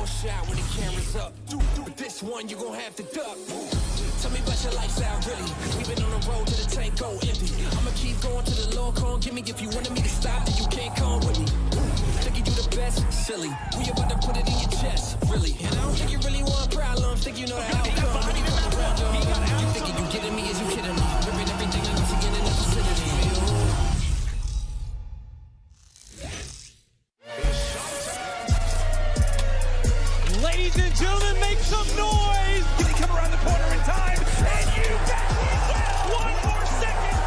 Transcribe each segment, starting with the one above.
more shot when the camera's up. But this one you gon' have to duck. Tell me about your lifestyle, really. We've been on the road to the tank go empty. I'ma keep going to the Lord, come give me. If you wanted me to stop, then you can't come with me. Thinking you the best, silly. We about to put it in your chest, really. And I don't think you really want problems. Think you know the outcome. When you come around, dog. You thinking you getting me? Is you kidding me? Ripping everything like it's again in the vicinity. Ladies and gentlemen, make some noise! Can he come around the corner in time? And you bet he will! 1 more second!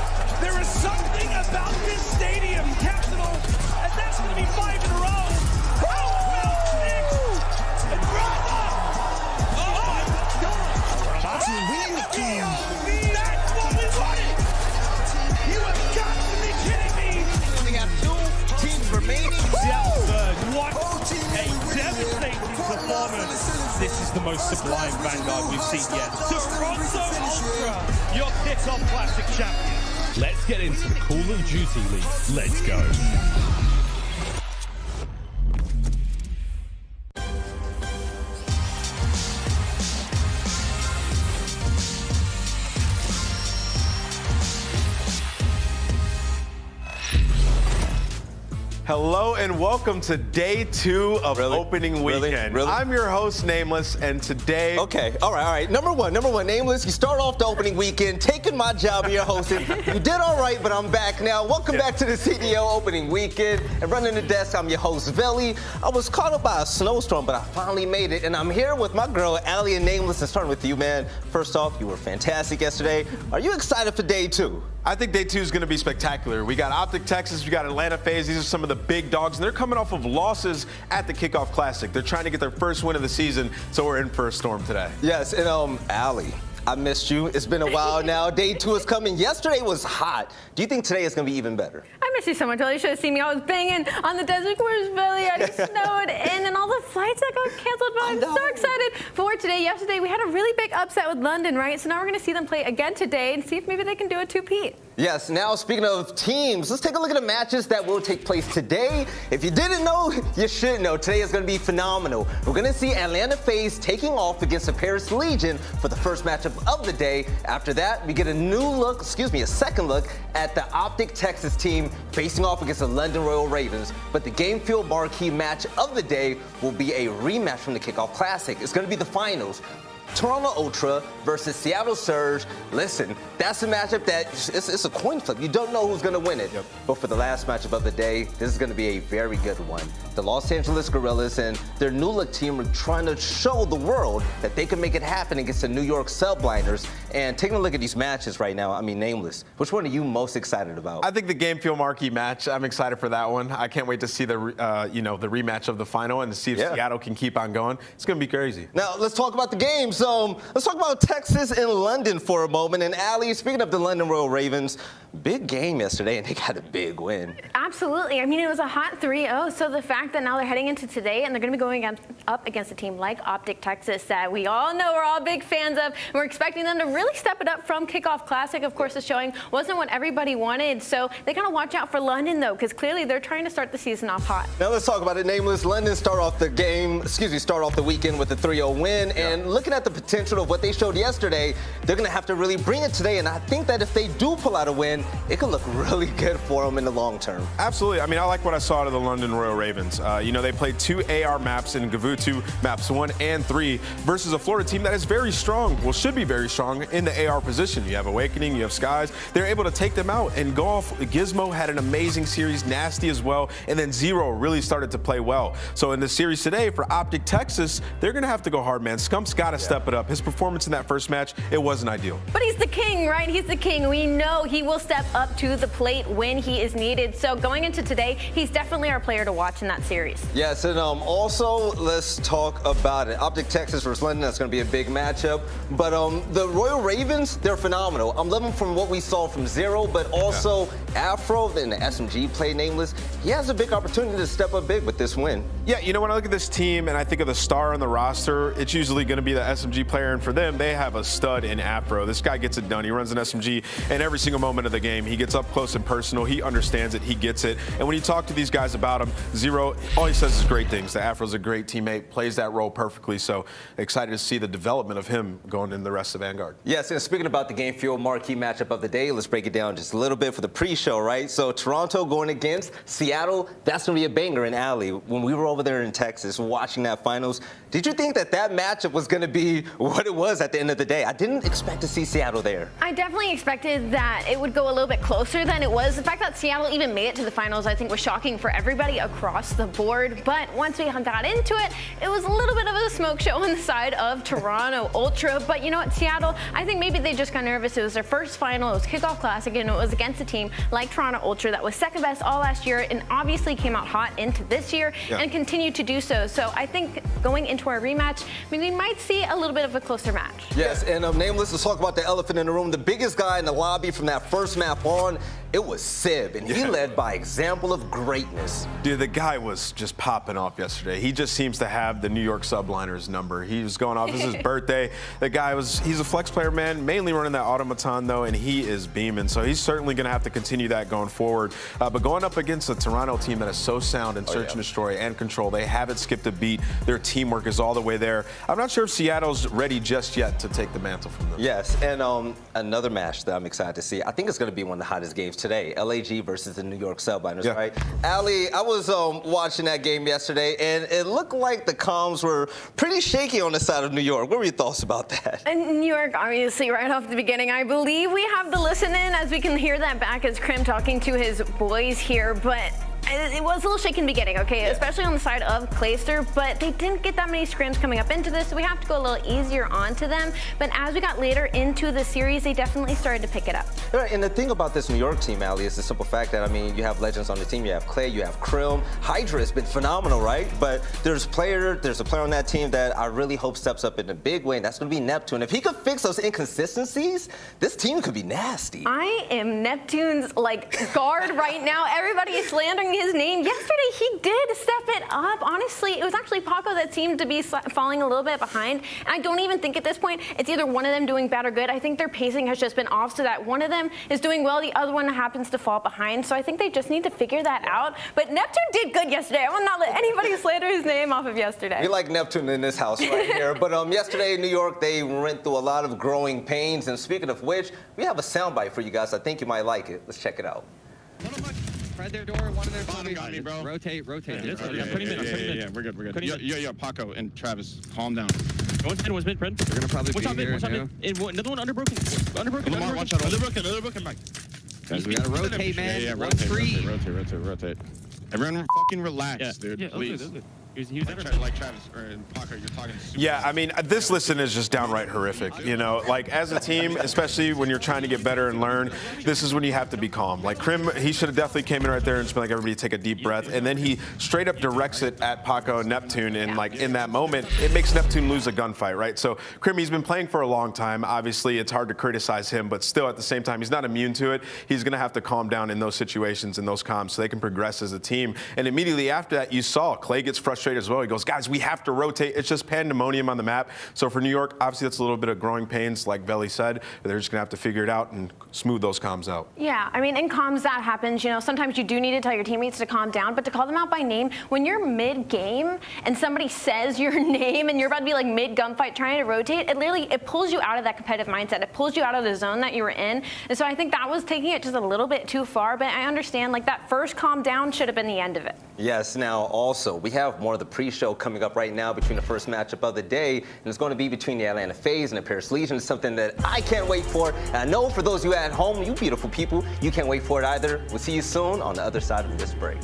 There is something about this stadium, Capitol, and that's going to be 5 in a row. Oh, well, 6! And bravo! Oh, my God! To win the game. That's what we wanted! You have got to be kidding me! We have 2 teams remaining. What a devastating performance. This is the most sublime Vanguard we've seen yet. Toronto Ultra, your kickoff classic champion. Let's get into the Call of Duty League. Let's go. Hello and welcome to day 2 of opening weekend. Really? I'm your host, Nameless, and today... Okay, all right. Number one, Nameless, you start off the opening weekend, taking my job of your hosting. You did all right, but I'm back now. Welcome back to the CDL opening weekend. And running the desk, I'm your host, Veli. I was caught up by a snowstorm, but I finally made it. And I'm here with my girl, Allie and Nameless, and starting with you, man. First off, you were fantastic yesterday. Are you excited for day 2? I think day 2 is going to be spectacular. We got Optic Texas, we got Atlanta FaZe. These are some of the big dogs, and they're coming off of losses at the Kickoff Classic. They're trying to get their first win of the season, so we're in for a storm today. Yes, and Allie, I missed you. It's been a while now. Day 2 is coming. Yesterday was hot. Do you think today is going to be even better? I miss you so much. You should have seen me. I was banging on the desert. Where's Billy? I just snowed in, and all the flights that got canceled. But I'm so excited for today. Yesterday, we had a really big upset with London, right? So now we're going to see them play again today and see if maybe they can do a two-peat. Yes, now speaking of teams, let's take a look at the matches that will take place today. If you didn't know, you should know. Today is going to be phenomenal. We're going to see Atlanta FaZe taking off against the Paris Legion for the first matchup of the day. After that, we get a second look at the Optic Texas team facing off against the London Royal Ravens. But the game field marquee match of the day will be a rematch from the Kickoff Classic. It's going to be the finals. Toronto Ultra versus Seattle Surge. Listen, that's a matchup that it's a coin flip. You don't know who's going to win it. Yep. But for the last matchup of the day, this is going to be a very good one. The Los Angeles Guerrillas and their new look team are trying to show the world that they can make it happen against the New York Cellblinders. And taking a look at these matches right now, I mean, Nameless, which one are you most excited about? I think the game field marquee match. I'm excited for that one. I can't wait to see the rematch of the final and to see if Seattle can keep on going. It's going to be crazy. Now let's talk about the games. Let's talk about Texas and London for a moment. And Allie, speaking of the London Royal Ravens, big game yesterday, and they got a big win. Absolutely. I mean, it was a hot 3-0. So the fact that now they're heading into today and they're going to be going up against a team like Optic Texas that we all know we're all big fans of. And we're expecting them to really step it up from Kickoff Classic. Of course, the showing wasn't what everybody wanted. So they got to watch out for London, though, because clearly they're trying to start the season off hot. Now let's talk about it. Nameless, London start off the weekend with a 3-0 win. Yeah. And looking at the potential of what they showed yesterday, they're going to have to really bring it today. And I think that if they do pull out a win, it could look really good for them in the long term. Absolutely. I mean, I like what I saw out of the London Royal Ravens. They played 2 AR maps in Gavutu, maps 1 and 3, versus a Florida team that is very strong, should be very strong in the AR position. You have Awakening, you have Skies. They're able to take them out and go off. Gizmo had an amazing series, Nasty as well, and then Zero really started to play well. So in the series today for Optic Texas, they're going to have to go hard, man. Scump's got to step it up. His performance in that first match, it wasn't ideal. But he's the king, right? He's the king. We know he will step up to the plate when he is needed. So going into today, he's definitely our player to watch in that series. Yes, and also let's talk about it. Optic Texas versus London, that's going to be a big matchup. But the Royal Ravens, they're phenomenal. I'm loving from what we saw from Zero, but also Afro and the SMG play nameless, he has a big opportunity to step up big with this win. Yeah, you know, when I look at this team and I think of the star on the roster, it's usually going to be the SMG player, and for them, they have a stud in Afro. This guy gets it done. He runs an SMG, and every single moment of the game, he gets up close and personal. He understands it. He gets it. And when you talk to these guys about him, Zero, all he says is great things. The Afro's a great teammate, plays that role perfectly, so excited to see the development of him going in the rest of Vanguard. Yes, and speaking about the Game Fuel marquee matchup of the day, let's break it down just a little bit for the pre-show, right? So Toronto going against Seattle, that's going to be a banger in Alley. When we were over there in Texas watching that finals, did you think that matchup was going to be what it was at the end of the day? I didn't expect to see Seattle there. I definitely expected that it would go a little bit closer than it was. The fact that Seattle even made it to the finals, I think, was shocking for everybody across the board. But once we got into it, it was a little bit of a smoke show on the side of Toronto Ultra. But you know what, Seattle, I think maybe they just got nervous. It was their first final. It was Kickoff Classic, and it was against a team like Toronto Ultra that was second best all last year and obviously came out hot into this year and continued to do so. So I think going into our rematch, we might see a little bit of a closer match. Yes, and Nameless, let's talk about the elephant in the room. The biggest guy in the lobby from that first map on, it was Sib, and he led by example of greatness. Dude, the guy was just popping off yesterday. He just seems to have the New York Subliners number. He was going off. This is his birthday. The guy he's a flex player, man, mainly running that automaton, though, and he is beaming. So he's certainly going to have to continue that going forward. But going up against a Toronto team that is so sound in search and destroy and control, they haven't skipped a beat. Their teamwork is all the way there. I'm not sure if Seattle's ready just yet to take the mantle from them. Yes, and another match that I'm excited to see. I think it's going to be one of the hottest games today. LAG versus the New York Subliners, right? Ali, I was watching that game yesterday, and it looked like the comms were pretty shaky on the side of New York. What were your thoughts about that? And New York, obviously, right off the beginning, I believe we have to listen in as we can hear that back as Krim talking to his boys here, but it was a little shaky in the beginning, okay, especially on the side of Clayster, but they didn't get that many scrims coming up into this, so we have to go a little easier onto them. But as we got later into the series, they definitely started to pick it up. Right, and the thing about this New York team, Ali, is the simple fact that, I mean, you have legends on the team. You have Clay, you have Krill. Hydra has been phenomenal, right? But there's a player on that team that I really hope steps up in a big way, and that's going to be Neptune. If he could fix those inconsistencies, this team could be nasty. I am Neptune's, guard right now. Everybody is slandering his name. Yesterday, he did step it up. Honestly, it was actually Paco that seemed to be falling a little bit behind. And I don't even think at this point it's either one of them doing bad or good. I think their pacing has just been off so that one of them is doing well, the other one happens to fall behind. So I think they just need to figure that out. But Neptune did good yesterday. I will not let anybody slander his name off of yesterday. We like Neptune in this house right here. But yesterday in New York, they went through a lot of growing pains. And speaking of which, we have a soundbite for you guys. I think you might like it. Let's check it out. Spread their door, one of their bottom got me, bro. Rotate. Yeah, we're good. Yo, Paco and Travis, calm down. One's mid, Fred. They're gonna probably What's be here. Another one underbroken. Lamar, watch out. Underbroken, Mike. Guys, we gotta rotate, man. Yeah, rotate. Everyone fucking relax, dude. Please. He was like Travis or Paco, you're talking super. Yeah, I mean, this listen is just downright horrific. You know, as a team, especially when you're trying to get better and learn, this is when you have to be calm. Krim, he should have definitely came in right there and just been like, everybody take a deep breath. And then he straight up directs it at Paco and Neptune. And in that moment, it makes Neptune lose a gunfight, right? So Krim, he's been playing for a long time. Obviously, it's hard to criticize him, but still at the same time, he's not immune to it. He's going to have to calm down in those situations and those comms so they can progress as a team. And immediately after that, you saw Clay gets frustrated as well. He goes, guys, we have to rotate. It's just pandemonium on the map. So for New York, obviously that's a little bit of growing pains, like Veli said. They're just gonna have to figure it out and smooth those comms out. Yeah, I mean, in comms that happens. You know, sometimes you do need to tell your teammates to calm down, but to call them out by name, when you're mid-game and somebody says your name and you're about to be mid-gunfight trying to rotate, it pulls you out of that competitive mindset. It pulls you out of the zone that you were in. And so I think that was taking it just a little bit too far, but I understand that first calm down should have been the end of it. Yes, now also, we have more of the pre-show coming up right now between the first matchup of the day, and it's going to be between the Atlanta FaZe and the Paris Legion. It's something that I can't wait for, and I know for those of you at home, you beautiful people, you can't wait for it either. We'll see you soon on the other side of this break.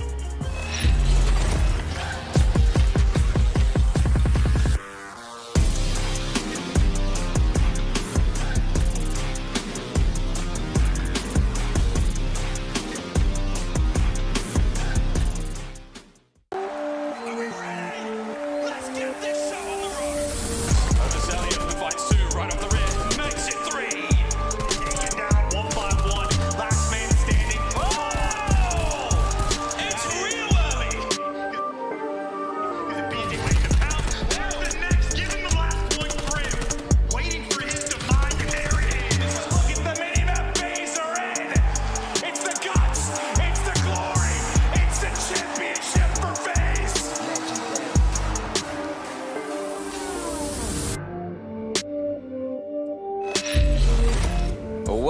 Right off the red, makes it 3. Taken down 1 by 1. Last man standing. Oh!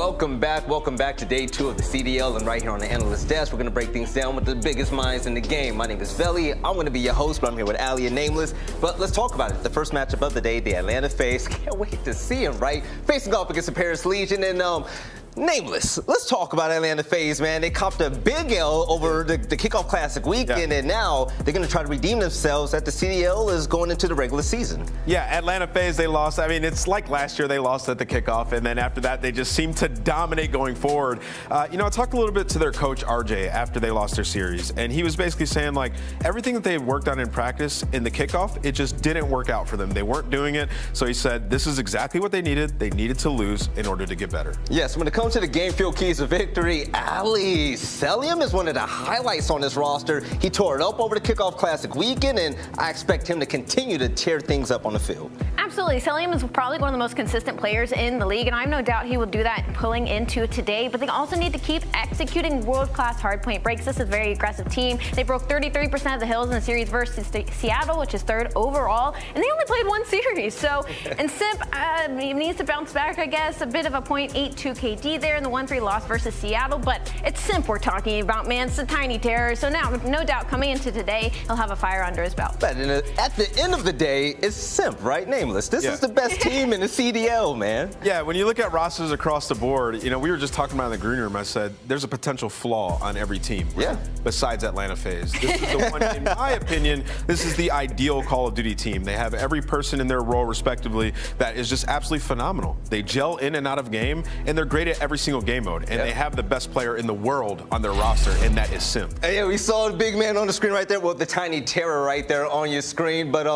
Welcome back to day 2 of the CDL, and right here on the analyst desk, we're going to break things down with the biggest minds in the game. My name is Veli. I'm going to be your host, but I'm here with Ali and Nameless. But let's talk about it. The first matchup of the day, the Atlanta FaZe. Can't wait to see him, right? Facing off against the Paris Legion, and Nameless, let's talk about Atlanta FaZe, man. They copped a big L over the Kickoff Classic weekend, and now they're going to try to redeem themselves that the CDL is going into the regular season. Yeah, Atlanta FaZe, they lost. I mean, it's like last year they lost at the kickoff, and then after that, they just seemed to dominate going forward. I talked a little bit to their coach, RJ, after they lost their series, and he was basically saying, like, everything that they worked on in practice in the kickoff, it just didn't work out for them. They weren't doing it, so he said this is exactly what they needed. They needed to lose in order to get better. Yes, when it comes to the game field keys of victory, Ali Selim is one of the highlights on this roster. He tore it up over the Kickoff Classic weekend, and I expect him to continue to tear things up on the field. Absolutely. Selim is probably one of the most consistent players in the league, and I have no doubt he will do that pulling into today. But they also need to keep executing world-class hardpoint breaks. This is a very aggressive team. They broke 33% of the hills in the series versus Seattle, which is 3rd overall, and they only played 1 series. So, and Simp needs to bounce back, I guess. A bit of a .82 KD there in the 1-3 loss versus Seattle, but it's Simp we're talking about, man. It's a tiny terror. So now, no doubt, coming into today, he'll have a fire under his belt. But at the end of the day, it's Simp, right? Nameless. This is the best team in the CDL, man. Yeah, when you look at rosters across the board, we were just talking about in the green room. I said there's a potential flaw on every team. Yeah. Besides Atlanta FaZe. This is the one, in my opinion, this is the ideal Call of Duty team. They have every person in their role respectively that is just absolutely phenomenal. They gel in and out of game, and they're great at every single game mode. And they have the best player in the world on their roster, and that is Simp. Yeah, we saw the big man on the screen right there with the tiny terror right there on your screen. But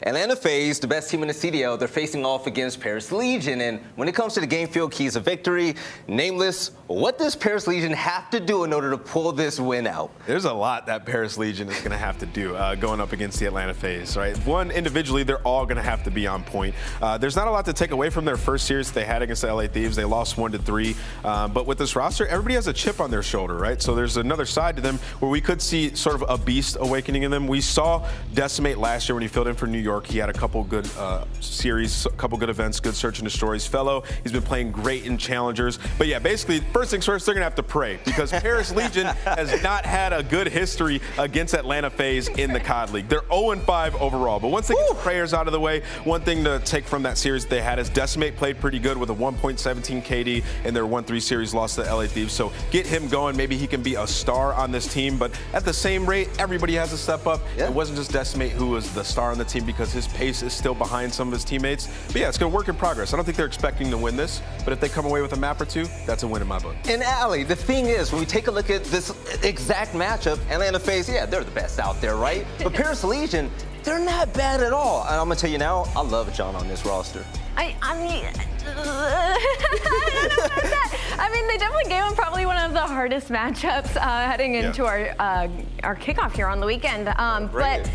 Atlanta FaZe, the best team in the CDL, they're facing off against Paris Legion. And when it comes to the game field keys of victory, Nameless, what does Paris Legion have to do in order to pull this win out? There's a lot that Paris Legion is going to have to do going up against the Atlanta FaZe, right? One, individually, they're all going to have to be on point. There's not a lot to take away from their first series they had against the LA Thieves. They lost 1-3. But with this roster, everybody has a chip on their shoulder, right? So there's another side to them where we could see sort of a beast awakening in them. We saw Decimate last year when he filled in for New York. He had a couple good series, a couple good events, good search and destroys. Fellow, he's been playing great in challengers. But yeah, basically, first things first, they're going to have to pray because Paris Legion has not had a good history against Atlanta FaZe in the COD League. They're 0-5 overall. But once they get the prayers out of the way, one thing to take from that series they had is Decimate played pretty good with a 1.17 KD in their 1-3 series loss to the LA Thieves. So get him going. Maybe he can be a star on this team. But at the same rate, everybody has to step up. It wasn't just Decimate who was the star on the team because his pace is still behind some of his teammates. But yeah, it's going to work in progress. I don't think they're expecting to win this, but if they come away with a map or two, that's a win in my book. And Ali, the thing is, when we take a look at this exact matchup, Atlanta FaZe, yeah, they're the best out there, right? But Paris Legion, they're not bad at all. And I'm going to tell you now, I love John on this roster. I mean, I don't know about that. I mean, they definitely gave him probably one of the hardest matchups heading into our kickoff here on the weekend. But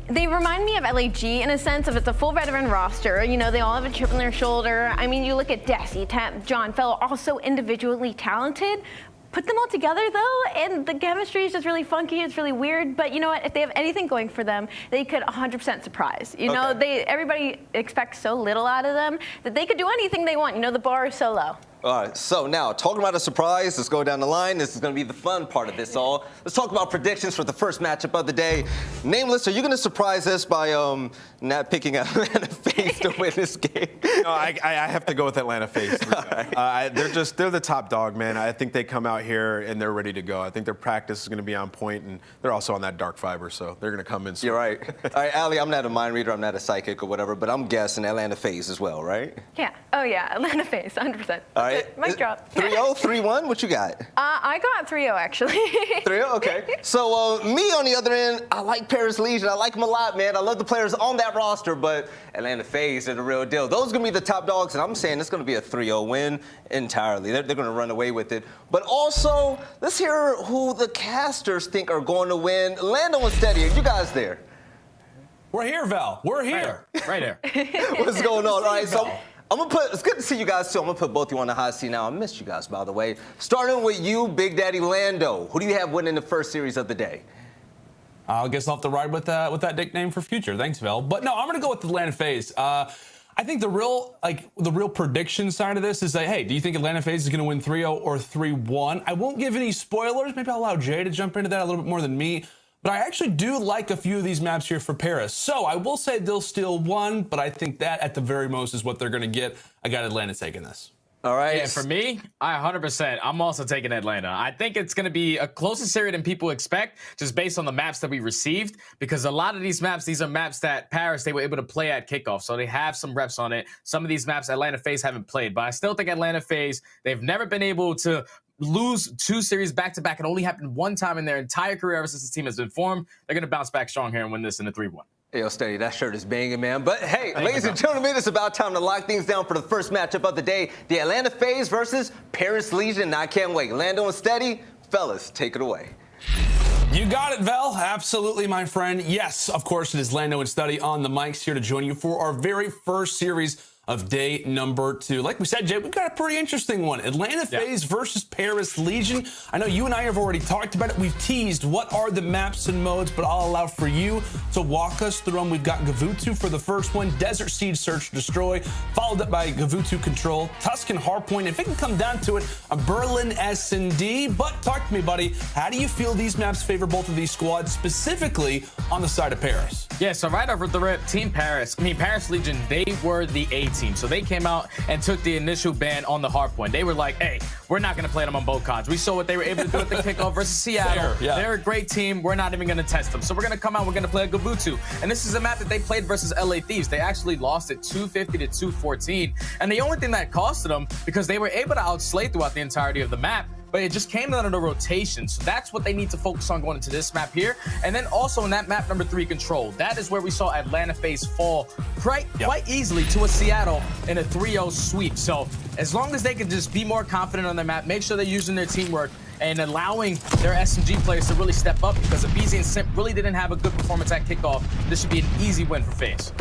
they remind me of LAG in a sense of it's a full veteran roster. They all have a chip on their shoulder. I mean, you look at Desi, Temp, John, Fellow, also individually talented. Put them all together, though, and the chemistry is just really funky. It's really weird. But you know what? If they have anything going for them, they could 100% surprise. Everybody expects so little out of them that they could do anything they want. The bar is so low. All right, so now, talking about a surprise, let's go down the line. This is going to be the fun part of this all. Let's talk about predictions for the first matchup of the day. Nameless, are you going to surprise us by not picking Atlanta FaZe to win this game? No, I have to go with Atlanta FaZe. Right. They're the top dog, man. I think they come out here and they're ready to go. I think their practice is going to be on point, and they're also on that dark fiber, so they're going to come in. You're right. All right, Ali, I'm not a mind reader, I'm not a psychic or whatever, but I'm guessing Atlanta FaZe as well, right? Yeah. Oh, yeah. Atlanta FaZe, 100%. All right. Mic drop. 3-0, 3-1, what you got? I got 3-0, actually. 3-0, okay. So me on the other end, I like Paris Legion. I like them a lot, man. I love the players on that roster, but Atlanta FaZe are the real deal. Those are going to be the top dogs, and I'm saying it's going to be a 3-0 win entirely. They're going to run away with it. But also, let's hear who the casters think are going to win. Lando and Steady, are you guys there? We're here, Val. We're here. Right here. What's going on? All right, so it's good to see you guys too. I'm gonna put both of you on the hot seat now. I missed you guys, by the way. Starting with you, Big Daddy Lando. Who do you have winning the first series of the day? I guess I'll have to ride with that nickname for future. Thanks, Val. But no, I'm gonna go with the Atlanta FaZe. I think the real prediction side of this is like, hey, do you think Atlanta FaZe is going to win 3-0 or 3-1? I won't give any spoilers. Maybe I'll allow Jay to jump into that a little bit more than me. But I actually do like a few of these maps here for Paris. So I will say they'll steal one, but I think that at the very most is what they're going to get. I got Atlanta taking this. All right. Yeah, for me, I 100%. I'm also taking Atlanta. I think it's going to be a closer series than people expect, just based on the maps that we received. Because a lot of these maps, these are maps that Paris, they were able to play at kickoff. So they have some reps on it. Some of these maps Atlanta FaZe haven't played. But I still think Atlanta FaZe, they've never been able to lose 2 series back-to-back. It only happened one time in their entire career ever since the team has been formed. They're going to bounce back strong here and win this in a 3-1. Yo, Steady, that shirt is banging, man. But hey, ladies and gentlemen, it's about time to lock things down for the first matchup of the day. The Atlanta FaZe versus Paris Legion. I can't wait. Lando and Steady, fellas, take it away. You got it, Vel. Absolutely, my friend. Yes, of course, it is Lando and Steady on the mics here to join you for our very first series of day number 2. Like we said, Jay, we've got a pretty interesting one. Atlanta FaZe versus Paris Legion. I know you and I have already talked about it. We've teased what are the maps and modes, but I'll allow for you to walk us through them. We've got Gavutu for the first one, Desert Siege Search Destroy, followed up by Gavutu Control, Tuscan Hardpoint. If it can come down to it, a Berlin S&D. But talk to me, buddy. How do you feel these maps favor both of these squads, specifically on the side of Paris? Yeah, so right over the rip, Paris Legion, they were the A team. So they came out and took the initial ban on the hardpoint. They were like, hey, we're not going to play them on both cards. We saw what they were able to do at the kickoff versus Seattle. Yeah. They're a great team. We're not even going to test them. So we're going to come out, we're going to play a Gavutu. And this is a map that they played versus LA Thieves. They actually lost it 250 to 214. And the only thing that costed them, because they were able to outslay throughout the entirety of the map, but it just came down to the rotation. So that's what they need to focus on going into this map here. And then also in that map number 3, Control. That is where we saw Atlanta FaZe fall quite easily to a Seattle in a 3-0 sweep. So as long as they can just be more confident on their map, make sure they're using their teamwork and allowing their SMG players to really step up, because Abizi and Simp really didn't have a good performance at kickoff. This should be an easy win for FaZe.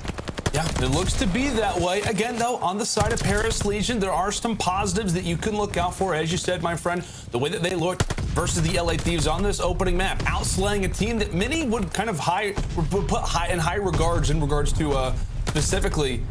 Yeah, it looks to be that way. Again, though, on the side of Paris Legion, there are some positives that you can look out for. As you said, my friend, the way that they looked versus the LA Thieves on this opening map, outslaying a team that many would kind of put in high regards in regards to specifically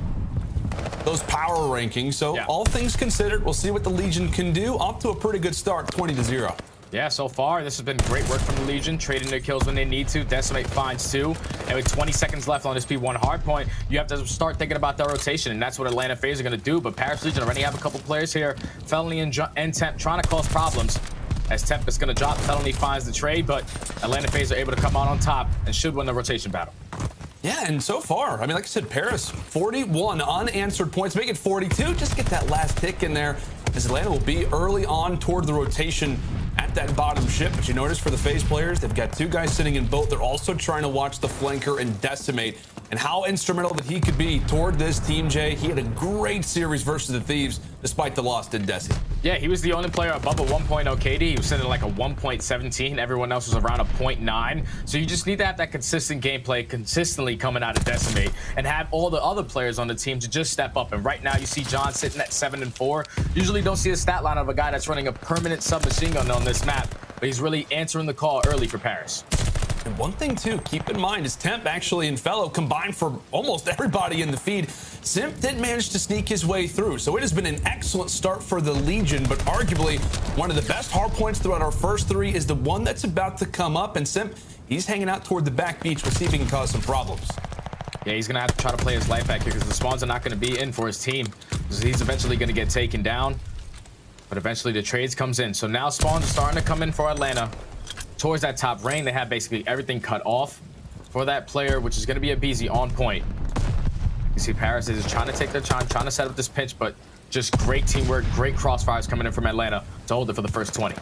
those power rankings. So all things considered, we'll see what the Legion can do. Off to a pretty good start, 20-0. Yeah, so far, this has been great work from the Legion, trading their kills when they need to, decimate finds too. And with 20 seconds left on this P1 hardpoint, you have to start thinking about their rotation, and that's what Atlanta FaZe are going to do. But Paris Legion already have a couple players here, Felony and Temp, trying to cause problems. As Temp is going to drop, Felony finds the trade, but Atlanta FaZe are able to come out on top and should win the rotation battle. Yeah, and so far, I mean, like I said, Paris, 41 unanswered points, make it 42. Just get that last tick in there, as Atlanta will be early on toward the rotation at that bottom ship. But you notice for the FaZe players, they've got 2 guys sitting in boat. They're also trying to watch the flanker and decimate, and how instrumental that he could be toward this team, Jay. He had a great series versus the Thieves, despite the loss to Desi. Yeah, he was the only player above a 1.0 KD. He was sitting at like a 1.17. Everyone else was around a 0.9. So you just need to have that consistent gameplay consistently coming out of Decimate, and have all the other players on the team to just step up. And right now you see John sitting at 7-4. Usually don't see a stat line of a guy that's running a permanent submachine gun on this map, but he's really answering the call early for Paris. And one thing, too, keep in mind is Temp actually and Fellow combined for almost everybody in the feed. Simp did manage to sneak his way through, so it has been an excellent start for the Legion, but arguably one of the best hard points throughout our first 3 is the one that's about to come up, and Simp, he's hanging out toward the back beach. We'll see if he can cause some problems. Yeah, he's going to have to try to play his life back here, because the spawns are not going to be in for his team. He's eventually going to get taken down, but eventually the trades comes in. So now spawns are starting to come in for Atlanta. Towards that top lane, they have basically everything cut off for that player, which is going to be a Abizi on point. You see Paris is trying to take their time, trying to set up this pinch, but just great teamwork, great crossfires coming in from Atlanta to hold it for the first 20.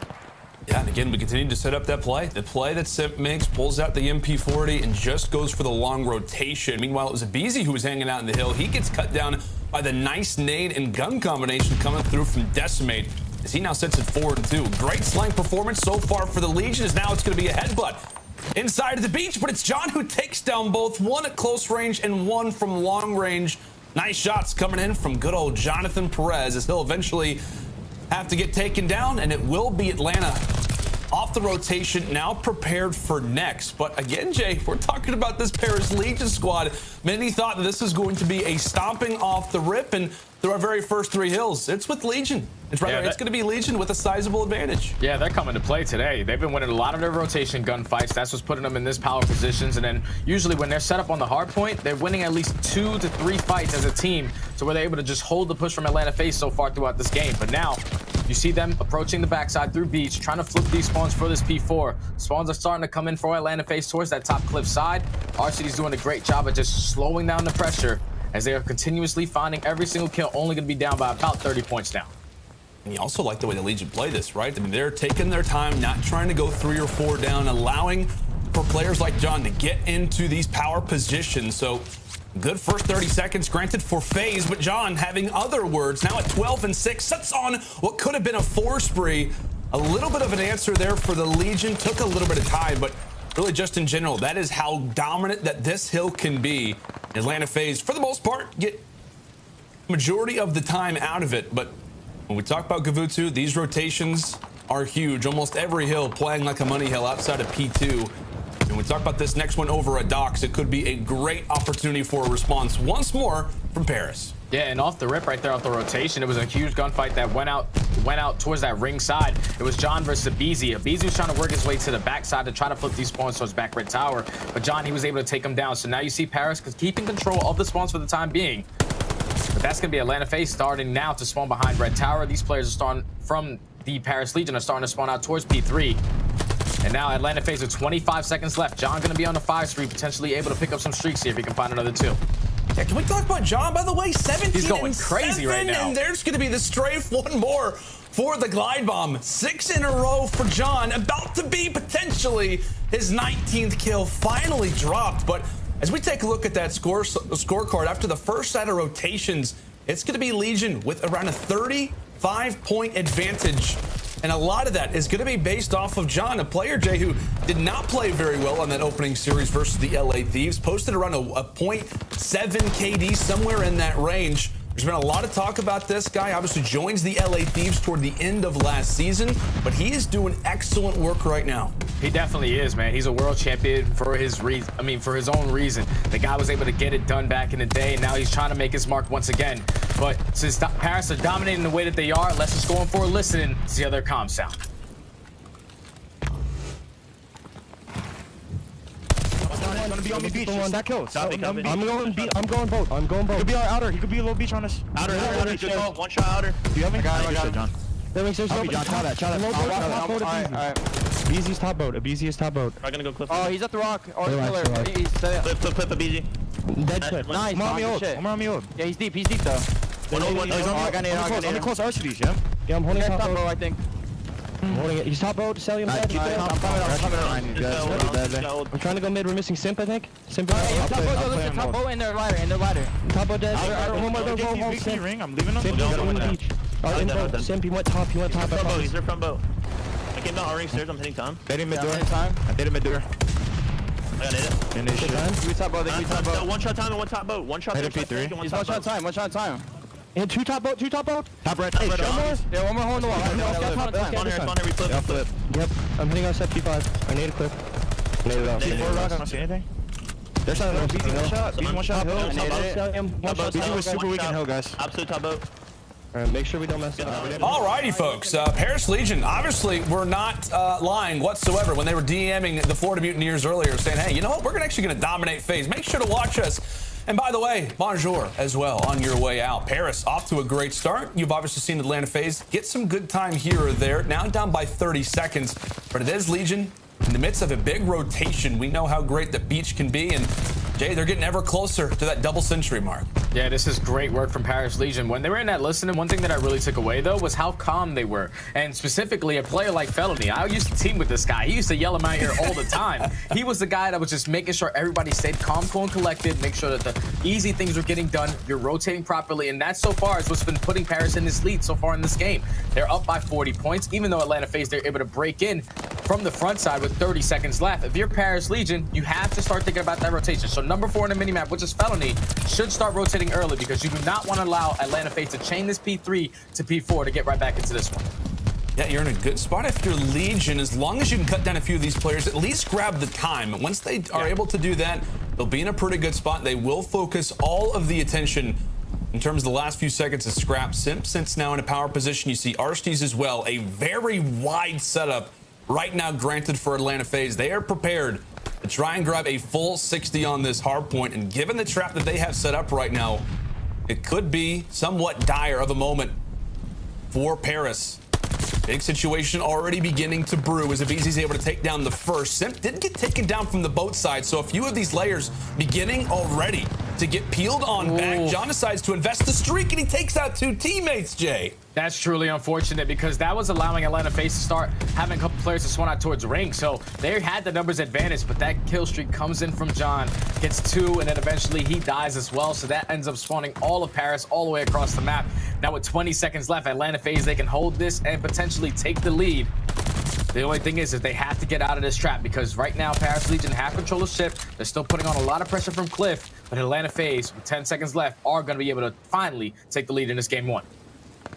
Yeah, and again, we continue to set up that play. The play that Simp makes, pulls out the MP40 and just goes for the long rotation. Meanwhile, it was Abizi who was hanging out in the hill. He gets cut down by the nice nade and gun combination coming through from Decimate, as he now sits at 4-2. Great slang performance so far for the Legion, as now it's going to be a headbutt inside of the beach, but it's John who takes down both, one at close range and one from long range. Nice shots coming in from good old Jonathan Perez, as he'll eventually have to get taken down, and it will be Atlanta off the rotation, now prepared for next. But again, Jay, we're talking about this Paris Legion squad. Many thought that this is going to be a stomping off the rip, and through our very first 3 hills, it's with Legion. It's going to be Legion with a sizable advantage. Yeah, they're coming to play today. They've been winning a lot of their rotation gunfights. That's what's putting them in this power positions. And then usually when they're set up on the hard point, they're winning at least 2 to 3 fights as a team, so where they're able to just hold the push from Atlanta FaZe so far throughout this game. But now you see them approaching the backside through Beach, trying to flip these spawns for this P4. Spawns are starting to come in for Atlanta FaZe towards that top cliff side. RCD's doing a great job of just slowing down the pressure as they are continuously finding every single kill, only going to be down by about 30 points now. And you also like the way the Legion play this, right? I mean, they're taking their time, not trying to go 3 or 4 down, allowing for players like John to get into these power positions. So good first 30 seconds granted for FaZe, but John having other words. Now at 12 and 6, sets on what could have been a 4 spree. A little bit of an answer there for the Legion. Took a little bit of time, but really just in general, that is how dominant that this hill can be. Atlanta FaZe, for the most part, get majority of the time out of it. But when we talk about Gavutsu, these rotations are huge. Almost every hill playing like a money hill outside of P2. And we talk about this next one over at Docks, it could be a great opportunity for a response once more from Paris. Yeah, and off the rip right there off the rotation, it was a huge gunfight that went out towards that ring side. It was John versus Abizi. Abizi was trying to work his way to the backside to try to flip these spawns towards back red tower, but John, he was able to take him down. So now you see Paris keeping control of the spawns for the time being. But that's going to be Atlanta FaZe starting now to spawn behind red tower. These players are starting from the Paris Legion are starting to spawn out towards P3. And now Atlanta FaZe with 25 seconds left. John going to be on the 5 streak, potentially able to pick up some streaks here if he can find another 2. Yeah, can we talk about John, by the way? 17 He's going and crazy 7, right now. And there's going to be the strafe, one more for the glide bomb. 6 in a row for John, about to be potentially his 19th kill, finally dropped. But as we take a look at that scorecard, after the first set of rotations, it's going to be Legion with around a 35-point advantage. And a lot of that is going to be based off of John, a player, Jay, who did not play very well on that opening series versus the LA Thieves. Posted around a 0.7 KD, somewhere in that range. There's been a lot of talk about this guy. Obviously joins the LA Thieves toward the end of last season, but he is doing excellent work right now. He definitely is, man. He's a world champion for his reason. I mean, for his own reason. The guy was able to get it done back in the day, and now he's trying to make his mark once again. But since Paris are dominating the way that they are, let's just go in for a listen to see how their comms sound. He's gonna be on the beach. That kills. I'm going boat. I'm going boat. He could be our outer. He could be a little beach on us. Outer. Good call. One shot outer. Do you have me? I got him. John. That makes sense. John, try that. Abizi's top boat. Abizi's top boat. I'm gonna go cliff. Oh, he's at the rock. Or the pillar. He's cliff, Abizi. Dead cliff. Nice. I'm on me old. Yeah, he's deep though. I got it. I'm close RCDs, yeah? Yeah, I'm holding top boat, I think. I'm holding it. He's top boat. Selling him dead. I'm trying to go mid. We're missing Simp, I think. Simp. Top boat and their ladder. Top boat dead. One more. Go. Simp. I'm leaving him. Simp, on the beach. Simp, he went top. He's their front boat. I came down R-ring stairs. I'm hitting time. Dead him mid door. I did him mid door. I got it. We top boat. One shot time and one top boat. One shot. Hit P3. He's one shot time. And two top boat. Top red. Hey, yeah, one more hole in the wall. Spawn here, we flip. Yep, I'm hitting on set P5. I need a clip. I need it off. I don't see anything. There's not enough. Beating one shot hill. BZ was super weak in hill, guys. Absolute top boat. All right, make sure we don't mess up. Alrighty, folks. Paris Legion, obviously, were not lying whatsoever when they were DMing the Florida Mutineers earlier, saying, hey, you know what? We're actually going to dominate FaZe. Make sure to watch us. And by the way, bonjour as well on your way out. Paris off to a great start. You've obviously seen Atlanta FaZe get some good time here or there. Now down by 30 seconds. But it is Legion in the midst of a big rotation. We know how great the beach can be. And Jay, they're getting ever closer to that double century mark. Yeah, this is great work from Paris Legion. When they were in that listening, one thing that I really took away, though, was how calm they were. And specifically, a player like Felony. I used to team with this guy. He used to yell in my ear all the time. He was the guy that was just making sure everybody stayed calm, cool, and collected, make sure that the easy things were getting done, you're rotating properly, and that so far is what's been putting Paris in this lead so far in this game. They're up by 40 points, even though Atlanta FaZe, they're able to break in from the front side with 30 seconds left. If you're Paris Legion, you have to start thinking about that rotation. So number 4 in the minimap, which is Felony, should start rotating early because you do not want to allow Atlanta FaZe to chain this P3 to P4 to get right back into this one. Yeah, you're in a good spot if you're Legion. As long as you can cut down a few of these players, at least grab the time. Once they are able to do that, they'll be in a pretty good spot. They will focus all of the attention in terms of the last few seconds of Scrap. Simpson's now in a power position. You see Arstes as well. A very wide setup right now granted for Atlanta FaZe. They are prepared to try and grab a full 60 on this hard point. And given the trap that they have set up right now, it could be somewhat dire of a moment for Paris. Big situation already beginning to brew as Abizi's able to take down the first. Simp did get taken down from the boat side, so a few of these layers beginning already to get peeled on back. John decides to invest the streak, and he takes out 2 teammates, Jay. That's truly unfortunate because that was allowing Atlanta FaZe to start having a couple players to swan out towards ring. So they had the numbers advantage, but that kill streak comes in from John, gets 2, and then eventually he dies as well. So that ends up spawning all of Paris all the way across the map. Now with 20 seconds left, Atlanta FaZe, they can hold this and potentially take the lead. The only thing is they have to get out of this trap because right now Paris Legion have control of ship. They're still putting on a lot of pressure from Cliff, but Atlanta FaZe, with 10 seconds left, are going to be able to finally take the lead in this game 1.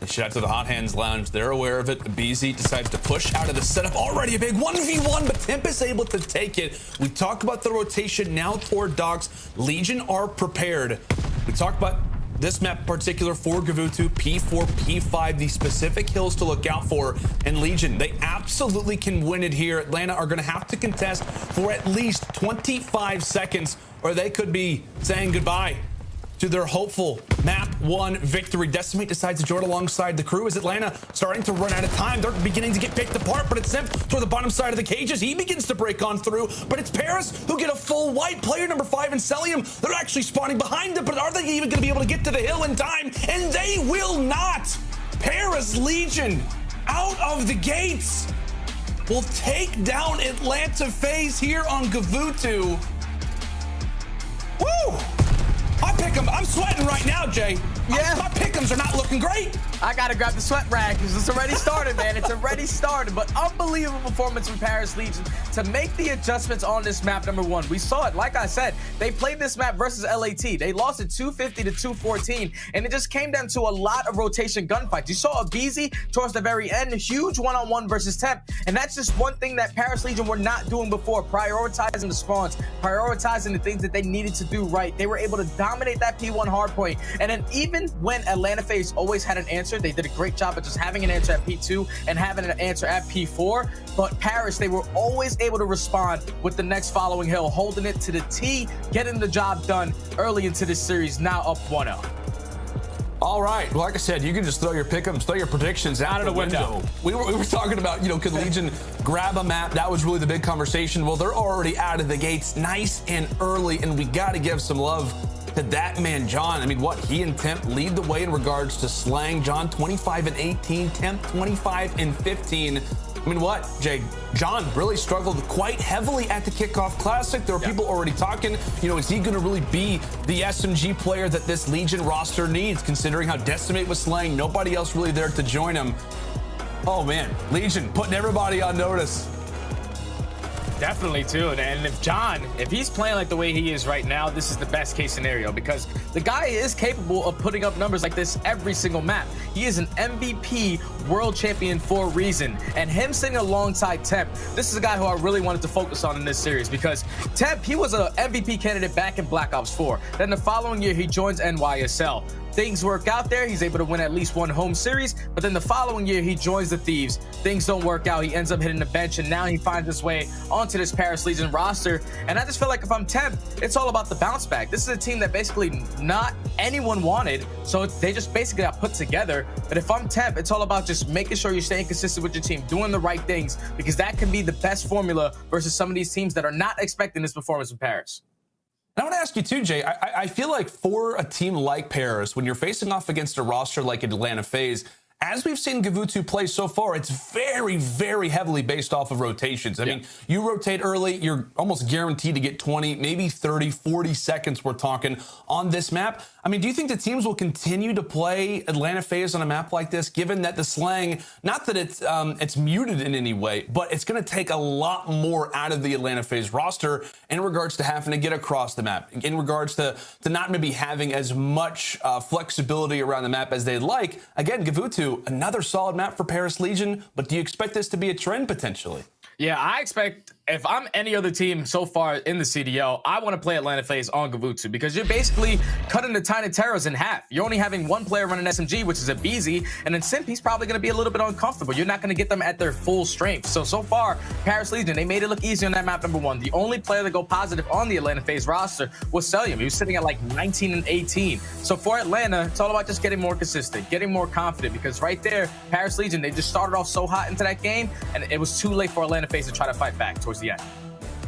Shout out to the Hot Hands Lounge. They're aware of it. BZ decides to push out of the setup. Already a big 1v1, but Temp is able to take it. We talk about the rotation now toward Dogs. Legion are prepared. We talk about this map in particular for Gavutu, P4, P5, the specific hills to look out for. And Legion, they absolutely can win it here. Atlanta are going to have to contest for at least 25 seconds, or they could be saying goodbye to their hopeful map 1 victory. Decimate decides to join alongside the crew as Atlanta starting to run out of time. They're beginning to get picked apart, but it's Simp toward the bottom side of the cages. He begins to break on through, but it's Paris who get a full white. Player number 5 and Celium, they're actually spawning behind it, but are they even going to be able to get to the hill in time? And they will not. Paris Legion out of the gates will take down Atlanta FaZe here on Gavutu. Woo! I pick 'em. I'm sweating right now, Jay. Yeah. My pick'ems are not looking great. I gotta grab the sweat rag because it's already started, man. It's already started. But unbelievable performance from Paris Legion to make the adjustments on this map, number 1. We saw it. Like I said, they played this map versus LAT. They lost it 250 to 214, and it just came down to a lot of rotation gunfights. You saw Abizi towards the very end, huge one-on-one versus Temp, and that's just one thing that Paris Legion were not doing before, prioritizing the spawns, prioritizing the things that they needed to do right. They were able to dominate that P1 hardpoint, and then even when Atlanta FaZe always had an answer, they did a great job of just having an answer at P2 and having an answer at P4. But Paris, they were always able to respond with the next following hill, holding it to the T, getting the job done early into this series, now up 1-0. All right. Well, like I said, you can just throw your pick'ems, throw your predictions out of the window. We were talking about, could Legion grab a map? That was really the big conversation. Well, they're already out of the gates nice and early, and we got to give some love to that man, John. I mean, he and Temp lead the way in regards to slang. John, 25 and 18, Temp, 25 and 15. I mean, Jay? John really struggled quite heavily at the Kickoff Classic. There were people already talking, is he going to really be the SMG player that this Legion roster needs, considering how Decimate was slaying, nobody else really there to join him. Oh, man, Legion putting everybody on notice. Definitely, too. And if he's playing like the way he is right now, this is the best case scenario because the guy is capable of putting up numbers like this every single map. He is an MVP world champion for a reason. And him sitting alongside Temp, this is a guy who I really wanted to focus on in this series because Temp, he was an MVP candidate back in Black Ops 4. Then the following year, he joins NYSL. Things work out there. He's able to win at least 1 home series, but then the following year, he joins the Thieves. Things don't work out. He ends up hitting the bench, and now he finds his way onto this Paris Legion roster. And I just feel like if I'm Temp, it's all about the bounce back. This is a team that basically not anyone wanted, so they just basically got put together. But if I'm Temp, it's all about just making sure you're staying consistent with your team, doing the right things, because that can be the best formula versus some of these teams that are not expecting this performance in Paris. I want to ask you too, Jay. I feel like for a team like Paris, when you're facing off against a roster like Atlanta FaZe, as we've seen Gavutu play so far, it's very, very heavily based off of rotations. I mean, you rotate early, you're almost guaranteed to get 20, maybe 30, 40 seconds we're talking on this map. I mean, do you think the teams will continue to play Atlanta FaZe on a map like this, given that the slang, not that it's muted in any way, but it's going to take a lot more out of the Atlanta FaZe roster in regards to having to get across the map, in regards to not maybe having as much flexibility around the map as they'd like. Again, Gavutu, 2. Another solid map for Paris Legion, but do you expect this to be a trend potentially? Yeah, I expect if I'm any other team so far in the CDL, I want to play Atlanta FaZe on Gavutu because you're basically cutting the Tiny Terrors in half. You're only having one player running SMG, which is a BZ, and then Simp, he's probably going to be a little bit uncomfortable. You're not going to get them at their full strength. So far, Paris Legion, they made it look easy on that map, number 1. The only player to go positive on the Atlanta FaZe roster was Celium. He was sitting at like 19 and 18. So for Atlanta, it's all about just getting more consistent, getting more confident, because right there, Paris Legion, they just started off so hot into that game, and it was too late for Atlanta FaZe to try to fight back towards the end.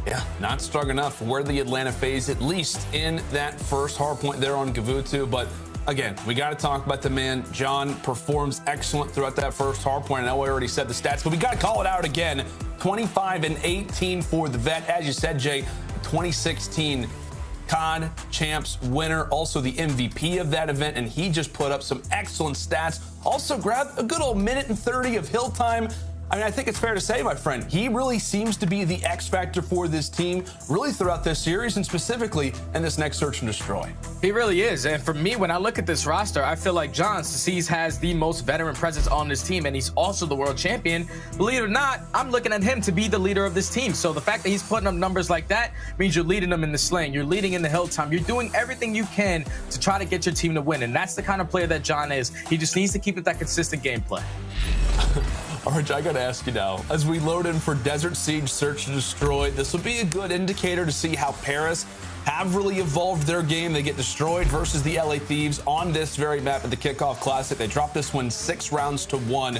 Yeah, not strong enough for the Atlanta FaZe, at least in that first hard point there on Gavutu. But again, we got to talk about the man. John performs excellent throughout that first hard point. I know I already said the stats, but we got to call it out again. 25 and 18 for the vet. As you said, Jay, 2016 COD Champs winner, also the MVP of that event, and he just put up some excellent stats. Also grabbed a good old minute and 30 of hill time. I mean, I think it's fair to say, my friend, he really seems to be the X factor for this team, really throughout this series and specifically in this next Search and Destroy. He really is. And for me, when I look at this roster, I feel like John Cecise has the most veteran presence on this team, and he's also the world champion. Believe it or not, I'm looking at him to be the leader of this team. So the fact that he's putting up numbers like that means you're leading them in the slaying, you're leading in the hill time, you're doing everything you can to try to get your team to win. And that's the kind of player that John is. He just needs to keep up that consistent gameplay. Arch, I gotta ask you now, as we load in for Desert Siege Search and Destroy, this will be a good indicator to see how Paris have really evolved their game. They get destroyed versus the LA Thieves on this very map at the Kickoff Classic. They dropped this one 6 rounds to 1.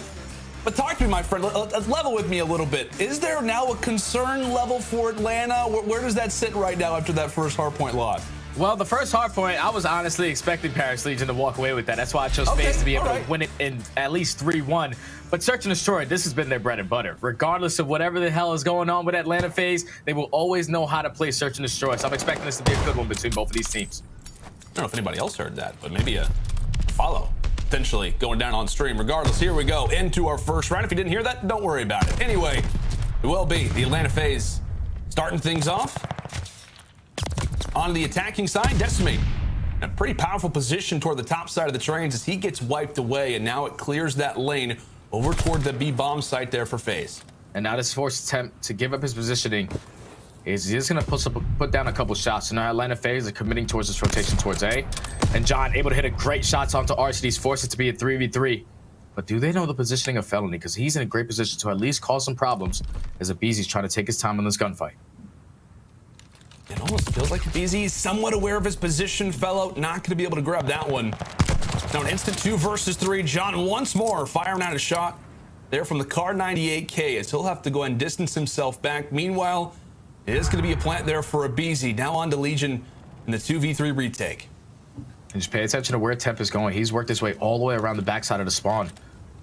But talk to me, my friend, level with me a little bit. Is there now a concern level for Atlanta? Where does that sit right now after that first hardpoint loss? Well, the first hard point, I was honestly expecting Paris Legion to walk away with that. That's why I chose FaZe to be able to win it in at least 3-1. But Search and Destroy, this has been their bread and butter. Regardless of whatever the hell is going on with Atlanta FaZe, they will always know how to play Search and Destroy. So I'm expecting this to be a good one between both of these teams. I don't know if anybody else heard that, but maybe a follow potentially going down on stream. Regardless, here we go into our first round. If you didn't hear that, don't worry about it. Anyway, it will be the Atlanta FaZe starting things off. On the attacking side, Decimate, a pretty powerful position toward the top side of the trains as he gets wiped away, and now it clears that lane over toward the B bomb site there for FaZe. And now this forced attempt to give up his positioning is he's going to put down a couple shots. So now Atlanta FaZe are committing towards this rotation towards A. And John able to hit a great shots onto Arch. He's forced it to be a 3v3. But do they know the positioning of Felony? Because he's in a great position to at least cause some problems as Abeezy's trying to take his time in this gunfight. It almost feels like BZ is somewhat aware of his position, fellow. Not going to be able to grab that one. Now an instant 2 versus 3. John once more firing out a shot there from the Car 98K as he'll have to go and distance himself back. Meanwhile, it is going to be a plant there for Abeezy. Now on to Legion in the 2v3 retake. And just pay attention to where Temp is going. He's worked his way all the way around the backside of the spawn.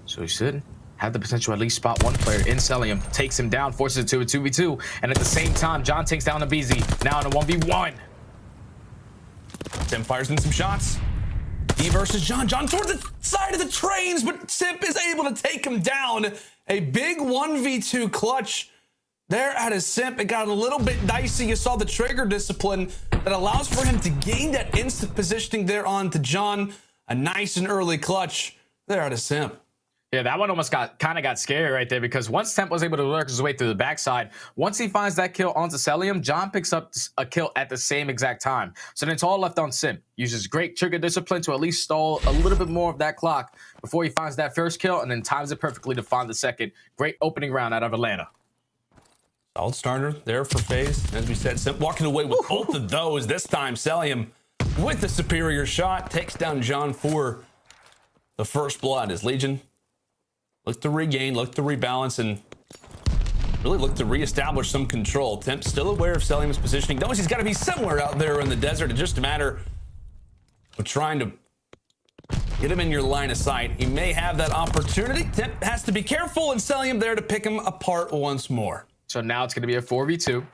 So he should have the potential to at least spot one player in Celium, takes him down, forces it to a 2v2, and at the same time, John takes down Abeezy, now in a 1v1. Tim fires in some shots. He versus John. John toward the side of the trains, but Simp is able to take him down. A big 1v2 clutch there at his Simp. It got a little bit dicey. You saw the trigger discipline that allows for him to gain that instant positioning there onto John. A nice and early clutch there at his Simp. Yeah, that one almost kind of got scary right there because once Temp was able to work his way through the backside, once he finds that kill onto Celium, John picks up a kill at the same exact time. So then it's all left on Simp. Uses great trigger discipline to at least stall a little bit more of that clock before he finds that first kill and then times it perfectly to find the second. Great opening round out of Atlanta. Solid starter there for FaZe. As we said, Simp walking away with both of those. This time, Celium with the superior shot takes down John for the first blood as Legion look to regain, look to rebalance, and really look to reestablish some control. Temp still aware of Celium's positioning. Knows he's got to be somewhere out there in the desert. It's just a matter of trying to get him in your line of sight. He may have that opportunity. Temp has to be careful, and Celium there to pick him apart once more. So now it's going to be a 4v2.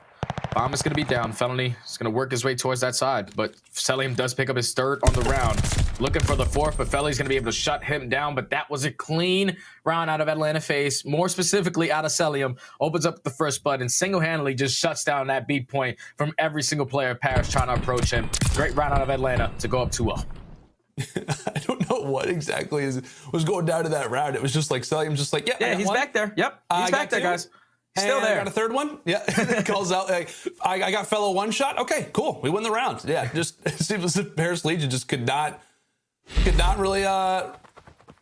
Bomb is going to be down. Felony is going to work his way towards that side, but Celium does pick up his third on the round. Looking for the fourth, but Felony's going to be able to shut him down, but that was a clean round out of Atlanta FaZe, more specifically out of Celium. Opens up the first blood and single-handedly just shuts down that beat point from every single player Paris trying to approach him. Great round out of Atlanta to go up 2-0. I don't know what exactly was going down to that round. It was just like Celium, just like, yeah, he's back there. Yep, he's back there, guys. Still there. I got a third one. Yeah, calls out. Like, I got fellow one shot. Okay, cool. We win the round. Yeah, just it seems as if Paris Legion just could not really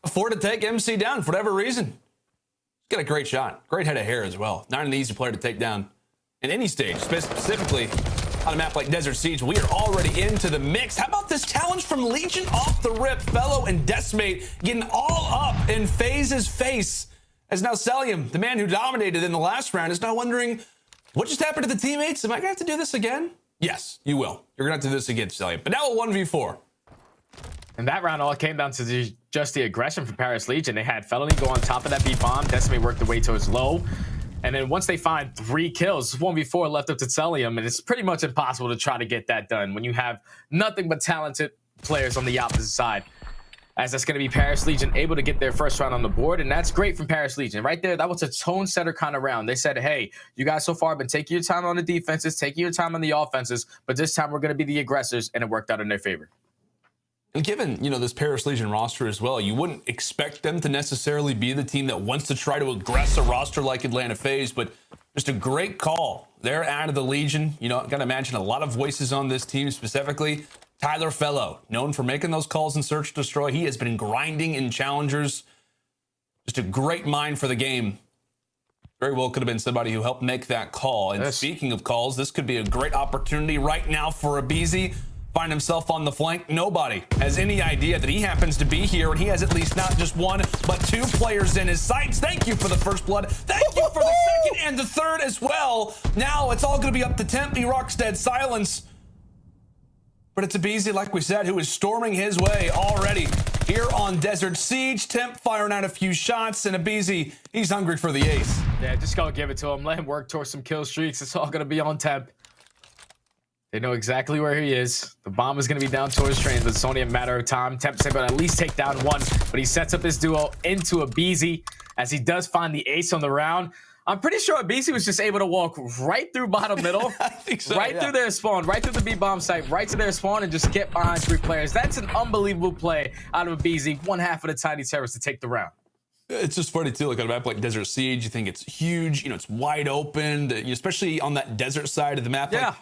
afford to take MC down for whatever reason. He's got a great shot, great head of hair as well. Not an easy player to take down in any stage, specifically on a map like Desert Siege. We are already into the mix. How about this challenge from Legion off the rip? Fellow and Decimate getting all up in FaZe's face. As now Celium, the man who dominated in the last round, is now wondering, what just happened to the teammates? Am I going to have to do this again? Yes, you will. You're going to have to do this again, Celium. But now a 1v4. And that round all came down to just the aggression from Paris Legion. They had Felony go on top of that B-bomb. Decimate worked the way towards low. And then once they find 3 kills, 1v4 left up to Celium. And it's pretty much impossible to try to get that done when you have nothing but talented players on the opposite side. As that's going to be Paris Legion able to get their first round on the board. And that's great from Paris Legion. Right there, that was a tone setter kind of round. They said, hey, you guys so far have been taking your time on the defenses, taking your time on the offenses, but this time we're going to be the aggressors, and it worked out in their favor. And given, this Paris Legion roster as well, you wouldn't expect them to necessarily be the team that wants to try to aggress a roster like Atlanta FaZe, but just a great call. They're out of the Legion. Got to imagine a lot of voices on this team, specifically Tyler Fellow, known for making those calls in Search and Destroy. He has been grinding in challengers. Just a great mind for the game. Very well could have been somebody who helped make that call. And speaking of calls, this could be a great opportunity right now for Abizi. Find himself on the flank. Nobody has any idea that he happens to be here, and he has at least not just one, but 2 players in his sights. Thank you for the first blood. Thank you for the second and the third as well. Now it's all going to be up to Temp. He rocks dead silence. But it's Abizi, like we said, who is storming his way already here on Desert Siege. Temp firing out a few shots, and Abizi, he's hungry for the ace. Yeah, just go give it to him. Let him work towards some kill streaks. It's all going to be on Temp. They know exactly where he is. The bomb is going to be down towards trains, but it's only a matter of time. Temp's able to at least take down one, but he sets up his duo into Abizi as he does find the ace on the round. I'm pretty sure Abizi was just able to walk right through bottom middle, I think so, right through their spawn, right through the B-bomb site, right to their spawn, and just get behind 3 players. That's an unbelievable play out of Abizi, one half of the Tiny Terrors to take the round. It's just funny, too, like on a map like Desert Siege, you think it's huge, it's wide open, especially on that desert side of the map. Yeah. Like,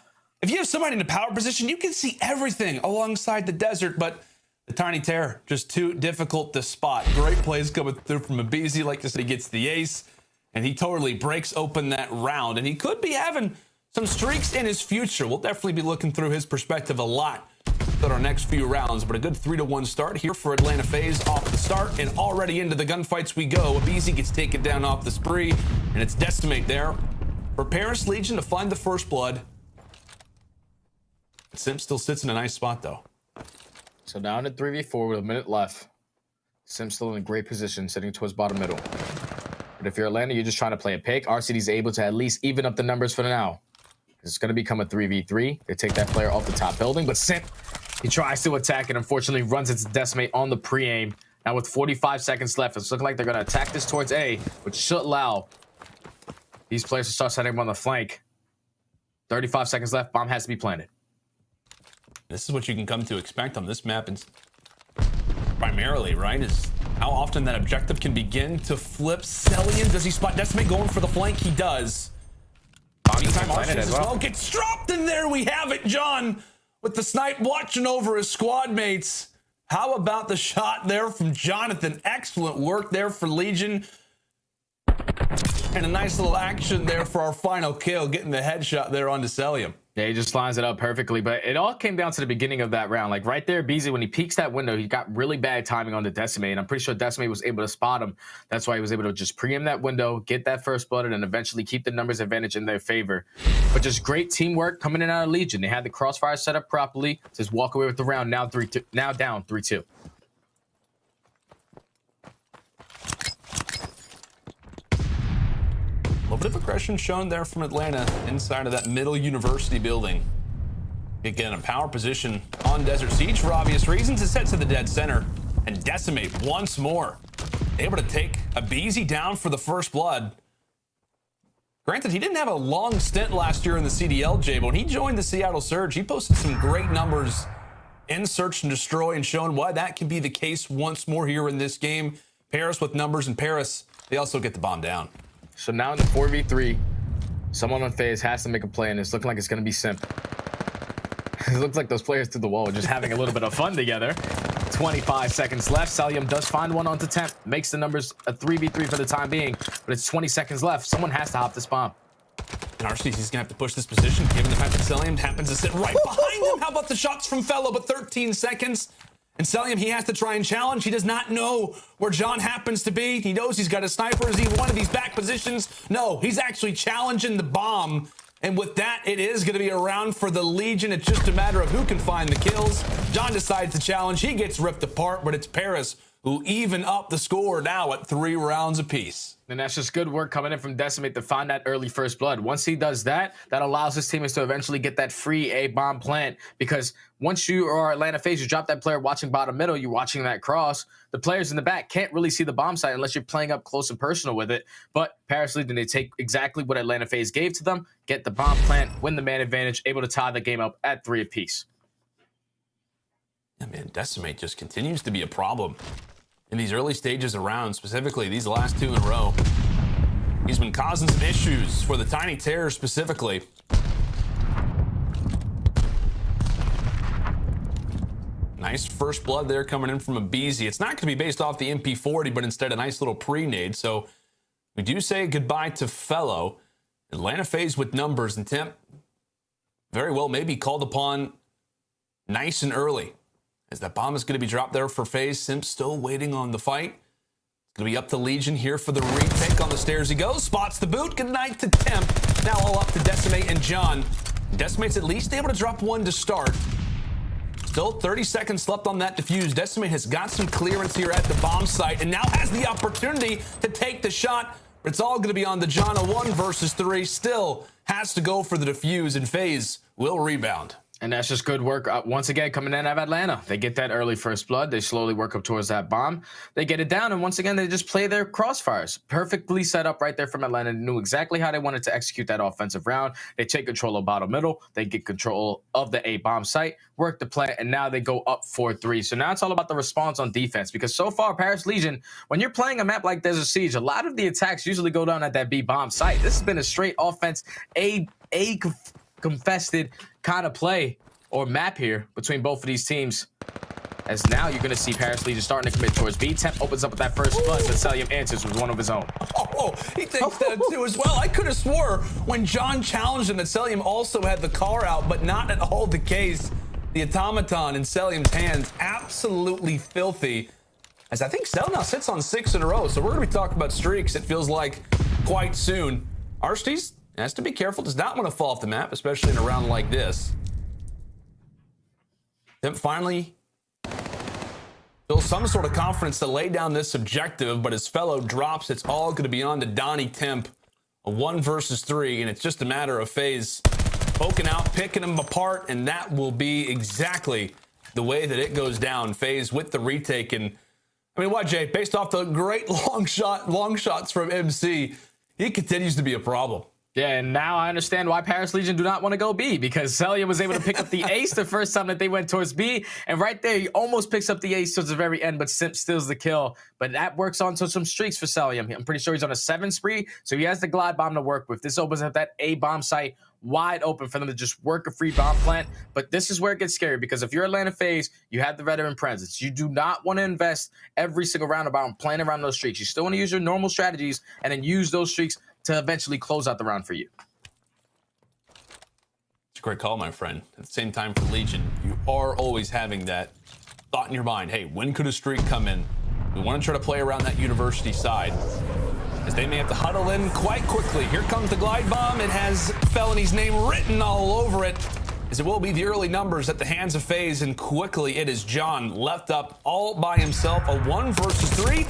if you have somebody in a power position, you can see everything alongside the desert, but the Tiny Terror, just too difficult to spot. Great plays coming through from Abizi. Like I said, he gets the ace, and he totally breaks open that round, and he could be having some streaks in his future. We'll definitely be looking through his perspective a lot in our next few rounds, but a good 3-1 start here for Atlanta FaZe off the start, and already into the gunfights we go. Abizi gets taken down off the spree, and it's Decimate there for Paris Legion to find the first blood. Simp still sits in a nice spot, though. So down at 3v4 with a minute left. Simp still in a great position, sitting towards bottom middle. But if you're Atlanta, you're just trying to play a pick. RCD's able to at least even up the numbers for now. It's going to become a 3v3. They take that player off the top building, but Simp, he tries to attack and unfortunately runs into Decimate on the pre-aim. Now with 45 seconds left, it's looking like they're going to attack this towards A, which should allow these players to start setting them on the flank. 35 seconds left. Bomb has to be planted. This is what you can come to expect on this map, and primarily, right, is how often that objective can begin to flip. Celium, does he spot Decimate going for the flank? He does. Meantime, Arceus as well gets dropped, and there we have it, John, with the snipe watching over his squad mates. How about the shot there from Jonathan? Excellent work there for Legion. And a nice little action there for our final kill, getting the headshot there onto Celium. Yeah, he just lines it up perfectly, but it all came down to the beginning of that round. Like right there, Abizi, when he peeks that window, he got really bad timing on the Decimate, and I'm pretty sure Decimate was able to spot him. That's why he was able to just preempt that window, get that first blood, and then eventually keep the numbers advantage in their favor. But just great teamwork coming in out of Legion. They had the crossfire set up properly, just walk away with the round, now down 3-2. A little bit of aggression shown there from Atlanta inside of that middle university building. Again, a power position on Desert Siege for obvious reasons. It's set to the dead center, and Decimate once more able to take Abizi down for the first blood. Granted, he didn't have a long stint last year in the CDL, Jay, but when he joined the Seattle Surge, he posted some great numbers in search and destroy and showing why that can be the case once more here in this game. Paris with numbers, and Paris, they also get the bomb down. So now in the 4v3, someone on FaZe has to make a play, and it's looking like it's going to be Simp. It looks like those players through the wall are just having a little bit of fun together. 25 seconds left. Cellium does find one onto Temp, makes the numbers a 3v3 for the time being, but it's 20 seconds left. Someone has to hop this bomb. And RC's going to have to push this position, given the fact that Cellium happens to sit right behind him. How about the shots from Fellow? But 13 seconds. And Cellium, he has to try and challenge. He does not know where John happens to be. He knows he's got a sniper. Is he one of these back positions? No, he's actually challenging the bomb. And with that, it is going to be a round for the Legion. It's just a matter of who can find the kills. John decides to challenge. He gets ripped apart, but it's Paris who even up the score now at 3 rounds apiece. And that's just good work coming in from Decimate to find that early first blood. Once he does that, that allows his teammates to eventually get that free A-bomb plant, because once you are Atlanta FaZe, you drop that player watching bottom middle, you're watching that cross. The players in the back can't really see the bomb site unless you're playing up close and personal with it. But Paris Legion, they take exactly what Atlanta FaZe gave to them, get the bomb plant, win the man advantage, able to tie the game up at 3 apiece. Yeah, man, Decimate just continues to be a problem in these early stages of rounds, specifically these last 2 in a row. He's been causing some issues for the Tiny Terror specifically. Nice first blood there coming in from a Beezy. It's not going to be based off the MP40, but instead a nice little pre-nade. So we do say goodbye to Fellow. Atlanta FaZe with numbers, and Temp very well may be called upon nice and early, as that bomb is going to be dropped there for FaZe. Simp still waiting on the fight. It's going to be up to Legion here for the retake. On the stairs he goes, spots the boot. Good night to Temp. Now all up to Decimate and John. Decimate's at least able to drop one to start. Still 30 seconds left on that defuse. Decimate has got some clearance here at the bomb site and now has the opportunity to take the shot. But it's all going to be on the John. A 1 versus 3. Still has to go for the defuse, and FaZe will rebound. And that's just good work. Once again, coming in out of Atlanta. They get that early first blood. They slowly work up towards that bomb. They get it down, and once again, they just play their crossfires. Perfectly set up right there from Atlanta. They knew exactly how they wanted to execute that offensive round. They take control of bottom middle. They get control of the A-bomb site, work the play, and now they go up 4-3. So now it's all about the response on defense, because so far, Paris Legion, when you're playing a map like Desert Siege, a lot of the attacks usually go down at that B-bomb site. This has been a straight offense, confessed kind of play or map here between both of these teams, as now you're going to see Paris Legion starting to commit towards B. Temp opens up with that first blood, but Cellium answers with one of his own. Oh, he thinks that too as well. I could have swore when John challenged him that Cellium also had the car out, but not at all the case. The automaton in Cellium's hands, absolutely filthy, as I think Cell now sits on 6 in a row. So we're going to be talking about streaks, it feels like, quite soon. Arstees has to be careful, does not want to fall off the map, especially in a round like this. Then finally feels some sort of confidence to lay down this objective, but as Fellow drops, it's all going to be on to Donnie Temp. A 1 versus 3, and it's just a matter of FaZe poking out, picking them apart, and that will be exactly the way that it goes down. FaZe with the retake, and I mean, what, Jay? Based off the great long shots from MC, he continues to be a problem. Yeah, and now I understand why Paris Legion do not want to go B, because Cellium was able to pick up the ace the first time that they went towards B, and right there, he almost picks up the ace towards the very end, but Simp steals the kill. But that works on to some streaks for Cellium. I'm pretty sure he's on a 7 spree, so he has the glide bomb to work with. This opens up that A bomb site wide open for them to just work a free bomb plant. But this is where it gets scary, because if you're Atlanta FaZe, you have the veteran presence. You do not want to invest every single roundabout playing around those streaks. You still want to use your normal strategies and then use those streaks to eventually close out the round for you. It's a great call, my friend. At the same time, for Legion, you are always having that thought in your mind, hey, when could a streak come in? We want to try to play around that university side, as they may have to huddle in quite quickly. Here comes the glide bomb. It has Felony's name written all over it, as it will be the early numbers at the hands of FaZe, and quickly it is John left up all by himself. A 1 versus 3.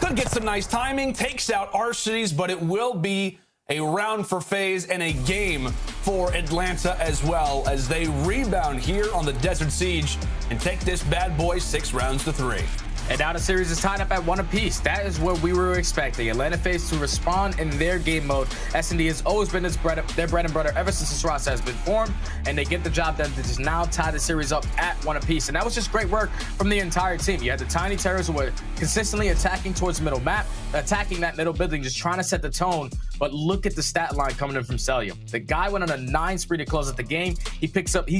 Could get some nice timing, takes out Arcees, but it will be a round for FaZe and a game for Atlanta as well, as they rebound here on the Desert Siege and take this bad boy 6 rounds to 3. And now the series is tied up at 1 apiece. That is what we were expecting. Atlanta FaZe to respond in their game mode. S&D has always been their bread and butter ever since this roster has been formed, and they get the job done to just now tie the series up at 1 apiece. And that was just great work from the entire team. You had the Tiny Terrors who were consistently attacking towards the middle map, attacking that middle building, just trying to set the tone. But look at the stat line coming in from Celium. The guy went on a 9 spree to close out the game. He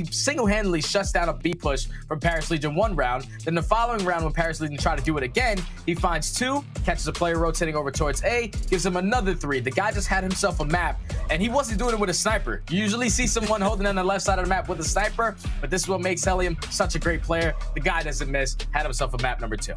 single-handedly shuts down a B push from Paris Legion 1 round. Then the following round, when Paris Legion try to do it again, he finds 2, catches a player rotating over towards A, gives him another 3. The guy just had himself a map, and he wasn't doing it with a sniper. You usually see someone holding on the left side of the map with a sniper, but this is what makes Celium such a great player. The guy doesn't miss, had himself a map number 2.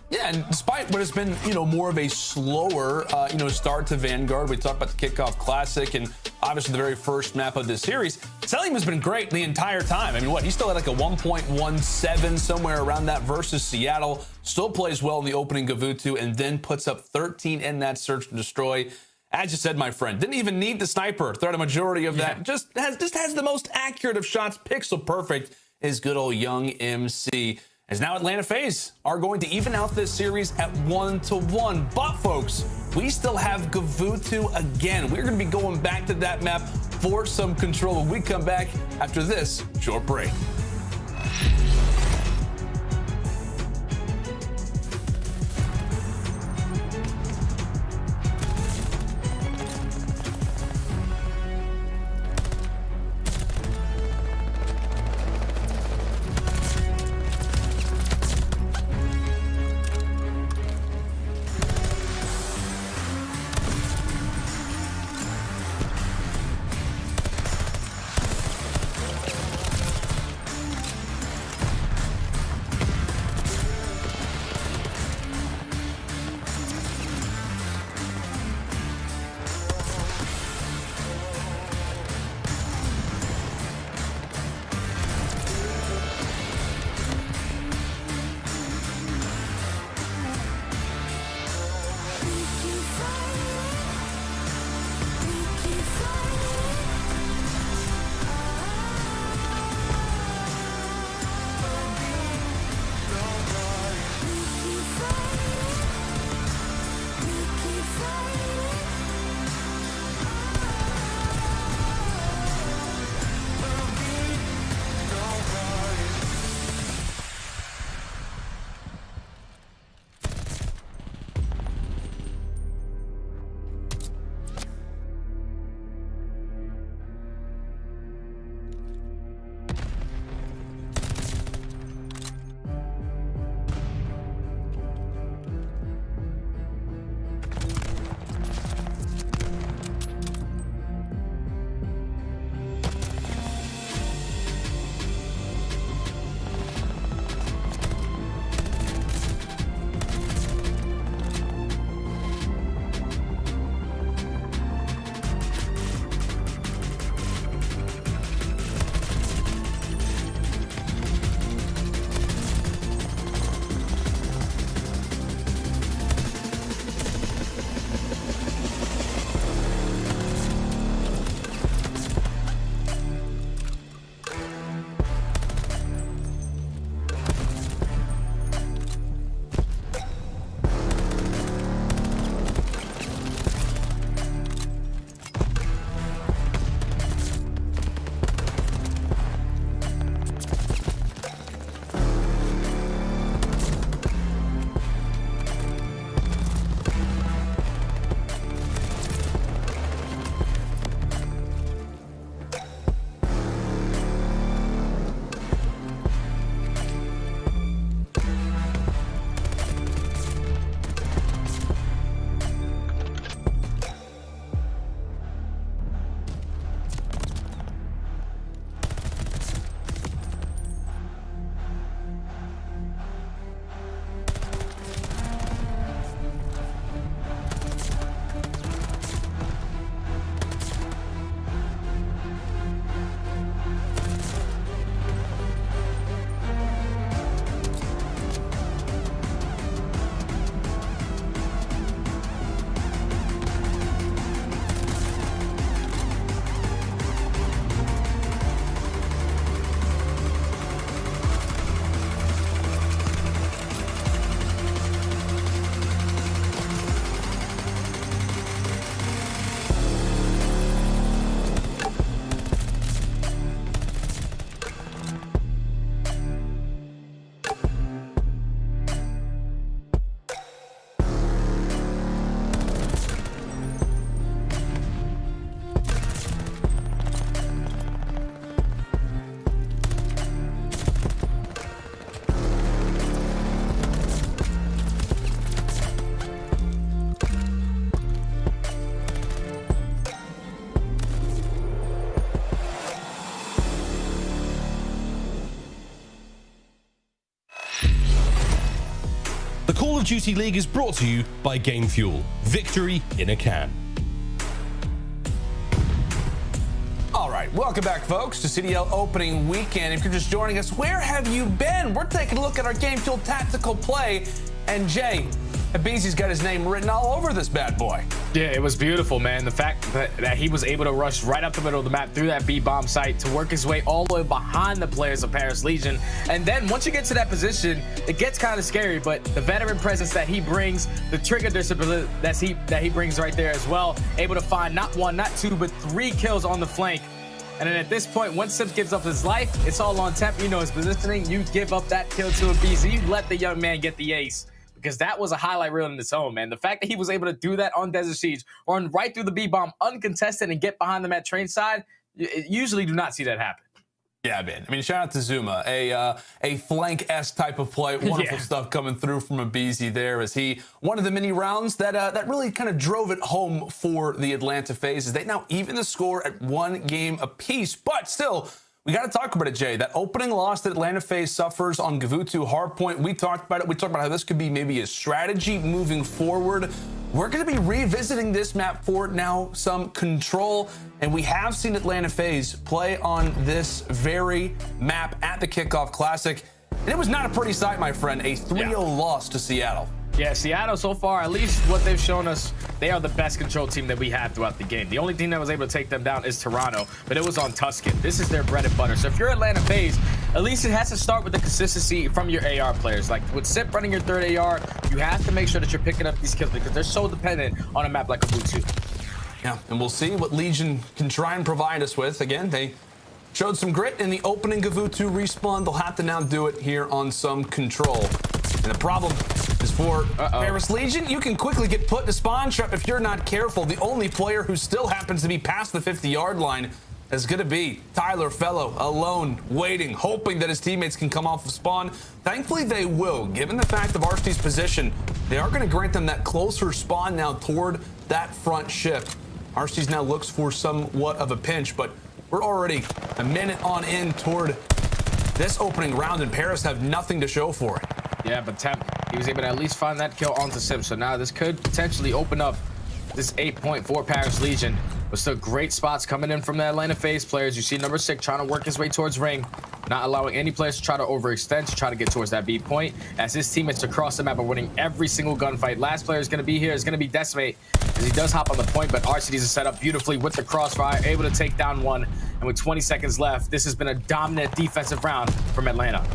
Yeah, and despite what has been, more of a slower, start to Vanguard, we talked about the Kickoff Classic and obviously the very first map of this series, Celium has been great the entire time. I mean, he still had like a 1.17 somewhere around that versus Seattle, still plays well in the opening Gavutu, and then puts up 13 in that Search and Destroy. As you said, my friend, didn't even need the sniper throughout a majority of that. Just has the most accurate of shots, pixel perfect, is good old young MC. As now Atlanta FaZe are going to even out this series at 1-1. But folks, we still have Gavutu again. We're going to be going back to that map for some control when we come back after this short break. The Call of Duty League is brought to you by Game Fuel. Victory in a can. All right, welcome back, folks, to CDL opening weekend. If you're just joining us, where have you been? We're taking a look at our Game Fuel tactical play. And Jay, Abeezy's got his name written all over this bad boy. Yeah, it was beautiful, man. The fact that he was able to rush right up the middle of the map through that B-bomb site to work his way all the way behind the players of Paris Legion. And then once you get to that position, it gets kind of scary, but the veteran presence that he brings, the trigger discipline that he brings right there as well, able to find not one, not two, but 3 kills on the flank. And then at this point, once Sims gives up his life, it's all on temp. You know his positioning. You give up that kill to Abeezy. You let the young man get the ace. Because that was a highlight reel in its own, man. The fact that he was able to do that on Desert Siege, run right through the B-bomb uncontested and get behind them at train side, you usually do not see that happen. Yeah, man. I mean, shout out to Zuma, a flank-esque type of play. Wonderful stuff coming through from Abeezy there as he one of the mini rounds that really kind of drove it home for the Atlanta FaZe as they now even the score at 1 game apiece. But still, we got to talk about it, Jay. That opening loss that Atlanta FaZe suffers on Gavutu Hardpoint, we talked about it. We talked about how this could be maybe a strategy moving forward. We're going to be revisiting this map for now some control, and we have seen Atlanta FaZe play on this very map at the Kickoff Classic, and it was not a pretty sight, my friend. A 3-0 loss to Seattle. Yeah, Seattle so far, at least what they've shown us, they are the best control team that we have throughout the game. The only team that was able to take them down is Toronto, but it was on Tuscan. This is their bread and butter. So if you're Atlanta FaZe, at least it has to start with the consistency from your AR players. Like with Sip running your 3rd AR, you have to make sure that you're picking up these kills because they're so dependent on a map like Gavutu. Yeah, and we'll see what Legion can try and provide us with. Again, they showed some grit in the opening Gavutu respawn. They'll have to now do it here on some control. And the problem is for Paris Legion, you can quickly get put in a spawn trap if you're not careful. The only player who still happens to be past the 50-yard line is going to be Tyler Fellow, alone, waiting, hoping that his teammates can come off of spawn. Thankfully, they will. Given the fact of Arsty's position, they are going to grant them that closer spawn now toward that front ship. Arsty's now looks for somewhat of a pinch, but we're already a minute on in toward this opening round, and Paris have nothing to show for it. Yeah, but Temp, he was able to at least find that kill onto Sim. So now this could potentially open up this 8-point for Paris Legion. But still great spots coming in from the Atlanta FaZe players. You see number 6 trying to work his way towards ring, not allowing any players to try to overextend, to try to get towards that B point. As his teammates across the map are winning every single gunfight. Last player is going to be here is going to be Decimate, as he does hop on the point, but RCDs is set up beautifully with the crossfire, able to take down one. And with 20 seconds left, this has been a dominant defensive round from Atlanta.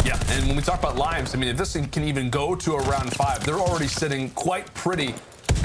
Yeah, and when we talk about lives, I mean, if this thing can even go to a round 5, they're already sitting quite pretty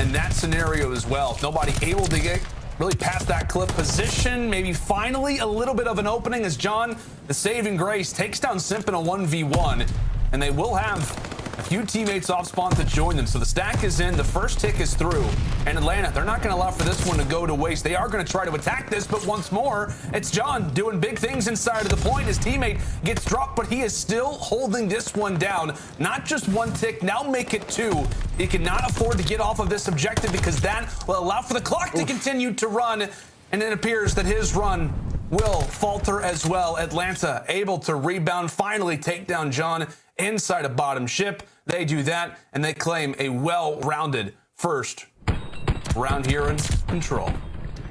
in that scenario as well. Nobody able to get really past that cliff position. Maybe finally a little bit of an opening as John, the saving grace, takes down Simp in a 1v1, and they will have a few teammates off spawn to join them. So the stack is in, the first tick is through, and Atlanta, they're not going to allow for this one to go to waste. They are going to try to attack this, but once more, it's John doing big things inside of the point. His teammate gets dropped, but he is still holding this one down. Not just 1 tick, now make it 2. He cannot afford to get off of this objective because that will allow for the clock to continue to run, and it appears that his run will falter as well. Atlanta able to rebound, finally take down John inside a bottom ship. They do that, and they claim a well-rounded first round here in control.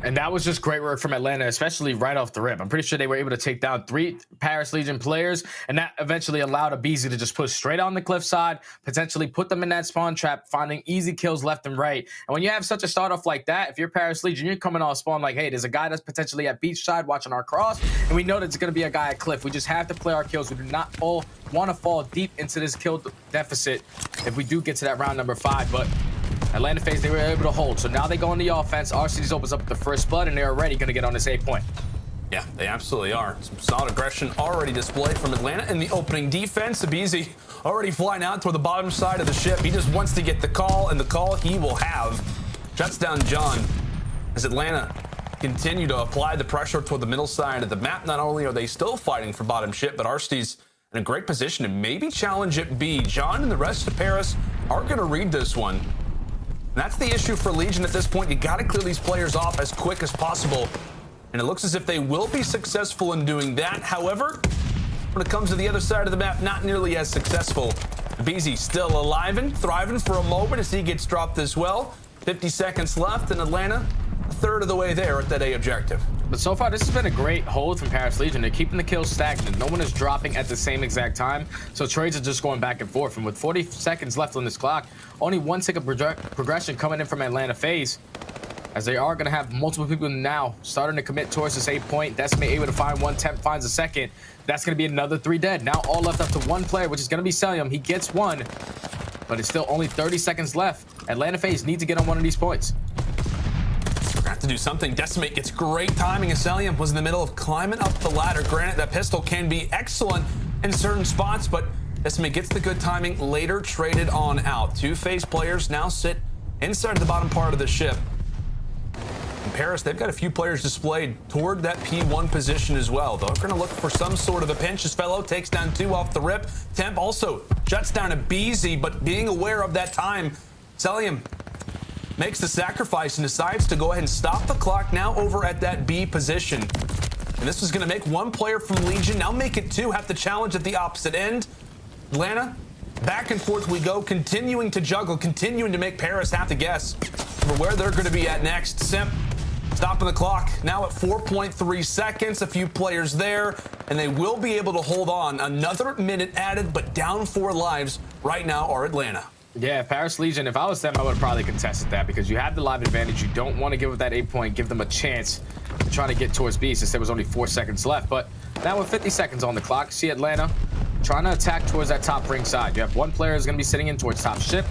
And that was just great work from Atlanta, especially right off the rip. I'm pretty sure they were able to take down 3 Paris Legion players, and that eventually allowed Abeezy to just push straight on the cliffside, potentially put them in that spawn trap, finding easy kills left and right. And when you have such a start off like that, if you're Paris Legion, you're coming off spawn like, hey, there's a guy that's potentially at beachside watching our cross, and we know that it's going to be a guy at cliff. We just have to play our kills. We do not want to fall deep into this kill deficit if we do get to that round number 5, but Atlanta FaZe, they were able to hold. So now they go on the offense. RCDs opens up the first blood, and they're already going to get on this 8-point. Yeah, they absolutely are. Some solid aggression already displayed from Atlanta in the opening defense. Abeezy already flying out toward the bottom side of the ship. He just wants to get the call, and the call he will have. Shuts down John as Atlanta continue to apply the pressure toward the middle side of the map. Not only are they still fighting for bottom ship, but RCDs in a great position to maybe challenge it B. John and the rest of Paris are going to read this one. And that's the issue for Legion at this point. You got to clear these players off as quick as possible. And it looks as if they will be successful in doing that. However, when it comes to the other side of the map, not nearly as successful. BZ still alive and thriving for a moment as he gets dropped as well. 50 seconds left in Atlanta, a third of the way there at that A objective. But so far, this has been a great hold from Paris Legion. They're keeping the kills stagnant. No one is dropping at the same exact time, so trades are just going back and forth. And with 40 seconds left on this clock, only one tick of progression coming in from Atlanta FaZe, as they are going to have multiple people now starting to commit towards this 8-point. Decimate able to find one, Temp finds a second. That's going to be another 3 dead. Now all left up to one player, which is going to be Celium. He gets one, but it's still only 30 seconds left. Atlanta FaZe need to get on one of these points. Have to do something. Decimate gets great timing as Celium was in the middle of climbing up the ladder. Granted, that pistol can be excellent in certain spots, but Decimate gets the good timing, later traded on out. 2 FaZe players now sit inside the bottom part of the ship. In Paris, they've got a few players displayed toward that P1 position as well. They're going to look for some sort of a pinch. This fellow takes down 2 off the rip. Temp also shuts down a BZ, but being aware of that time, Celium makes the sacrifice and decides to go ahead and stop the clock now over at that B position. And this is going to make 1 player from Legion now make it 2, have to challenge at the opposite end. Atlanta, back and forth we go, continuing to juggle, continuing to make Paris have to guess for where they're going to be at next. Simp stopping the clock now at 4.3 seconds, a few players there, and they will be able to hold on. Another minute added, but down 4 lives right now are Atlanta. Yeah, Paris Legion, if I was them, I would have probably contested that because you have the live advantage. You don't want to give up that 8-point, give them a chance to try to get towards B since there was only 4 seconds left. But now with 50 seconds on the clock, see Atlanta trying to attack towards that top ring side. You have 1 player who's going to be sitting in towards top ship.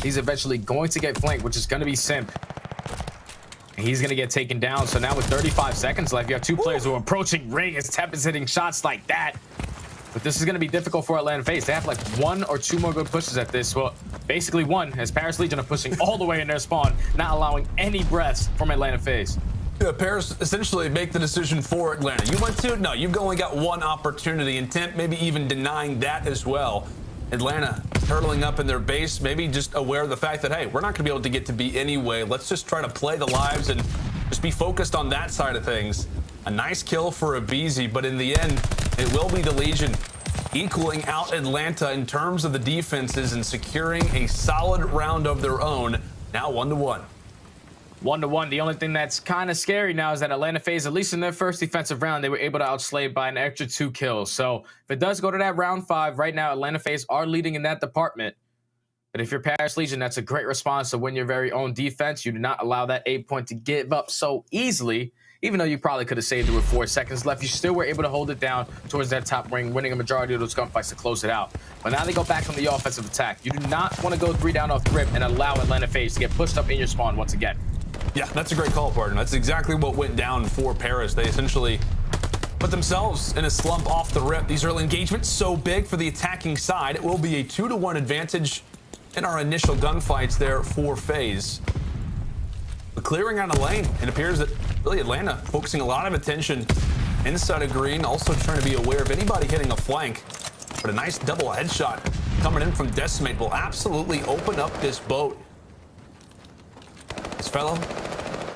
He's eventually going to get flanked, which is going to be Simp. And he's going to get taken down. So now with 35 seconds left, you have 2 players who are approaching ring as Temp is hitting shots like that. But this is going to be difficult for Atlanta FaZe. They have like 1 or 2 more good pushes at this. Well, basically 1, as Paris Legion are pushing all the way in their spawn, not allowing any breaths from Atlanta FaZe. Yeah, Paris essentially make the decision for Atlanta. You went to? No, you've only got 1 opportunity. And Temp maybe even denying that as well. Atlanta hurtling up in their base, maybe just aware of the fact that, hey, we're not going to be able to get to B anyway. Let's just try to play the lives and just be focused on that side of things. A nice kill for a BZ, but in the end, it will be the Legion equaling out Atlanta in terms of the defenses and securing a solid round of their own. Now 1-1. 1-1. The only thing that's kind of scary now is that Atlanta FaZe, at least in their first defensive round, they were able to outslay by an extra 2 kills. So if it does go to that round 5, right now Atlanta FaZe are leading in that department. But if you're Paris Legion, that's a great response to win your very own defense. You do not allow that 8-point to give up so easily. Even though you probably could have saved it with 4 seconds left, you still were able to hold it down towards that top ring, winning a majority of those gunfights to close it out. But now they go back on the offensive attack. You do not want to go 3 down off the rip and allow Atlanta FaZe to get pushed up in your spawn once again. Yeah, that's a great call, partner. That's exactly what went down for Paris. They essentially put themselves in a slump off the rip. These early engagements so big for the attacking side. It will be a 2-1 advantage in our initial gunfights there for FaZe. But clearing out a lane, it appears that really Atlanta focusing a lot of attention inside of green, also trying to be aware of anybody hitting a flank. But a nice double headshot coming in from Decimate will absolutely open up this boat. This fellow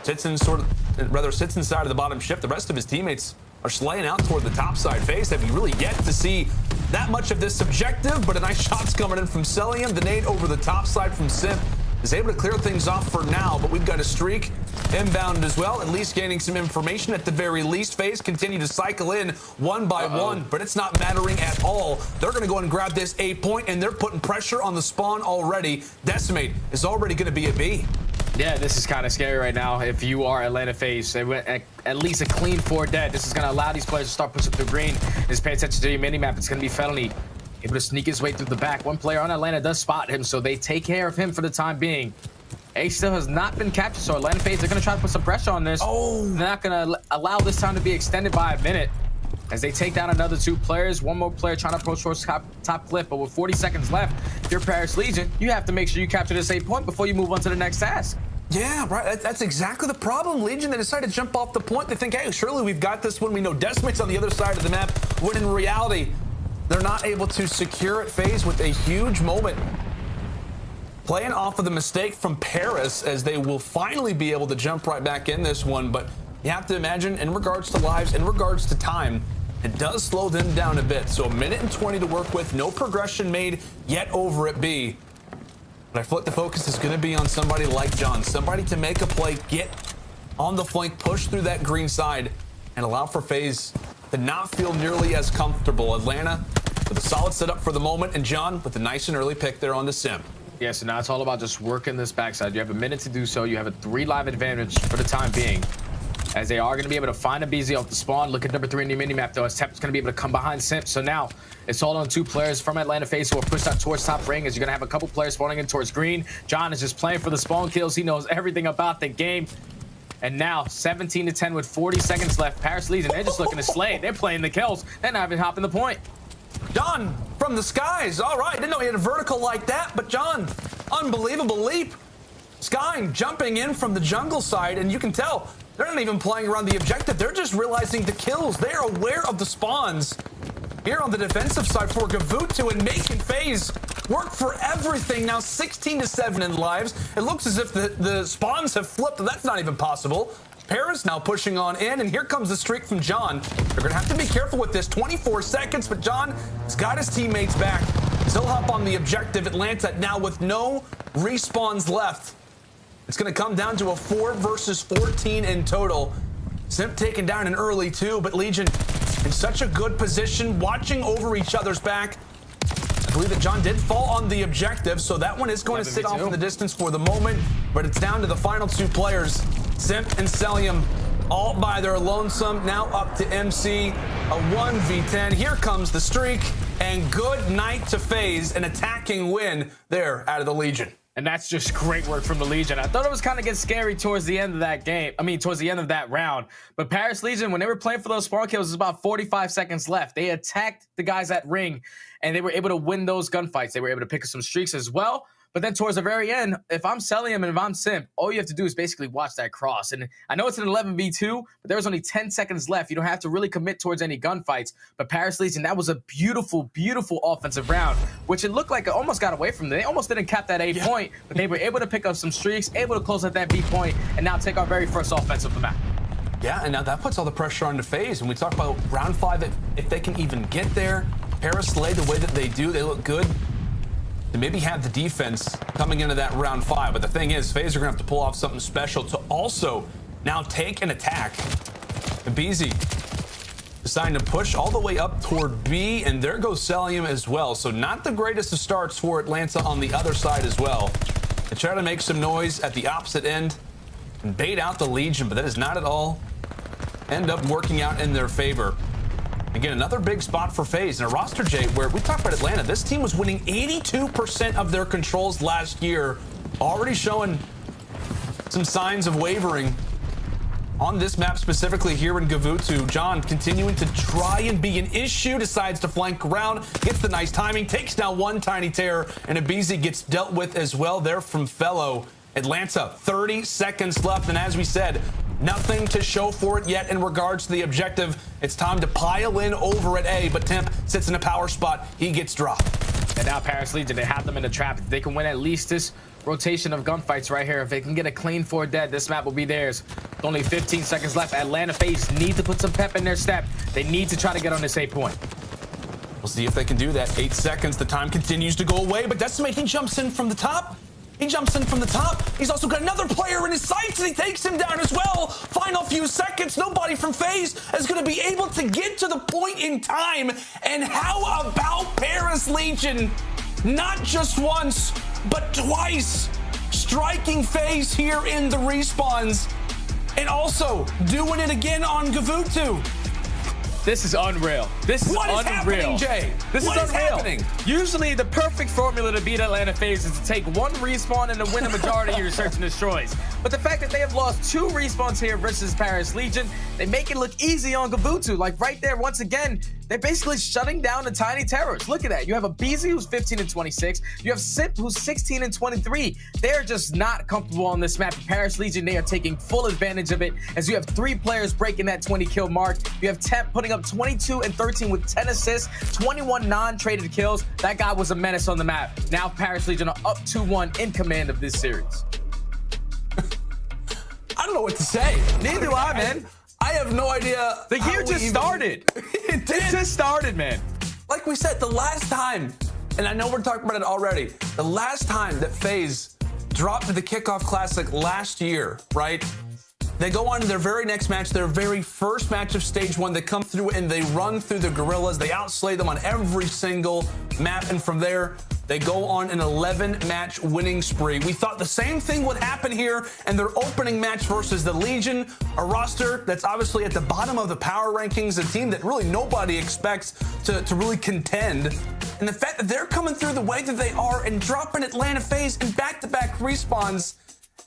sits inside of the bottom ship. The rest of his teammates are slaying out toward the top side. FaZe have really yet to see that much of this objective, but a nice shot's coming in from Celium. The nade over the top side from Simp is able to clear things off for now, but we've got a streak inbound as well, at least gaining some information at the very least. FaZe continue to cycle in 1 by 1, but it's not mattering at all. They're going to go and grab this 8-point, and they're putting pressure on the spawn already. Decimate is already going to be a B. Yeah, this is kind of scary right now. If you are Atlanta FaZe, they went at least a clean 4 dead. This is going to allow these players to start pushing through green. Just pay attention to your minimap. It's going to be Felony able to sneak his way through the back. 1 player on Atlanta does spot him, so they take care of him for the time being. A still has not been captured, so Atlanta FaZe are going to try to put some pressure on this. They're not going to allow this time to be extended by a minute as they take down another 2 players. 1 more player trying to approach towards top cliff, but with 40 seconds left, if you're Paris Legion, you have to make sure you capture this 8-point before you move on to the next task. Yeah, right. That's exactly the problem. Legion, they decide to jump off the point. They think, hey, surely we've got this one. We know Decimate's on the other side of the map, when in reality, they're not able to secure it. FaZe with a huge moment. Playing off of the mistake from Paris, as they will finally be able to jump right back in this one. But you have to imagine, in regards to lives, in regards to time, It does slow them down a bit. So 1 minute and 20 to work with. No progression made yet over at B. But I feel like the focus is going to be on somebody like John. Somebody to make a play, get on the flank, push through that green side, and allow for FaZe to not feel nearly as comfortable. Atlanta with a solid setup for the moment, and John with a nice and early pick there on the sim. Yeah, so now it's all about just working this backside. You have a minute to do so. You have a 3 live advantage for the time being, as they are going to be able to find a BZ off the spawn. Look at number 3 in the minimap, though, as Temp's going to be able to come behind Simp. So now it's all on 2 players from Atlanta FaZe who are pushed out towards top ring, as you're going to have a couple players spawning in towards green. John is just playing for the spawn kills. He knows everything about the game. And now 17-10 with 40 seconds left. Paris Legion, they're just looking to slay. They're playing the kills. They're not even hopping the point. John from the skies. All right, didn't know he had a vertical like that, but John, unbelievable leap. Sky jumping in from the jungle side, and you can tell they're not even playing around the objective. They're just realizing the kills. They're aware of the spawns here on the defensive side for Gavutu, and making FaZe work for everything. Now 16-7 in lives. It looks as if the spawns have flipped. That's not even possible. Paris now pushing on in, and here comes the streak from John. They're going to have to be careful with this. 24 seconds, but John has got his teammates back. Still hop on the objective. Atlanta now with no respawns left. It's going to come down to a 4 versus 14 in total. Simp taken down an early 2, but Legion in such a good position, watching over each other's back. I believe that John did fall on the objective, so that one is going to sit off in the distance for the moment, but it's down to the final 2 players. Simp and Celium all by their lonesome, now up to MC, a 1v10. Here comes the streak, and good night to FaZe, an attacking win there out of the Legion. And that's just great work from the Legion. I thought it was kind of getting scary towards the end of that game. I mean, towards the end of that round. But Paris Legion, when they were playing for those spawn kills, it was about 45 seconds left. They attacked the guys at ring, and they were able to win those gunfights. They were able to pick up some streaks as well. But then towards the very end, if I'm Celium and if I'm Simp, all you have to do is basically watch that cross. And I know it's an 11v2, but there was only 10 seconds left. You don't have to really commit towards any gunfights. But Paris Legion, that was a beautiful, beautiful offensive round, which it looked like it almost got away from them. They almost didn't cap that A point, but they were able to pick up some streaks, able to close at that B point, and now take our very first offense of the map. Yeah, and now that puts all the pressure on the FaZe. And we talk about round 5, if they can even get there. Paris slay the way that they do, they look good. They maybe have the defense coming into that round 5, but the thing is, FaZe are gonna have to pull off something special to also now take an attack. And BZ deciding to push all the way up toward B, and there goes Celium as well. So not the greatest of starts for Atlanta on the other side as well. They try to make some noise at the opposite end and bait out the Legion, but that is not at all end up working out in their favor. Again, another big spot for FaZe in a roster, Jay, where we talked about Atlanta. This team was winning 82% of their controls last year, already showing some signs of wavering on this map, specifically here in Gavutu. John continuing to try and be an issue, decides to flank around, gets the nice timing, takes down one tiny terror, and Abizi gets dealt with as well there from Fellow. Atlanta, 30 seconds left, and as we said, nothing to show for it yet in regards to the objective. It's time to pile in over at A, but Temp sits in a power spot. He gets dropped. And now Paris Legion, they have them in the trap. If they can win at least this rotation of gunfights right here, if they can get a clean 4 dead, this map will be theirs. With only 15 seconds left. Atlanta FaZe need to put some pep in their step. They need to try to get on this A point. We'll see if they can do that. 8 seconds. The time continues to go away, but Decimate, he jumps in from the top. He jumps in from the top. He's also got another player in his sights, and he takes him down as well. Final few seconds. Nobody from FaZe is going to be able to get to the point in time. And how about Paris Legion? Not just once, but twice. Striking FaZe here in the respawns. And also doing it again on Gavutu. This is unreal. This is what is happening, Jay? This is unreal. Usually, the perfect formula to beat Atlanta FaZe is to take one respawn and to win a majority of your search and destroys. But the fact that they have lost 2 respawns here versus Paris Legion, they make it look easy on Gavutu. Like right there, once again, they're basically shutting down the Tiny Terrors. Look at that. You have a BZ who's 15-26. You have Simp who's 16-23. They're just not comfortable on this map. Paris Legion, they are taking full advantage of it as you have 3 players breaking that 20 kill mark. You have Temp putting up 22-13 with 10 assists, 21 non-traded kills. That guy was a menace on the map. Now Paris Legion are up 2-1 in command of this series. I don't know what to say. Neither do I, man. I have no idea. The year just started. It just started, man. Like we said, the last time, and I know we're talking about it already, the last time that FaZe dropped to the Kickoff Classic last year, right? They go on to their very next match, their very first match of Stage 1. They come through and they run through the Gorillas. They outslay them on every single map. And from there, they go on an 11-match winning spree. We thought the same thing would happen here in their opening match versus the Legion, a roster that's obviously at the bottom of the power rankings, a team that really nobody expects to really contend. And the fact that they're coming through the way that they are and dropping Atlanta FaZe in back-to-back respawns,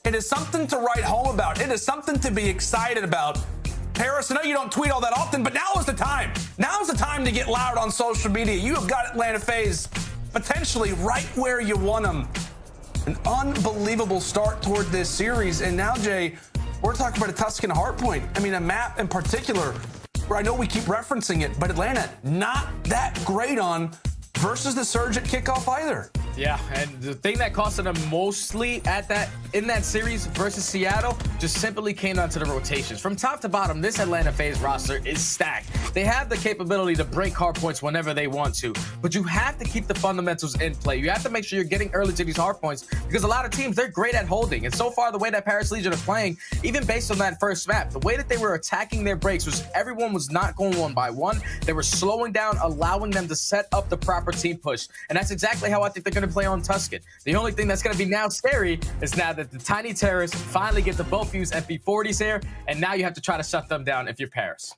it is something to write home about. It is something to be excited about. Paris, I know you don't tweet all that often, but now is the time. Now is the time to get loud on social media. You have got Atlanta FaZe potentially right where you want them. An unbelievable start toward this series. And now, Jay, we're talking about a Tuscan Hardpoint. I mean, a map in particular where I know we keep referencing it, but Atlanta not that great on versus the Surge at kickoff either. Yeah, and the thing that costed them mostly in that series versus Seattle just simply came down to the rotations. From top to bottom, this Atlanta FaZe roster is stacked. They have the capability to break hard points whenever they want to, but you have to keep the fundamentals in play. You have to make sure you're getting early to these hard points because a lot of teams, they're great at holding. And so far, the way that Paris Legion are playing, even based on that first map, the way that they were attacking their breaks was everyone was not going one by one. They were slowing down, allowing them to set up the proper team push. And that's exactly how I think they're going to play on Tuscan. The only thing that's going to be now scary is now that the Tiny Terrorists finally get to both use MP40s here, and now you have to try to shut them down if you're Paris.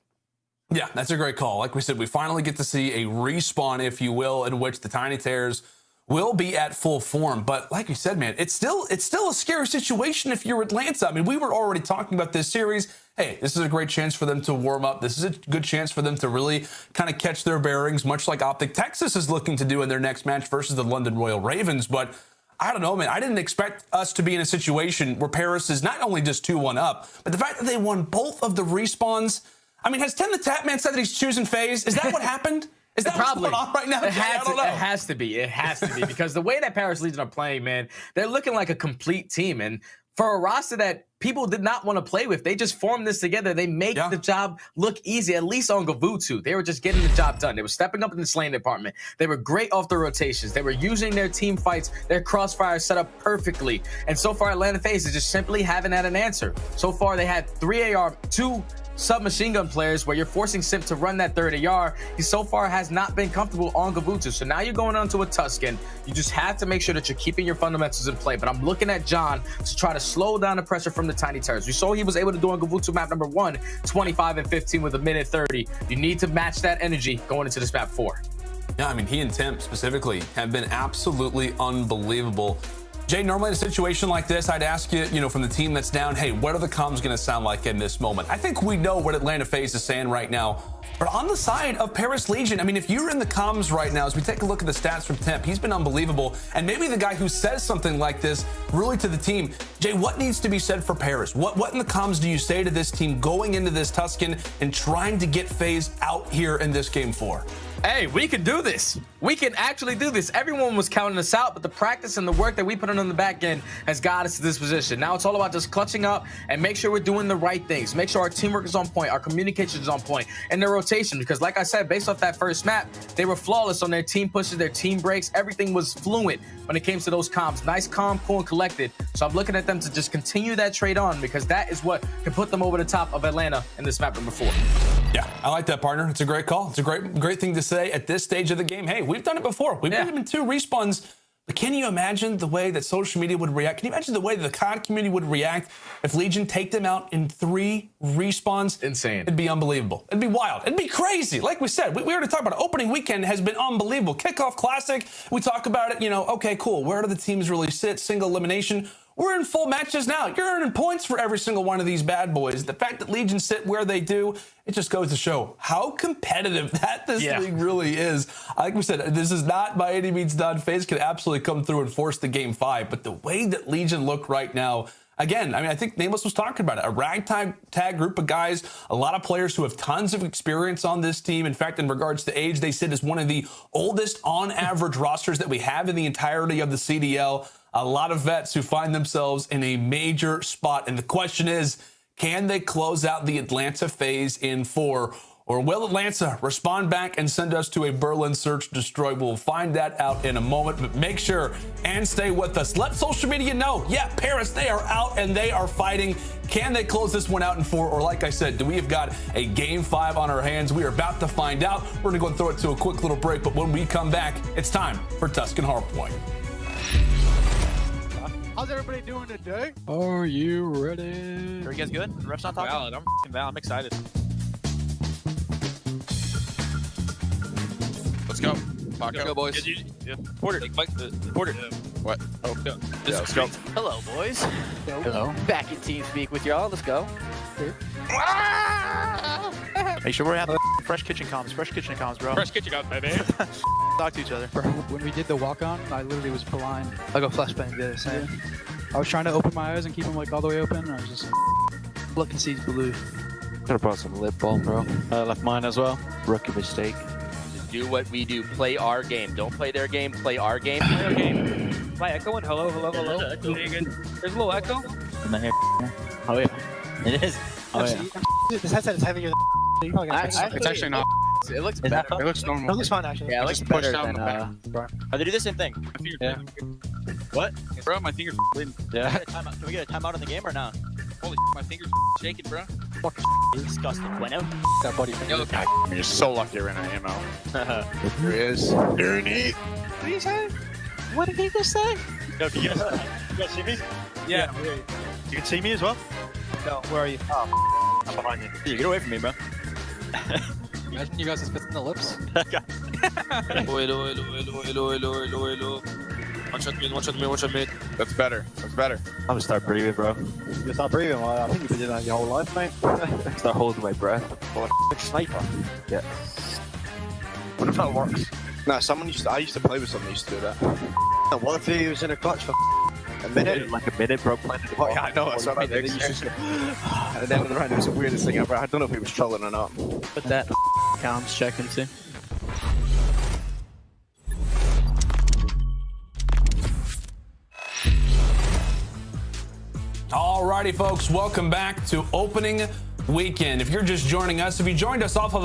Yeah, that's a great call. Like we said, we finally get to see a respawn, if you will, in which the Tiny Terrors will be at full form. But like you said, man, it's still a scary situation if you're Atlanta. I mean, we were already talking about this series. Hey, this is a great chance for them to warm up. This is a good chance for them to really kind of catch their bearings, much like Optic Texas is looking to do in their next match versus the London Royal Ravens. But I don't know, man. I didn't expect us to be in a situation where Paris is not only just 2-1 up, but the fact that they won both of the respawns. I mean, has Tim the Tapman said that he's choosing FaZe? Is that what happened? Is that what's going on right now? It has to be. It has to be because the way that Paris Legion are playing, man, they're looking like a complete team. And for a roster that people did not want to play with, they just formed this together. They make the job look easy, at least on Gavutu. They were just getting the job done. They were stepping up in the slaying department. They were great off the rotations. They were using their team fights, their crossfire set up perfectly. And so far, Atlanta FaZe is just simply haven't had an answer. So far, they had 2 submachine gun players where you're forcing Simp to run that third AR. He so far has not been comfortable on Gavutu. So now you're going on to a Tuscan. You just have to make sure that you're keeping your fundamentals in play. But I'm looking at John to try to slow down the pressure from the Tiny Terrors. We saw he was able to do on Gavutu map number 1, 25 and 15 with a minute 30. You need to match that energy going into this map 4. Yeah, I mean, he and Tim specifically have been absolutely unbelievable. Jay, normally in a situation like this, I'd ask you, from the team that's down, hey, what are the comms going to sound like in this moment? I think we know what Atlanta FaZe is saying right now. But on the side of Paris Legion, I mean, if you're in the comms right now, as we take a look at the stats from Temp, he's been unbelievable. And maybe the guy who says something like this really to the team, Jay, what needs to be said for Paris? What in the comms do you say to this team going into this Tuscan and trying to get FaZe out here in this game 4? Hey, we can do this. We can actually do this. Everyone was counting us out, but the practice and the work that we put in on the back end has got us to this position. Now it's all about just clutching up and make sure we're doing the right things. Make sure our teamwork is on point, our communication is on point, and their rotation. Because like I said, based off that first map, they were flawless on their team pushes, their team breaks. Everything was fluent when it came to those comms. Nice, calm, cool, and collected. So I'm looking at them to just continue that trade on because that is what can put them over the top of Atlanta in this map number 4. Yeah, I like that, partner. It's a great call. It's a great thing to say at this stage of the game. Hey, we've done it before. We've been in 2 respawns. But can you imagine the way that social media would react? Can you imagine the way that the COD community would react if Legion take them out in 3 respawns? Insane. It'd be unbelievable. It'd be wild. It'd be crazy. Like we said, we already talked about it. Opening weekend has been unbelievable. Kickoff Classic, we talk about it, okay, cool. Where do the teams really sit? Single elimination. We're in full matches now. You're earning points for every single one of these bad boys. The fact that Legion sit where they do, it just goes to show how competitive this league really is. Like we said, this is not by any means done. FaZe can absolutely come through and force the game 5, but the way that Legion look right now, again, I mean, I think Nameless was talking about it. A ragtag group of guys, a lot of players who have tons of experience on this team. In fact, in regards to age, they sit as one of the oldest on average rosters that we have in the entirety of the CDL. A lot of vets who find themselves in a major spot. And the question is, Can they close out the Atlanta phase in 4? Or will Atlanta respond back and send us to a Berlin search destroy? We'll find that out in a moment, but make sure and stay with us. Let social media know. Yeah, Paris, they are out and they are fighting. Can they close this one out in 4? Or like I said, do we have got a game 5 on our hands? We are about to find out. We're gonna go and throw it to a quick little break, but when we come back, it's time for Tuscan Hardpoint. How's everybody doing today? Are you ready? Are you guys good? The ref's not talking? Valid. I'm valid. I'm excited. Let's go. Let's go, boys. Porter. Porter. What? Oh, yeah. Let's go. Hello, boys. Hello. Back in TeamSpeak with y'all. Let's go. Make sure we have fresh kitchen comms. Fresh kitchen comms, bro. Fresh kitchen comms, baby. Talk to each other. Bro, when we did the walk-on, I literally was blind. I go flashbang did the same. I was trying to open my eyes and keep them like all the way open, and I was just look and see blue. Could have brought some lip balm, bro. I left mine as well. Rookie mistake. Do what we do. Play our game. Don't play their game. Play our game. Play our game. Am I echoing? Hello, hello, hello. There's There's a little echo. Oh yeah, it is. Oh yeah. This headset is heavier than It's actually not. It looks better. It looks normal. It looks fine actually. Yeah, it looks Just better push down than the back. Oh, they do the same thing. Yeah. What? Bro, my finger's bleeding. Yeah. Can we get a timeout in the game or not? Holy my finger's shaking, bro. Disgusting. Bueno. That buddy. You're so lucky you're in an ammo. Here he is. Here he is. What did he say? What did he just say? Yo, can you guys see me? Yeah. You can see me as well? No. Where are you? Oh, I'm behind you. Dude, get away from me, bro. Imagine you guys are spitting the lips. One shot mid. That's better. That's better. I'm gonna start breathing, bro. You start breathing? Well, I think you've been doing that your whole life, mate. Start holding my breath. Like a sniper. Yeah. What if that works? No, I used to play with someone who used to do that. What if he was in a clutch for a minute? Like a minute, bro. Oh, yeah, I know. That's what I mean. And then the round, it was the weirdest thing ever. I don't know if he was trolling or not. Put that comms check and see. Alrighty, folks, welcome back to opening weekend. If you're just joining us, if you joined us off of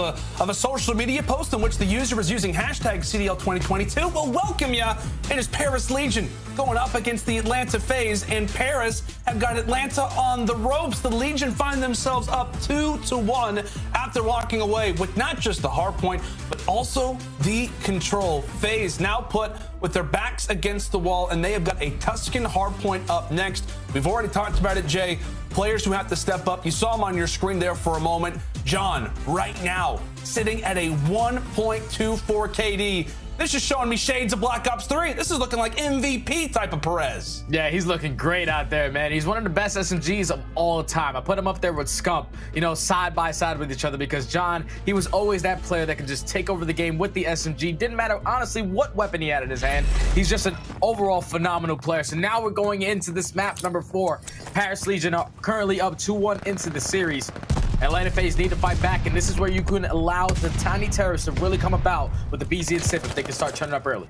a social media post in which the user was using hashtag CDL 2022, well, welcome ya. It is Paris Legion going up against the Atlanta FaZe, and Paris have got Atlanta on the ropes. The Legion find themselves up 2-1 after walking away with not just the hard point, but also the control. FaZe now put with their backs against the wall, and they have got a Tuscan hardpoint up next. We've already talked about it, Jay. Players who have to step up. You saw them on your screen there for a moment. John, right now, sitting at a 1.24 KD. This is showing me shades of Black Ops 3. This is looking like MVP type of Perez. Yeah, he's looking great out there, man. He's one of the best SMGs of all time. I put him up there with Scump, you know, side by side with each other, because John, he was always that player that could just take over the game with the SMG. Didn't matter, honestly, what weapon he had in his hand. He's just an overall phenomenal player. So now we're going into this map number 4. Paris Legion are currently up 2-1 into the series. Atlanta FaZe need to fight back, and this is where you can allow the tiny terrorists to really come about with the BZ and Sip if they can start turning up early.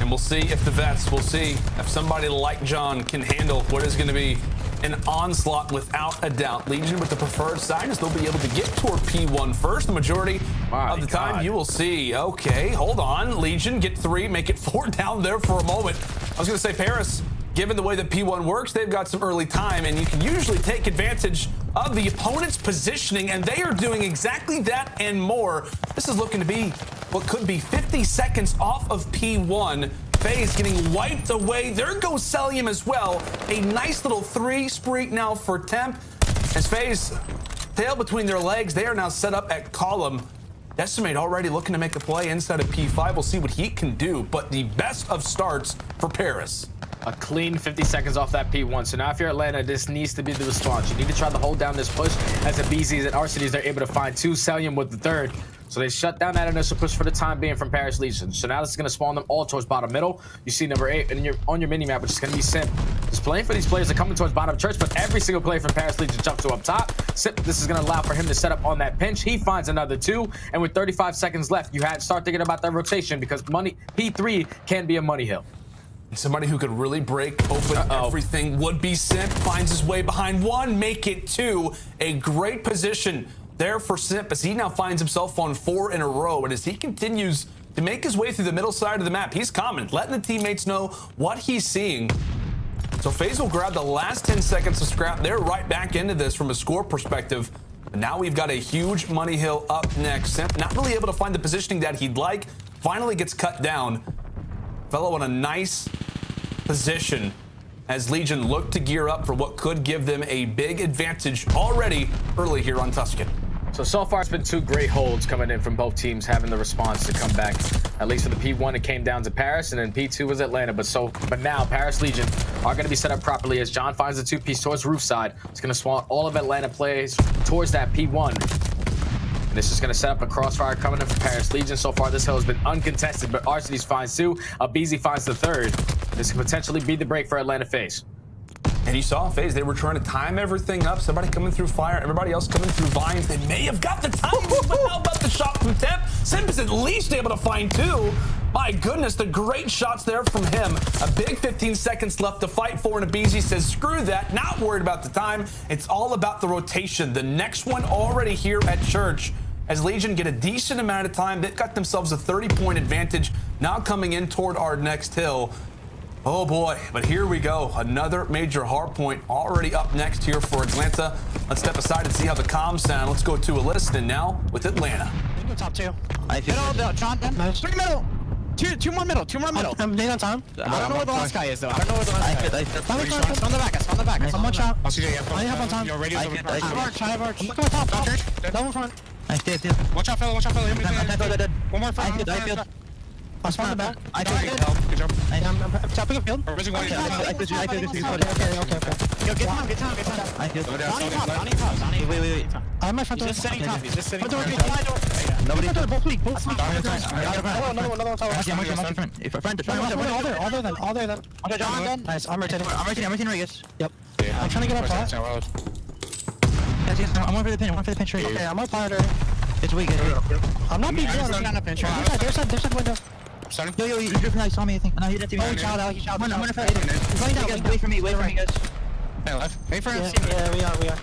And we'll see if the vets, we'll see if somebody like John can handle what is going to be an onslaught without a doubt. Legion with the preferred side, as they'll be able to get toward P1 first. The majority of the time you will see, okay, hold on. Legion get 3, make it 4 down there for a moment. I was going to say, Paris, given the way that P1 works, they've got some early time, and you can usually take advantage of the opponent's positioning, and they are doing exactly that and more. This is looking to be what could be 50 seconds off of P1. FaZe getting wiped away. There goes Celium as well. A nice little 3 spree now for Temp. As FaZe tail between their legs, they are now set up at column. Decimate already looking to make a play inside of P5. We'll see what he can do, but the best of starts for Paris. A clean 50 seconds off that P1. So now if you're Atlanta, this needs to be the response. You need to try to hold down this push as the BZs and RCDs, they're able to find 2, Celium with the 3rd. So they shut down that initial push for the time being from Paris Legion. So now this is going to spawn them all towards bottom middle. You see number 8 on your mini map, which is going to be Simp. Just playing for these players that are coming towards bottom church, but every single player from Paris Legion jumps to up top. Simp, this is going to allow for him to set up on that pinch. He finds another 2, and with 35 seconds left, you had to start thinking about that rotation, because money P3 can be a money hill. Somebody who could really break open everything would be Simp. Finds his way behind one, make it two. A great position there for Simp as he now finds himself on 4 in a row. And as he continues to make his way through the middle side of the map, he's calming, letting the teammates know what he's seeing. So FaZe will grab the last 10 seconds of scrap. They're right back into this from a score perspective. And now we've got a huge money hill up next. Simp not really able to find the positioning that he'd like. Finally gets cut down. Fellow in a nice position as Legion look to gear up for what could give them a big advantage already early here on Tuscan. So far it's been 2 great holds coming in from both teams having the response to come back. At least for the P1 it came down to Paris, and then P2 was Atlanta. But now Paris Legion are going to be set up properly as John finds the 2-piece towards roof side. It's going to spawn all of Atlanta plays towards that P1. And this is going to set up a crossfire coming in for Paris Legion. So far this hill has been uncontested, but Arcitys finds 2, Abizi finds the 3rd. This could potentially be the break for Atlanta FaZe. And you saw FaZe, they were trying to time everything up. Somebody coming through fire, everybody else coming through vines. They may have got the timing, but how about the shot from Temp? Simp is at least able to find 2. My goodness, the great shots there from him. A big 15 seconds left to fight for, and Abizi says, screw that, not worried about the time. It's all about the rotation. The next one already here at Church. As Legion get a decent amount of time, they've got themselves a 30-point advantage now coming in toward our next hill. Oh boy, but here we go. Another major hard point already up next here for Atlanta. Let's step aside and see how the comms sound. Let's go to a listen now with Atlanta. Go top 2. Middle, John. Nice. 3 middle. Two more middle. I'm laying on time. I don't know where the last guy is, though. I don't know where the last guy is. On the back. I'm one shot. I'll see you. I have on time. You're ready. I have arch. I'm looking top. Double front. I did. Watch out, fella. One more front. I feel. I'll spawn the back. Good job. I'm tapping a field. Okay. Yo, get time. I feel. Donnie top. Wait. I have my front door. He's just sitting top. Front door. Nobody. Both weak. Another one. All there then. Okay, John, then. Nice. I'm rotating. Regis. Yep. I'm trying to get up top. I'm one for the pinch. Okay, I'm on powder. It's weak. I'm not being good. Not a pinch. There's that window. Yo, he dripped me. He saw me, I think. No, he didn't see me. Oh, he shot out. I'm gonna fight. He's running down, guys. Wait for me, guys. Wait for him. Yeah, we are.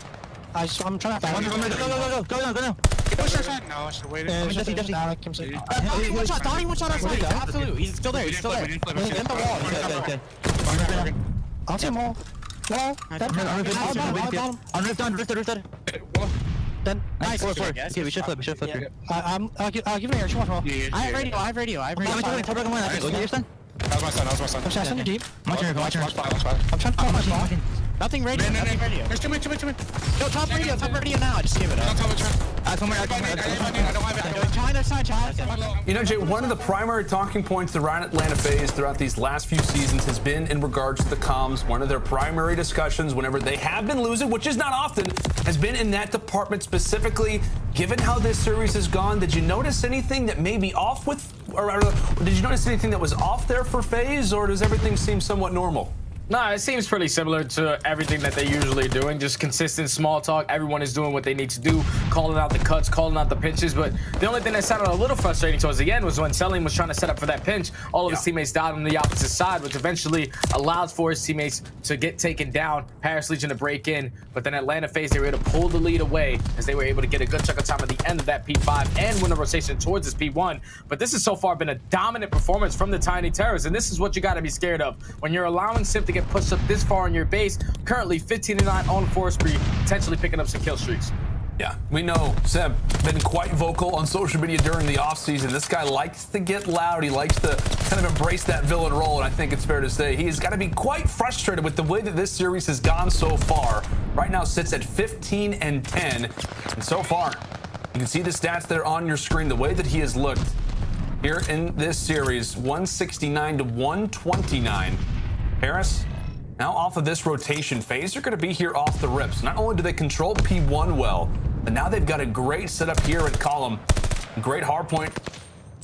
I'm trying to find him. Go now. Push your side. No, I should have waited. One shot. Donnie, one shot outside. Absolutely. He's still there. In the wall. Okay. I'll see him all. Wall. On roof. Then nice. Yeah, we should flip here. I'll give it here. Wall. I have radio. Okay, you're done. That was my son. I'm shooting deep. Watch her. I'm trying to call my spot. Nothing radio. There's too many. Yo, top radio now. I just gave it up. I don't have it. You know, Jay, one of the primary talking points around Atlanta FaZe throughout these last few seasons has been in regards to the comms. One of their primary discussions whenever they have been losing, which is not often, has been in that department specifically. Given how this series has gone, did you notice anything that may be off with, or did you notice anything that was off there for FaZe, or does everything seem somewhat normal? Nah, it seems pretty similar to everything that they're usually doing. Just consistent small talk. Everyone is doing what they need to do, calling out the cuts, calling out the pinches. But the only thing that sounded a little frustrating towards the end was when Selim was trying to set up for that pinch. All of his teammates died on the opposite side, which eventually allowed for his teammates to get taken down, Paris Legion to break in. But then Atlanta FaZe, they were able to pull the lead away as they were able to get a good chunk of time at the end of that P5 and win the rotation towards this P1. But this has so far been a dominant performance from the Tiny Terrors, and this is what you got to be scared of. When you're allowing Simp to get pushed up this far on your base, currently 15-9 on forestry, potentially picking up some kill streaks. Yeah, we know Simp been quite vocal on social media during the offseason. This guy likes to get loud. He likes to kind of embrace that villain role, and I think it's fair to say he's got to be quite frustrated with the way that this series has gone so far. Right now sits at 15-10, and so far, you can see the stats there on your screen, the way that he has looked here in this series, 169 to 129. Harris, now off of this rotation phase, they're going to be here off the rips. Not only do they control P1 well, but now they've got a great setup here at Column. Great hard point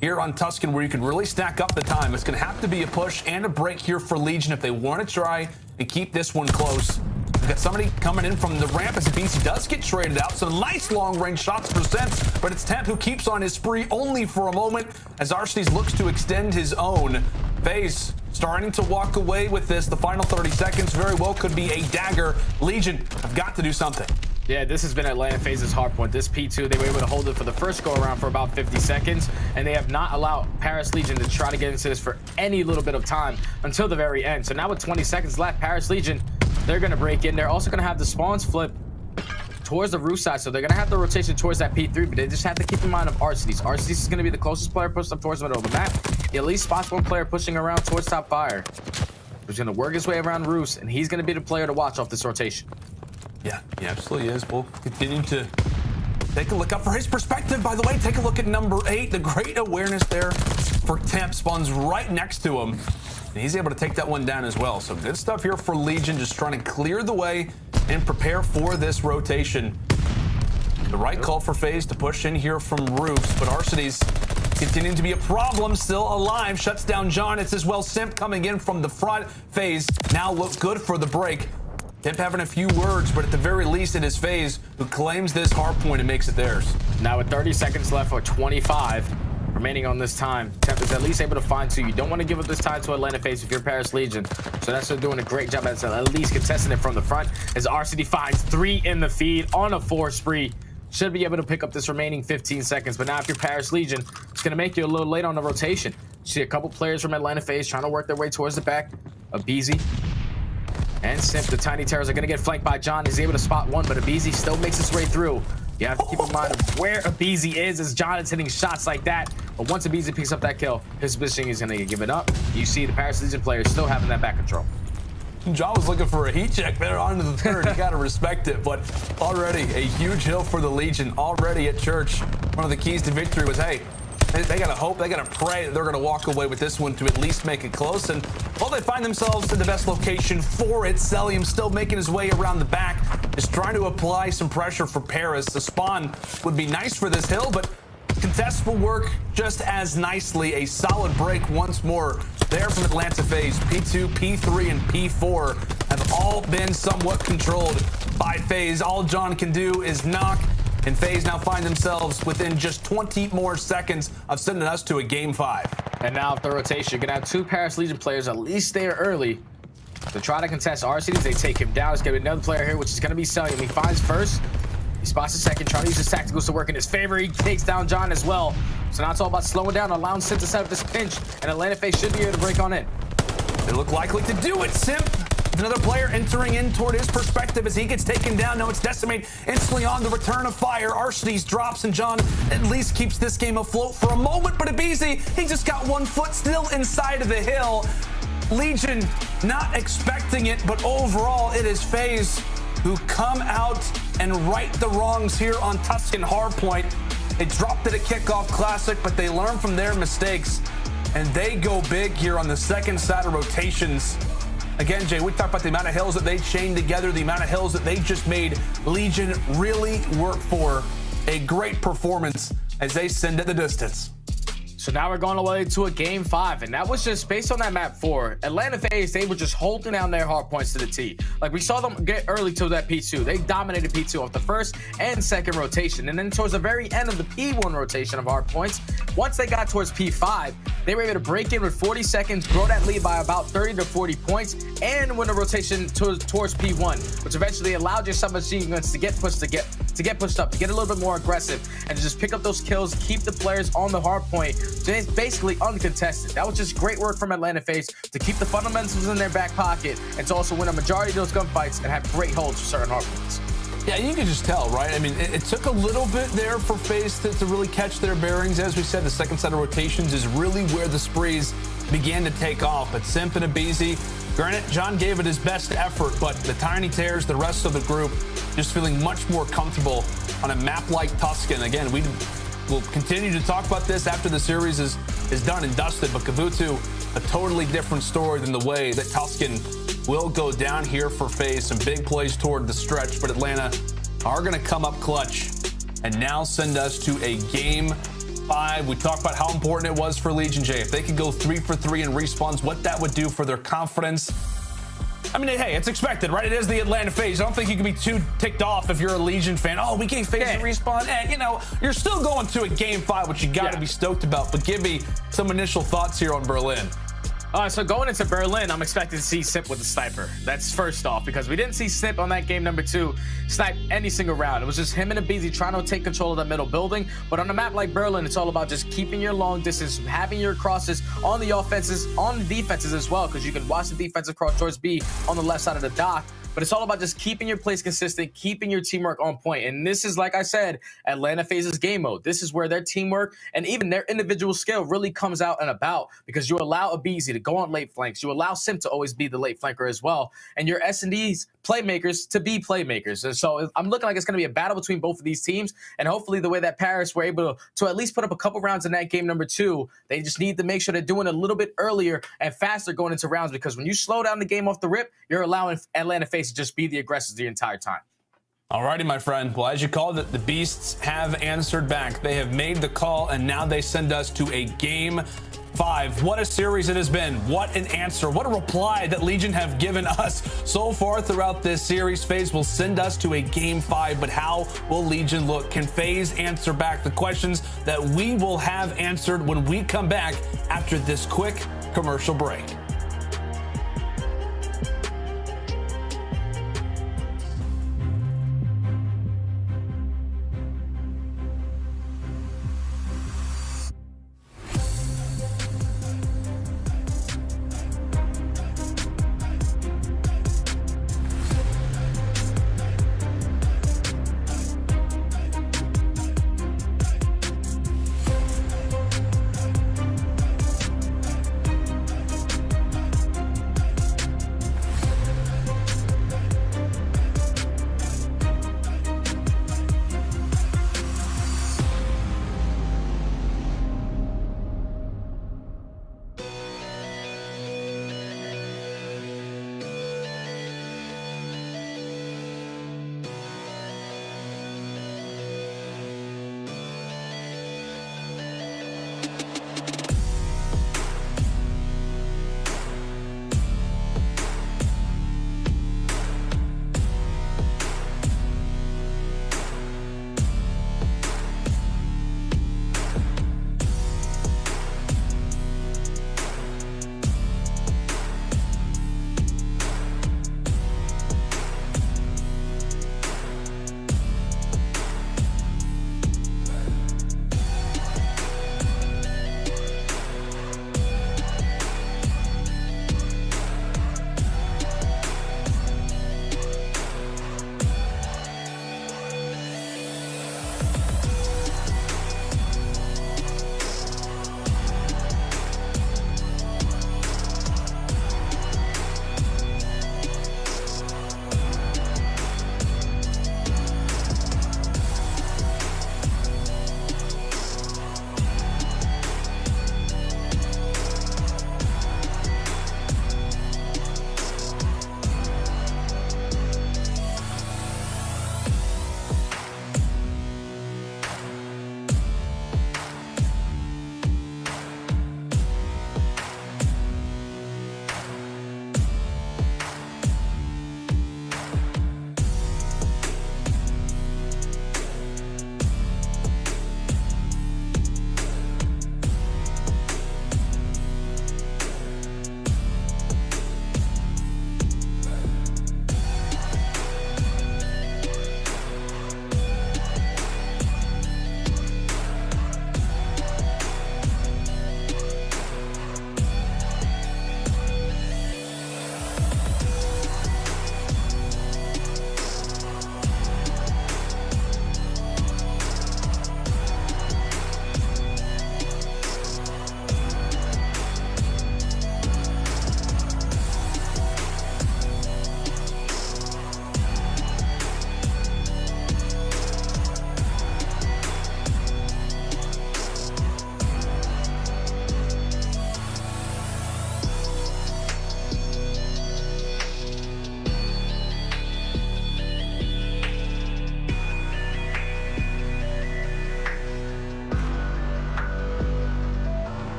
here on Tuscan where you can really stack up the time. It's going to have to be a push and a break here for Legion if they want to try and keep this one close. We've got somebody coming in from the ramp as BC does get traded out. Some nice long-range shots for Simp, but it's Temp who keeps on his spree only for a moment as Arcitys looks to extend his own. FaZe starting to walk away with this. The final 30 seconds very well could be a dagger. Legion have got to do something. Yeah, this has been Atlanta FaZe's hard point. This P2, they were able to hold it for the first go-around for about 50 seconds, and they have not allowed Paris Legion to try to get into this for any little bit of time until the very end. So now with 20 seconds left, Paris Legion, they're going to break in. They're also going to have the spawns flip towards the roof side, so they're going to have the rotation towards that P3, but they just have to keep in mind of Arcades. Arcades is going to be the closest player pushed up towards the middle of the map. He at least spots one player pushing around towards top fire. He's going to work his way around roofs, and he's going to be the player to watch off this rotation. Yeah, he absolutely is. We'll continue to take a look up for his perspective. By the way, take a look at number 8. The great awareness there for Temp. Spawns right next to him, and he's able to take that one down as well. So good stuff here for Legion, just trying to clear the way and prepare for this rotation. The right call for FaZe to push in here from roofs, but Arcades continuing to be a problem, still alive. Shuts down John. It's as well Simp coming in from the front. FaZe now look good for the break. Temp having a few words, but at the very least it is FaZe who claims this hard point and makes it theirs. Now with 30 seconds left or 25 remaining on this time, Temp is at least able to find 2. You don't want to give up this time to Atlanta FaZe if you're Paris Legion. So that's doing a great job at least contesting it from the front, as RCD finds 3 in the feed on a 4 spree. Should be able to pick up this remaining 15 seconds. But now if you're Paris Legion, it's going to make you a little late on the rotation. You see a couple players from Atlanta FaZe trying to work their way towards the back. Abizi and Simp, the Tiny Terrors, are going to get flanked by John. He's able to spot one, but Abizi still makes his way through. You have to keep in mind of where Abizi is, as John is hitting shots like that. But once Abizi picks up that kill, his positioning is going to get given up. You see the Paris Legion players still having that back control. John was looking for a heat check there onto the third. You got to respect it. But already a huge hill for the Legion. Already at church, one of the keys to victory was, hey, they got to hope, they got to pray that they're going to walk away with this one to at least make it close. And while they find themselves in the best location for it, Celium still making his way around the back, is trying to apply some pressure for Paris. The spawn would be nice for this hill, but contest will work just as nicely. A solid break once more there from Atlanta FaZe. P2, P3, and P4 have all been somewhat controlled by FaZe. All John can do is knock, and FaZe now find themselves within just 20 more seconds of sending us to a game 5. And now after rotation, you're gonna have 2 Paris Legion players at least there early to try to contest RCDs. They take him down. It's gonna be another player here, which is gonna be Celium. He finds first. He spots the second, trying to use his tacticals to work in his favor. He takes down John as well. So now it's all about slowing down, allowing Simp to set up this pinch, and Atlanta FaZe should be able to break on in. They look likely to do it. Simp, another player entering in toward his perspective as he gets taken down. Now it's Decimate instantly on the return of fire. Arcades drops, and John at least keeps this game afloat for a moment. But Abizi, he just got 1 foot still inside of the hill. Legion not expecting it, but overall it is FaZe who come out and right the wrongs here on Tuscan Hardpoint. They dropped it at Kickoff Classic, but they learn from their mistakes, and they go big here on the second side of rotations. Again, Jay, we talked about the amount of hills that they chained together, the amount of hills that they just made Legion really work for. A great performance as they send it the distance. So now we're going away to a game 5, and that was just based on that map 4. Atlanta FaZe, they were just holding down their hard points to the T. Like, we saw them get early to that P2. They dominated P2 off the first and second rotation, and then towards the very end of the P1 rotation of hard points, once they got towards P5, they were able to break in with 40 seconds, grow that lead by about 30 to 40 points, and win a rotation towards P1, which eventually allowed your submachine guns to get pushed up, to get a little bit more aggressive, and to just pick up those kills, keep the players on the hard point, basically uncontested. That was just great work from Atlanta FaZe to keep the fundamentals in their back pocket and to also win a majority of those gunfights and have great holds for certain hard points. Yeah, you can just tell, right? I mean, it took a little bit there for FaZe to really catch their bearings. As we said, the second set of rotations is really where the sprees began to take off. But Simp and Abizi, granted, John gave it his best effort, but the Tiny Terrors, the rest of the group, just feeling much more comfortable on a map like Tuscan. Again, we'll continue to talk about this after the series is done and dusted, but Gavutu, a totally different story than the way that Tuscan will go down here for FaZe. Some big plays toward the stretch, but Atlanta are going to come up clutch and now send us to a game 5. We talked about how important it was for Legion, J. If they could go 3 for 3 in respawns, what that would do for their confidence. I mean, hey, it's expected, right? It is the Atlanta FaZe. I don't think you can be too ticked off if you're a Legion fan. Oh, we gave FaZe a respawn. You know, you're still going to a game 5, which you got to be stoked about. But give me some initial thoughts here on Berlin. So going into Berlin, I'm expecting to see Sip with the sniper. That's first off, because we didn't see Sip on that game number 2 snipe any single round. It was just him and Abizi trying to take control of that middle building. But on a map like Berlin, it's all about just keeping your long distance, having your crosses on the offenses, on the defenses as well, because you can watch the defensive cross towards B on the left side of the dock. But it's all about just keeping your plays consistent, keeping your teamwork on point. And this is, like I said, Atlanta FaZe's game mode. This is where their teamwork and even their individual skill really comes out and about, because you allow Abizi to go on late flanks. You allow Sim to always be the late flanker as well. And your S&D's playmakers to be playmakers. And so I'm looking like it's going to be a battle between both of these teams. And hopefully the way that Paris were able to at least put up a couple rounds in that game number 2, they just need to make sure they're doing it a little bit earlier and faster going into rounds, because when you slow down the game off the rip, you're allowing Atlanta FaZe to just be the aggressors the entire time. Alrighty, my friend. Well, as you called it, the Beasts have answered back. They have made the call, and now they send us to a game 5. What a series it has been. What an answer. What a reply that Legion have given us so far throughout this series. FaZe will send us to a game 5, but how will Legion look? Can FaZe answer back? The questions that we will have answered when we come back after this quick commercial break.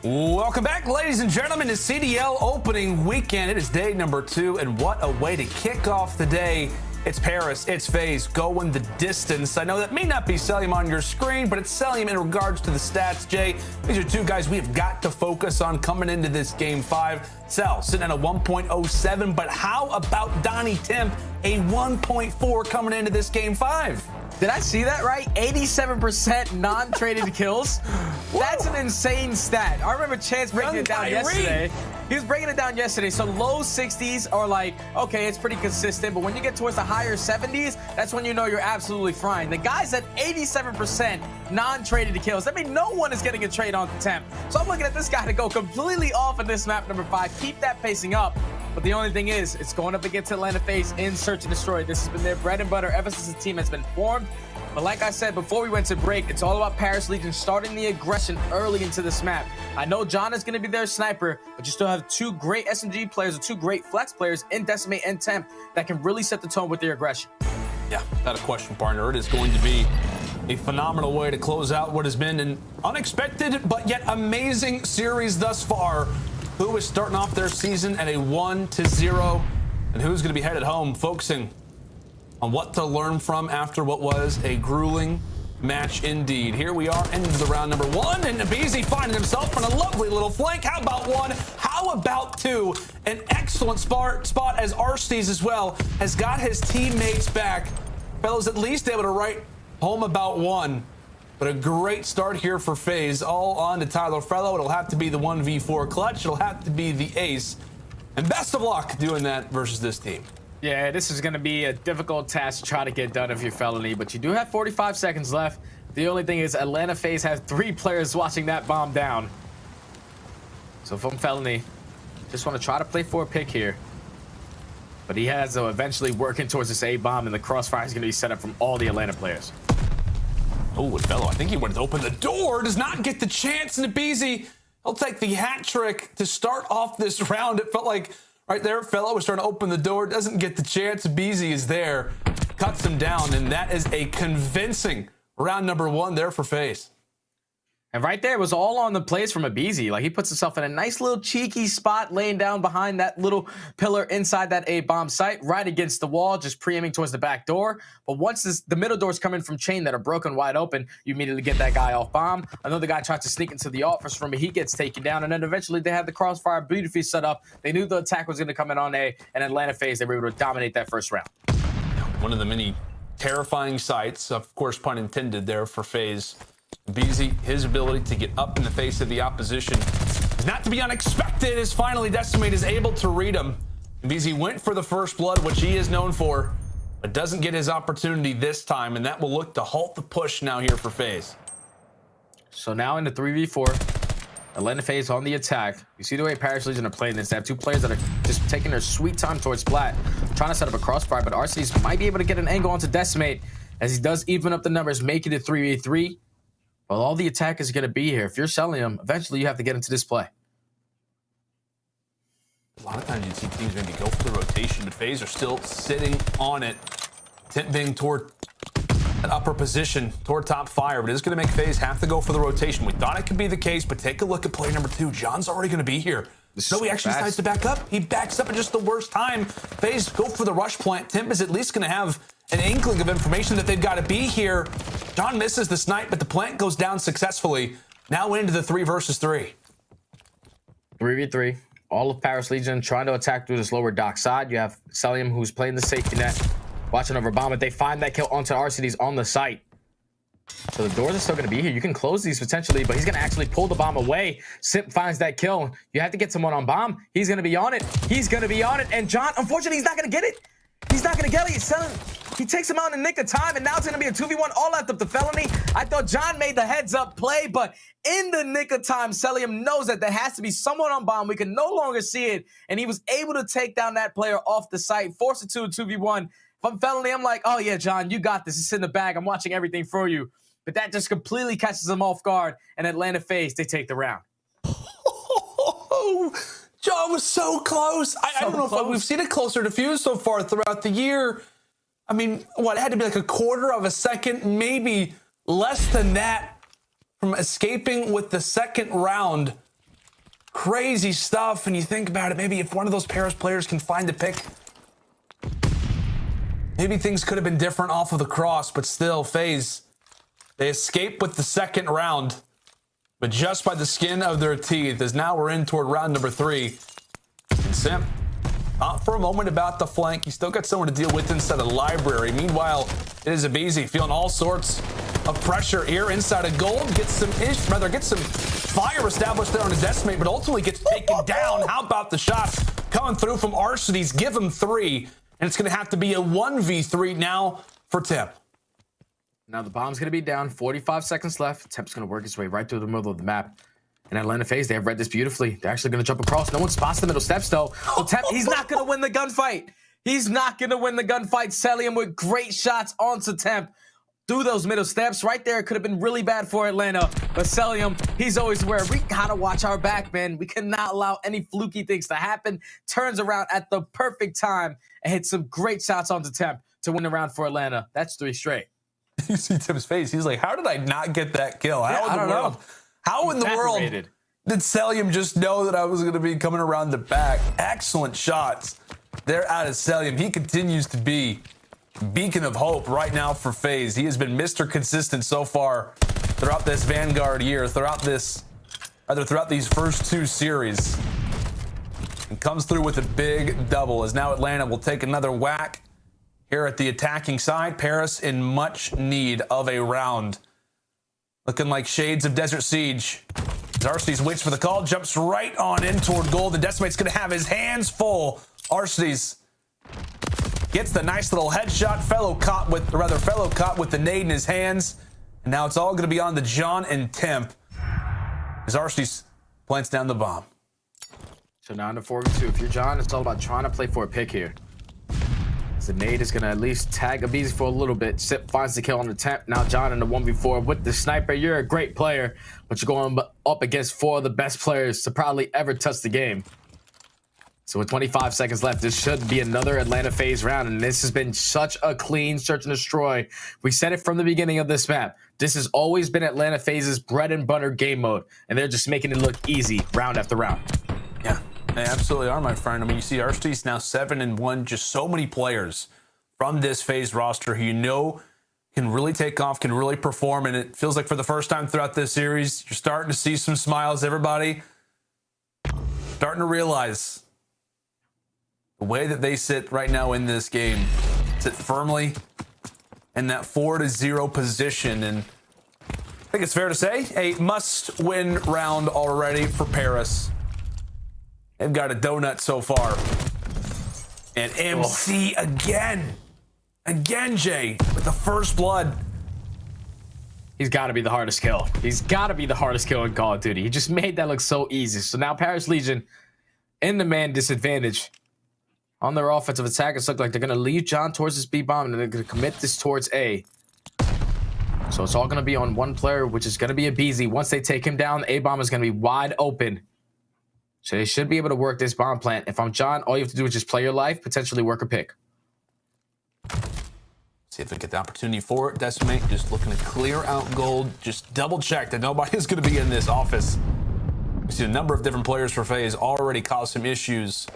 Welcome back, ladies and gentlemen, to CDL opening weekend. It is day number 2, and what a way to kick off the day. It's Paris, it's FaZe going the distance. I know that may not be Selim on your screen, but it's Selim in regards to the stats. Jay, these are two guys we have got to focus on coming into this game 5. Cell sitting at a 1.07, but how about Donnie Temp, a 1.4 coming into this game 5? Did I see that right? 87% non-traded kills. That's an insane stat. I remember Chance breaking it down yesterday. He was breaking it down yesterday. So low 60s are like, okay, it's pretty consistent. But when you get towards the higher 70s, that's when you know you're absolutely frying. The guy's at 87% non-traded kills. That means no one is getting a trade on Temp. So I'm looking at this guy to go completely off of this map number 5. Keep that pacing up. But the only thing is, it's going up against Atlanta FaZe in Search and Destroy. This has been their bread and butter ever since the team has been formed. But like I said before we went to break, it's all about Paris Legion starting the aggression early into this map. I know John is going to be their sniper, but you still have 2 great SMG players or 2 great flex players in Decimate and Temp that can really set the tone with their aggression. Yeah, without a question, partner. It is going to be a phenomenal way to close out what has been an unexpected but yet amazing series thus far. Who is starting off their season at a 1-0, and who's going to be headed home focusing on what to learn from after what was a grueling match indeed. Here we are into the round number 1, and Nabizi finding himself on a lovely little flank. How about 1? How about 2? An excellent spot as Arstees as well has got his teammates back. Fellows at least able to write home about 1. But a great start here for FaZe. All on to Tyler Fellow. It'll have to be the 1v4 clutch. It'll have to be the ace. And best of luck doing that versus this team. Yeah, this is going to be a difficult task to try to get done if you're Felony, but you do have 45 seconds left. The only thing is Atlanta FaZe has 3 players watching that bomb down. So if I'm Felony, just want to try to play for a pick here. But he has to eventually working towards this A bomb, and the crossfire is going to be set up from all the Atlanta players. Oh, and Fellow, I think he wanted to open the door. Does not get the chance. Nabizi, he'll take the hat trick to start off this round. It felt like right there, Fellow was trying to open the door. Doesn't get the chance. Beezy is there. Cuts him down, and that is a convincing round number 1 there for FaZe. And right there was all on the plays from Abizi. Like, he puts himself in a nice little cheeky spot laying down behind that little pillar inside that A-bomb site, right against the wall, just pre-aiming towards the back door. But once the middle doors come in from chain that are broken wide open, you immediately get that guy off bomb. Another guy tries to sneak into the office room, but he gets taken down. And then eventually they have the crossfire beautifully set up. They knew the attack was going to come in on A, and Atlanta FaZe, they were able to dominate that first round. One of the many terrifying sights, of course, pun intended there for FaZe. Beezy, his ability to get up in the face of the opposition is not to be unexpected, as finally Decimate is able to read him. Beezy went for the first blood, which he is known for, but doesn't get his opportunity this time, and that will look to halt the push now here for FaZe. So now in the 3v4, Atlanta FaZe on the attack. You see the way Paris Legion are playing this. They have 2 players that are just taking their sweet time towards Splat, trying to set up a crossfire, but Arceus might be able to get an angle onto Decimate as he does even up the numbers, making it 3v3. Well, all the attack is going to be here. If you're selling them, eventually you have to get into this play. A lot of times you see teams maybe go for the rotation, but FaZe are still sitting on it. Temp being toward an upper position, toward top fire, but it's going to make FaZe have to go for the rotation. We thought it could be the case, but take a look at play number 2. John's already going to be here. So he actually decides to back up. He backs up at just the worst time. FaZe go for the rush plant. Temp is at least going to have an inkling of information that they've got to be here. John misses the snipe, but the plant goes down successfully. Now into the 3 versus 3. 3v3. All of Paris Legion trying to attack through this lower dock side. You have Selim, who's playing the safety net, watching over bomb, but they find that kill onto RCDs on the site. So the doors are still going to be here. You can close these potentially, but he's going to actually pull the bomb away. Simp finds that kill. You have to get someone on bomb. He's going to be on it. He's going to be on it. And John, unfortunately, he's not going to get it. He's not going to get it. He's selling. He takes him out in the nick of time, and now it's going to be a 2v1 all left up the Felony. I thought John made the heads-up play, but in the nick of time, Celium knows that there has to be someone on bomb. We can no longer see it, and he was able to take down that player off the site, force it to a 2v1. If I'm Felony, I'm like, oh, yeah, John, you got this. It's in the bag. I'm watching everything for you. But that just completely catches him off guard, and Atlanta FaZe, they take the round. John was so close. I don't know if we've seen it closer to Fuse so far throughout the year. I mean, what, it had to be like a quarter of a second, maybe less than that from escaping with the second round. Crazy stuff. And you think about it, maybe if one of those Paris players can find the pick, maybe things could have been different off of the cross, but still, FaZe, they escape with the second round, but just by the skin of their teeth, as now we're in toward round number 3. And Simp, not for a moment about the flank. You still got someone to deal with inside the library. Meanwhile, it is Abizi feeling all sorts of pressure here inside of gold. Gets some fire established there on his Decimate, but ultimately gets taken down. How about the shots coming through from Arcades? Give him 3, and it's going to have to be a 1v3 now for Temp. Now the bomb's going to be down. 45 seconds left. Temp's going to work his way right through the middle of the map. And Atlanta FaZe, they have read this beautifully. They're actually going to jump across. No one spots the middle steps, though. So Temp, he's not going to win the gunfight. He's not going to win the gunfight. Cellium with great shots onto Temp through those middle steps. Right there, it could have been really bad for Atlanta. But Cellium, he's always aware. We got to watch our back, man. We cannot allow any fluky things to happen. Turns around at the perfect time and hits some great shots onto Temp to win the round for Atlanta. That's 3 straight. You see Tim's face. He's like, how did I not get that kill? How in the world did Cellium just know that I was going to be coming around the back? Excellent shots. They're out of Cellium. He continues to be beacon of hope right now for FaZe. He has been Mr. Consistent so far throughout this Vanguard year, throughout these first 2 series. And comes through with a big double as now Atlanta will take another whack here at the attacking side. Paris in much need of a round. Looking like shades of Desert Siege. Arcades waits for the call, jumps right on in toward gold. The Decimate's going to have his hands full. Arcades gets the nice little headshot. Fellow caught with the nade in his hands. And now it's all going to be on the John and Temp as Arcades plants down the bomb. So now into 4v2. If you're John, it's all about trying to play for a pick here. The nade is going to at least tag Abizi for a little bit. Sip finds the kill on the Temp. Now John in the 1v4 with the sniper. You're a great player, but you're going up against 4 of the best players to probably ever touch the game. So with 25 seconds left, this should be another Atlanta FaZe round, and this has been such a clean search and destroy. We said it from the beginning of this map. This has always been Atlanta FaZe's bread and butter game mode, and they're just making it look easy round after round. Yeah. They absolutely are, my friend. I mean, you see Arcades now 7-1. Just so many players from this FaZe roster who you know can really take off, can really perform, and it feels like for the first time throughout this series, you're starting to see some smiles. Everybody starting to realize the way that they sit right now in this game, sit firmly in that 4-0 position, and I think it's fair to say a must-win round already for Paris. They've got a donut so far. And MC again, Jay, with the first blood. He's got to be the hardest kill. He's got to be the hardest kill in Call of Duty. He just made that look so easy. So now Paris Legion in the man disadvantage. On their offensive attackers look like they're going to lead John towards this B bomb, and they're going to commit this towards A. So it's all going to be on one player, which is going to be Abizi. Once they take him down, the A bomb is going to be wide open. So they should be able to work this bomb plant. If I'm John, all you have to do is just play your life, potentially work a pick. See if they get the opportunity for it. Decimate just looking to clear out gold. Just double check that nobody is going to be in this office. We see a number of different players for FaZe already cause some issues.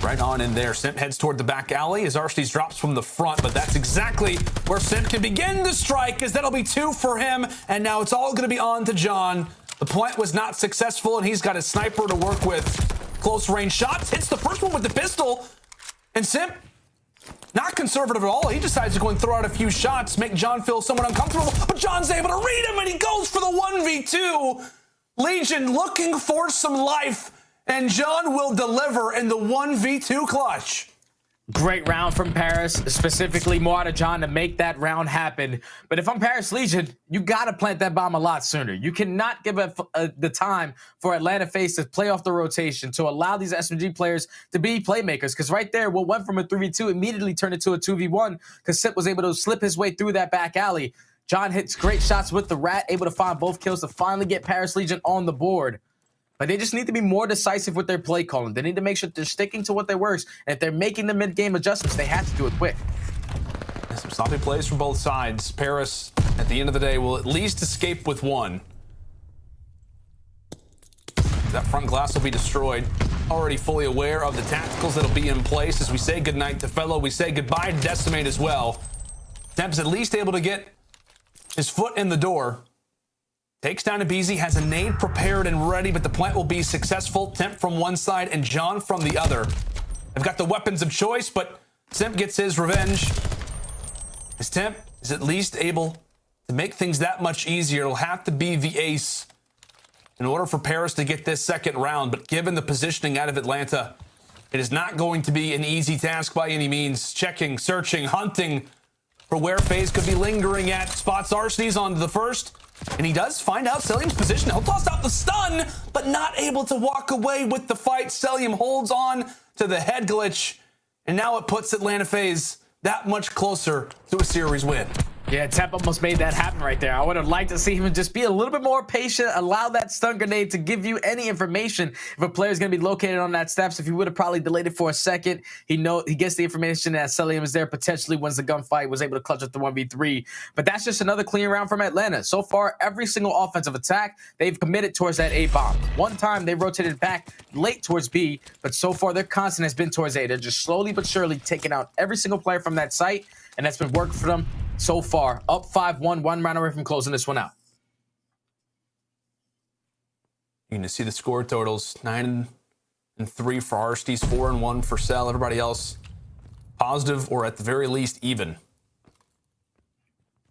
Right on in there. Simp heads toward the back alley as Arcades drops from the front, but that's exactly where Simp can begin the strike, as that'll be 2 for him. And now it's all going to be on to John. The plant was not successful, and he's got a sniper to work with. Close range shots. Hits the first one with the pistol. And Simp, not conservative at all. He decides to go and throw out a few shots, make John feel somewhat uncomfortable. But John's able to read him, and he goes for the 1v2. Legion looking for some life, and John will deliver in the 1v2 clutch. Great round from Paris, specifically more out of John to make that round happen. But if I'm Paris Legion, you got to plant that bomb a lot sooner. You cannot give the time for Atlanta FaZe to play off the rotation, to allow these SMG players to be playmakers. Because right there, what went from a 3v2 immediately turned into a 2v1 because Sip was able to slip his way through that back alley. John hits great shots with the rat, able to find both kills to finally get Paris Legion on the board. But they just need to be more decisive with their play calling. They need to make sure they're sticking to what they works. And if they're making the mid-game adjustments, they have to do it quick. Some sloppy plays from both sides. Paris, at the end of the day, will at least escape with 1. That front glass will be destroyed. Already fully aware of the tacticals that'll be in place as we say goodnight to Fellow. We say goodbye to Decimate as well. Temp's at least able to get his foot in the door. Takes down Abizi, has a nade prepared and ready, but the plant will be successful. Temp from one side and John from the other. They've got the weapons of choice, but Temp gets his revenge. As Temp is at least able to make things that much easier. It'll have to be the ace in order for Paris to get this second round, but given the positioning out of Atlanta, it is not going to be an easy task by any means. Checking, searching, hunting for where FaZe could be lingering at. Spots Arsenes on the first, and he does find out Selim's position. He'll toss out the stun, but not able to walk away with the fight. Selim holds on to the head glitch, and now it puts Atlanta FaZe that much closer to a series win. Yeah, Temp almost made that happen right there. I would have liked to see him just be a little bit more patient, allow that stun grenade to give you any information. If a player is going to be located on that steps, if he would have probably delayed it for a second, he gets the information that Selim is there, potentially wins the gunfight, was able to clutch up the 1v3. But that's just another clean round from Atlanta. So far, every single offensive attack, they've committed towards that A bomb. One time, they rotated back late towards B, but so far, their constant has been towards A. They're just slowly but surely taking out every single player from that site, and that's been working for them so far. Up 5-1, one round away from closing this one out. You can see the score totals: 9-3 for Arsenes, 4-1 for Cell. Everybody else positive or at the very least even.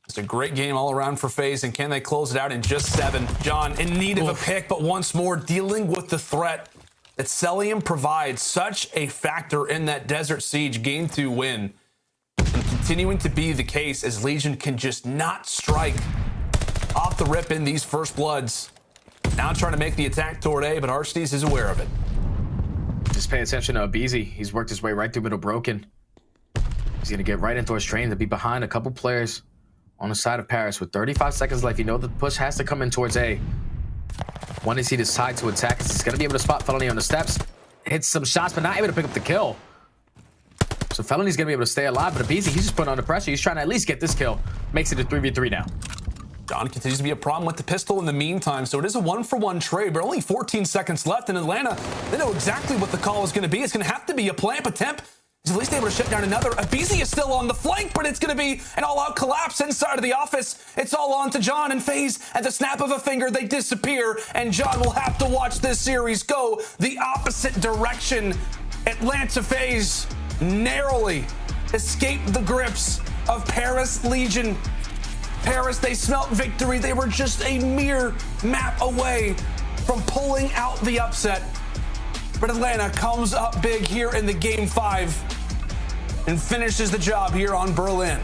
It's a great game all around for FaZe, and can they close it out in just 7? John in need of a pick, but once more dealing with the threat that Selim provides. Such a factor in that Desert Siege Game 2 win. And continuing to be the case as Legion can just not strike off the rip in these first bloods. Now trying to make the attack toward A, but Arsenes is aware of it. Just pay attention to Abizi. He's worked his way right through middle broken. He's going to get right into his train to be behind a couple players on the side of Paris. With 35 seconds left, you know the push has to come in towards A. When is he decide to attack? He's going to be able to spot Felony on the steps. Hits some shots, but not able to pick up the kill. So Felony's going to be able to stay alive, but Abizi, he's just putting under pressure. He's trying to at least get this kill. Makes it a 3v3 now. John continues to be a problem with the pistol in the meantime, so it is a 1-for-1 trade, but only 14 seconds left in Atlanta. They know exactly what the call is going to be. It's going to have to be a plant, but Temp is at least able to shut down another. Abizi is still on the flank, but it's going to be an all-out collapse inside of the office. It's all on to John and FaZe. At the snap of a finger, they disappear, and John will have to watch this series go the opposite direction. Atlanta FaZe narrowly escape the grips of Paris Legion. Paris, they smelt victory. They were just a mere map away from pulling out the upset. But Atlanta comes up big here in the Game 5 and finishes the job here on Berlin.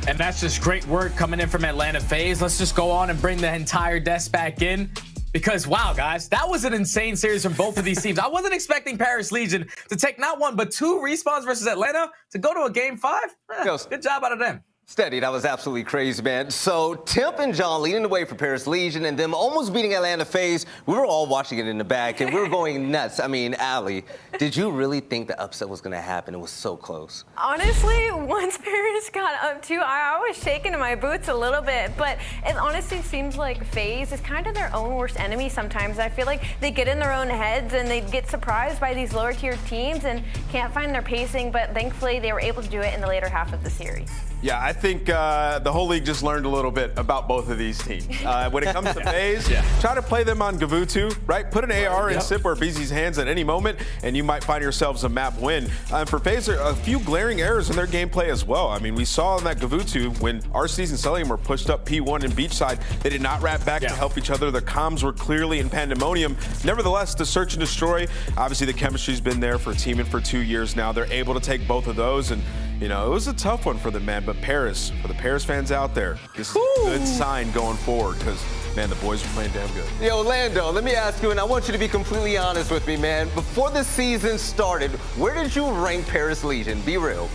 And that's just great work coming in from Atlanta FaZe. Let's just go on and bring the entire desk back in. Because, wow, guys, that was an insane series from both of these teams. I wasn't expecting Paris Legion to take not one, but 2 respawns versus Atlanta to go to a Game 5. Good job out of them. Steady, that was absolutely crazy, man. So Temp and John leading the way for Paris Legion and them almost beating Atlanta FaZe. We were all watching it in the back, and we were going nuts. I mean, Allie, did you really think the upset was going to happen? It was so close. Honestly, once Paris got up 2, I was shaking in my boots a little bit, but it honestly seems like FaZe is kind of their own worst enemy sometimes. I feel like they get in their own heads and they get surprised by these lower tier teams and can't find their pacing, but thankfully they were able to do it in the later half of the series. Yeah, I think the whole league just learned a little bit about both of these teams. When it comes to FaZe, try to play them on Gavutu, right? Put an AR in Sip or Abizi's hands at any moment, and you might find yourselves a map win. For FaZe, a few glaring errors in their gameplay as well. I mean, we saw in that Gavutu when Arsenes and Selim were pushed up P1 and Beachside, they did not wrap back to help each other. Their comms were clearly in pandemonium. Nevertheless, the search and destroy, obviously the chemistry's been there for teaming for 2 years now. They're able to take both of those, and you know, it was a tough one for them, man. But Paris, for the Paris fans out there, this is a good sign going forward because, man, the boys are playing damn good. Yo, Lando, let me ask you, and I want you to be completely honest with me, man. Before the season started, where did you rank Paris Legion? Be real.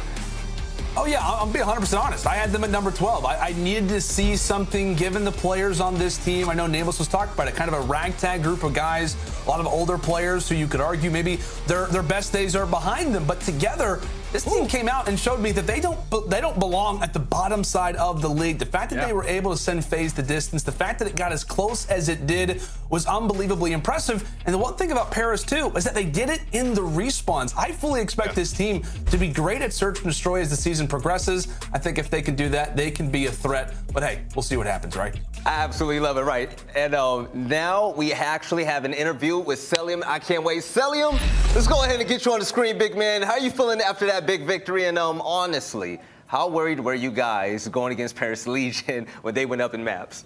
Oh, yeah, I'll be 100% honest. I had them at number 12. I needed to see something given the players on this team. I know Nameless was talking about it, kind of a ragtag group of guys, a lot of older players who you could argue maybe their best days are behind them. But together, This team came out and showed me that they don't belong at the bottom side of the league. The fact that they were able to send FaZe the distance, the fact that it got as close as it did was unbelievably impressive. And the one thing about Paris too is that they did it in the respawns. I fully expect this team to be great at search and destroy as the season progresses. I think if they can do that, they can be a threat. But hey, we'll see what happens, right? I absolutely love it, right? And now we actually have an interview with Selim. I can't wait. Selim, let's go ahead and get you on the screen, big man. How are you feeling after that big victory? And honestly, how worried were you guys going against Paris Legion when they went up in maps?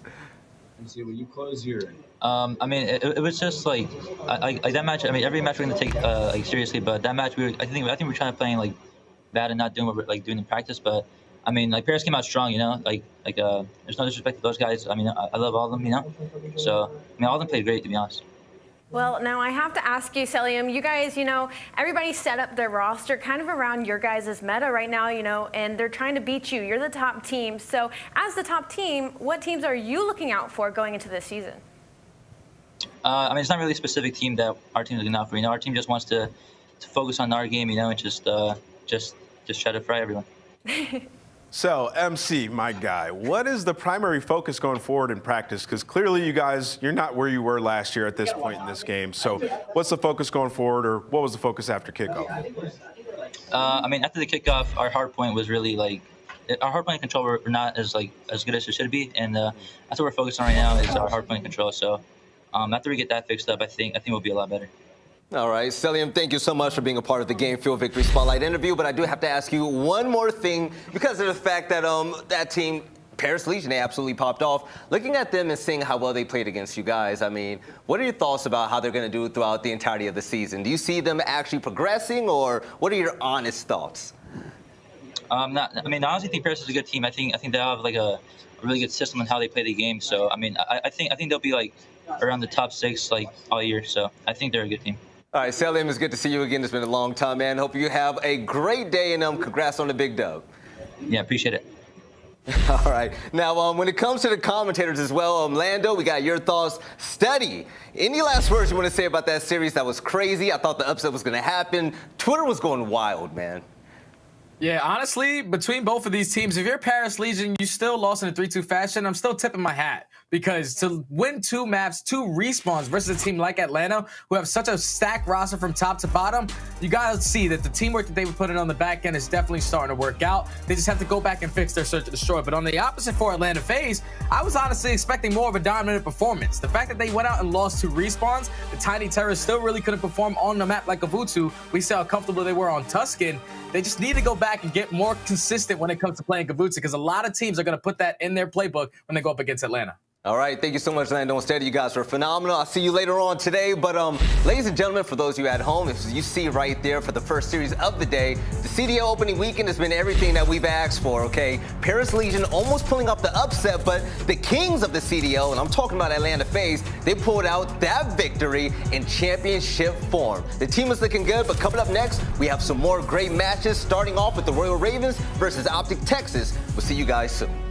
See, when you close your... I mean, it was just like that match. I mean, every match we're gonna take like seriously, but that match I think we're trying to play like bad and not doing what we're like doing in practice. But I mean, like Paris came out strong, you know. There's no disrespect to those guys. I mean, I love all of them, you know. So I mean, all of them played great, to be honest. Well, now I have to ask you, Selim, you guys, you know, everybody set up their roster kind of around your guys' meta right now, you know, and they're trying to beat you. You're the top team. So as the top team, what teams are you looking out for going into this season? I mean, it's not really a specific team that our team is looking out for. You know, our team just wants to focus on our game, you know, and just try to fry everyone. So, MC, my guy, what is the primary focus going forward in practice? Because clearly you guys, you're not where you were last year at this point in this game. So what's the focus going forward, or what was the focus after kickoff? I mean, after the kickoff, our hard point was really like, our hard point control were not as good as it should be. And that's what we're focused on right now is our hard point control. So after we get that fixed up, I think we'll be a lot better. All right, Selim, thank you so much for being a part of the Game Fuel Victory Spotlight interview. But I do have to ask you one more thing because of the fact that that team, Paris Legion, they absolutely popped off. Looking at them and seeing how well they played against you guys, I mean, what are your thoughts about how they're going to do throughout the entirety of the season? Do you see them actually progressing, or what are your honest thoughts? I mean, I honestly think Paris is a good team. I think they have like a really good system on how they play the game. So I mean, I think they'll be like around the top 6 like all year. So I think they're a good team. All right, Selim, it's good to see you again. It's been a long time, man. Hope you have a great day, and congrats on the big dub. Yeah, appreciate it. All right. Now, when it comes to the commentators as well, Lando, we got your thoughts. Study. Any last words you want to say about that series? That was crazy. I thought the upset was going to happen. Twitter was going wild, man. Yeah, honestly, between both of these teams, if you're Paris Legion, you still lost in a 3-2 fashion. I'm still tipping my hat because to win 2 maps, 2 respawns versus a team like Atlanta, who have such a stacked roster from top to bottom, you got to see that the teamwork that they were putting on the back end is definitely starting to work out. They just have to go back and fix their search and destroy. But on the opposite for Atlanta FaZe, I was honestly expecting more of a dominant performance. The fact that they went out and lost 2 respawns, the Tiny Terrors still really couldn't perform on the map like Gavutu. We saw how comfortable they were on Tuscan. They just need to go back and get more consistent when it comes to playing Gavutu, because a lot of teams are going to put that in their playbook when they go up against Atlanta. All right, thank you so much, Lando and Steady. You guys were phenomenal. I'll see you later on today. But ladies and gentlemen, for those of you at home, as you see right there for the first series of the day, the CDL opening weekend has been everything that we've asked for, okay? Paris Legion almost pulling up the upset, but the kings of the CDL, and I'm talking about Atlanta FaZe, they pulled out that victory in championship form. The team is looking good, but coming up next, we have some more great matches, starting off with the Royal Ravens versus Optic Texas. We'll see you guys soon.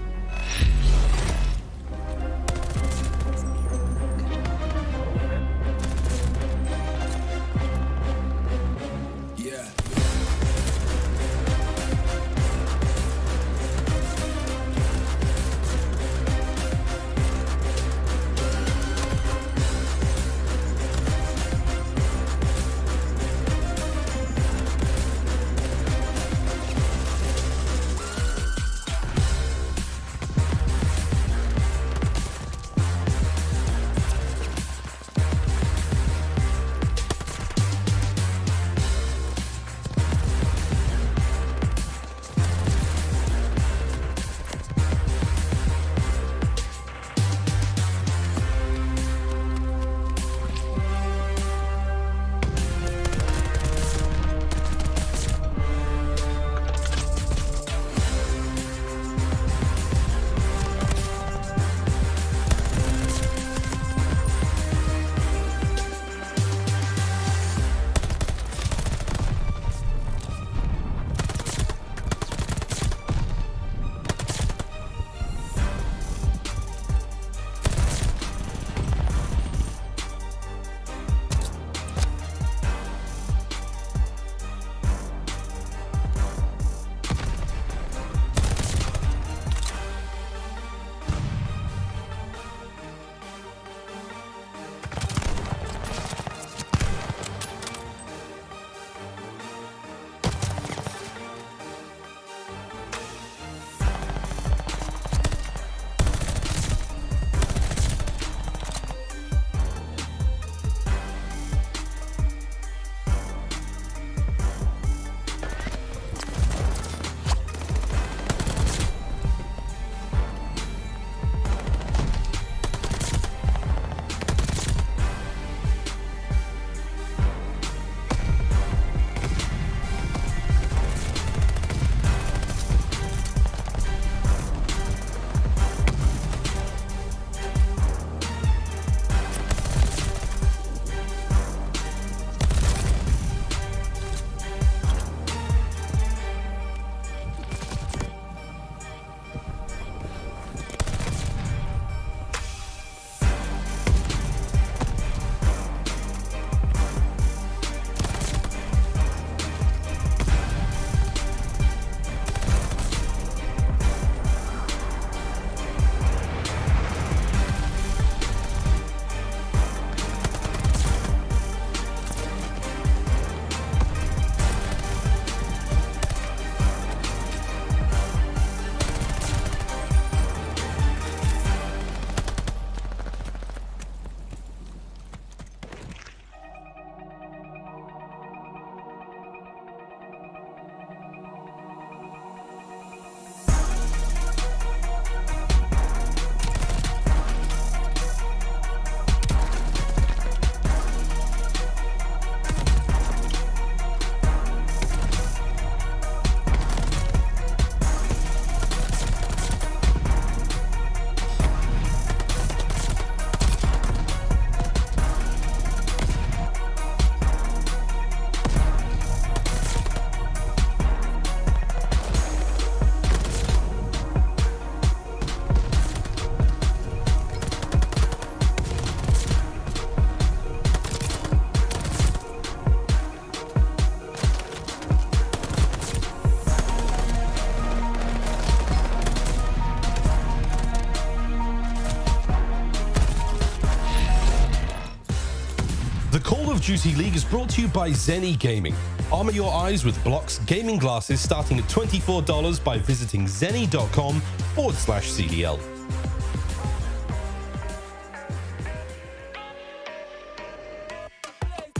Duty League is brought to you by Zenny Gaming. Armor your eyes with Block's gaming glasses starting at $24 by visiting zenny.com/CDL.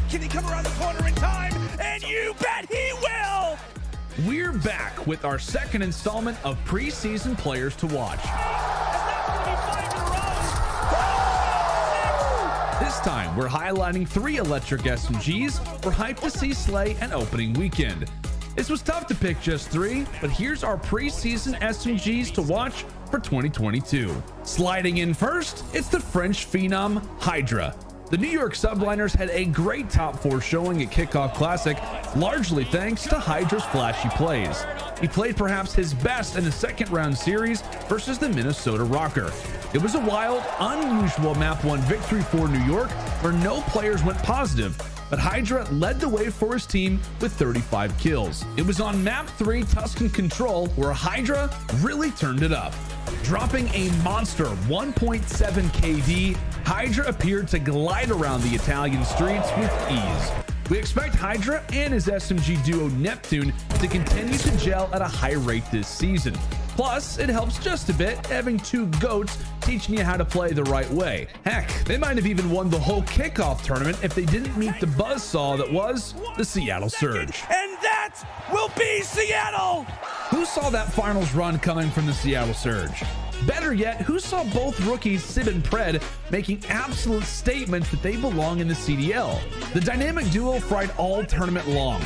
Can he come around the corner in time? And you bet he will! We're back with our second installment of preseason players to watch. This time, we're highlighting 3 electric SMGs we're hyped to see slay an opening weekend. This was tough to pick just 3, but here's our preseason SMGs to watch for 2022. Sliding in first, it's the French phenom Hydra. The New York Subliners had a great top 4 showing at Kickoff Classic, largely thanks to Hydra's flashy plays. He played perhaps his best in the second round series versus the Minnesota Rocker. It was a wild, unusual map 1 victory for New York where no players went positive, but Hydra led the way for his team with 35 kills. It was on map 3 Tuscan Control where Hydra really turned it up. Dropping a monster 1.7 KD, Hydra appeared to glide around the Italian streets with ease. We expect Hydra and his SMG duo Neptune to continue to gel at a high rate this season. Plus, it helps just a bit having 2 GOATs teaching you how to play the right way. Heck, they might have even won the whole kickoff tournament if they didn't meet the buzzsaw that was the Seattle Surge. And that will be Seattle! Who saw that finals run coming from the Seattle Surge? Better yet, who saw both rookies Sib and Pred making absolute statements that they belong in the CDL? The dynamic duo fried all tournament long.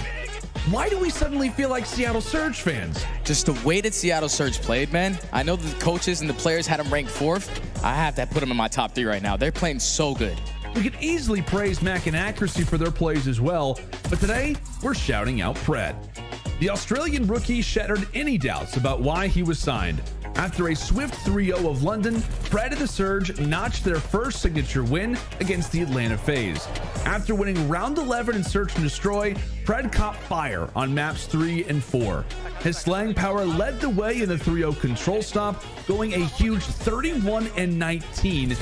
Why do we suddenly feel like Seattle Surge fans? Just the way that Seattle Surge played, man. I know the coaches and the players had them ranked 4th. I have to put them in my top 3 right now. They're playing so good. We could easily praise Mac and Accuracy for their plays as well, but today we're shouting out Pred. The Australian rookie shattered any doubts about why he was signed. After a swift 3-0 of London, Pred and the Surge notched their first signature win against the Atlanta FaZe. After winning round 11 in Search and Destroy, Pred caught fire on maps 3 and 4. His slang power led the way in the 3-0 control stop, going a huge 31-19.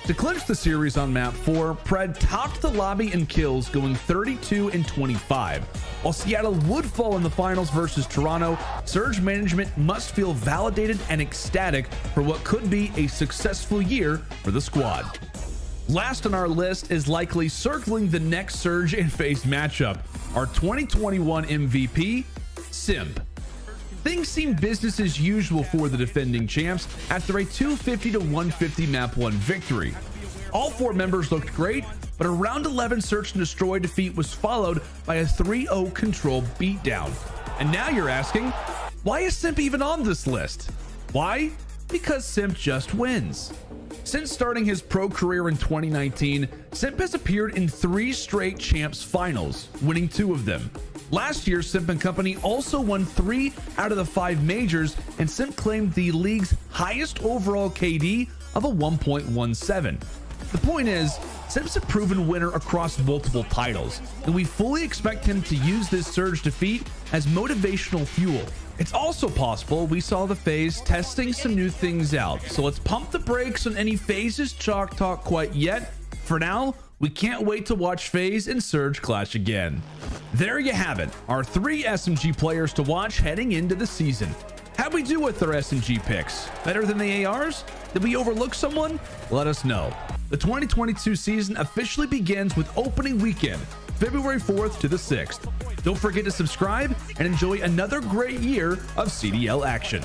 To clinch the series on map 4, Pred topped the lobby in kills, going 32-25. While Seattle would fall in the finals versus Toronto, Surge management must feel validated and ecstatic for what could be a successful year for the squad. Last on our list is likely circling the next Surge and FaZe matchup, our 2021 MVP, Simp. Things seem business as usual for the defending champs after a 250-150 map 1 victory. All 4 members looked great, but a round 11 Search and Destroy defeat was followed by a 3-0 control beatdown. And now you're asking, why is Simp even on this list? Why? Because Simp just wins. Since starting his pro career in 2019, Simp has appeared in 3 straight champs finals, winning 2 of them. Last year, Simp and company also won 3 out of the 5 majors, and Simp claimed the league's highest overall KD of a 1.17. The point is, Simp's a proven winner across multiple titles, and we fully expect him to use this Surge defeat as motivational fuel. It's also possible we saw the FaZe testing some new things out, so let's pump the brakes on any FaZe's chalk talk quite yet. For now, we can't wait to watch FaZe and Surge clash again. There you have it, our 3 SMG players to watch heading into the season. How'd we do with our SMG picks? Better than the ARs? Did we overlook someone? Let us know. The 2022 season officially begins with opening weekend, February 4th to the 6th. Don't forget to subscribe and enjoy another great year of CDL action.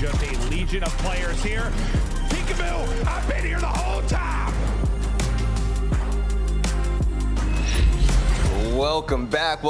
Just a legion of players here. Peekaboo, I've been here the whole time. Welcome back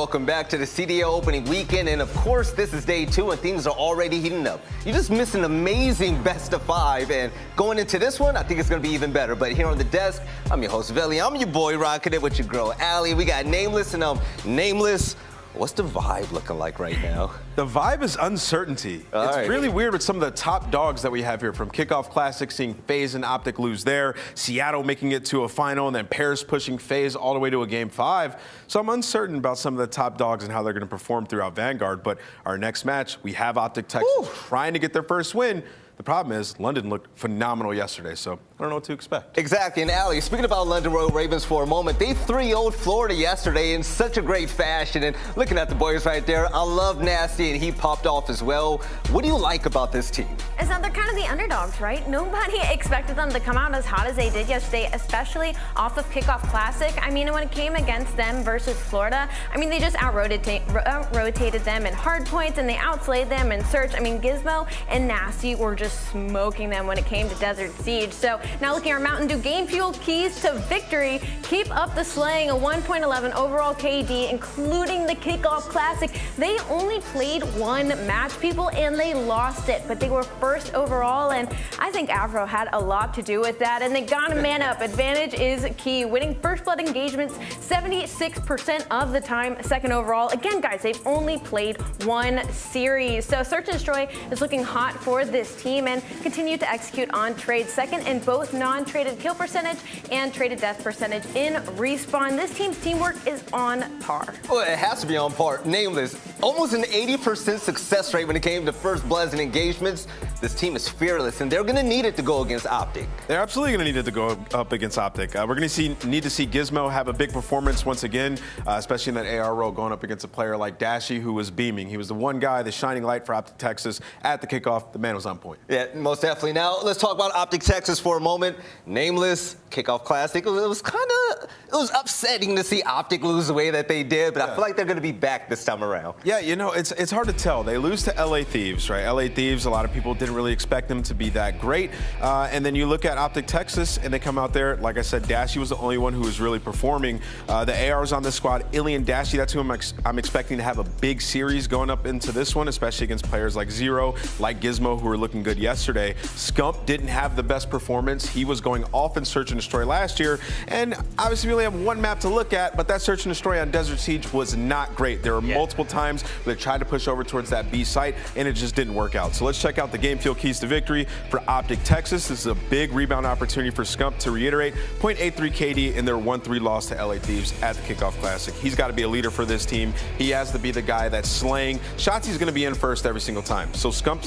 to the CDL opening weekend, and of course this is day 2 and things are already heating up. You just missed an amazing best of 5, and going into this one, I think it's going to be even better. But here on the desk, I'm your host Veli, I'm your boy rocking it with your girl Allie. We got Nameless and Nameless. What's the vibe looking like right now? The vibe is uncertainty. It's really weird with some of the top dogs that we have here, from Kickoff Classic, seeing FaZe and Optic lose there, Seattle making it to a final, and then Paris pushing FaZe all the way to a Game 5. So I'm uncertain about some of the top dogs and how they're going to perform throughout Vanguard. But our next match, we have Optic Texas trying to get their first win. The problem is London looked phenomenal yesterday, so I don't know what to expect. Exactly, and Allie, speaking about London Royal Ravens for a moment, they 3-0'd Florida yesterday in such a great fashion, and looking at the boys right there, I love Nasty, and he popped off as well. What do you like about this team? It's that they're kind of the underdogs, right? Nobody expected them to come out as hot as they did yesterday, especially off of Kickoff Classic. I mean, when it came against them versus Florida, I mean, they just out-rotated them in hard points, and they outslayed them in search. I mean, Gizmo and Nasty were just smoking them when it came to Desert Siege. So now looking at our Mountain Dew game fuel keys to victory. Keep up the slaying, a 1.11 overall KD, including the Kickoff Classic. They only played one match, people, and they lost it, but they were first overall, and I think Avro had a lot to do with that, and they got a man up. Advantage is key. Winning first blood engagements 76% of the time, second overall. Again, guys, they've only played one series. So Search and Destroy is looking hot for this team and continue to execute on trades, second in both non-traded kill percentage and traded death percentage in Respawn. This team's teamwork is on par. Well, it has to be on par. Nameless, almost an 80% success rate when it came to first bloods and engagements. This team is fearless, and they're going to need it to go against Optic. They're absolutely going to need it to go up against Optic. We're going to need to see Gizmo have a big performance once again, especially in that AR role, going up against a player like Dashy, who was beaming. He was the one guy, the shining light for Optic Texas at the kickoff. The man was on point. Yeah, most definitely. Now, let's talk about Optic Texas for a moment. Nameless, Kickoff Classic. It was upsetting to see Optic lose the way that they did, but I feel like they're going to be back this time around. Yeah, you know, it's hard to tell. They lose to LA Thieves, right? LA Thieves, a lot of people didn't really expect them to be that great. And then you look at Optic Texas, and they come out there, like I said, Dashy was the only one who was really performing. The ARs on this squad, Illy and Dashy, that's who I'm expecting to have a big series going up into this one, especially against players like Zero, like Gizmo, who were looking good yesterday. Scump didn't have the best performance. He was going off in Search and Destroy last year, and obviously we only have one map to look at, but that Search and Destroy on Desert Siege was not great. There were multiple times where they tried to push over towards that B site, and it just didn't work out. So let's check out the game fuel keys to victory for Optic Texas. This is a big rebound opportunity for Scump to reiterate. 0.83 KD in their 1-3 loss to LA Thieves at the Kickoff Classic. He's got to be a leader for this team. He has to be the guy that's slaying. Shotzi's going to be in first every single time. So Scump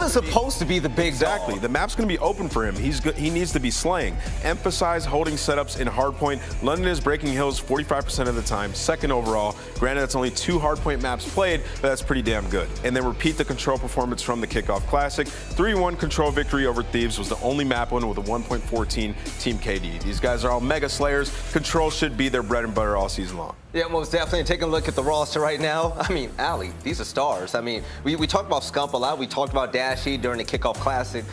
is supposed to be the big Exactly. dog. The map's going to be open for him. He needs to be slaying. Emphasize holding setups in hardpoint. London is breaking hills 45% of the time, second overall. Granted, that's only 2 hardpoint maps played, but that's pretty damn good. And then repeat the control performance from the Kickoff Classic. 3-1 control victory over Thieves was the only map win with a 1.14 team KD. These guys are all mega slayers. Control should be their bread and butter all season long. Yeah, most definitely. Taking a look at the roster right now, I mean, Allie, these are stars. I mean, we talked about Scump a lot. We talked about Dashy during the Kickoff Classic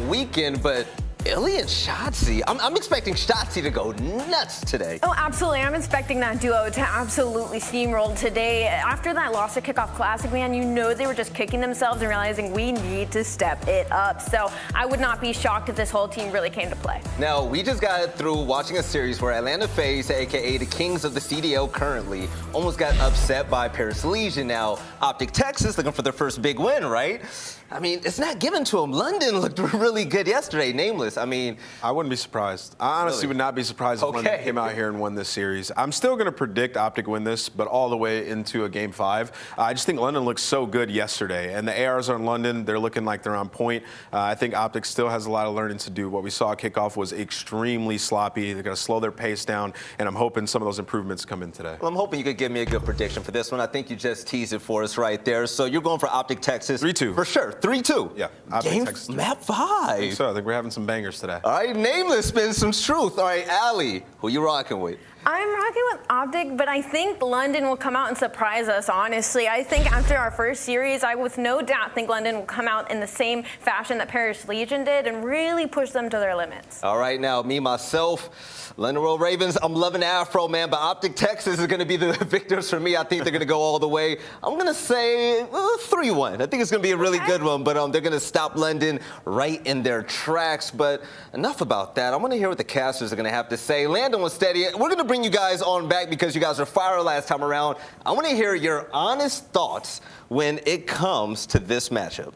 weekend, but Illy and Shotzi. I'm expecting Shotzi to go nuts today. Oh, absolutely. I'm expecting that duo to absolutely steamroll today. After that loss at Kickoff Classic, man, you know they were just kicking themselves and realizing we need to step it up. So I would not be shocked if this whole team really came to play. Now, we just got through watching a series where Atlanta FaZe, a.k.a. the Kings of the CDL currently, almost got upset by Paris Legion. Now, Optic Texas looking for their first big win, right? I mean, it's not given to them. London looked really good yesterday, Nameless. I mean, I wouldn't be surprised. I honestly would not be surprised if London came out here and won this series. I'm still going to predict Optic win this, but all the way into a Game 5. I just think London looked so good yesterday, and the ARs on London, they're looking like they're on point. I think Optic still has a lot of learning to do. What we saw at kickoff was extremely sloppy. They're going to slow their pace down, and I'm hoping some of those improvements come in today. Well, I'm hoping you could give me a good prediction for this one. I think you just teased it for us right there. So you're going for Optic Texas. 3-2. For sure. 3-2. Yeah. Optic Game Texas. map 5. I think so. I think we're having some bangers today. All right, Nameless, spin some truth. All right, Allie, who you rocking with? I'm rocking with Optic, but I think London will come out and surprise us, honestly. I think after our first series, I with no doubt think London will come out in the same fashion that Paris Legion did and really push them to their limits. All right, now, me, myself, London Royal Ravens, I'm loving Afro, man, but Optic Texas is going to be the victors for me. I think they're going to go all the way. I'm going to say 3-1. I think it's going to be a really good one, but they're going to stop London right in their tracks. But enough about that. I want to hear what the casters are going to have to say. Landon was steady. We're going to bring you guys on back because you guys were fire last time around. I want to hear your honest thoughts when it comes to this matchup.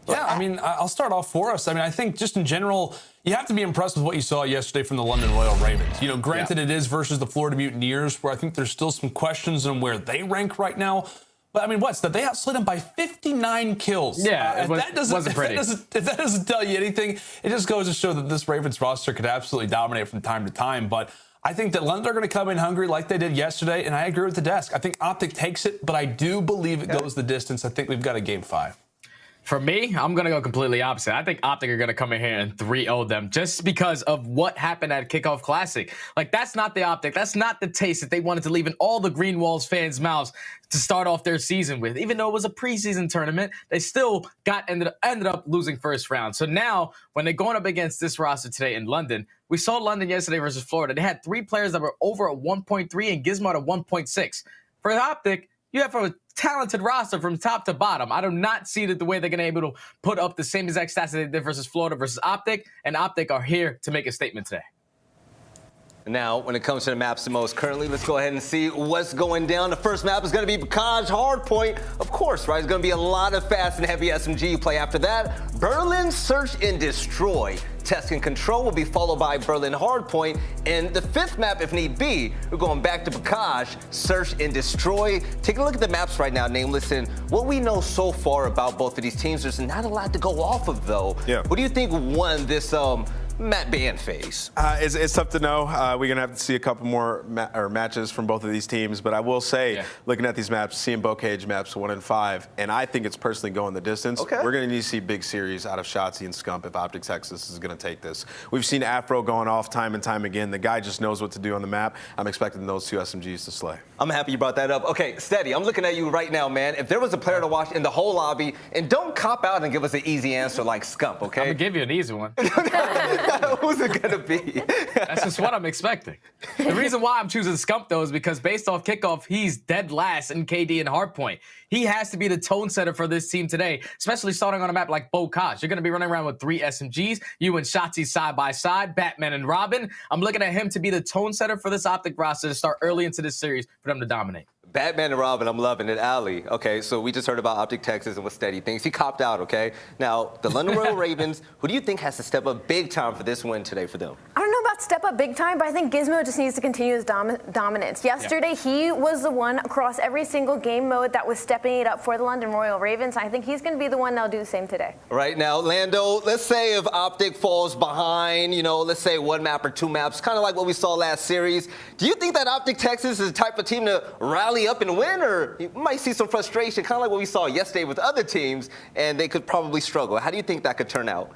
Yeah, I mean, I'll start off for us. I mean, I think just in general, you have to be impressed with what you saw yesterday from the London Royal Ravens. You know, granted it is versus the Florida Mutineers, where I think there's still some questions on where they rank right now. But I mean, what's that? They outslid them by 59 kills. Yeah, If that doesn't tell you anything, it just goes to show that this Ravens roster could absolutely dominate from time to time. But I think that London are going to come in hungry like they did yesterday, and I agree with the desk. I think Optic takes it, but I do believe it goes the distance. I think we've got a game 5. For me, I'm going to go completely opposite. I think Optic are going to come in here and 3-0 them just because of what happened at Kickoff Classic. Like, that's not the Optic. That's not the taste that they wanted to leave in all the Green Walls fans' mouths to start off their season with. Even though it was a preseason tournament, they still ended up losing first round. So now, when they're going up against this roster today in London, we saw London yesterday versus Florida. They had 3 players that were over a 1.3 and Gizmo at a 1.6. For Optic, you have a talented roster from top to bottom. I do not see that the way they're going to be able to put up the same exact stats that they did versus Florida versus Optic, and Optic are here to make a statement today. Now, when it comes to the maps the most currently, let's go ahead and see what's going down. The first map is going to be Bacage Hardpoint. Of course, right? It's going to be a lot of fast and heavy SMG play. After that, Berlin Search and Destroy. Test and Control will be followed by Berlin Hardpoint. And the 5th map, if need be, we're going back to Bacage, Search and Destroy. Take a look at the maps right now, Nameless, and what we know so far about both of these teams. There's not a lot to go off of, though. Yeah. What do you think won this map ban phase? It's tough to know. We're going to have to see a couple more matches from both of these teams. But I will say, looking at these maps, seeing Bocage maps 1 and 5, and I think it's personally going the distance. Okay. We're going to need to see big series out of Shotzi and Scump if Optic Texas is going to take this. We've seen Afro going off time and time again. The guy just knows what to do on the map. I'm expecting those 2 SMGs to slay. I'm happy you brought that up. Okay, Steady, I'm looking at you right now, man. If there was a player to watch in the whole lobby, and don't cop out and give us an easy answer like Scump, okay? I'm going to give you an easy one. Who's it going to be? That's just what I'm expecting. The reason why I'm choosing Scump, though, is because based off kickoff, he's dead last in KD and Hardpoint. He has to be the tone setter for this team today, especially starting on a map like Bocage. You're going to be running around with 3 SMGs, you and Shotzi side by side, Batman and Robin. I'm looking at him to be the tone setter for this Optic roster to start early into this series for them to dominate. Batman and Robin, I'm loving it. Ali, okay, so we just heard about Optic Texas and what Steady thinks. He copped out, okay? Now, the London Royal Ravens, who do you think has to step up big time for this win today for them? I don't know about step up big time, but I think Gizmo just needs to continue his dominance. Yesterday, he was the one across every single game mode that was stepping it up for the London Royal Ravens. I think he's going to be the one that'll do the same today. Right now, Lando, let's say if Optic falls behind, let's say 1 map or 2 maps, kind of like what we saw last series. Do you think that Optic Texas is the type of team to rally up and win, or you might see some frustration, kind of like what we saw yesterday with other teams, and they could probably struggle? How do you think that could turn out?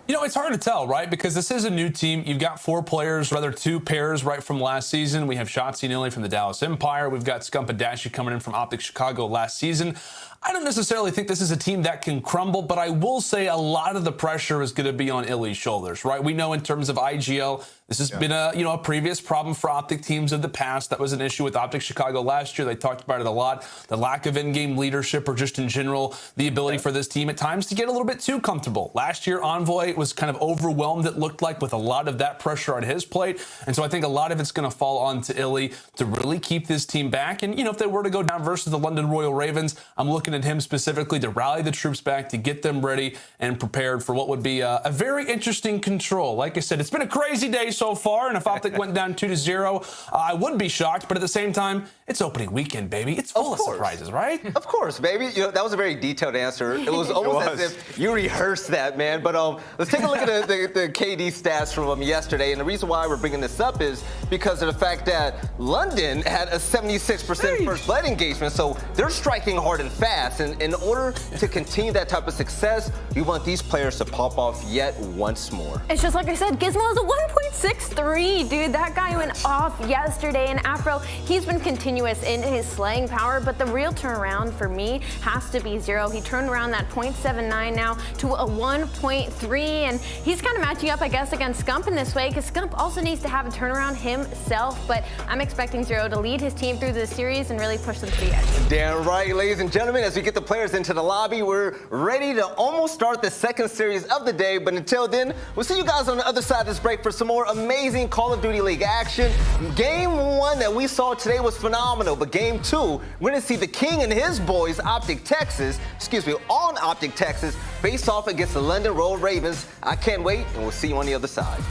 You know, it's hard to tell, right? Because this is a new team. You've got 4 players, rather 2 pairs right from last season. We have Shotzi and Illy from the Dallas Empire. We've got Scump and Dashy coming in from Optic Chicago last season. I don't necessarily think this is a team that can crumble, but I will say a lot of the pressure is going to be on Illy's shoulders, right? We know in terms of IGL, this has been a previous problem for Optic teams of the past. That was an issue with Optic Chicago last year. They talked about it a lot. The lack of in-game leadership, or just in general, the ability for this team at times to get a little bit too comfortable. Last year, Envoy was kind of overwhelmed, it looked like, with a lot of that pressure on his plate. And so I think a lot of it's going to fall onto Illy to really keep this team back. And, if they were to go down versus the London Royal Ravens, I'm looking at him specifically to rally the troops back, to get them ready and prepared for what would be a very interesting control. Like I said, it's been a crazy day so far, and if Optic went down 2-0, I wouldn't be shocked, but at the same time, it's opening weekend, baby. It's full of surprises, right? Of course, baby. That was a very detailed answer. It was almost as if you rehearsed that, man. But let's let's take a look at the KD stats from yesterday. And the reason why we're bringing this up is because of the fact that London had a 76% first blood engagement. So they're striking hard and fast. And in order to continue that type of success, we want these players to pop off yet once more. It's just like I said, Gizmo is a 1.63, dude. That guy went off yesterday. And Afro, he's been continuous in his slaying power, but the real turnaround for me has to be Zero. He turned around that 0.79 now to a 1.3, and he's kind of matching up, I guess, against Scump in this way, because Scump also needs to have a turnaround himself, but I'm expecting Zero to lead his team through the series and really push them to the edge. Damn right, ladies and gentlemen, as we get the players into the lobby, we're ready to almost start the second series of the day, but until then, we'll see you guys on the other side of this break for some more amazing Call of Duty League action. Game 1 that we saw today was phenomenal, but Game 2, we're going to see the King and his boys, Optic Texas, on Optic Texas, face off against the London Royal Ravens. I can't wait, and we'll see you on the other side.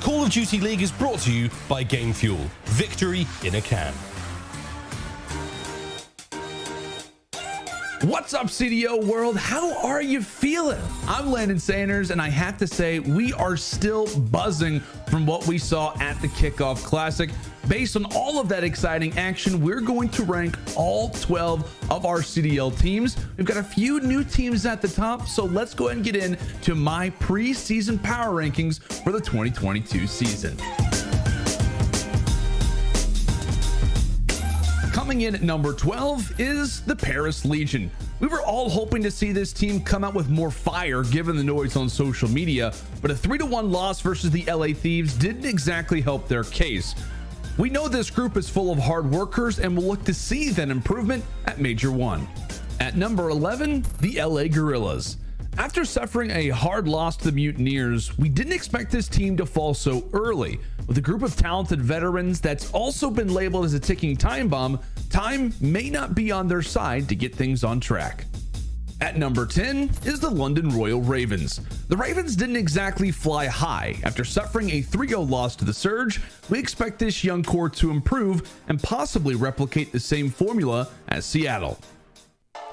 Call of Duty League is brought to you by Game Fuel. Victory in a can. What's up, CDL world? How are you feeling? I'm Landon Sanders, and I have to say, we are still buzzing from what we saw at the Kickoff Classic. Based on all of that exciting action, we're going to rank all 12 of our CDL teams. We've got a few new teams at the top, so let's go ahead and get into my preseason power rankings for the 2022 season. Coming in at number 12 is the Paris Legion. We were all hoping to see this team come out with more fire given the noise on social media, but a 3-1 loss versus the LA Thieves didn't exactly help their case. We know this group is full of hard workers and will look to see that improvement at Major 1. At number 11, the LA Guerrillas. After suffering a hard loss to the Mutineers, we didn't expect this team to fall so early. With a group of talented veterans that's also been labeled as a ticking time bomb, time may not be on their side to get things on track. At number 10 is the London Royal Ravens. The Ravens didn't exactly fly high. After suffering a 3-0 loss to the Surge, we expect this young core to improve and possibly replicate the same formula as Seattle.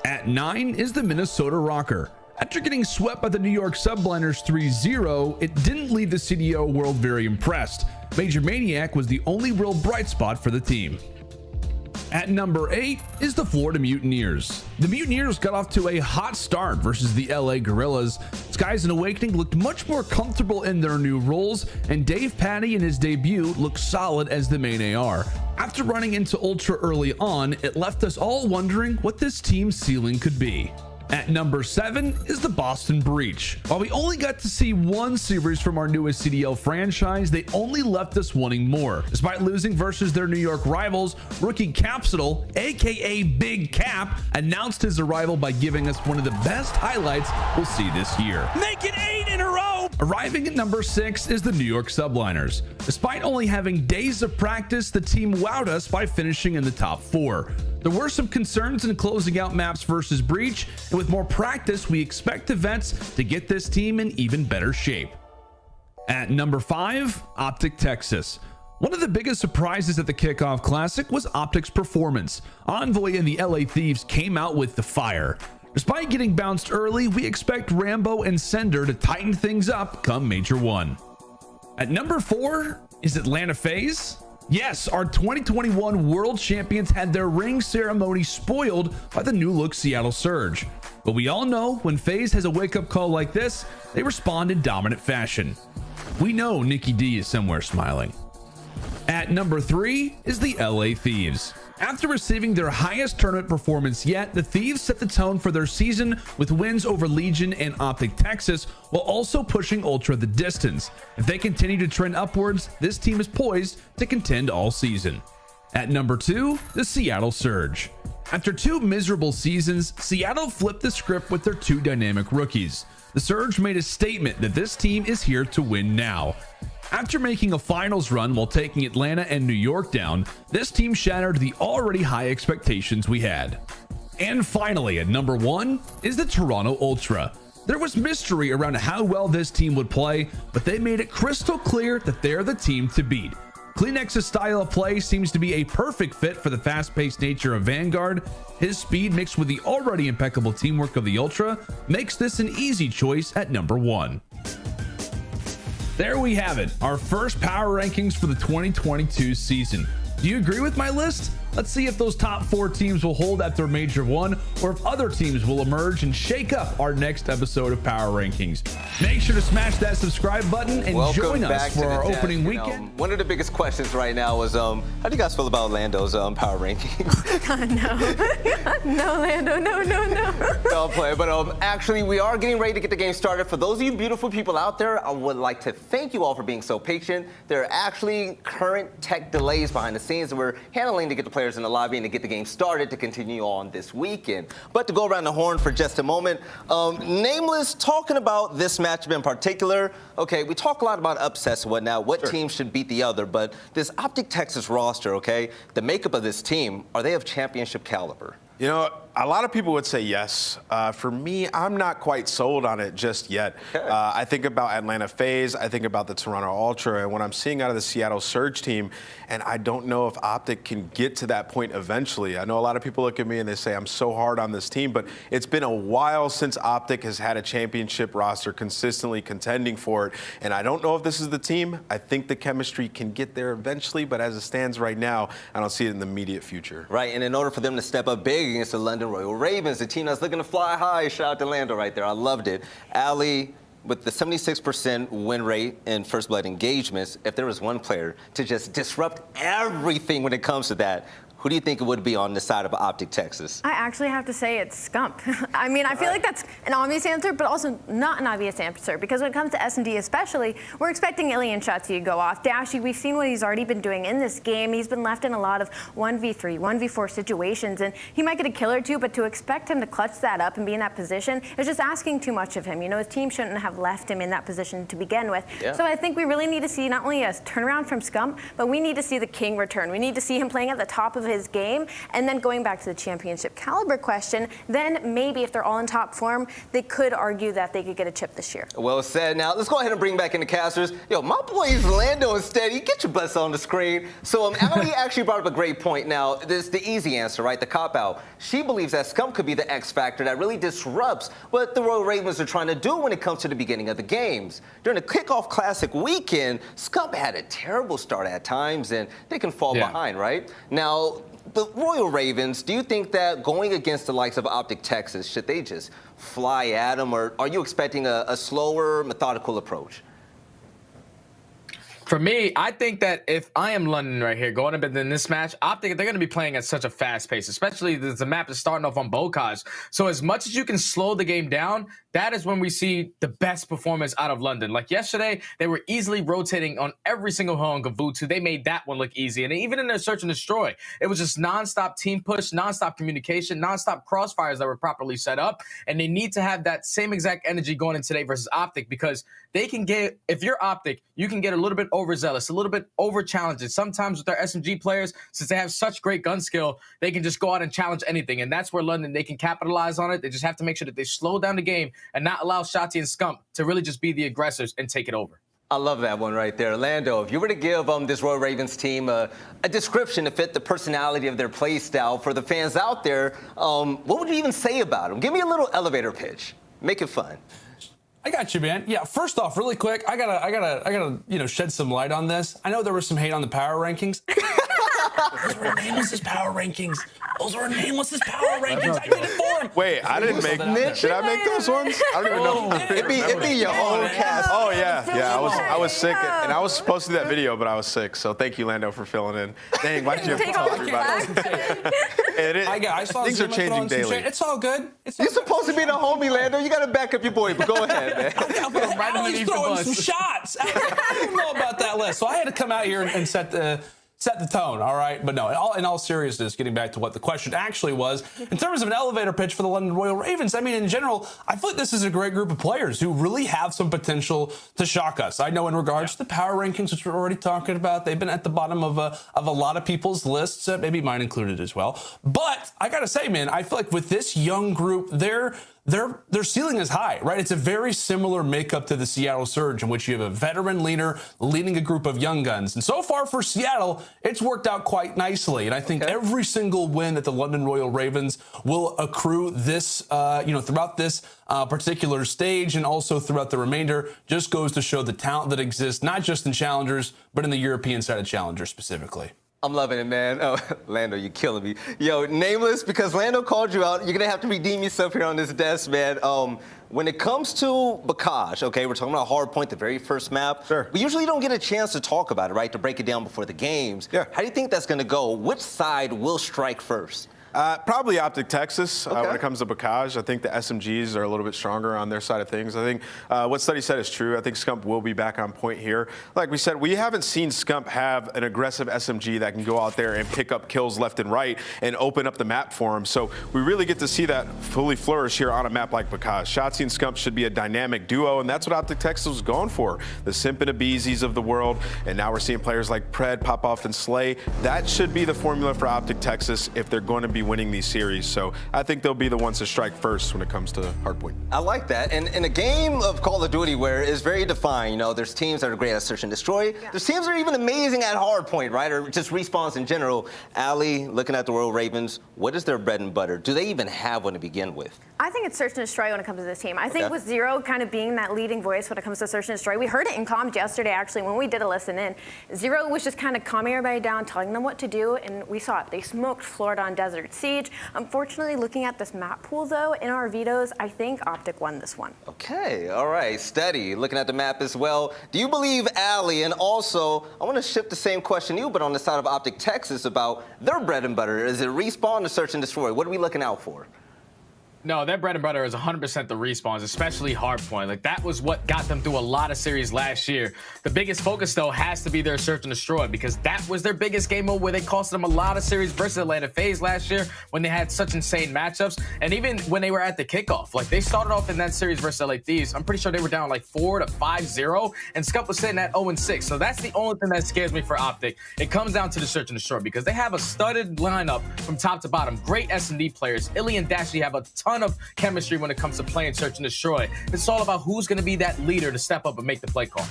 At 9 is the Minnesota Rocker. After getting swept by the New York Subliners 3-0, it didn't leave the CDO world very impressed. Major Maniac was the only real bright spot for the team. At number 8 is the Florida Mutineers. The Mutineers got off to a hot start versus the LA Guerrillas. Skies and Awakening looked much more comfortable in their new roles, and Dave Patty in his debut looked solid as the main AR. After running into Ultra early on, it left us all wondering what this team's ceiling could be. At number 7 is the Boston Breach. While we only got to see one series from our newest CDL franchise, they only left us wanting more. Despite losing versus their New York rivals, rookie Capsule, aka Big Cap, announced his arrival by giving us one of the best highlights we'll see this year. Make it 8 in a row! Arriving at number 6 is the New York Subliners. Despite only having days of practice, the team wowed us by finishing in the top 4. There were some concerns in closing out maps versus Breach, and with more practice, we expect the vets to get this team in even better shape. At number 5, Optic Texas. One of the biggest surprises at the Kickoff Classic was Optic's performance. Envoy and the LA Thieves came out with the fire. Despite getting bounced early, we expect Rambo and Sender to tighten things up come Major 1. At number 4 is Atlanta FaZe. Yes, our 2021 world champions had their ring ceremony spoiled by the new look Seattle Surge. But we all know when FaZe has a wake-up call like this, they respond in dominant fashion. We know Nikki D is somewhere smiling. At number 3 is the LA Thieves. After receiving their highest tournament performance yet, the Thieves set the tone for their season with wins over Legion and Optic Texas, while also pushing Ultra the distance. If they continue to trend upwards, this team is poised to contend all season. At number 2, the Seattle Surge. After 2 miserable seasons, Seattle flipped the script with their 2 dynamic rookies. The Surge made a statement that this team is here to win now. After making a finals run while taking Atlanta and New York down, this team shattered the already high expectations we had. And finally, at number 1 is the Toronto Ultra. There was mystery around how well this team would play, but they made it crystal clear that they're the team to beat. Kleenex's style of play seems to be a perfect fit for the fast-paced nature of Vanguard. His speed mixed with the already impeccable teamwork of the Ultra makes this an easy choice at number 1. There we have it, our first power rankings for the 2022 season. Do you agree with my list? Let's see if those top 4 teams will hold after Major 1, or if other teams will emerge and shake up our next episode of Power Rankings. Make sure to smash that subscribe button and join us for our opening weekend. One of the biggest questions right now is, how do you guys feel about Lando's power rankings? No, Lando, no. Don't play, but actually, we are getting ready to get the game started. For those of you beautiful people out there, I would like to thank you all for being so patient. There are actually current tech delays behind the scenes that we're handling to get the players in the lobby and to get the game started to continue on this weekend. But to go around the horn for just a moment, Nameless, talking about this matchup in particular, okay, we talk a lot about upsets and whatnot, what team should beat the other, but this Optic Texas roster, okay, the makeup of this team, are they of championship caliber? You know, A lot of people would say yes. For me, I'm not quite sold on it just yet. I think about Atlanta FaZe, I think about the Toronto Ultra, and what I'm seeing out of the Seattle Surge team, and I don't know if Optic can get to that point eventually. I know a lot of people look at me and they say I'm so hard on this team, but it's been a while since Optic has had a championship roster consistently contending for it, and I don't know if this is the team. I think the chemistry can get there eventually, but as it stands right now, I don't see it in the immediate future. Right, and in order for them to step up big against the London Royal Ravens, the team that's looking to fly high, shout out to Lando right there. I loved it. Ali, with the 76% win rate in First Blood engagements, if there was one player to just disrupt everything when it comes to that, who do you think it would be on the side of Optic Texas? I actually have to say it's Scump. I mean, I feel like that's an obvious answer, but also not an obvious answer, because when it comes to S&D especially, we're expecting Ilian Shotzi to go off. Dashy, we've seen what he's already been doing in this game. He's been left in a lot of 1v3, 1v4 situations, and he might get a kill or two, but to expect him to clutch that up and be in that position is just asking too much of him. You know, his team shouldn't have left him in that position to begin with. Yeah. So I think we really need to see not only a turnaround from Scump, but we need to see the King return. We need to see him playing at the top of his game, and then going back to the championship caliber question, then maybe if they're all in top form, they could argue that they could get a chip this year. Well said. Now, let's go ahead and bring back in the casters. Yo, my boys Lando and Steady, get your butts on the screen. So, Ali actually brought up a great point. Now, this is the easy answer, right? The cop-out. She believes that Scump could be the X factor that really disrupts what the Royal Ravens are trying to do when it comes to the beginning of the games. During the Kickoff Classic weekend, Scump had a terrible start at times, and they can fall behind, right? Now, the Royal Ravens, do you think that going against the likes of Optic Texas, should they just fly at them, or are you expecting a slower, methodical approach? For me, I think that if I am London right here, going up in this match, Optic, they're going to be playing at such a fast pace, especially the map is starting off on Bocage. So as much as you can slow the game down, that is when we see the best performance out of London. Like yesterday, they were easily rotating on every single hill on Gavutu. They made that one look easy. And even in their search and destroy, it was just nonstop team push, nonstop communication, nonstop crossfires that were properly set up. And they need to have that same exact energy going in today versus Optic, because they can get, if you're Optic, you can get a little bit overzealous, a little bit over challenging. Sometimes with their SMG players, since they have such great gun skill, they can just go out and challenge anything. And that's where London, they can capitalize on it. They just have to make sure that they slow down the game and not allow Shotzi and Scump to really just be the aggressors and take it over. I love that one right there. Lando, if you were to give this Royal Ravens team a description to fit the personality of their play style for the fans out there, what would you even say about them? Give me a little elevator pitch. Make it fun. I got you, man. Yeah, first off, really quick, I gotta shed some light on this. I know there was some hate on the power rankings. Those were nameless as power rankings. Those were nameless as power rankings. I did it for him. Wait, I didn't make. Did I make those ones? I don't even know. It'd be your own cast. Oh yeah. I was sick, and I was supposed to do that video, but I was sick. So thank you, Lando, for filling in. Dang, why did you have to tell everybody? I saw things are changing daily. It's all good. You're supposed to be the homie, Lando. You got to back up your boy. But go ahead, man. He's throwing some shots. I don't know about that list, so I had to come out here and set the tone, all right? But no, in all seriousness, getting back to what the question actually was, in terms of an elevator pitch for the London Royal Ravens, I mean, in general, I feel like this is a great group of players who really have some potential to shock us. I know in regards to the power rankings, which we're already talking about, they've been at the bottom of a lot of people's lists, maybe mine included as well. But I gotta say, man, I feel like with this young group, their ceiling is high, right? It's a very similar makeup to the Seattle Surge, in which you have a veteran leader leading a group of young guns. And so far for Seattle, it's worked out quite nicely. And I think every single win that the London Royal Ravens will accrue this, throughout this particular stage and also throughout the remainder just goes to show the talent that exists, not just in Challengers, but in the European side of Challengers specifically. I'm loving it, man. Oh, Lando, you're killing me. Yo, Nameless, because Lando called you out, you're going to have to redeem yourself here on this desk, man. When it comes to Bocage, okay, we're talking about Hardpoint, the very first map. Sure. We usually don't get a chance to talk about it, right, to break it down before the games. Yeah. How do you think that's going to go? Which side will strike first? Probably Optic Texas when it comes to Bocage. I think the SMGs are a little bit stronger on their side of things. I think what Study said is true. I think Scump will be back on point here. Like we said, we haven't seen Scump have an aggressive SMG that can go out there and pick up kills left and right and open up the map for him. So we really get to see that fully flourish here on a map like Bocage. Shotzi and Scump should be a dynamic duo, and that's what Optic Texas was going for. The Simp and Abeezys of the world, and now we're seeing players like Pred pop off and Slay. That should be the formula for Optic Texas if they're going to be be winning these series. So I think they'll be the ones to strike first when it comes to hardpoint. I like that. And in a game of Call of Duty where it's very defined, you know, there's teams that are great at search and destroy. Yeah. There's teams that are even amazing at hardpoint, right? Or just respawns in general. Allie, looking at the Royal Ravens, what is their bread and butter? Do they even have one to begin with? I think it's search and destroy when it comes to this team. I think with Zero kind of being that leading voice when it comes to search and destroy, we heard it in comms yesterday, actually, when we did a listen in. Zero was just kind of calming everybody down, telling them what to do, and we saw it. They smoked Florida on Desert Siege. Unfortunately, looking at this map pool, though, in our vetoes, I think Optic won this one. Okay, all right, steady. Looking at the map as well. Do you believe Allie? And also, I want to shift the same question to you, but on the side of Optic Texas about their bread and butter. Is it respawn or search and destroy? What are we looking out for? No, their bread and butter is 100% the respawns, especially hardpoint. Like, that was what got them through a lot of series last year. The biggest focus, though, has to be their search and destroy, because that was their biggest game mode where they cost them a lot of series versus Atlanta FaZe last year when they had such insane matchups. And even when they were at the kickoff, like, they started off in that series versus LA Thieves. I'm pretty sure they were down like 4-5-0, and Scup was sitting at 0-6. So that's the only thing that scares me for Optic. It comes down to the search and destroy, because they have a studded lineup from top to bottom. Great S&D players. Illy and Dashy have a ton of chemistry when it comes to playing search and destroy. It's all about who's going to be that leader to step up and make the play call.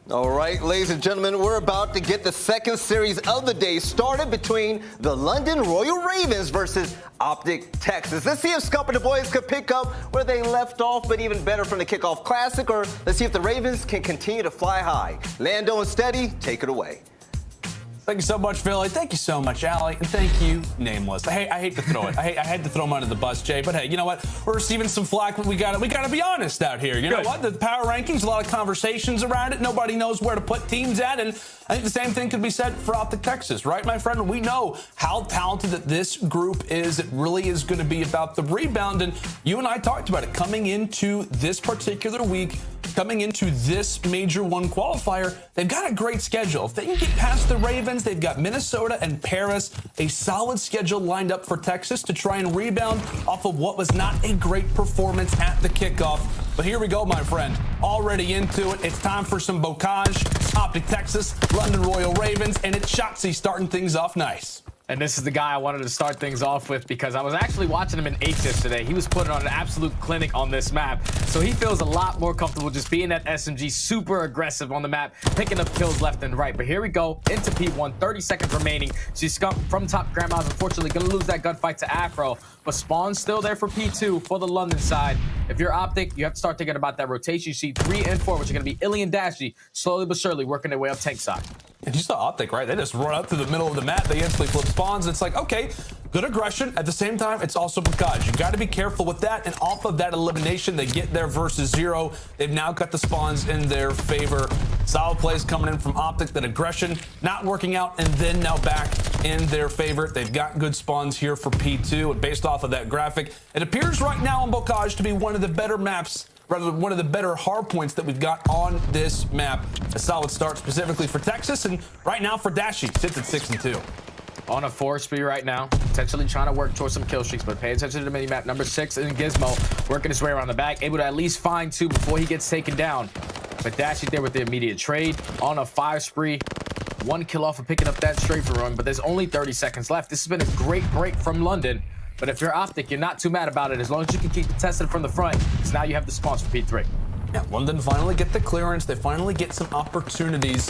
All right, ladies and gentlemen, we're about to get the second series of the day started between the London Royal Ravens versus Optic Texas. Let's see if Scup and the boys could pick up where they left off, but even better from the Kickoff Classic, or let's see if the Ravens can continue to fly high. Lando and Steady, take it away. Thank you so much, Philly. Thank you so much, Allie. And thank you, Nameless. I hate to throw it. I had to throw him under the bus, Jay. But hey, you know what? We're receiving some flack, but we gotta be honest out here. You know what? The power rankings, a lot of conversations around it. Nobody knows where to put teams at, and I think the same thing could be said for Optic Texas, right, my friend? We know how talented that this group is. It really is going to be about the rebound, and you and I talked about it coming into this particular week. Coming into this Major 1 qualifier, they've got a great schedule. If they can get past the Ravens, they've got Minnesota and Paris, a solid schedule lined up for Texas to try and rebound off of what was not a great performance at the kickoff. But here we go, my friend. Already into it. It's time for some bocage. Optic Texas, London Royal Ravens, and it's Shotzi starting things off nice. And this is the guy I wanted to start things off with, because I was actually watching him in H today. He was putting on an absolute clinic on this map. So he feels a lot more comfortable just being that SMG, super aggressive on the map, picking up kills left and right. But here we go into P1, 30 seconds remaining. She's Scup from top. Grandma's unfortunately going to lose that gunfight to Afro. But Spawn's still there for P2 for the London side. If you're Optic, you have to start thinking about that rotation. You see 3 and 4, which are going to be Illy and Dashy, slowly but surely working their way up tank side. And you saw Optic, right? They just run up through the middle of the map. They instantly flip spawns. It's like, okay, good aggression. At the same time, it's also bocage. You got to be careful with that. And off of that elimination, they get there versus Zero. They've now got the spawns in their favor. Solid plays coming in from Optic. That aggression not working out, and then now back in their favor. They've got good spawns here for P2. And based off of that graphic, it appears right now on bocage to be one of the better maps, rather one of the better hard points that we've got on this map. A solid start specifically for Texas, and right now for Dashy, sits at 6-2. On a 4 speed right now, potentially trying to work towards some kill streaks, but pay attention to the mini-map. Number 6 in Gizmo, working his way around the back, able to at least find 2 before he gets taken down. But Dashy there with the immediate trade on a 5 spree. 1 kill off of picking up that strafe run, but there's only 30 seconds left. This has been a great break from London. But if you're Optic, you're not too mad about it as long as you can keep it tested from the front, because now you have the spawns for P3. Yeah, London finally get the clearance. They finally get some opportunities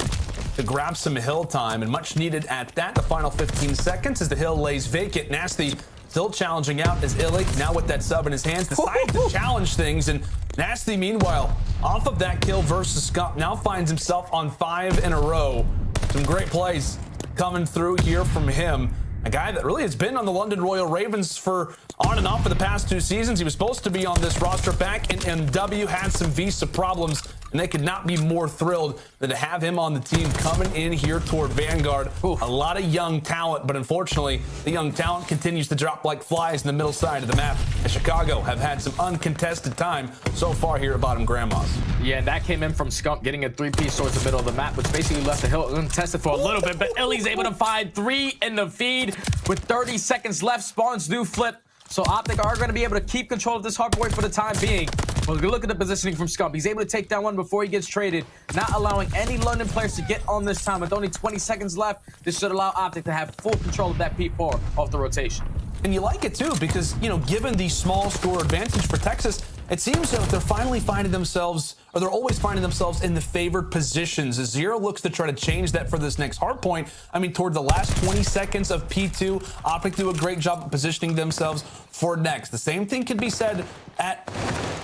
to grab some hill time, and much needed at that. The final 15 seconds as the hill lays vacant. Nasty still challenging out as Illy, now with that sub in his hands, decides to challenge things. And Nasty, meanwhile, off of that kill versus Scup, now finds himself on 5 in a row. Some great plays coming through here from him. A guy that really has been on the London Royal Ravens for on and off for the past 2 seasons. He was supposed to be on this roster back in MW, had some visa problems, and they could not be more thrilled than to have him on the team coming in here toward Vanguard. A lot of young talent, but unfortunately, the young talent continues to drop like flies in the middle side of the map. And Chicago have had some uncontested time so far here at Bottom Grandma's. Yeah, and that came in from Scump getting a 3-piece towards the middle of the map, which basically left the hill untested for a little bit, but Illy's able to find 3 in the feed with 30 seconds left. Spawns do flip. So Optic are going to be able to keep control of this hard point for the time being. Well, look at the positioning from Scump. He's able to take down one before he gets traded, not allowing any London players to get on this time. With only 20 seconds left, this should allow Optic to have full control of that P4 off the rotation. And you like it too, because, you know, given the small score advantage for Texas, it seems that they're finally finding themselves, or they're always finding themselves in the favored positions. As Zero looks to try to change that for this next hard point. I mean, toward the last 20 seconds of P2, Optic do a great job of positioning themselves for next. The same thing can be said at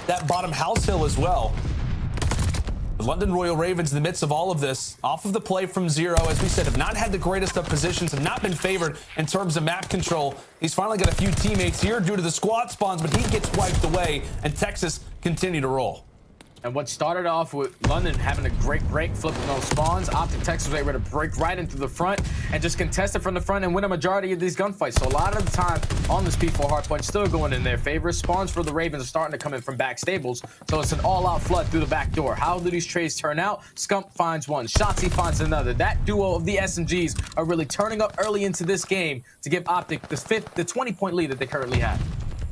that bottom house hill as well. The London Royal Ravens, in the midst of all of this, off of the play from Zero, as we said, have not had the greatest of positions, have not been favored in terms of map control. He's finally got a few teammates here due to the squad spawns, but he gets wiped away, and Texas continue to roll. And what started off with London having a great break, flipping those spawns, Optic Texas was able to break right into the front and just contest it from the front and win a majority of these gunfights. So a lot of the time on this P4 hardpoint still going in their favor. Spawns for the Ravens are starting to come in from back stables, so it's an all-out flood through the back door. How do these trades turn out? Scump finds one, Shotzzy finds another. That duo of the SMGs are really turning up early into this game to give Optic the 20-point lead that they currently have.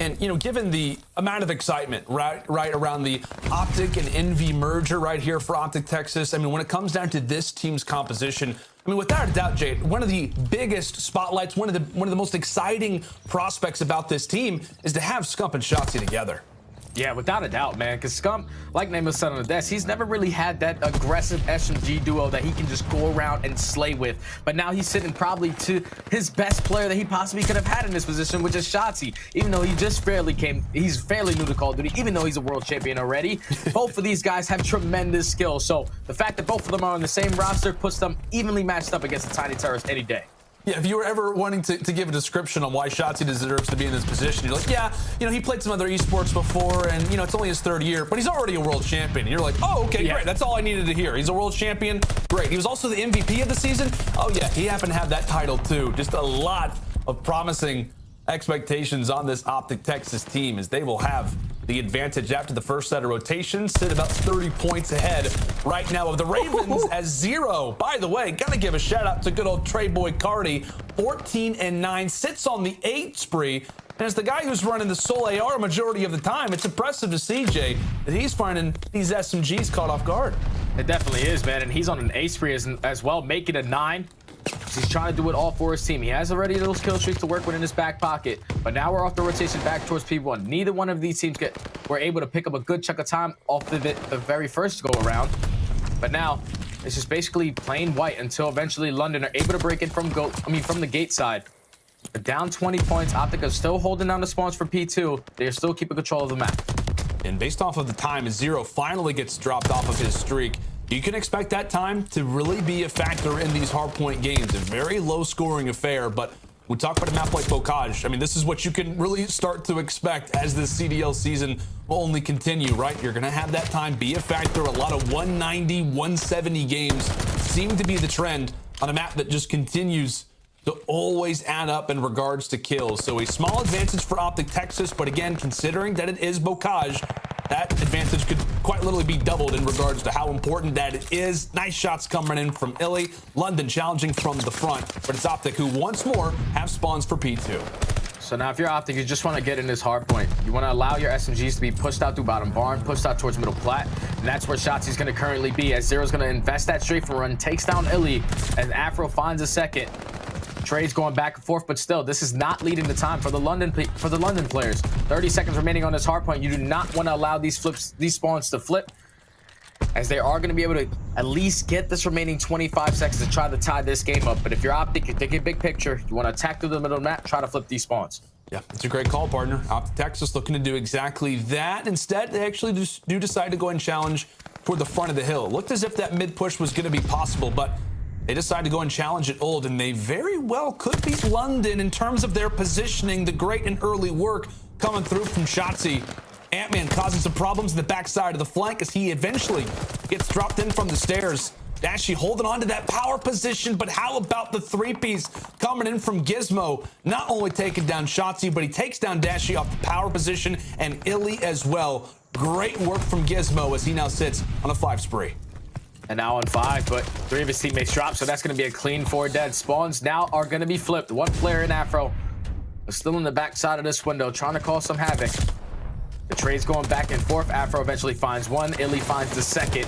And, you know, given the amount of excitement right around the Optic and Envy merger right here for Optic Texas, I mean, when it comes down to this team's composition, I mean, without a doubt, Jade, one of the biggest spotlights, one of the most exciting prospects about this team is to have Scump and Shotzzy together. Yeah, without a doubt, man, because Scump, like Name said on the desk, he's never really had that aggressive SMG duo that he can just go around and slay with. But now he's sitting probably to his best player that he possibly could have had in this position, which is Shotzzy. Even though he just he's fairly new to Call of Duty, even though he's a world champion already. Both of these guys have tremendous skill. So the fact that both of them are on the same roster puts them evenly matched up against the Tiny Terrorist any day. Yeah, if you were ever wanting to give a description on why Shotzzy deserves to be in this position, you're like, yeah, you know, he played some other esports before, and, you know, it's only his third year, but he's already a world champion. And you're like, oh, okay, great. That's all I needed to hear. He's a world champion. Great. He was also the MVP of the season. Oh, yeah, he happened to have that title, too. Just a lot of promising expectations on this Optic Texas team, as they will have the advantage after the first set of rotations, sit about 30 points ahead right now of the Ravens as Zero. By the way, gotta give a shout out to good old Trey Boy Cardi, 14-9, sits on the 8 spree. And as the guy who's running the sole AR majority of the time, it's impressive to see, Jay, that he's finding these SMGs caught off guard. It definitely is, man. And he's on an 8 spree as well, making it 9. He's trying to do it all for his team. He has already those kill streaks to work with in his back pocket, but now we're off the rotation back towards P1. Neither one of these teams were able to pick up a good chunk of time off the very first go around, but now it's just basically plain white until eventually London are able to break it from the gate side. But down 20 points, Optic is still holding down the spawns for P2. They are still keeping control of the map. And based off of the time, as Zero finally gets dropped off of his streak, you can expect that time to really be a factor in these hardpoint games. A very low-scoring affair, but we talk about a map like Bocage. I mean, this is what you can really start to expect as the CDL season will only continue, right? You're going to have that time be a factor. A lot of 190, 170 games seem to be the trend on a map that just continues to always add up in regards to kills. So a small advantage for Optic Texas, but again, considering that it is Bocage, that advantage could quite literally be doubled in regards to how important that it is. Nice shots coming in from Illy. London challenging from the front, but it's Optic who once more have spawns for P2. So now if you're Optic, you just want to get in this hard point. You want to allow your SMGs to be pushed out through bottom barn, pushed out towards middle plat, and that's where Shotzzy's going to currently be, as Zero's going to invest that strafing run, takes down Illy, as Afro finds a second. Trades going back and forth, but still, this is not leading the time for the London players. 30 seconds remaining on this hard point. You do not want to allow these spawns to flip, as they are going to be able to at least get this remaining 25 seconds to try to tie this game up. But if you're Optic, you're thinking big picture. You want to attack through the middle of the map, try to flip these spawns. Yeah, it's a great call, partner. Optic Texas looking to do exactly that. Instead, they actually do decide to go and challenge toward the front of the hill. It looked as if that mid push was going to be possible, but they decide to go and challenge it old, and they very well could beat London in terms of their positioning. The great and early work coming through from Shotzzy. Ant-Man causing some problems in the backside of the flank as he eventually gets dropped in from the stairs. Dashy holding on to that power position, but how about the three-piece coming in from Gizmo? Not only taking down Shotzzy, but he takes down Dashy off the power position and Illy as well. Great work from Gizmo as he now sits on a 5 spree. And now on 5, but 3 of his teammates drop, so that's going to be a clean 4 dead. Spawns now are going to be flipped. One player in Afro is still in the back side of this window, trying to cause some havoc. The trade's going back and forth. Afro eventually finds one. Illy finds the second.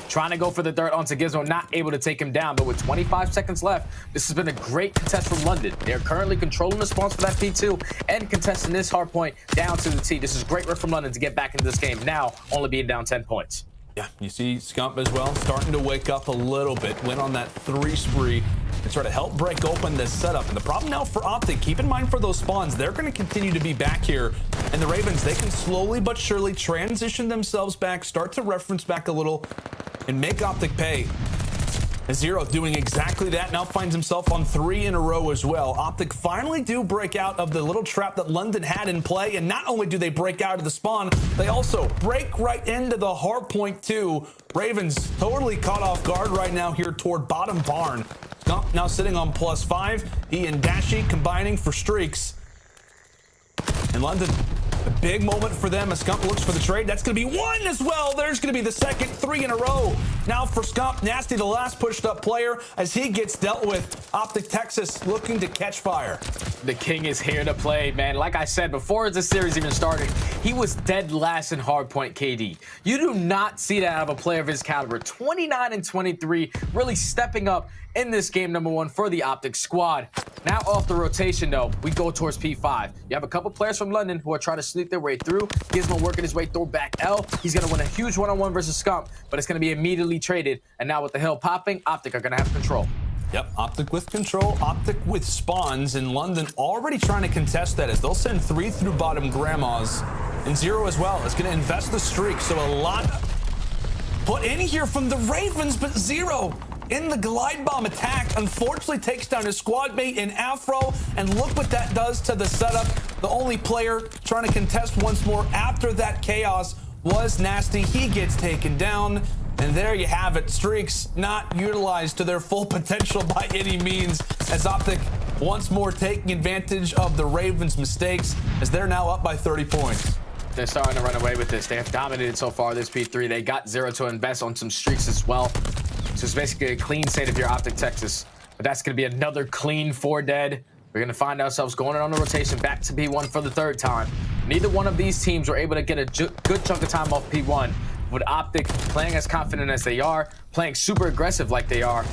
Trying to go for the third onto Gizmo, not able to take him down. But with 25 seconds left, this has been a great contest from London. They are currently controlling the spawns for that P2 and contesting this hard point down to the T. This is great work from London to get back into this game, now only being down 10 points. Yeah, you see Scump as well starting to wake up a little bit. Went on that 3 spree to try to help break open this setup. And the problem now for Optic, keep in mind for those spawns, they're going to continue to be back here. And the Ravens, they can slowly but surely transition themselves back, start to reference back a little, and make Optic pay. Zero doing exactly that, now finds himself on 3 in a row as well. Optic finally do break out of the little trap that London had in play, and not only do they break out of the spawn, they also break right into the hard point too. Ravens totally caught off guard right now here toward bottom barn. Scump now sitting on +5. He and Dashi combining for streaks. And London, a big moment for them as Scump looks for the trade. That's going to be 1 as well. There's going to be the second, 3 in a row. Now for Scump, Nasty, the last pushed up player, as he gets dealt with. Optic Texas looking to catch fire. The king is here to play, man. Like I said, before the series even started, he was dead last in hardpoint KD. You do not see that out of a player of his caliber. 29 and 23, really stepping up in this game number 1 for the Optic squad. Now off the rotation, though, we go towards P5. You have a couple players from London who are trying to sneak their way through. Gizmo working his way through back L. He's going to win a huge one-on-one versus Scump, but it's going to be immediately traded. And now with the hill popping, Optic are going to have control. Yep, Optic with control, Optic with spawns, in London already trying to contest that as they'll send 3 through bottom grandmas. And Zero as well is going to invest the streak, so a lot put in here from the Ravens, but Zero in the glide bomb attack unfortunately takes down his squad mate in Afro, and look what that does to the setup. The only player trying to contest once more after that chaos was Nasty. He gets taken down. And there you have it. Streaks not utilized to their full potential by any means, as Optic once more taking advantage of the Ravens' mistakes as they're now up by 30 points. They're starting to run away with this. They have dominated so far this P3. They got Zero to invest on some streaks as well. So it's basically a clean state of your Optic Texas. But that's going to be another clean 4 dead. We're going to find ourselves going on the rotation back to P1 for the 3rd time. Neither one of these teams were able to get a good chunk of time off P1. With Optic playing as confident as they are, playing super aggressive like they are,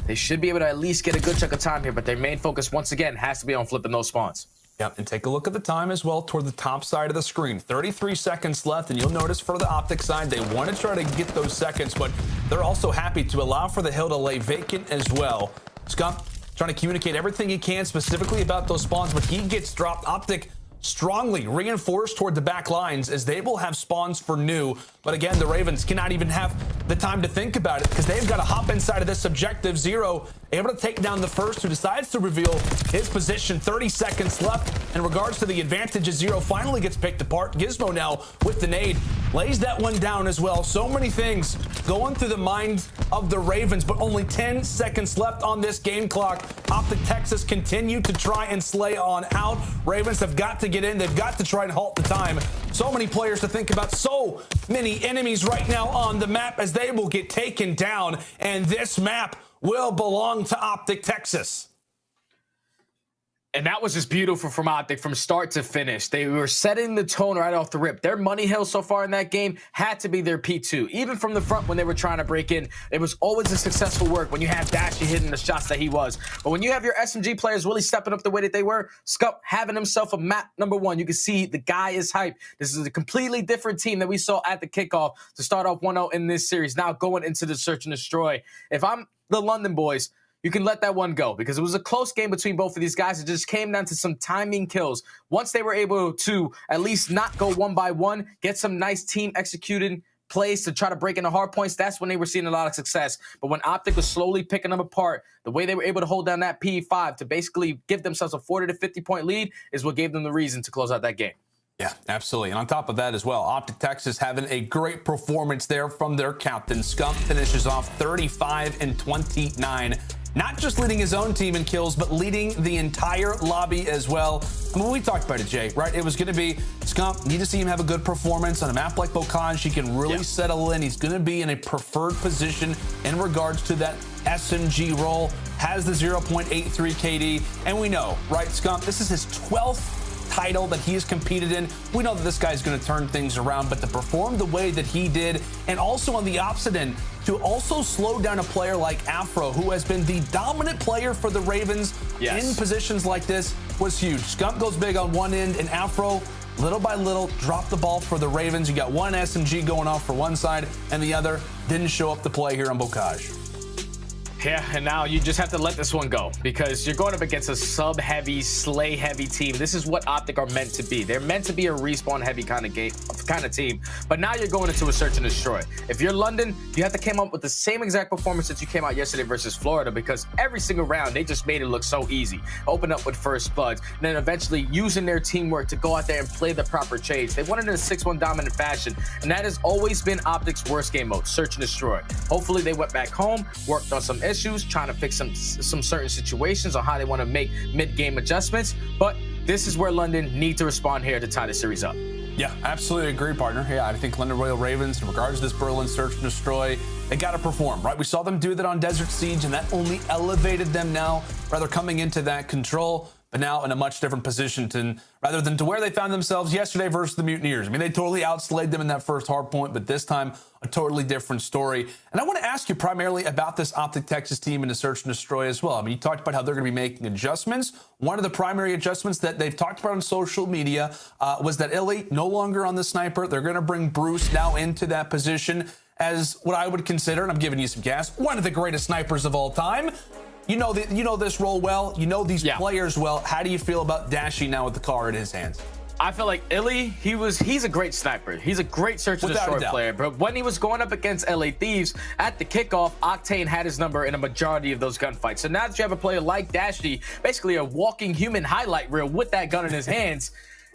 they should be able to at least get a good chunk of time here, but their main focus once again has to be on flipping those spawns. Yep, and take a look at the time as well toward the top side of the screen. 33 seconds left, and you'll notice for the Optic side, they want to try to get those seconds, but they're also happy to allow for the hill to lay vacant as well. Scump trying to communicate everything he can specifically about those spawns, but he gets dropped. Optic strongly reinforced toward the back lines as they will have spawns for new. But again, the Ravens cannot even have the time to think about it because they've got to hop inside of this objective. Zero able to take down the first, who decides to reveal his position. 30 seconds left in regards to the advantages. Zero finally gets picked apart. Gizmo now with the nade lays that one down as well. So many things going through the mind of the Ravens, but only 10 seconds left on this game clock. Optic Texas continue to try and slay on out. Ravens have got to get in. They've got to try and halt the time. So many players to think about. So many enemies right now on the map as they will get taken down. And this map will belong to Optic Texas. And that was just beautiful from Optic from start to finish. They were setting the tone right off the rip. Their money hill so far in that game had to be their P2. Even from the front when they were trying to break in, it was always a successful work when you have Dashi hitting the shots that he was. But when you have your SMG players really stepping up the way that they were, Scump having himself a map number 1, you can see the guy is hyped. This is a completely different team that we saw at the kickoff to start off 1-0 in this series. Now going into the search and destroy. If I'm the London boys, you can let that one go because it was a close game between both of these guys. It just came down to some timing kills. Once they were able to at least not go 1 by 1, get some nice team executed plays to try to break into hard points, that's when they were seeing a lot of success. But when Optic was slowly picking them apart, the way they were able to hold down that P5 to basically give themselves a 40 to 50 point lead is what gave them the reason to close out that game. Yeah, absolutely. And on top of that as well, Optic Texas having a great performance there from their captain. Scump finishes off 35 and 29. Not just leading his own team in kills, but leading the entire lobby as well. I mean, we talked about it, Jay, right? It was going to be Scump. Need to see him have a good performance on a map like Bokan. He can really settle in. He's going to be in a preferred position in regards to that SMG role. Has the 0.83 KD. And we know, right, Scump, this is his 12th title that he has competed in. We know that this guy's going to turn things around, but to perform the way that he did, and also on the opposite end, to also slow down a player like Afro, who has been the dominant player for the Ravens in positions like this, was huge. Scump goes big on one end, and Afro, little by little, dropped the ball for the Ravens. You got one SMG going off for one side, and the other didn't show up to play here on Bocage. Yeah, and now you just have to let this one go because you're going up against a sub-heavy, slay-heavy team. This is what Optic are meant to be. They're meant to be a respawn-heavy kind of team. But now you're going into a search and destroy. If you're London, you have to come up with the same exact performance that you came out yesterday versus Florida because every single round they just made it look so easy. Open up with first bloods, and then eventually using their teamwork to go out there and play the proper trades. They won it in a 6-1 dominant fashion, and that has always been Optic's worst game mode: search and destroy. Hopefully they went back home, worked on some issues, trying to fix some certain situations on how they want to make mid-game adjustments, but this is where London need to respond here to tie the series up. Yeah, absolutely agree, partner. Yeah, I think London Royal Ravens, in regards to this Berlin search and destroy, they got to perform, right? We saw them do that on Desert Siege, and that only elevated them now, rather coming into that control, but now in a much different position rather than to where they found themselves yesterday versus the Mutineers. I mean, they totally outslayed them in that first hard point, but this time a totally different story. And I want to ask you primarily about this Optic Texas team in the search and destroy as well. I mean, you talked about how they're going to be making adjustments. One of the primary adjustments that they've talked about on social media was that Illy no longer on the sniper. They're going to bring Bruce now into that position as what I would consider, and I'm giving you some gas, one of the greatest snipers of all time. You know this role well. You know these players well. How do you feel about Dashy now with the car in his hands? I feel like Illy, he's a great sniper. He's a great search and destroy player. But when he was going up against LA Thieves at the kickoff, Octane had his number in a majority of those gunfights. So now that you have a player like Dashy, basically a walking human highlight reel with that gun in his hands,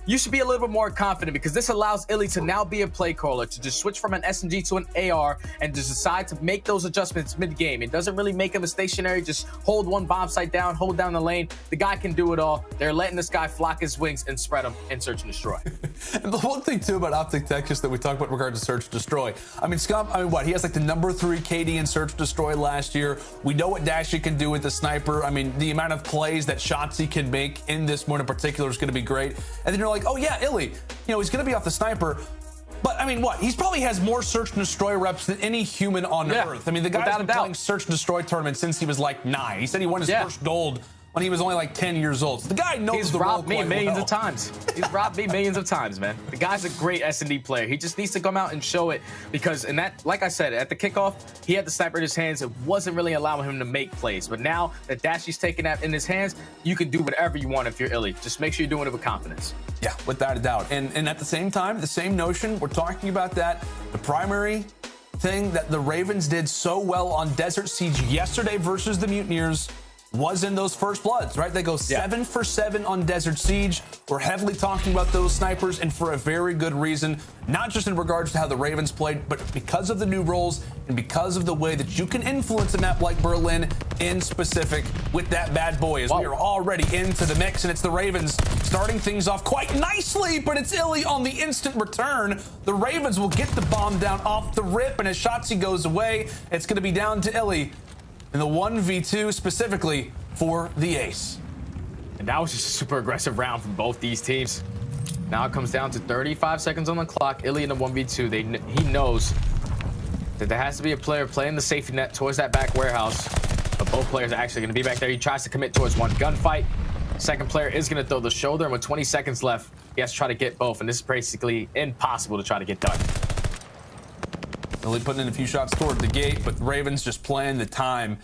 you should be a little bit more confident because this allows Illy to now be a play caller, to just switch from an SMG to an AR and just decide to make those adjustments mid-game. It doesn't really make him a stationary, just hold one bomb site down, hold down the lane. The guy can do it all. They're letting this guy flock his wings and spread them and search and destroy. And the one thing, too, about Optic Texas that we talked about in regard to search and destroy, I mean, Scump, what? He has like the #3 KD in search and destroy last year. We know what Dashy can do with the sniper. I mean, the amount of plays that Shotzzy can make in this one in particular is going to be great. And then you're like, oh, yeah, Illy, he's going to be off the sniper. But, I mean, what? He probably has more search and destroy reps than any human on Earth. I mean, the guy's been playing search and destroy tournaments since he was like 9. He said he won his first gold when he was only like 10 years old. So the guy knows the role robbed me millions of times. He's robbed me millions of times, man. The guy's a great S&D player. He just needs to come out and show it because, and that, like I said, at the kickoff, he had the sniper in his hands. It wasn't really allowing him to make plays. But now that Dashy's taking that in his hands, you can do whatever you want if you're Illy. Just make sure you're doing it with confidence. Yeah, without a doubt. And at the same time, the same notion, we're talking about that. The primary thing that the Ravens did so well on Desert Siege yesterday versus the Mutineers was in those first bloods, right? They go 7 for 7 on Desert Siege. We're heavily talking about those snipers, and for a very good reason, not just in regards to how the Ravens played, but because of the new roles and because of the way that you can influence a map like Berlin in specific with that bad boy, as we are already into the mix, and it's the Ravens starting things off quite nicely, but it's Illy on the instant return. The Ravens will get the bomb down off the rip, and as Shotzzy goes away, it's going to be down to Illy in the 1v2 specifically for the ace. And that was just a super aggressive round from both these teams. Now it comes down to 35 seconds on the clock. Illy in the 1v2. He knows that there has to be a player playing the safety net towards that back warehouse. But both players are actually going to be back there. He tries to commit towards one gunfight. Second player is going to throw the shoulder, and with 20 seconds left, he has to try to get both. And this is basically impossible to try to get done. Illy putting in a few shots toward the gate, but Ravens just playing the time.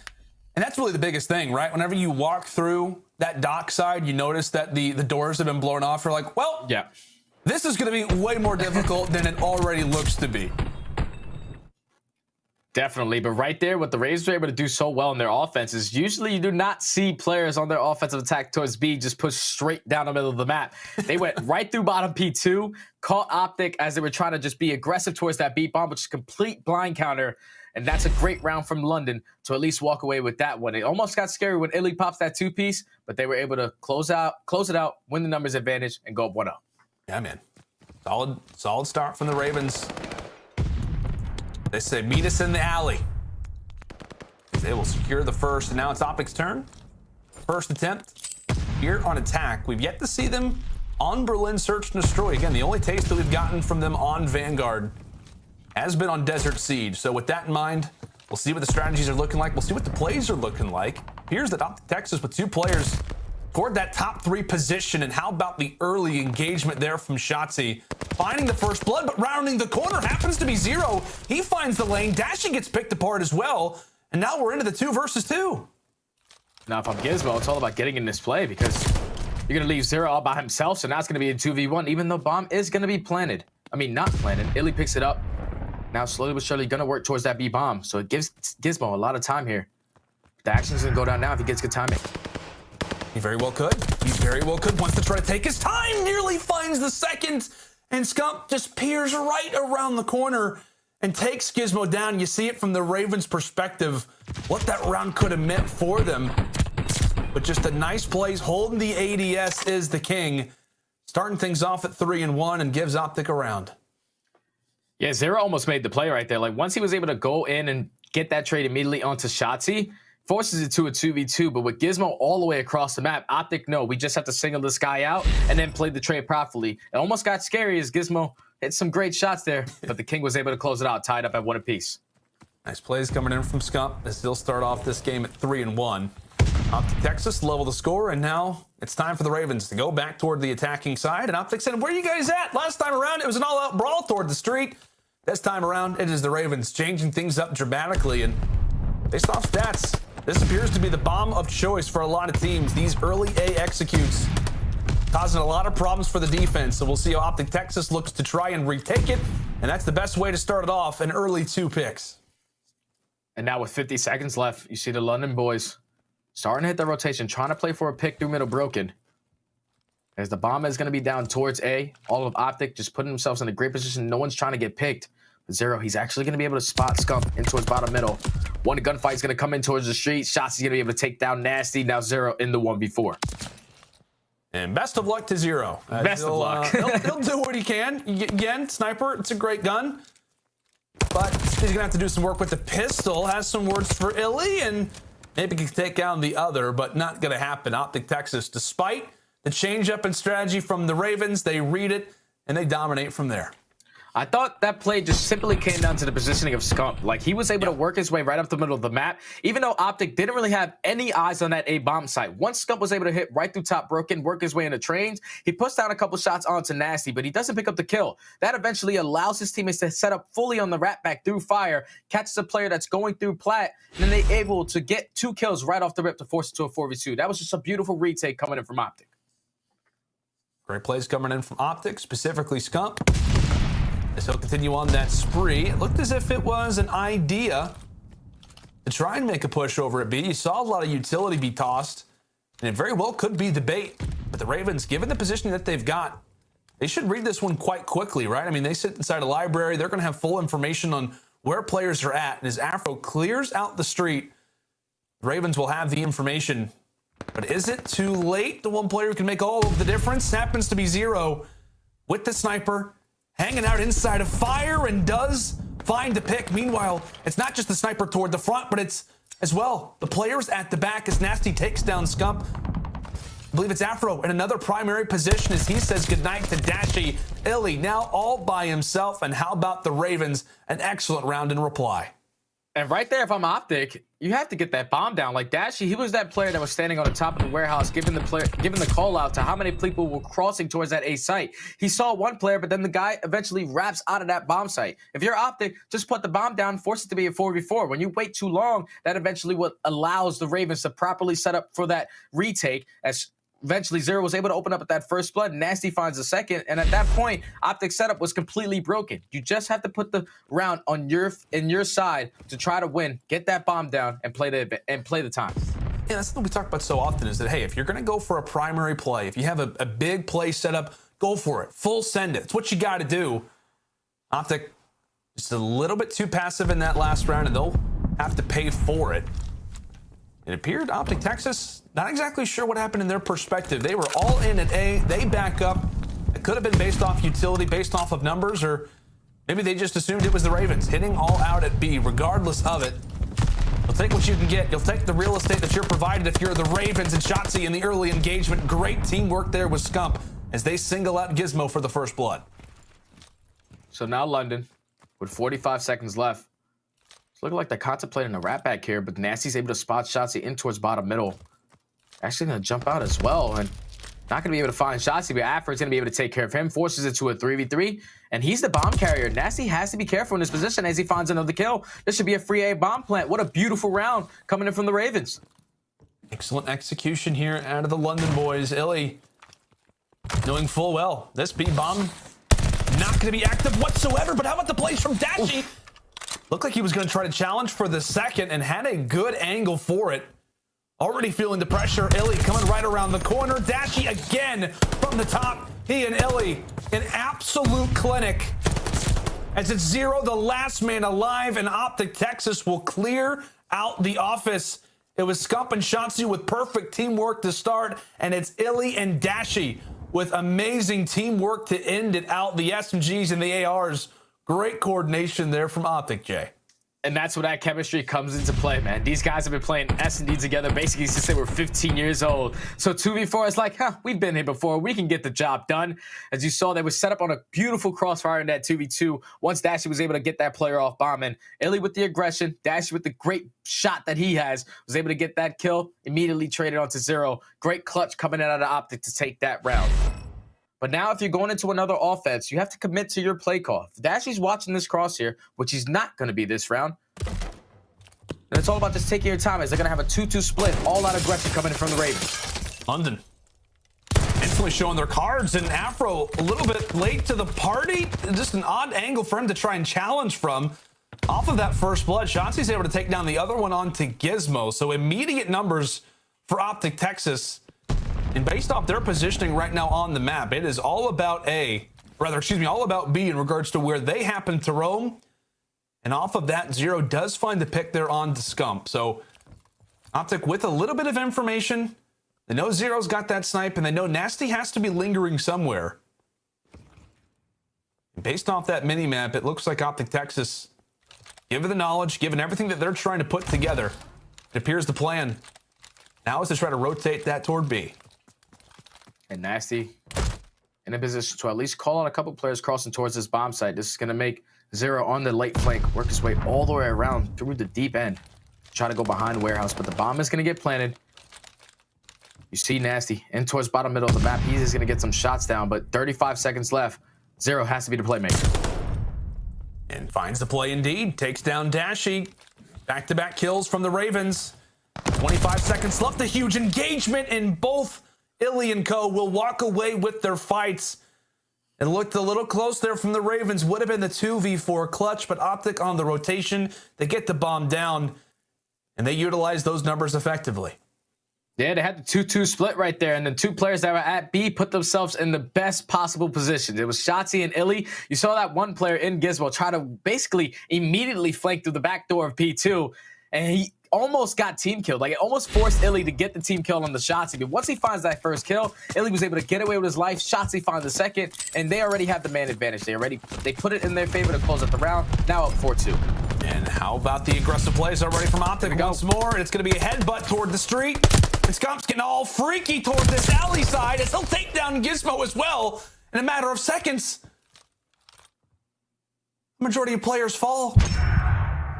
And that's really the biggest thing, right? Whenever you walk through that dock side, you notice that the doors have been blown off. You're like, well, this is going to be way more difficult than it already looks to be. Definitely, but right there, what the Ravens are able to do so well in their offense is usually you do not see players on their offensive attack towards B just push straight down the middle of the map. They went right through bottom P2, caught Optic as they were trying to just be aggressive towards that B bomb, which is complete blind counter, and that's a great round from London to at least walk away with that one. It almost got scary when Illy pops that 2-piece, but they were able to close it out, win the numbers advantage, and go up 1-0. Yeah, man. Solid start from the Ravens. They say, meet us in the alley. They will secure the first, and now it's Optic's turn. First attempt here on attack. We've yet to see them on Berlin Search and Destroy. Again, the only taste that we've gotten from them on Vanguard has been on Desert Siege. So with that in mind, we'll see what the strategies are looking like. We'll see what the plays are looking like. Here's that Optic Texas with 2 players toward that top 3 position. And how about the early engagement there from Shotzi? Finding the first blood, but rounding the corner happens to be Zero. He finds the lane. Dashi gets picked apart as well. And now we're into the 2 versus 2. Now, if I'm Gizmo, it's all about getting in this play because you're going to leave Zero all by himself. So now it's going to be a 2v1, even though bomb is going to be planted. I mean, not planted. Illy picks it up. Now, slowly but surely, going to work towards that B bomb. So it gives Gizmo a lot of time here. The action's going to go down now if he gets good timing. He very well could. He very well could. Wants to try to take his time. Nearly finds the second. And Scump just peers right around the corner and takes Gizmo down. You see it from the Ravens' perspective, what that round could have meant for them. But just a nice plays. Holding the ADS is the king. Starting things off at 3-1 and gives Optic a round. Yeah, Zero almost made the play right there. Like, once he was able to go in and get that trade immediately onto Shotzi, forces it to a 2v2, but with Gizmo all the way across the map, Optic, no, we just have to single this guy out and then play the trade properly. It almost got scary as Gizmo hit some great shots there, but the King was able to close it out, tied up at 1 apiece. Nice plays coming in from Scump as he'll start off this game at 3-1. Optic Texas level the score, and now it's time for the Ravens to go back toward the attacking side. And Optic said, where are you guys at? Last time around, it was an all-out brawl toward the street. This time around, it is the Ravens changing things up dramatically. And based off stats, this appears to be the bomb of choice for a lot of teams. These early A executes causing a lot of problems for the defense. So we'll see how Optic Texas looks to try and retake it. And that's the best way to start it off, an early 2 picks. And now with 50 seconds left, you see the London boys starting to hit the rotation, trying to play for a pick through middle broken. As the bomb is going to be down towards A, all of Optic just putting themselves in a great position. No one's trying to get picked. But Zero, he's actually going to be able to spot Scump in towards bottom middle. One gunfight is going to come in towards the street. Shots, he's going to be able to take down Nasty. Now Zero in the 1v4. And best of luck to Zero. Best of luck. He'll do what he can. Again, sniper, it's a great gun. But he's going to have to do some work with the pistol. Has some words for Illy, and maybe can take down the other, but not going to happen. Optic Texas, despite the change-up in strategy from the Ravens, they read it, and they dominate from there. I thought that play just simply came down to the positioning of Scump. Like, he was able to work his way right up the middle of the map, even though Optic didn't really have any eyes on that A bomb site. Once Scump was able to hit right through top broken, work his way into trains, he puts down a couple shots onto Nasty, but he doesn't pick up the kill. That eventually allows his teammates to set up fully on the rat back through fire, catches a player that's going through plat, and then they're able to get 2 kills right off the rip to force it to a 4v2. That was just a beautiful retake coming in from Optic. Great plays coming in from Optic, specifically Scump. As he'll continue on that spree, it looked as if it was an idea to try and make a push over at B. You saw a lot of utility be tossed, and it very well could be the bait. But the Ravens, given the positioning that they've got, they should read this one quite quickly, right? I mean, they sit inside a library. They're going to have full information on where players are at. And as Afro clears out the street, the Ravens will have the information. But is it too late? The one player who can make all of the difference happens to be Zero with the sniper, hanging out inside of fire, and does find the pick. Meanwhile, it's not just the sniper toward the front, but it's as well the players at the back as Nasty takes down Scump. I believe it's Afro in another primary position as he says goodnight to Dashi. Illy now all by himself. And how about the Ravens? An excellent round in reply. And right there, if I'm Optic, you have to get that bomb down. Like Dashi, he was that player that was standing on the top of the warehouse, giving the call out to how many people were crossing towards that A site. He saw one player, but then the guy eventually wraps out of that bomb site. If you're Optic, just put the bomb down, force it to be a 4v4. When you wait too long, that eventually what allows the Ravens to properly set up for that retake. As eventually Zero was able to open up at that first blood. Nasty finds the second. And at that point, Optic's setup was completely broken. You just have to put the round on your side to try to win, get that bomb down, and play the time. Yeah, that's what we talk about so often is that, hey, if you're going to go for a primary play, if you have a big play set up, go for it. Full send it. It's what you got to do. Optic just a little bit too passive in that last round, and they'll have to pay for it. It appeared Optic Texas, not exactly sure what happened in their perspective. They were all in at A. They back up. It could have been based off utility, based off of numbers, or maybe they just assumed it was the Ravens hitting all out at B. Regardless of it, you'll take what you can get. You'll take the real estate that you're provided if you're the Ravens. And Shotzi in the early engagement. Great teamwork there with Scump as they single out Gizmo for the first blood. So now London, with 45 seconds left, it's looking like they're contemplating a wrap back here, but Nasty's able to spot Shotzi in towards bottom middle. Actually going to jump out as well, and not going to be able to find Shotzi, but Afro's going to be able to take care of him, forces it to a 3v3, and he's the bomb carrier. Nasty has to be careful in this position as he finds another kill. This should be a free A bomb plant. What a beautiful round coming in from the Ravens. Excellent execution here out of the London boys. Illy, knowing full well, this B bomb not going to be active whatsoever, but how about the plays from Dashi? Looked like he was going to try to challenge for the second and had a good angle for it. Already feeling the pressure. Illy coming right around the corner. Dashi again from the top. He and Illy, an absolute clinic. As it's Zero, the last man alive, and Optic Texas will clear out the office. It was Scump and Shotzi with perfect teamwork to start, and it's Illy and Dashi with amazing teamwork to end it out. The SMGs and the ARs. Great coordination there from Optic, Jay. And that's where that chemistry comes into play, man. These guys have been playing S&D together basically since they were 15 years old. So 2v4 is like, we've been here before. We can get the job done. As you saw, they were set up on a beautiful crossfire in that 2v2. Once Dashi was able to get that player off bombing, Illy with the aggression, Dashi with the great shot that he has, was able to get that kill, immediately traded onto Zero. Great clutch coming out of the Optic to take that round. But now if you're going into another offense, you have to commit to your play call. If Dashi's watching this crosshair, which he's not going to be this round, and it's all about just taking your time as they're going to have a 2-2 split, all out aggression coming in from the Ravens. London instantly showing their cards, and Afro a little bit late to the party. Just an odd angle for him to try and challenge from. Off of that first blood, Shotzi's able to take down the other one onto Gizmo. So immediate numbers for Optic Texas. And based off their positioning right now on the map, it is all about all about B in regards to where they happen to roam. And off of that, Zero does find the pick there on to Scump. So Optic with a little bit of information. They know Zero's got that snipe, and they know Nasty has to be lingering somewhere. And based off that mini-map, it looks like Optic Texas, given the knowledge, given everything that they're trying to put together, it appears the plan now is to try to rotate that toward B. And Nasty in a position to at least call out a couple players crossing towards this bomb site. This is going to make Zero on the late flank work his way all the way around through the deep end. Try to go behind Warehouse, but the bomb is going to get planted. You see Nasty in towards bottom middle of the map. He's going to get some shots down, but 35 seconds left. Zero has to be the playmaker. And finds the play indeed. Takes down Dashi. Back-to-back kills from the Ravens. 25 seconds left. A huge engagement, and both Illy and Co. will walk away with their fights. It looked a little close there from the Ravens. Would have been the 2v4 clutch, but Optic on the rotation. They get the bomb down, and they utilize those numbers effectively. Yeah, they had the 2-2 split right there, and the two players that were at B put themselves in the best possible positions. It was Shotzi and Illy. You saw that one player in Gizmo try to basically immediately flank through the back door of P2, and he almost got team killed. Like, it almost forced Illy to get the team kill on the Shotzi. But once he finds that first kill, Illy was able to get away with his life. Shotzi finds the second, and they already have the man advantage. They put it in their favor to close out the round. Now up 4-2. And how about the aggressive plays already from Optic once more? And it's going to be a headbutt toward the street. And Scomp's getting all freaky toward this alley side as he'll take down Gizmo as well in a matter of seconds. The majority of players fall.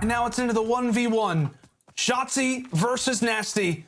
And now it's into the 1v1. Shotzi versus Nasty.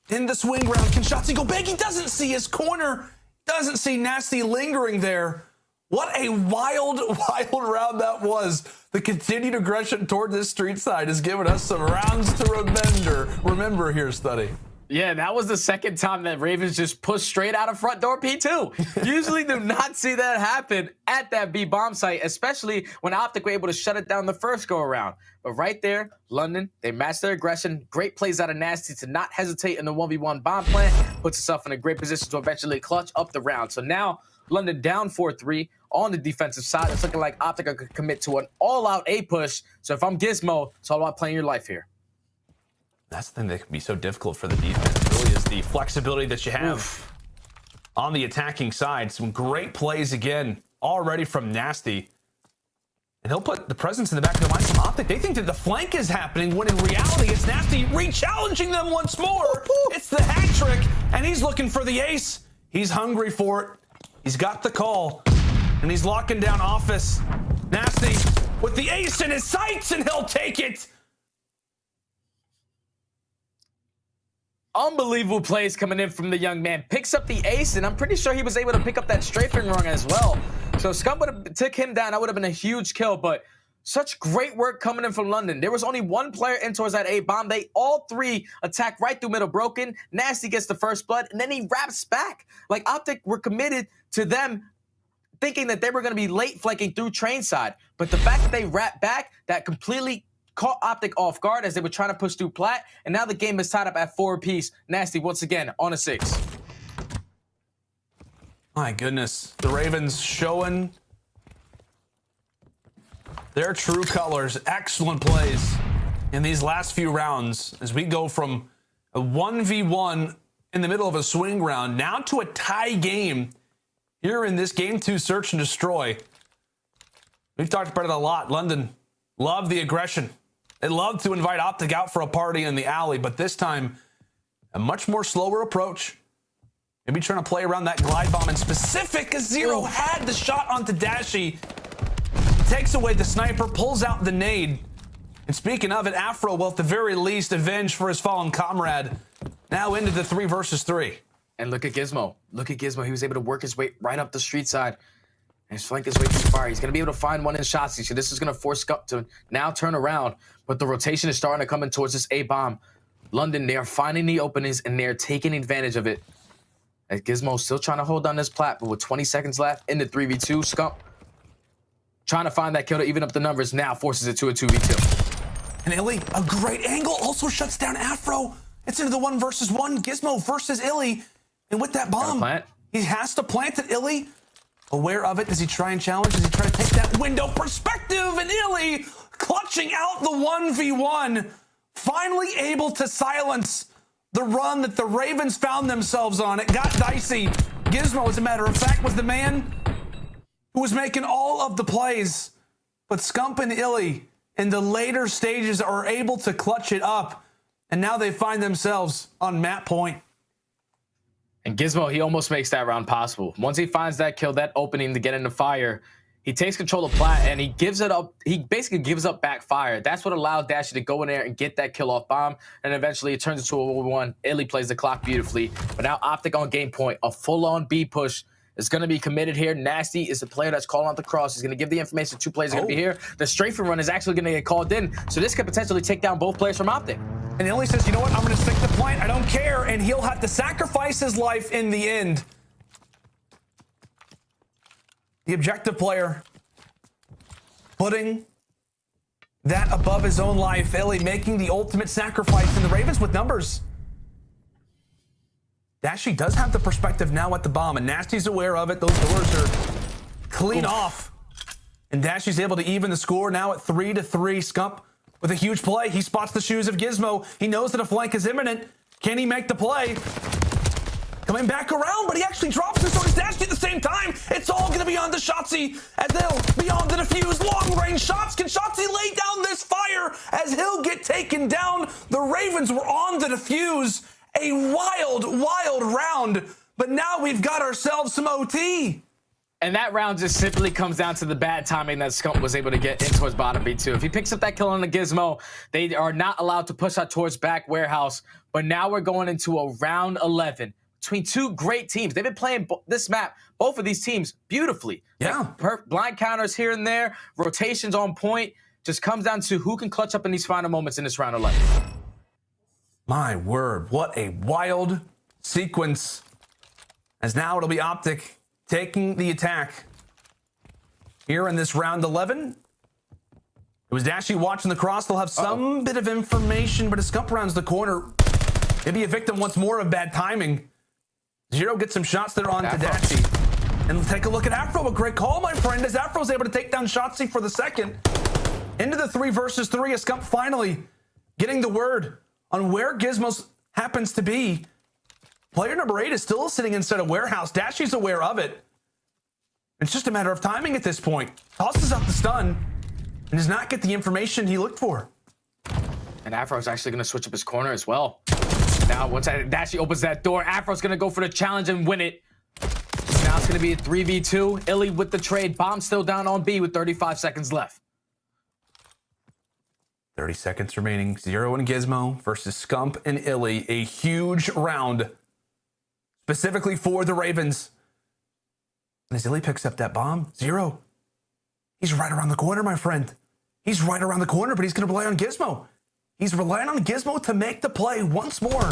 In the swing round, can Shotzi go big? He doesn't see his corner. Doesn't see Nasty lingering there. What a wild, wild round that was. The continued aggression toward this street side has given us some rounds to remember here, Study. Yeah, that was the second time that Ravens just pushed straight out of front door P2. Usually do not see that happen at that B bomb site, especially when Optic were able to shut it down the first go around. But right there, London, they matched their aggression. Great plays out of Nasty to not hesitate in the 1v1 bomb plant. Puts itself in a great position to eventually clutch up the round. So now London down 4-3 on the defensive side. It's looking like Optic could commit to an all-out A push. So if I'm Gizmo, it's all about playing your life here. That's the thing that can be so difficult for the defense. It really is the flexibility that you have on the attacking side. Some great plays again already from Nasty. And he'll put the presence in the back of the line from Optic. They think that the flank is happening when in reality it's Nasty re-challenging them once more. It's the hat trick, and he's looking for the ace. He's hungry for it. He's got the call, and he's locking down Office. Nasty with the ace in his sights, and he'll take it. Unbelievable plays coming in from the young man. Picks up the ace, and I'm pretty sure he was able to pick up that strafing rung as well. So Scump would have took him down. That would have been a huge kill, but such great work coming in from London. There was only one player in towards that A bomb. They all three attack right through middle broken. Nasty gets the first blood, and then he wraps back. Like Optic were committed to them thinking that they were going to be late flanking through train side. But the fact that they wrapped back, that completely caught Optic off guard as they were trying to push through Plat, and now the game is tied up at 4 apiece. Nasty once again on a 6. My goodness, the Ravens showing their true colors. Excellent plays in these last few rounds as we go from a 1v1 in the middle of a swing round now to a tie game here in this game 2 search and destroy. We've talked about it a lot. London loved the aggression. They loved to invite Optic out for a party in the alley, but this time a much more slower approach. Maybe trying to play around that glide bomb in specific as Zero had the shot onto Dashy. Takes away the sniper, pulls out the nade. And speaking of it, Afro will at the very least avenge for his fallen comrade. Now into the 3 versus 3. And look at Gizmo. Look at Gizmo. He was able to work his way right up the street side. And he's flank his way through fire. He's going to be able to find one in shots. So this is going to force Scump to now turn around. But the rotation is starting to come in towards this A-bomb. London, they are finding the openings and they're taking advantage of it. As Gizmo still trying to hold on this plat, but with 20 seconds left in the 3v2, Scump trying to find that kill to even up the numbers, now forces it to a 2v2. And Illy, a great angle, also shuts down Afro. It's into the 1 versus 1. Gizmo versus Illy. And with that bomb, he has to plant it. Illy, aware of it. Does he try and challenge? Does he try to take that window perspective? And Illy clutching out the 1v1. Finally able to silence the run that the Ravens found themselves on. It got dicey. Gizmo, as a matter of fact, was the man who was making all of the plays. But Scump and Illy in the later stages are able to clutch it up. And now they find themselves on map point. And Gizmo, he almost makes that round possible. Once he finds that kill, that opening to get into fire, he takes control of Plat and he gives it up. He basically gives up backfire. That's what allows Dashy to go in there and get that kill off bomb. And eventually it turns into a 1v1. Illy plays the clock beautifully. But now Optic on game point. A full-on B push is going to be committed here. Nasty is the player that's calling out the cross. He's going to give the information. 2 players are going to be here. The strafing run is actually going to get called in. So this could potentially take down both players from Optic. And Illy says, you know what? I'm going to stick the plant. I don't care. And he'll have to sacrifice his life in the end. The objective player putting that above his own life. Illy making the ultimate sacrifice. And the Ravens with numbers. Dashy does have the perspective now at the bomb. And Nasty's aware of it. Those doors are clean off. And Dashy's able to even the score now at 3-3. Scump with a huge play. He spots the shoes of Gizmo. He knows that a flank is imminent. Can he make the play? Coming back around, but he actually drops and so does Dashy at the same time. It's all going to be on to Shotzzy as they'll be on the defuse. Long-range shots. Can Shotzzy lay down this fire as he'll get taken down? The Ravens were on the defuse. A wild, wild round. But now we've got ourselves some OT. And that round just simply comes down to the bad timing that Scump was able to get in towards bottom B2. If he picks up that kill on the Gizmo, they are not allowed to push out towards back warehouse. But now we're going into a round 11 between 2 great teams. They've been playing this map, both of these teams, beautifully. Yeah. Like blind counters here and there, rotations on point. Just comes down to who can clutch up in these final moments in this round 11. My word, what a wild sequence. As now it'll be Optic taking the attack here in this round 11. It was Dashy watching the cross. They'll have some bit of information, but as Scump rounds the corner, maybe a victim once more of bad timing. Zero gets some shots there on to Dashy. And take a look at Afro. A great call, my friend, as Afro's able to take down Shotzzy for the second. Into the 3 versus 3, as Scump finally getting the word on where Gizmo happens to be. Player number 8 is still sitting inside a warehouse. Dashy's aware of it. It's just a matter of timing at this point. Tosses out the stun and does not get the information he looked for. And Afro's actually going to switch up his corner as well. Now, once Dashy opens that door, Afro's going to go for the challenge and win it. Now it's going to be a 3v2. Illy with the trade. Bomb still down on B with 35 seconds left. 30 seconds remaining. Zero and Gizmo versus Scump and Illy. A huge round specifically for the Ravens. And as Illy picks up that bomb, Zero, he's right around the corner, my friend. He's right around the corner, but he's going to rely on Gizmo. He's relying on Gizmo to make the play once more.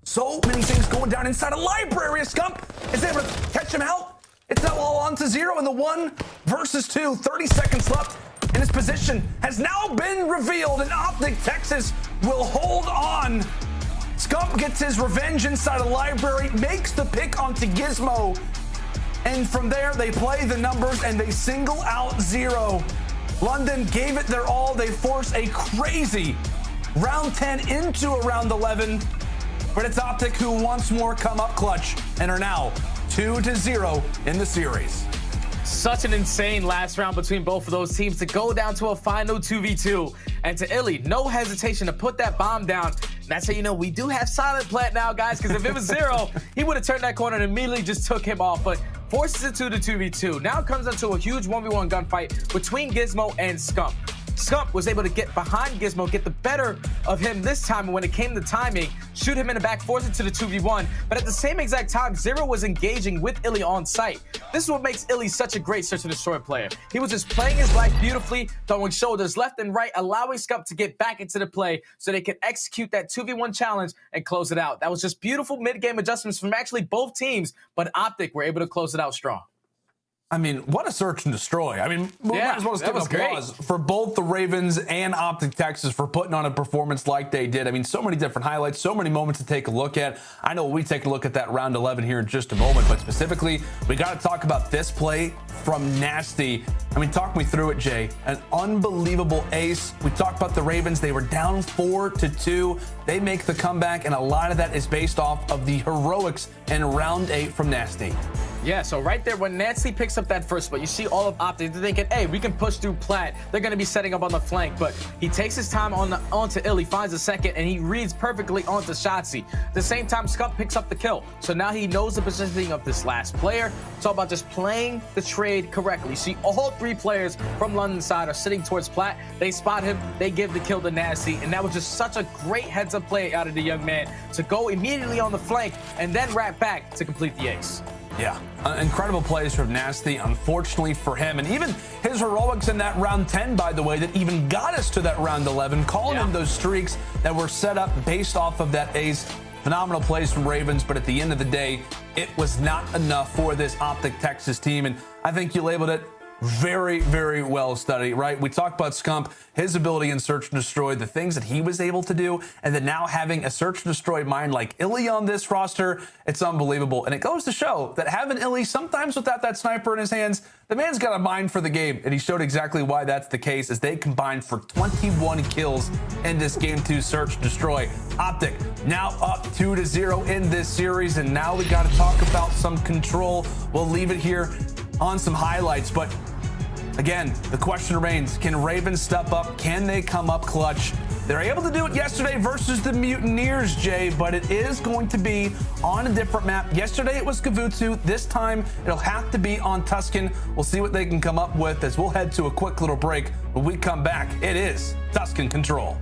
So many things going down inside a library. Scump is able to catch him out. It's now all on to Zero in the 1 versus 2. 30 seconds left. And his position has now been revealed. And Optic Texas will hold on. Scump gets his revenge inside a library, makes the pick onto Gizmo. And from there, they play the numbers and they single out Zero. London gave it their all. They force a crazy round 10 into a round 11. But it's Optic who once more come up clutch and are now 2-0 in the series. Such an insane last round between both of those teams to go down to a final 2v2. And to Illy, no hesitation to put that bomb down. And that's how you know we do have Silent Plant now, guys, because if it was Zero, he would have turned that corner and immediately just took him off. But forces it to the 2v2. Now it comes into a huge 1v1 gunfight between Gizmo and Scump. Scump was able to get behind Gizmo, get the better of him this time, and when it came to timing, shoot him in the back, force it to the 2v1. But at the same exact time, Zero was engaging with Illy on site. This is what makes Illy such a great search and destroy player. He was just playing his life beautifully, throwing shoulders left and right, allowing Scump to get back into the play so they could execute that 2v1 challenge and close it out. That was just beautiful mid-game adjustments from actually both teams, but Optic were able to close it out strong. I mean, what a search and destroy. I mean, we might as well just give applause for both the Ravens and Optic Texas for putting on a performance like they did. I mean, so many different highlights, so many moments to take a look at. I know we take a look at that round 11 here in just a moment, but specifically, we got to talk about this play from Nasty. I mean, talk me through it, Jay. An unbelievable ace. We talked about the Ravens. They were down 4-2. They make the comeback, and a lot of that is based off of the heroics in round 8 from Nasty. Yeah, so right there, when Nasty picks up that first spot, you see all of Optic. They're thinking, hey, we can push through Platt. They're going to be setting up on the flank. But he takes his time onto Illy, finds a second, and he reads perfectly onto Shotzi. At the same time, Scump picks up the kill. So now he knows the positioning of this last player. It's all about just playing the trade correctly. You see all 3 players from London side are sitting towards Platt. They spot him. They give the kill to Nasty. And that was just such a great heads-up play out of the young man to go immediately on the flank and then wrap back to complete the ace. Yeah, incredible plays from Nasty, unfortunately for him. And even his heroics in that round 10, by the way, that even got us to that round 11, calling in those streaks that were set up based off of that ace. Phenomenal plays from Ravens, but at the end of the day, it was not enough for this Optic Texas team. And I think you labeled it very, very well studied, right? We talked about Scump, his ability in search and destroy, the things that he was able to do, and then now having a search and destroy mind like Illy on this roster, it's unbelievable. And it goes to show that having Illy, sometimes without that sniper in his hands, the man's got a mind for the game, and he showed exactly why that's the case as they combined for 21 kills in this game 2 search and destroy. Optic now up 2-0 in this series, and now we got to talk about some control. We'll leave it here on some highlights, but again, the question remains, can Ravens step up? Can they come up clutch? They're able to do it yesterday versus the Mutineers, Jay, but it is going to be on a different map. Yesterday it was Gavutu. This time it'll have to be on Tuscan. We'll see what they can come up with as we'll head to a quick little break. When we come back, it is Tuscan Control.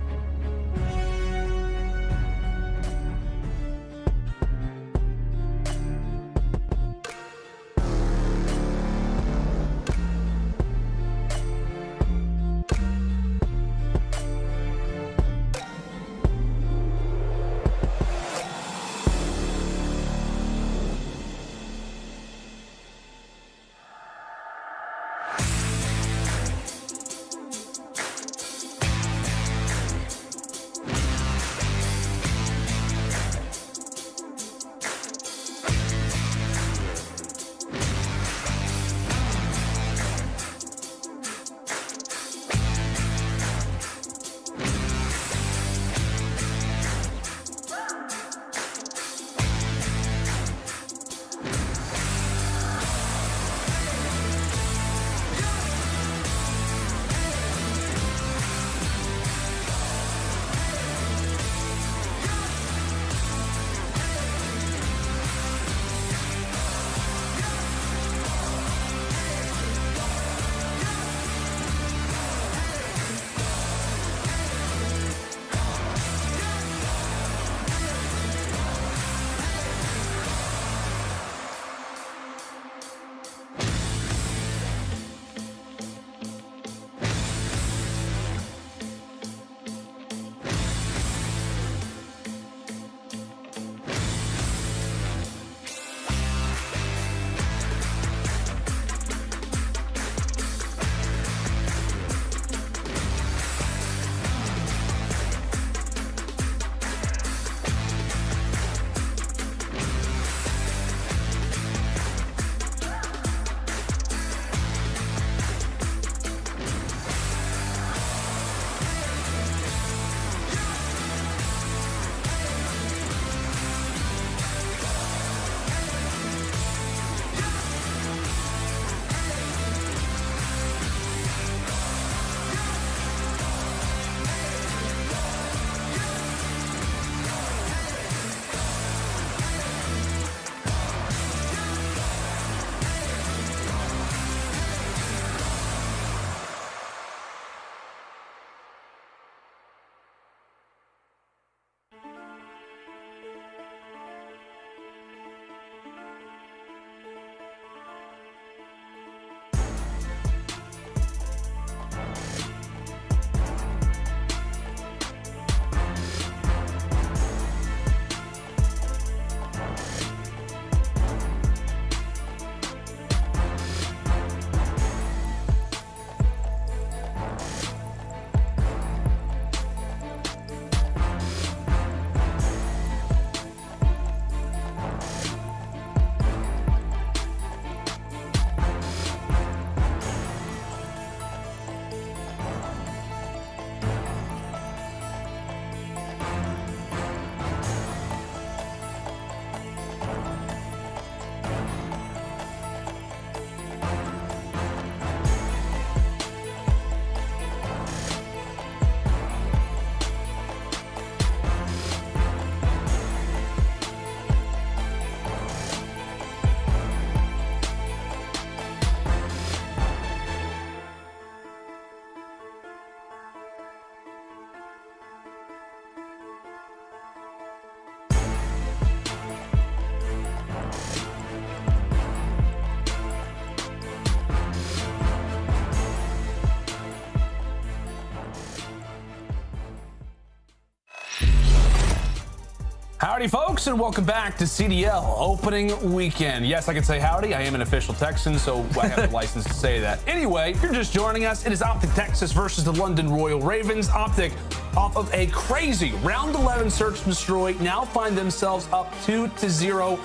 Howdy, folks, and welcome back to CDL opening weekend. Yes, I can say howdy. I am an official Texan, so I have the license to say that. Anyway, if you're just joining us, it is Optic Texas versus the London Royal Ravens. Optic, off of a crazy round 11 search and destroy, now find themselves up 2-0,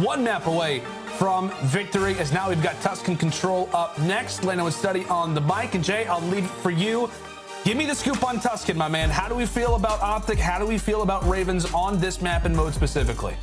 one map away from victory, as now we've got Tuscan Control up next. Leno and Study on the mic, and Jay, I'll leave it for you. Give me the scoop on Tuscan, my man. How do we feel about Optic? How do we feel about Ravens on this map and mode specifically?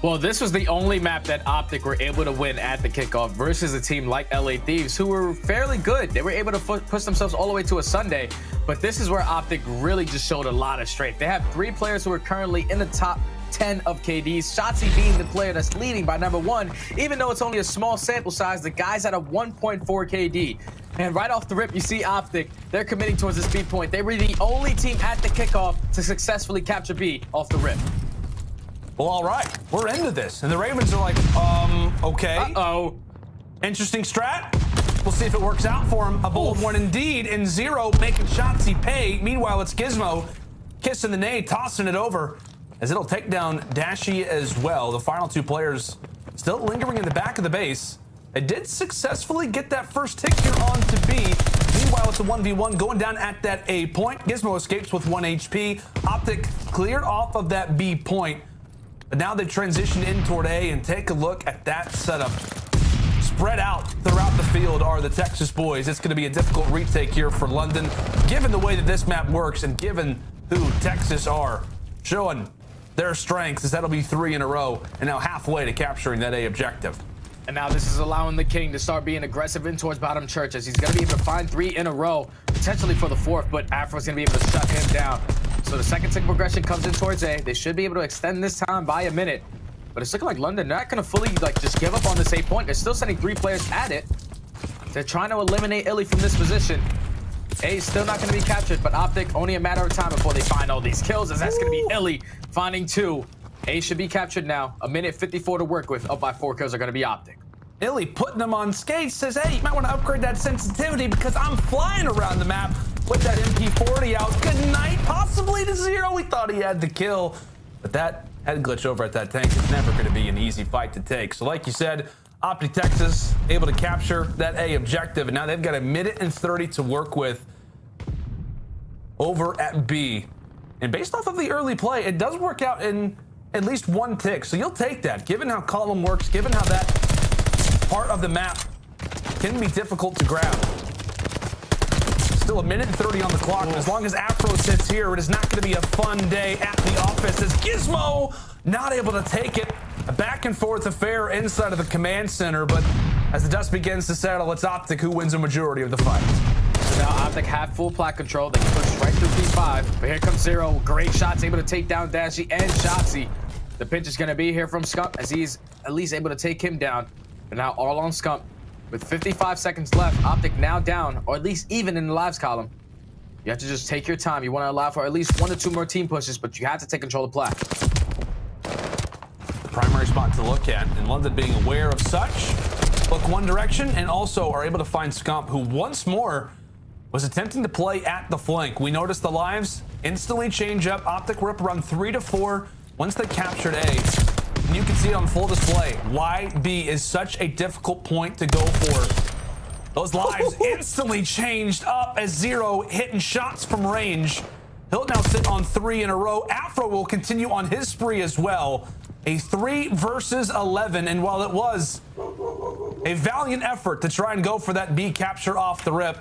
Well, this was the only map that Optic were able to win at the kickoff versus a team like LA Thieves, who were fairly good. They were able to push themselves all the way to a Sunday, but this is where Optic really just showed a lot of strength. They have 3 players who are currently in the top 10 of KDs. Shotzzy being the player that's leading by number 1. Even though it's only a small sample size, the guy's at a 1.4 KD. And right off the rip, you see Optic, they're committing towards this B point. They were the only team at the kickoff to successfully capture B off the rip. Well, all right, we're into this. And the Ravens are like, okay. Uh-oh. Interesting strat. We'll see if it works out for him. A bold one indeed, and Zero making Shotzzy pay. Meanwhile, it's Gizmo kissing the nade, tossing it over, as it'll take down Dashy as well. The final 2 players still lingering in the back of the base. They did successfully get that first tick here on to B. Meanwhile, it's a 1v1 going down at that A point. Gizmo escapes with 1 HP. Optic cleared off of that B point. But now they've transitioned in toward A, and take a look at that setup. Spread out throughout the field are the Texas boys. It's going to be a difficult retake here for London, given the way that this map works and given who Texas are, showing their strengths, as that'll be 3 in a row and now halfway to capturing that A objective. And now this is allowing the King to start being aggressive in towards bottom church, as he's going to be able to find 3 in a row, potentially for the 4th, but Afro's going to be able to shut him down. So the second tick progression comes in towards A. They should be able to extend this time by a minute, but it's looking like London, they're not going to fully just give up on this A point. They're still sending 3 players at it. They're trying to eliminate Illy from this position. A is still not going to be captured, but Optic, only a matter of time before they find all these kills, as that's going to be Illy finding 2. A should be captured now. A minute 54 to work with. Up by 4 kills are going to be Optic. Illy putting them on skates, says, hey, you might want to upgrade that sensitivity because I'm flying around the map with that MP40 out. Good night, possibly to Zero. We thought he had the kill, but that head glitch over at that tank is never going to be an easy fight to take. So like you said, Optic Texas able to capture that A objective, and now they've got a minute and 30 to work with over at B. And based off of the early play, it does work out in at least 1 tick. So you'll take that, given how column works, given how that part of the map can be difficult to grab. Still a minute and 30 on the clock. And as long as Afro sits here, it is not going to be a fun day at the office, as Gizmo not able to take it. A back and forth affair inside of the command center, but as the dust begins to settle, it's Optic who wins a majority of the fight. So now Optic have full plat control. They can push right through P5, but here comes Zero. Great shots, able to take down Dashy and Shotzzy. The pinch is going to be here from Scump, as he's at least able to take him down. But now all on Scump. With 55 seconds left, Optic now down, or at least even in the lives column. You have to just take your time. You want to allow for at least 1 or 2 more team pushes, but you have to take control of plat. Primary spot to look at, and London being aware of such, look one direction, and also are able to find Scump, who once more was attempting to play at the flank. We noticed the lives instantly change up. Optic were up around 3 to 4 once they captured A. And you can see it on full display why B is such a difficult point to go for. Those lives instantly changed up as Zero hitting shots from range. He'll now sit on 3 in a row. Afro will continue on his spree as well. A 3 versus 11, and while it was a valiant effort to try and go for that B capture off the rip,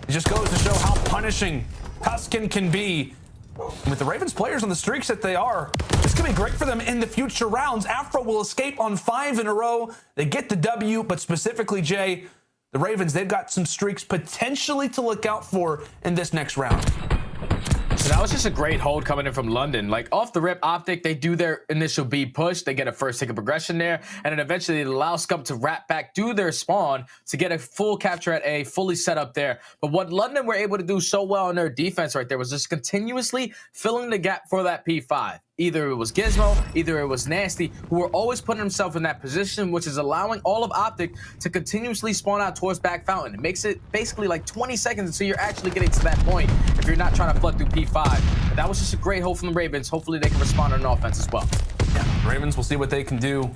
it just goes to show how punishing Tuscan can be. And with the Ravens players on the streaks that they are, this could be great for them in the future rounds. Afro will escape on 5 in a row. They get the W, but specifically, Jay, the Ravens, they've got some streaks potentially to look out for in this next round. So that was just a great hold coming in from London. Like off the rip, Optic, they do their initial B push. They get a first tick of progression there. And then eventually it allows Scump to wrap back, do their spawn to get a full capture at A, fully set up there. But what London were able to do so well in their defense right there was just continuously filling the gap for that P5. Either it was Gizmo, either it was Nasty, who were always putting themselves in that position, which is allowing all of Optic to continuously spawn out towards back fountain. It makes it basically like 20 seconds until you're actually getting to that point if you're not trying to flood through P5. But that was just a great hold from the Ravens. Hopefully they can respond on offense as well. Yeah, Ravens will see what they can do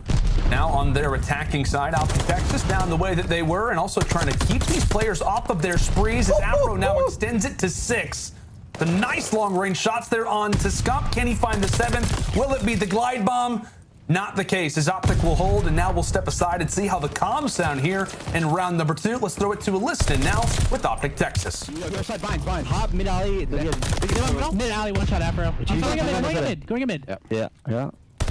now on their attacking side. Optic Texas down the way that they were, and also trying to keep these players off of their sprees as Afro now extends it to 6. The nice long-range shots there on to Scump. Can he find the 7th? Will it be the glide bomb? Not the case, as Optic will hold, and now we'll step aside and see how the comms sound here in round number 2. Let's throw it to a listen now with Optic Texas. Your side, bind. Hop, mid alley. Mid alley, one shot, Afro. I'm going mid. Yeah.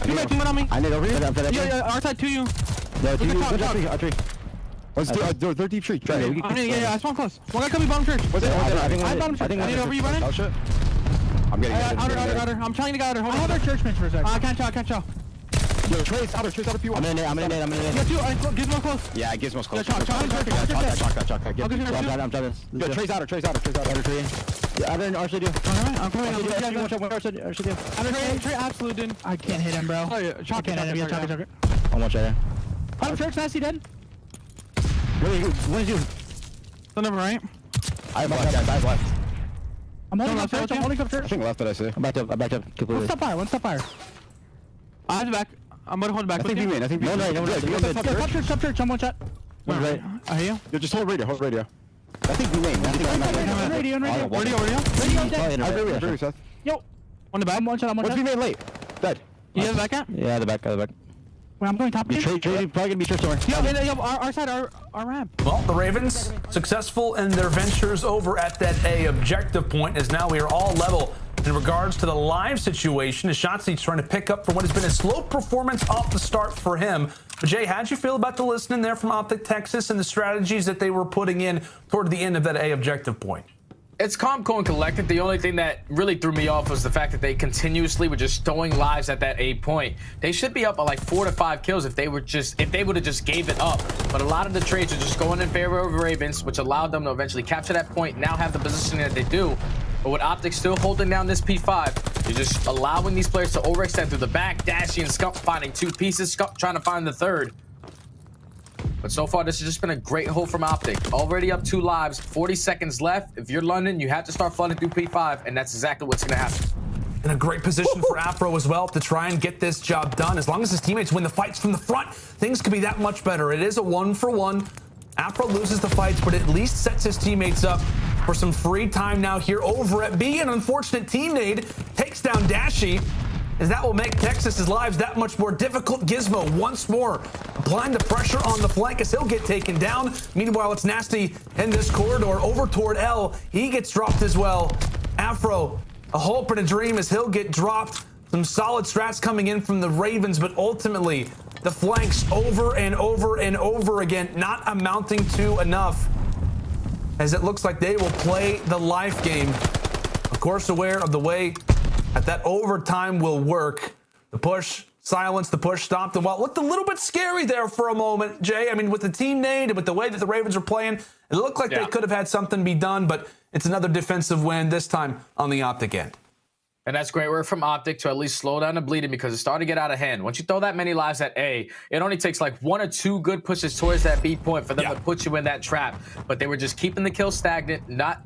2 mid on me. I need over here. Yeah, our side to you. Yeah, to you. Tree. Let's do they're deep tree. Try it. Yeah, I spawn close. One guy coming bottom church. What's it? I think bottom church. I need over you running. Oh shit. I'm getting outer. I'm trying to get outer. Hold on. Church bench for a second. I can't show. Yo, Trace outer if you want. I'm in it. Yeah, two. Gizmo close. Yeah, Gizmo's close. Chalk. I'm trying. Yo, Trace outer tree. Yeah, outer and RCD. I'm coming. RCD. Trey absolute didn't. I can't hit him, bro. Oh yeah, Chalk can't hit him. Yeah, Chalk. I'm watching there. Bottom church, Nasty dead. What is you? The number right? I have left. I'm holding up church. I think left, but I see. I'm backed up completely. One step higher. I have the back. I'm gonna hold back. I think you win. No, top church. I'm one shot. One right. I hear you. Yo, just hold radio. I think we win. Radio. Radio, Seth. Yo. On the back. I'm one shot. What's we made late? Dead. You have the back at? Yeah, the back. Wait, I'm going top. Trade probably gonna be church somewhere. Yo, our side, our ramp. Well, the Ravens successful in their ventures over at that A objective point, as now we are all level in regards to the live situation. As Shotzi's trying to pick up for what has been a slow performance off the start for him. But Jay, how'd you feel about the listening there from Optic Texas and the strategies that they were putting in toward the end of that A objective point? It's calm, cool, and collected. The only thing that really threw me off was the fact that they continuously were just throwing lives at that A point. They should be up by like 4 to 5 kills if they would have just gave it up. But a lot of the trades are just going in favor of Ravens, which allowed them to eventually capture that point, now have the position that they do. But with Optic still holding down this P5, you're just allowing these players to overextend through the back. Dashy and Scump finding 2 pieces, Scump trying to find the 3rd. But so far, this has just been a great hold from Optic. Already up 2 lives, 40 seconds left. If you're London, you have to start flooding through P5, and that's exactly what's going to happen. In a great position for Afro as well to try and get this job done. As long as his teammates win the fights from the front, things could be that much better. It is a 1-for-1. Afro loses the fights, but at least sets his teammates up for some free time now here over at B. An unfortunate team nade takes down Dashy, as that will make Texas's lives that much more difficult. Gizmo once more applying the pressure on the flank as he'll get taken down. Meanwhile, it's Nasty in this corridor over toward L. He gets dropped as well. Afro, a hope and a dream as he'll get dropped. Some solid strats coming in from the Ravens, but ultimately the flanks over and over again, not amounting to enough, as it looks like they will play the life game. Of course, aware of the way that overtime will work. The push silenced, the push stopped, and while it looked a little bit scary there for a moment, Jay, I mean, with the team nade and with the way that the Ravens were playing, it looked like they could have had something be done, but it's another defensive win, this time on the Optic end. And that's great work from Optic to at least slow down the bleeding, because it's starting to get out of hand. Once you throw that many lives at A, it only takes like 1 or 2 good pushes towards that B point for them to put you in that trap. But they were just keeping the kill stagnant. Not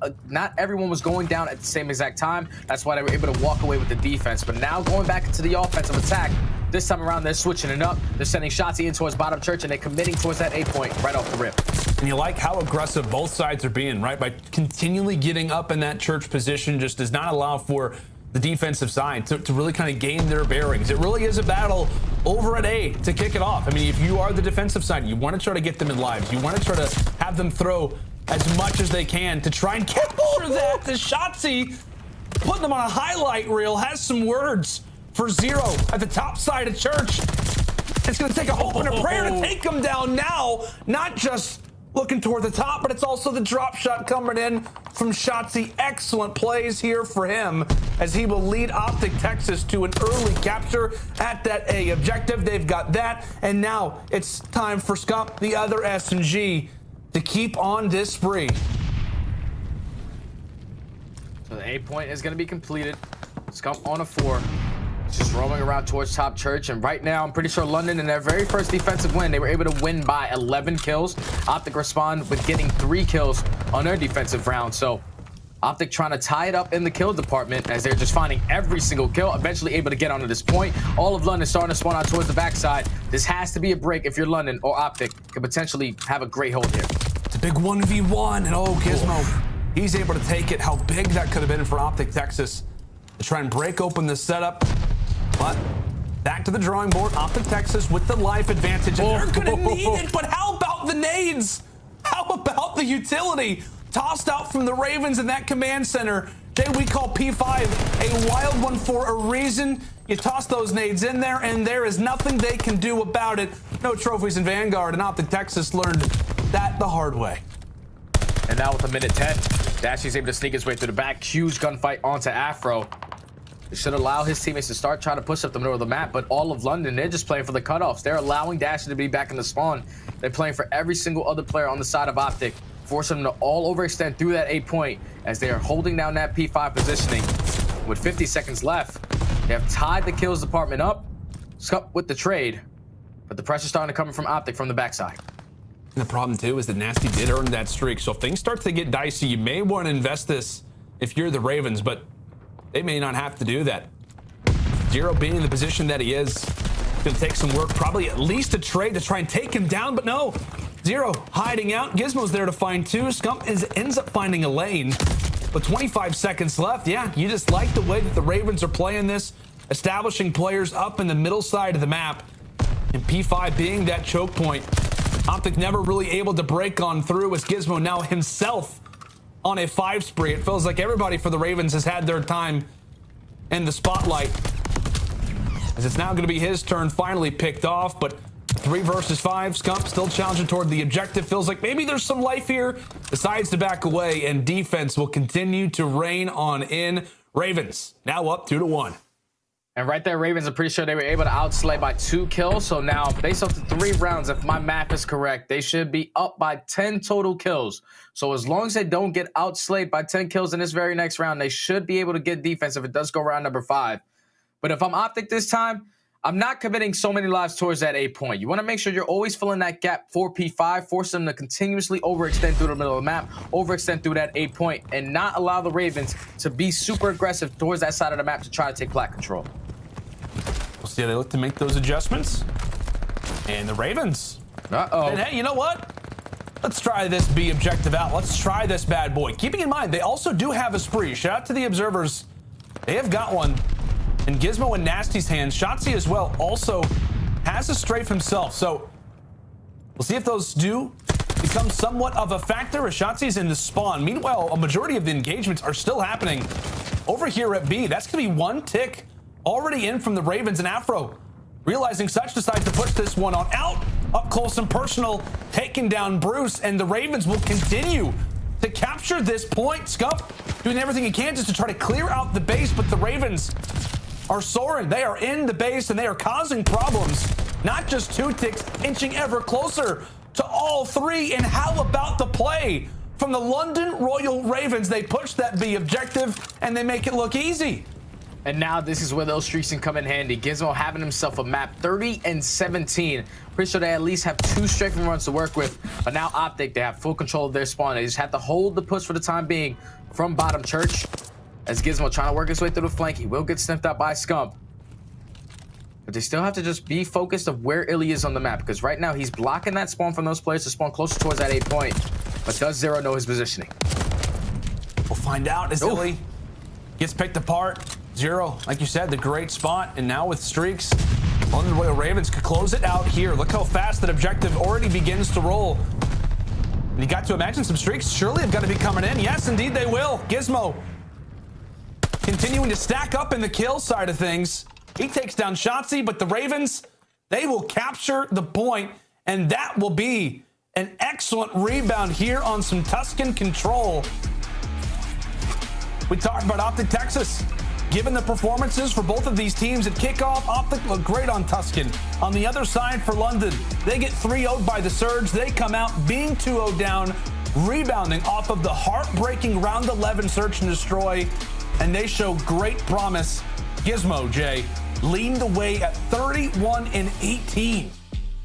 everyone was going down at the same exact time. That's why they were able to walk away with the defense. But now going back into the offensive attack, this time around they're switching it up. They're sending Shotzi in towards bottom church, and they're committing towards that A point right off the rip. And you like how aggressive both sides are being, right? By continually getting up in that church position just does not allow for the defensive side to really kind of gain their bearings. It really is a battle over at A to kick it off. I mean, if you are the defensive side, you want to try to get them in lives. You want to try to have them throw as much as they can to try and capture that. The Shotzi, putting them on a highlight reel, has some words for Zero at the top side of church. It's going to take a hope and a prayer to take them down now, not just looking toward the top, but it's also the drop shot coming in from Shotzi. Excellent plays here for him as he will lead Optic Texas to an early capture at that A objective. They've got that, and now it's time for Scump, the other SMG, to keep on this spree. So the A point is going to be completed. Scump on a 4. Just roaming around towards top church, and right now I'm pretty sure London in their very first defensive win, they were able to win by 11 kills. Optic respond with getting 3 kills on their defensive round. So Optic trying to tie it up in the kill department as they're just finding every single kill, eventually able to get onto this point. All of London starting to spawn out towards the backside. This has to be a break if you're London, or Optic could potentially have a great hold here. It's a big 1v1, and Gizmo, he's able to take it. How big that could have been for Optic Texas to try and break open the setup. But back to the drawing board. Optic Texas with the life advantage, and they're gonna need it. But how about the nades? How about the utility tossed out from the Ravens in that command center? Jay, we call P5 a wild one for a reason. You toss those nades in there, and there is nothing they can do about it. No trophies in Vanguard, and Optic Texas learned that the hard way. And now with a minute 10, Dashy's able to sneak his way through the back. Huge gunfight onto Afro. It should allow his teammates to start trying to push up the middle of the map, but all of London, they're just playing for the cutoffs. They're allowing Dashy to be back in the spawn. They're playing for every single other player on the side of Optic, forcing them to all overextend through that 8 point as they are holding down that P5 positioning. With 50 seconds left, they have tied the kills department up, Scup with the trade, but the pressure's starting to come from Optic from the backside. And the problem too is that Nasty did earn that streak, so if things start to get dicey, you may want to invest this if you're the Ravens, but they may not have to do that. Zero being in the position that he is, gonna take some work, probably at least a trade to try and take him down, but no. Zero hiding out. Gizmo's there to find 2. Scump ends up finding a lane. But 25 seconds left. Yeah, you just like the way that the Ravens are playing this, establishing players up in the middle side of the map. And P5 being that choke point. Optic never really able to break on through as Gizmo now himself on a 5 spree. It feels like everybody for the Ravens has had their time in the spotlight, as it's now going to be his turn, finally picked off. But 3 versus 5, Scump still challenging toward the objective. Feels like maybe there's some life here. Decides to back away, and defense will continue to reign on in. Ravens now up 2-1. And right there, Ravens, I'm pretty sure they were able to outslay by 2 kills. So now, based off the 3 rounds, if my math is correct, they should be up by 10 total kills. So as long as they don't get outslayed by 10 kills in this very next round, they should be able to get defense if it does go round number 5. But if I'm Optic this time, I'm not committing so many lives towards that 8 point. You want to make sure you're always filling that gap for P5, force them to continuously overextend through the middle of the map, overextend through that 8 point, and not allow the Ravens to be super aggressive towards that side of the map to try to take plat control. We'll see how they look to make those adjustments. And the Ravens. And hey, you know what? Let's try this B objective out. Let's try this bad boy. Keeping in mind, they also do have a spree. Shout out to the observers. They have got one. And Gizmo in Nasty's hands. Shotzi as well also has a strafe himself. So we'll see if those do become somewhat of a factor as Shotzi's in the spawn. Meanwhile, a majority of the engagements are still happening over here at B. That's going to be 1 tick already in from the Ravens, and Afro, realizing such, decides to push this one on out. Up close and personal, taking down Bruce, and the Ravens will continue to capture this point. Scump doing everything he can just to try to clear out the base, but the Ravens are soaring. They are in the base, and they are causing problems. Not just 2 ticks, inching ever closer to all 3. And how about the play from the London Royal Ravens? They push that B objective, and they make it look easy. And now this is where those streaks can come in handy. Gizmo having himself a map 30 and 17. Pretty sure they at least have 2 strafing runs to work with. But now Optic, they have full control of their spawn. They just have to hold the push for the time being from bottom church. As Gizmo trying to work his way through the flank, he will get sniffed out by Scump. But they still have to just be focused of where Illy is on the map, because right now he's blocking that spawn from those players to spawn closer towards that 8 point. But does Zero know his positioning? We'll find out as Illy gets picked apart. Zero, like you said, the great spot, and now with streaks, London Royal Ravens could close it out here. Look how fast that objective already begins to roll. And you got to imagine some streaks surely have got to be coming in. Yes, indeed they will. Gizmo continuing to stack up in the kill side of things. He takes down Shotzi, but the Ravens, they will capture the point, and that will be an excellent rebound here on some Tuscan control. We talked about Optic Texas. Given the performances for both of these teams at kickoff, Optic looked great on Tuscan. On the other side for London, they get 3-0'd by the Surge. They come out being 2-0 down, rebounding off of the heartbreaking round 11 search and destroy, and they show great promise. Gizmo, Jay, leading the way at 31-18.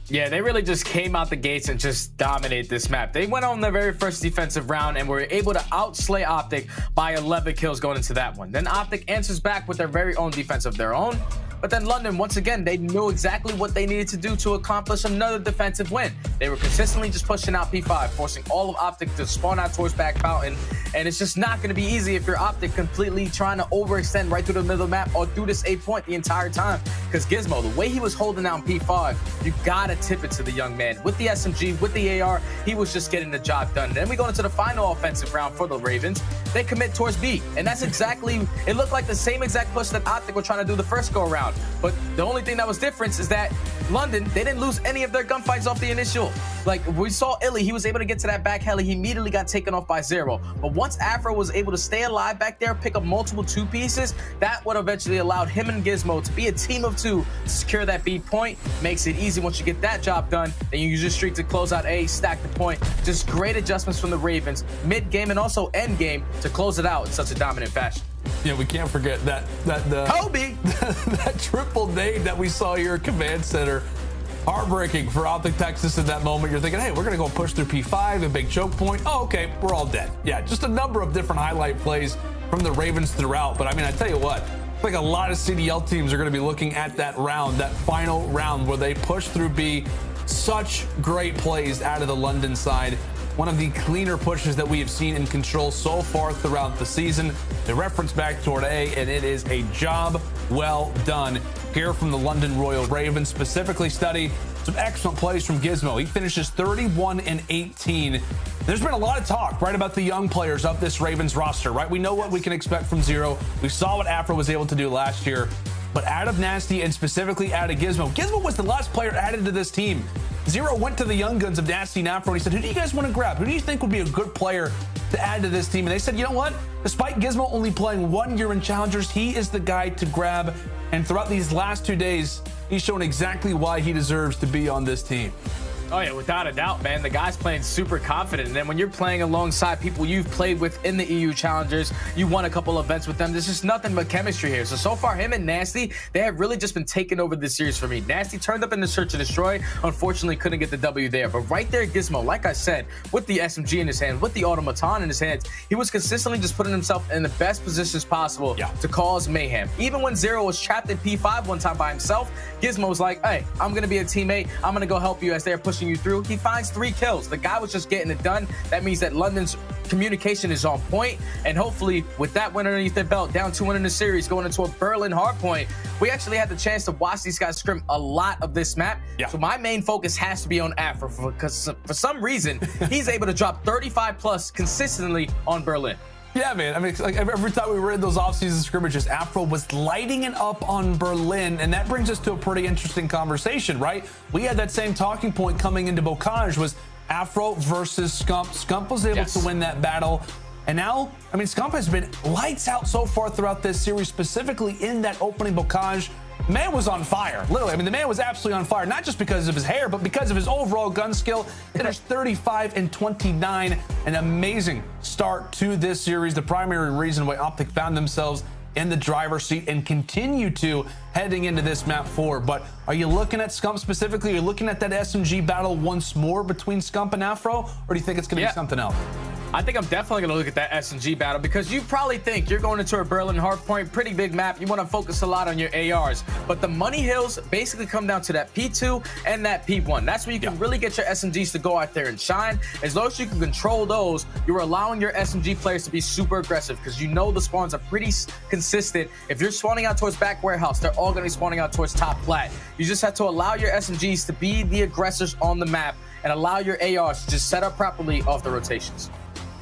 Yeah, they really just came out the gates and just dominated this map. They went on their very first defensive round and were able to outslay Optic by 11 kills going into that one. Then Optic answers back with their very own defense of their own. But then London, once again, they knew exactly what they needed to do to accomplish another defensive win. They were consistently just pushing out P5, forcing all of Optic to spawn out towards back fountain. And it's just not going to be easy if you're Optic completely trying to overextend right through the middle of the map or through this 8 point the entire time. Because Gizmo, the way he was holding down P5, you got to tip it to the young man. With the SMG, with the AR, he was just getting the job done. And then we go into the final offensive round for the Ravens. They commit towards B. And that's exactly, it looked like the same exact push that Optic were trying to do the first go around. But the only thing that was different is that London, they didn't lose any of their gunfights off the initial. Like we saw Illy, he was able to get to that back heli. He immediately got taken off by Zero. But once Afro was able to stay alive back there, pick up multiple 2 pieces, that would eventually allowed him and Gizmo to be a team of 2 to secure that B point. Makes it easy once you get that job done. Then you use your streak to close out A, stack the point. Just great adjustments from the Ravens, mid-game and also end-game to close it out in such a dominant fashion. Yeah, we can't forget that Kobe, that triple nade that we saw here at Command Center. Heartbreaking for Optic Texas in that moment. You're thinking, hey, we're gonna go push through P5, a big choke point. Oh, okay, we're all dead. Yeah, just a number of different highlight plays from the Ravens throughout. But I mean, I tell you what, I think a lot of CDL teams are gonna be looking at that round, that final round where they push through B. Such great plays out of the London side. One of the cleaner pushes that we have seen in Control so far throughout the season. They reference back toward A, and it is a job well done here from the London Royal Ravens. Specifically study some excellent plays from Gizmo. He finishes 31-18. There's been a lot of talk, right, about the young players of this Ravens roster, right? We know what we can expect from Zero. We saw what Afro was able to do last year. But out of Nasty and specifically out of Gizmo, Gizmo was the last player added to this team. Zero went to the young guns of Nasty and Afro and he said, who do you guys want to grab? Who do you think would be a good player to add to this team? And they said, you know what? Despite Gizmo only playing 1 year in Challengers, he is the guy to grab. And throughout these last 2 days, he's shown exactly why he deserves to be on this team. Oh yeah, without a doubt, man. The guy's playing super confident. And then when you're playing alongside people you've played with in the EU Challengers, you won a couple events with them, there's just nothing but chemistry here. So far, him and Nasty, they have really just been taking over this series for me. Nasty turned up in the Search and Destroy. Unfortunately, couldn't get the W there. But right there, Gizmo, like I said, with the SMG in his hands, with the Automaton in his hands, he was consistently just putting himself in the best positions possible to cause mayhem. Even when Zero was trapped in P5 one time by himself, Gizmo was like, hey, I'm going to be a teammate. I'm going to go help you as they're pushing you through. He finds 3 kills. The guy was just getting it done. That means that London's communication is on point, and hopefully with that win underneath their belt, down 2-1 in the series, going into a Berlin hardpoint, we actually had the chance to watch these guys scrim a lot of this map. So my main focus has to be on Afro, because for some reason he's able to drop 35 plus consistently on Berlin. Yeah, man. I mean, like every time we were in those offseason scrimmages, Afro was lighting it up on Berlin, and that brings us to a pretty interesting conversation, right? We had that same talking point coming into Bocage was Afro versus Scump. Scump was able to win that battle, and now, I mean, Scump has been lights out so far throughout this series, specifically in that opening Bocage. Man was on fire, literally. I mean, the man was absolutely on fire, not just because of his hair, but because of his overall gun skill. Finished 35-29, an amazing start to this series. The primary reason why Optic found themselves in the driver's seat and continue to heading into this map 4. But are you looking at Scump specifically? Are you looking at that SMG battle once more between Scump and Afro, or do you think it's going to be something else? I think I'm definitely going to look at that SMG battle, because you probably think you're going into a Berlin hardpoint, pretty big map. You want to focus a lot on your ARs, but the money hills basically come down to that P2 and that P1. That's where you can really get your SMGs to go out there and shine. As long as you can control those, you're allowing your SMG players to be super aggressive, because you know the spawns are pretty consistent. If you're spawning out towards back warehouse, they're all going to be spawning out towards top flat. You just have to allow your SMGs to be the aggressors on the map and allow your ARs to just set up properly off the rotations.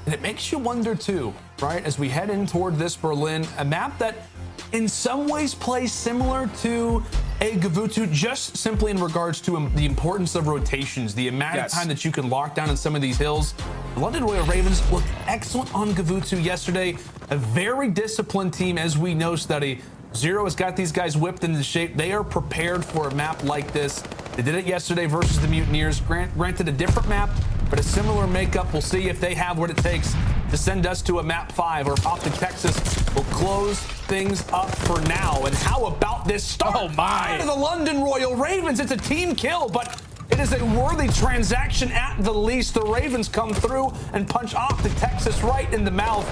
And it makes you wonder too, right, as we head in toward this Berlin, a map that in some ways plays similar to a Gavutu, just simply in regards to the importance of rotations, the amount of time that you can lock down in some of these hills. The London Royal Ravens looked excellent on Gavutu yesterday. A very disciplined team, as we know, Study. Zero has got these guys whipped into shape. They are prepared for a map like this. They did it yesterday versus the Mutineers. Granted, a different map, but a similar makeup. We'll see if they have what it takes to send us to a map 5, or if Optic Texas will close things up for now. And how about this start? Oh my! To the London Royal Ravens. It's a team kill, but it is a worthy transaction at the least. The Ravens come through and punch Optic Texas right in the mouth.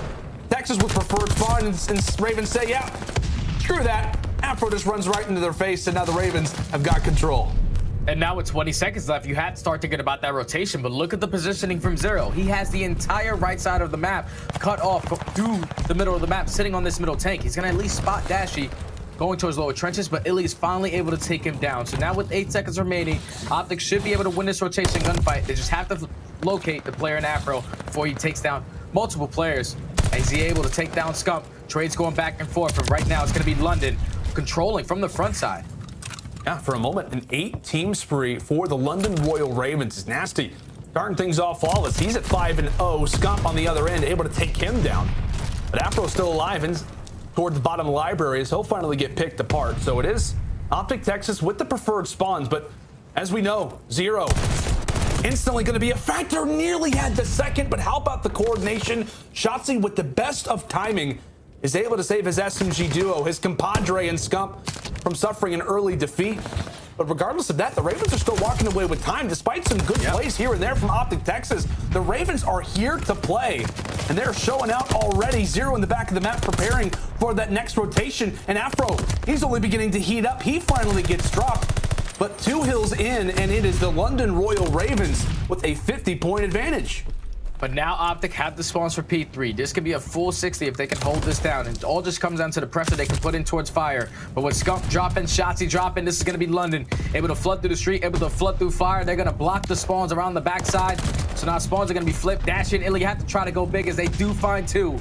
Texas with preferred spawn, and Ravens say, yeah, screw that. Afro just runs right into their face, and now the Ravens have got control. And now with 20 seconds left, you have to start thinking about that rotation, but look at the positioning from Zero. He has the entire right side of the map cut off through the middle of the map, sitting on this middle tank. He's going to at least spot Dashy going towards lower trenches, but Illy is finally able to take him down. So now with 8 seconds remaining, Optic should be able to win this rotation gunfight. They just have to locate the player in Afro before he takes down multiple players. Is he able to take down Scump? Trades going back and forth, and right now it's going to be London controlling from the front side. Yeah, for a moment, an 8-team spree for the London Royal Ravens is nasty. Starting things off flawless. He's at 5-0. Scump on the other end, able to take him down. But Afro's still alive and toward the bottom libraries. He'll finally get picked apart. So it is Optic Texas with the preferred spawns. But as we know, Zero instantly going to be a factor. Nearly had the second, but how about the coordination? Shotzzy with the best of timing is able to save his SMG duo, his compadre and Scump, from suffering an early defeat. But regardless of that, the Ravens are still walking away with time, despite some good plays here and there from Optic Texas. The Ravens are here to play, and they're showing out already. Zero in the back of the map, preparing for that next rotation. And Afro, he's only beginning to heat up. He finally gets dropped, but 2 hills in, and it is the London Royal Ravens with a 50-point advantage. But now Optic have the spawns for P3. This could be a full 60 if they can hold this down. It all just comes down to the pressure they can put in towards fire. But with Scump dropping, Shotzzy dropping, this is going to be London. Able to flood through the street, able to flood through fire. They're going to block the spawns around the backside. So now spawns are going to be flipped. Dashy and Illy have to try to go big as they do find 2.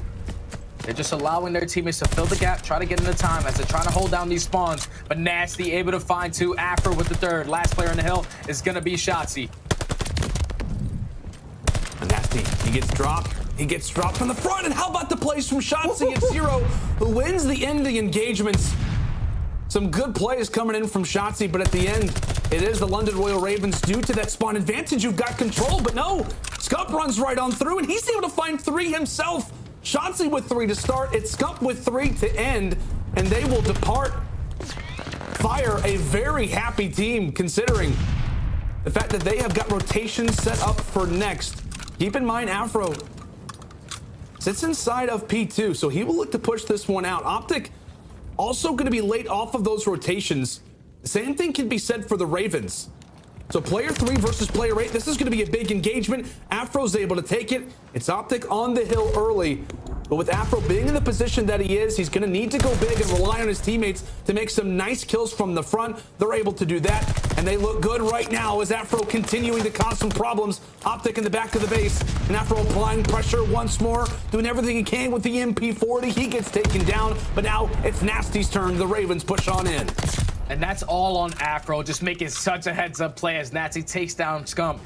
They're just allowing their teammates to fill the gap, try to get into time as they're trying to hold down these spawns. But Nasty able to find 2. Afro with the 3rd. Last player in the hill is going to be Shotzzy. Nasty, he gets dropped. He gets dropped from the front. And how about the plays from Shotzzy at Zero, who wins the ending engagements? Some good plays coming in from Shotzzy, but at the end, it is the London Royal Ravens due to that spawn advantage. You've got control, but no, Scump runs right on through, and he's able to find 3 himself. Shotzzy with 3 to start. It's Scump with 3 to end, and they will depart. Fire, a very happy team, considering the fact that they have got rotations set up for next. Keep in mind, Afro sits inside of P2, so he will look to push this one out. Optic also going to be late off of those rotations. The same thing can be said for the Ravens. So player 3 versus player 8, this is going to be a big engagement. Afro's able to take it. It's Optic on the hill early. But with Afro being in the position that he is, he's going to need to go big and rely on his teammates to make some nice kills from the front. They're able to do that, and they look good right now as Afro continuing to cause some problems. Optic in the back of the base, and Afro applying pressure once more, doing everything he can with the MP40. He gets taken down, but now it's Nasty's turn. The Ravens push on in. And that's all on Afro, just making such a heads-up play as Nasty takes down Scump.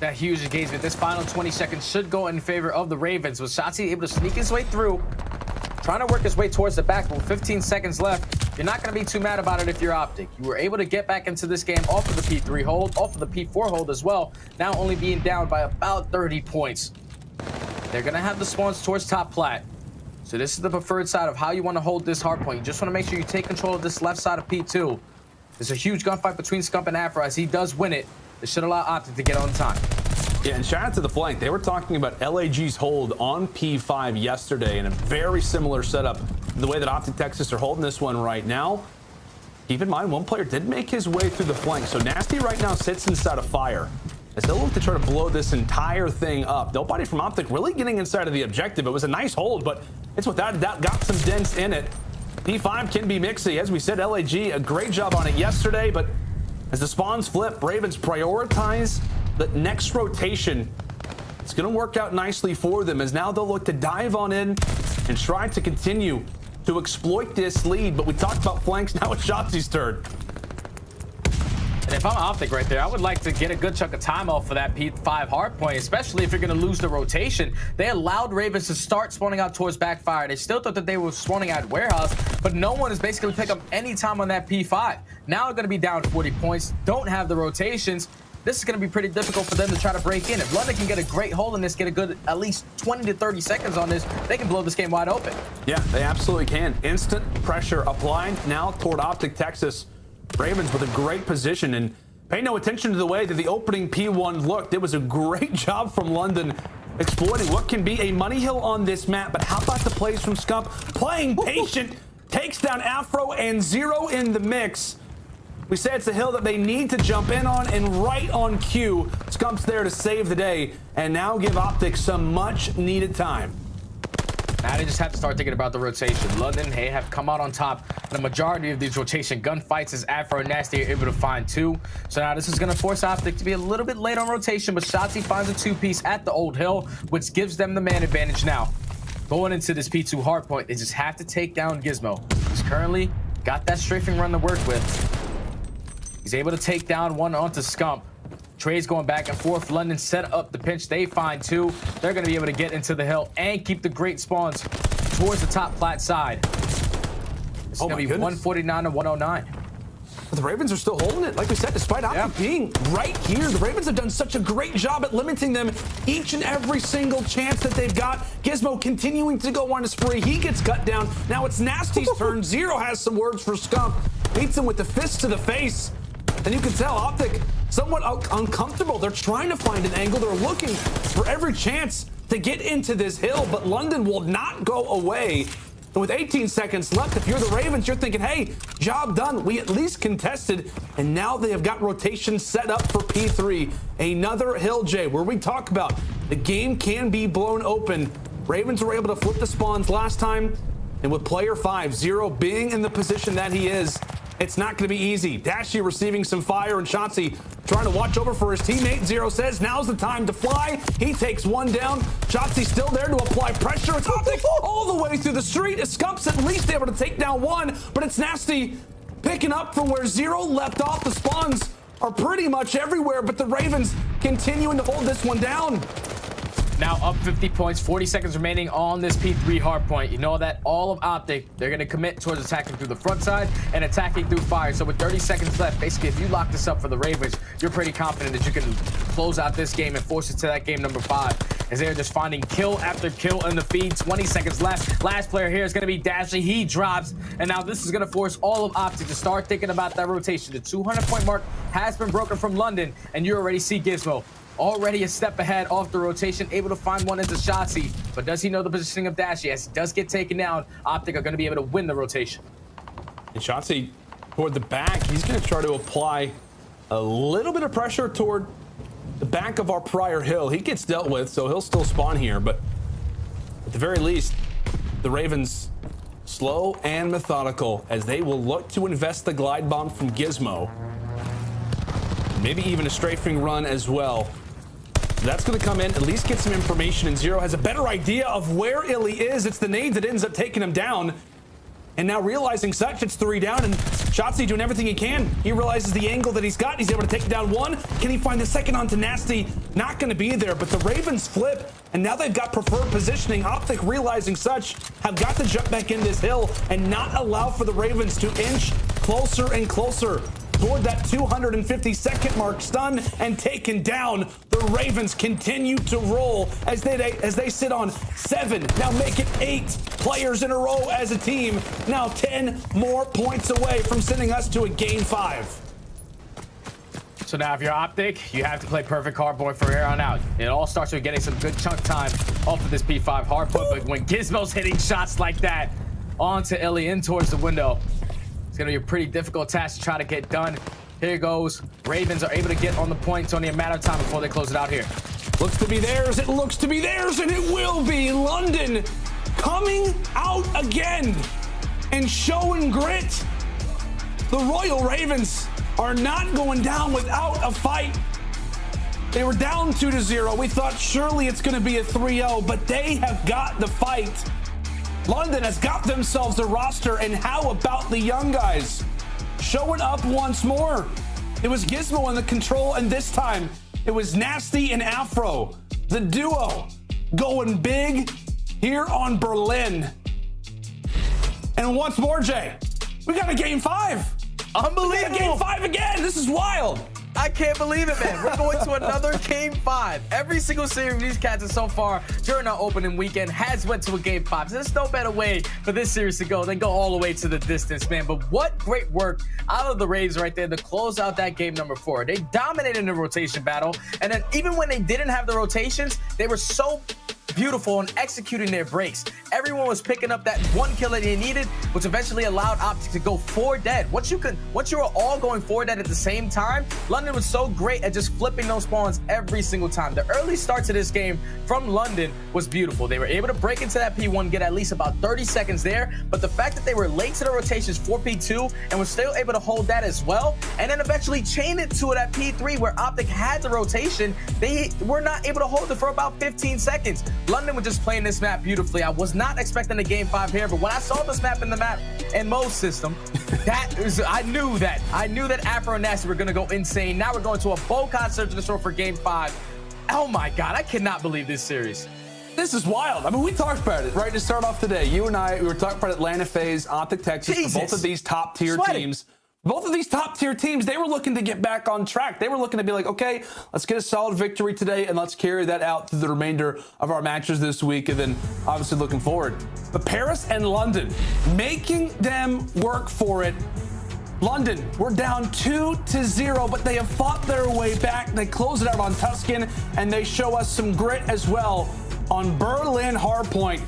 That huge engagement. This final 20 seconds should go in favor of the Ravens, with Shotzzy able to sneak his way through, trying to work his way towards the back. But with 15 seconds left, you're not going to be too mad about it if you're Optic. You were able to get back into this game off of the P3 hold, off of the P4 hold as well, now only being down by about 30 points. They're going to have the spawns towards top plat. So this is the preferred side of how you want to hold this hard point. You just want to make sure you take control of this left side of P2. There's a huge gunfight between Scump and Afro. As he does win it, this should allow Optic to get on time. Yeah, and shout out to the flank. They were talking about LAG's hold on P5 yesterday in a very similar setup. The way that Optic Texas are holding this one right now. Keep in mind, one player did make his way through the flank. So Nasty right now sits inside of fire, as they'll look to try to blow this entire thing up. Nobody from Optic really getting inside of the objective. It was a nice hold, but it's without a doubt got some dents in it. P5 can be mixy. As we said, LAG, a great job on it yesterday, but as the spawns flip, Ravens prioritize the next rotation. It's going to work out nicely for them, as now they'll look to dive on in and try to continue to exploit this lead. But we talked about flanks, now it's Shotzzy's turn. And if I'm Optic right there, I would like to get a good chunk of time off for that P5 hard point, especially if you're going to lose the rotation. They allowed Ravens to start spawning out towards backfire. They still thought that they were spawning at warehouse, but no one is basically picking up any time on that P5. Now they're going to be down 40 points, don't have the rotations. this is going to be pretty difficult for them to try to break in. If London can get a great hold on this, get a good at least 20 to 30 seconds on this, they can blow this game wide open. Yeah, they absolutely can. Instant pressure applied now toward Optic Texas. Ravens with a great position, and pay no attention to the way that the opening P1 looked. It was a great job from London exploiting what can be a money hill on this map. But how about the plays from Scump? Playing patient, takes down Afro and Zero in the mix. We say it's a hill that they need to jump in on, and right on cue, Scump's there to save the day and now give Optic some much needed time. Now they just have to start thinking about the rotation. London, they have come out on top. The majority of these rotation gunfights is Afro and Nasty are able to find 2. So now this is going to force Optic to be a little bit late on rotation, but Shotzi finds a 2-piece at the old hill, which gives them the man advantage now. Going into this P2 hardpoint, they just have to take down Gizmo. He's currently got that strafing run to work with. He's able to take down one onto Scump. Trey's going back and forth. London set up the pinch. They find 2. They're going to be able to get into the hill and keep the great spawns towards the top plat side. It's going to be 149 to 109. But the Ravens are still holding it. Like we said, despite Optic being right here, the Ravens have done such a great job at limiting them each and every single chance that they've got. Gizmo continuing to go on a spree. He gets cut down. Now it's Nasty's turn. Zero has some words for Scump. Beats him with the fist to the face. And you can tell Optic somewhat uncomfortable. They're trying to find an angle. They're looking for every chance to get into this hill, but London will not go away. And with 18 seconds left, if you're the Ravens, you're thinking, hey, job done. We at least contested, and now they have got rotation set up for P3. Another hill, Jay, where we talk about the game can be blown open. Ravens were able to flip the spawns last time, and with player 5, Zero being in the position that he is, it's not going to be easy. Dashi receiving some fire, and Shotzi trying to watch over for his teammate. Zero says now's the time to fly. He takes one down. Shotzi still there to apply pressure. It's Optic all the way through the street. Scump's at least able to take down one, but it's Nasty picking up from where Zero left off. The spawns are pretty much everywhere, but the Ravens continuing to hold this one down. Now up 50 points, 40 seconds remaining on this P3 hardpoint. You know that all of Optic, they're going to commit towards attacking through the front side and attacking through fire. So with 30 seconds left, basically, if you lock this up for the Ravens, you're pretty confident that you can close out this game and force it to that game number 5. As they're just finding kill after kill in the feed. 20 seconds left. Last player here is going to be Dashy. He drops. And now this is going to force all of Optic to start thinking about that rotation. The 200-point mark has been broken from London, and you already see Gizmo already a step ahead off the rotation, able to find one into Shotzi. But does he know the positioning of Dashi? As he does get taken down, Optic are going to be able to win the rotation. And Shotzi toward the back, he's going to try to apply a little bit of pressure toward the back of our prior hill. He gets dealt with, so he'll still spawn here. But at the very least, the Ravens slow and methodical as they will look to invest the glide bomb from Gizmo. Maybe even a strafing run as well. That's going to come in, at least get some information, and Zero has a better idea of where Illy is. It's the nade that ends up taking him down. And now realizing such, it's 3 down, and Shotzi doing everything he can. He realizes the angle that he's got. He's able to take down one. Can he find the second onto Nasty? Not going to be there, but the Ravens flip, and now they've got preferred positioning. Optic, realizing such, have got to jump back in this hill and not allow for the Ravens to inch closer and closer toward that 250-second mark. Stun and taken down. The Ravens continue to roll as they sit on 7, now make it 8 players in a row as a team. Now 10 more points away from sending us to a game 5. So now if you're Optic, you have to play perfect hardpoint from here on out. It all starts with getting some good chunk time off of this P5 hardpoint, but when Gizmo's hitting shots like that onto Illy in towards the window, it's going to be a pretty difficult task to try to get done. Here goes. Ravens are able to get on the point. It's only a matter of time before they close it out here. Looks to be theirs. It looks to be theirs, and it will be. London coming out again and showing grit. The Royal Ravens are not going down without a fight. They were down 2-0. We thought surely it's going to be a 3-0, but they have got the fight. London has got themselves a roster, and how about the young guys showing up once more? It was Gizmo in the control, and this time it was Nasty and Afro, the duo, going big here on Berlin. And once more, Jay, we got a game 5. Unbelievable. We got a game 5 again. This is wild. I can't believe it, man. We're going to another Game 5. Every single series of these cats so far during our opening weekend has went to a Game 5. So there's no better way for this series to go than go all the way to the distance, man. But what great work out of the Rays right there to close out that game number 4. They dominated in the rotation battle. And then even when they didn't have the rotations, they were so beautiful in executing their breaks. Everyone was picking up that one kill that they needed, which eventually allowed Optic to go 4 dead. Once you were all going 4 dead at the same time, London was so great at just flipping those spawns every single time. The early start to this game from London was beautiful. They were able to break into that P1, get at least about 30 seconds there, but the fact that they were late to the rotations for P2 and were still able to hold that as well, and then eventually chain it to that P3 where Optic had the rotation, they were not able to hold it for about 15 seconds. London was just playing this map beautifully. I was not expecting a Game 5 here, but when I saw this map in the map and Mo's system, I knew that Afro and Nasty were going to go insane. Now we're going to a Bocod Search and Destroy for Game 5. Oh my God, I cannot believe this series. This is wild. I mean, we talked about it, right? To start off today, you and I, we were talking about Atlanta FaZe, Optic Texas, both of these top tier teams. Both of these top tier teams, they were looking to get back on track. They were looking to be like, okay, let's get a solid victory today and let's carry that out through the remainder of our matches this week, and then obviously looking forward. But Paris and London, making them work for it. London, we're down 2-0, but they have fought their way back. They close it out on Tuscan, and they show us some grit as well on Berlin Hardpoint.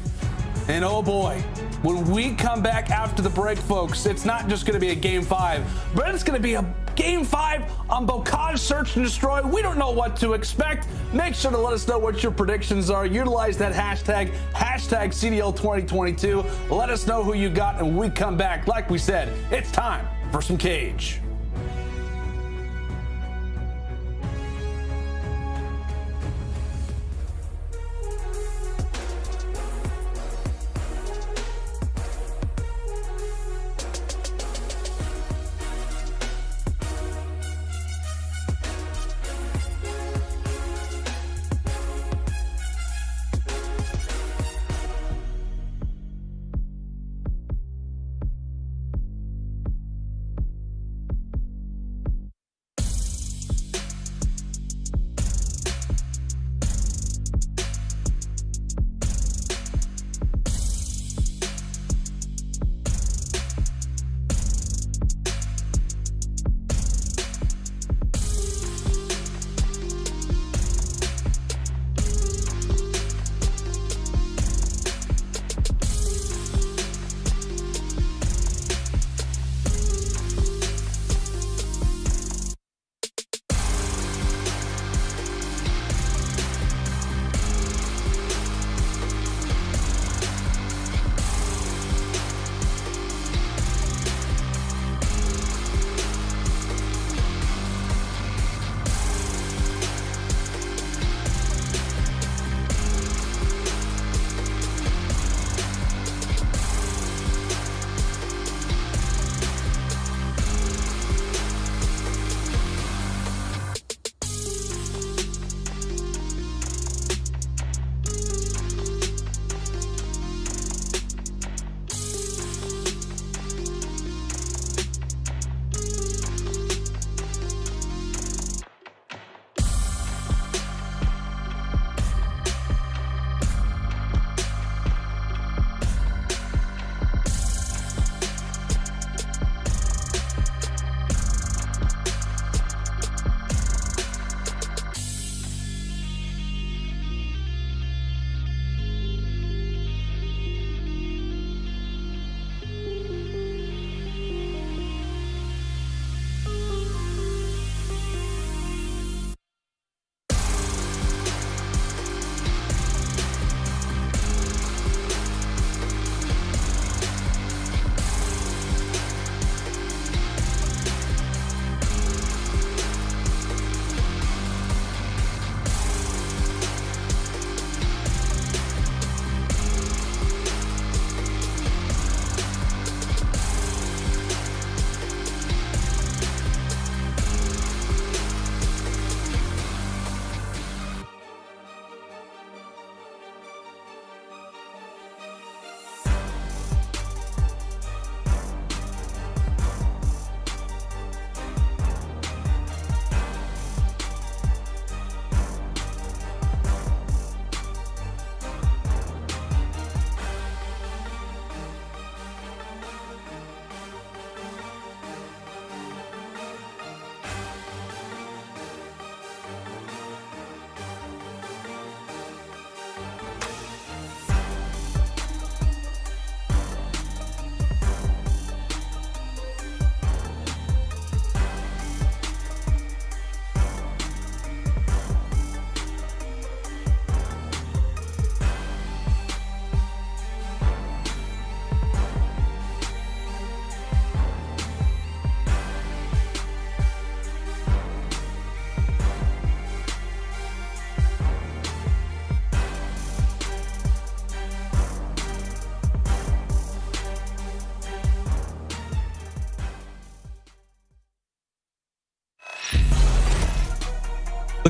And oh boy, when we come back after the break, folks, it's not just going to be a Game 5, but it's going to be a Game 5 on Bocod Search and Destroy. We don't know what to expect. Make sure to let us know what your predictions are. Utilize that hashtag CDL 2022. Let us know who you got, and when we come back, like we said, it's time for some Cage.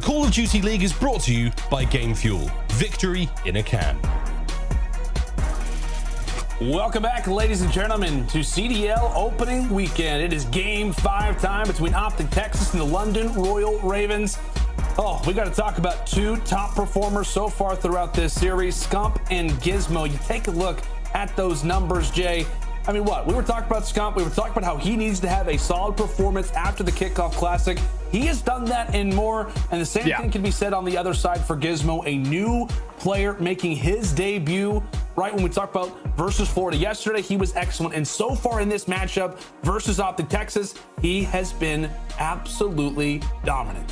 Call of Duty League is brought to you by Game Fuel. Victory in a can. Welcome back, ladies and gentlemen, to CDL opening weekend. It is game 5 time between Optic Texas and the London Royal Ravens. Oh, we got to talk about 2 top performers so far throughout this series, Scump and Gizmo. You take a look at those numbers, Jay. I mean, what? We were talking about Scump. We were talking about how he needs to have a solid performance after the Kickoff Classic. He has done that and more. And the same thing can be said on the other side for Gizmo, a new player making his debut. Right when we talked about versus Florida yesterday, he was excellent. And so far in this matchup versus Optic Texas, he has been absolutely dominant.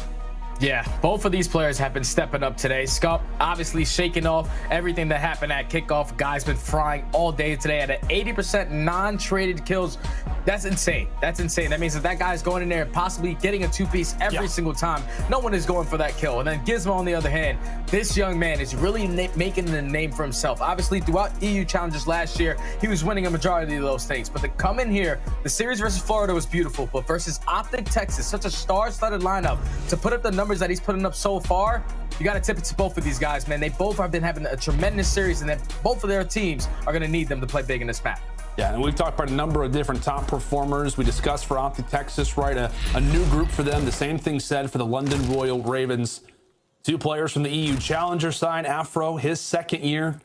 Yeah, both of these players have been stepping up today. Scump obviously shaking off everything that happened at kickoff. Guy's been frying all day today at an 80% non-traded kills. That's insane. That's insane. That means that guy's going in there and possibly getting a 2-piece every single time. No one is going for that kill. And then Gizmo, on the other hand, this young man is really making a name for himself. Obviously, throughout EU challenges last year, he was winning a majority of those things. But to come in here, the series versus Florida was beautiful. But versus Optic Texas, such a star-studded lineup, to put up the numbers that he's putting up so far, you got to tip it to both of these guys, man. They both have been having a tremendous series, and then both of their teams are going to need them to play big in this map. Yeah, and we've talked about a number of different top performers. We discussed for Optic Texas, right, a new group for them. The same thing said for the London Royal Ravens. 2 players from the EU Challenger side. Afro, his 2nd year.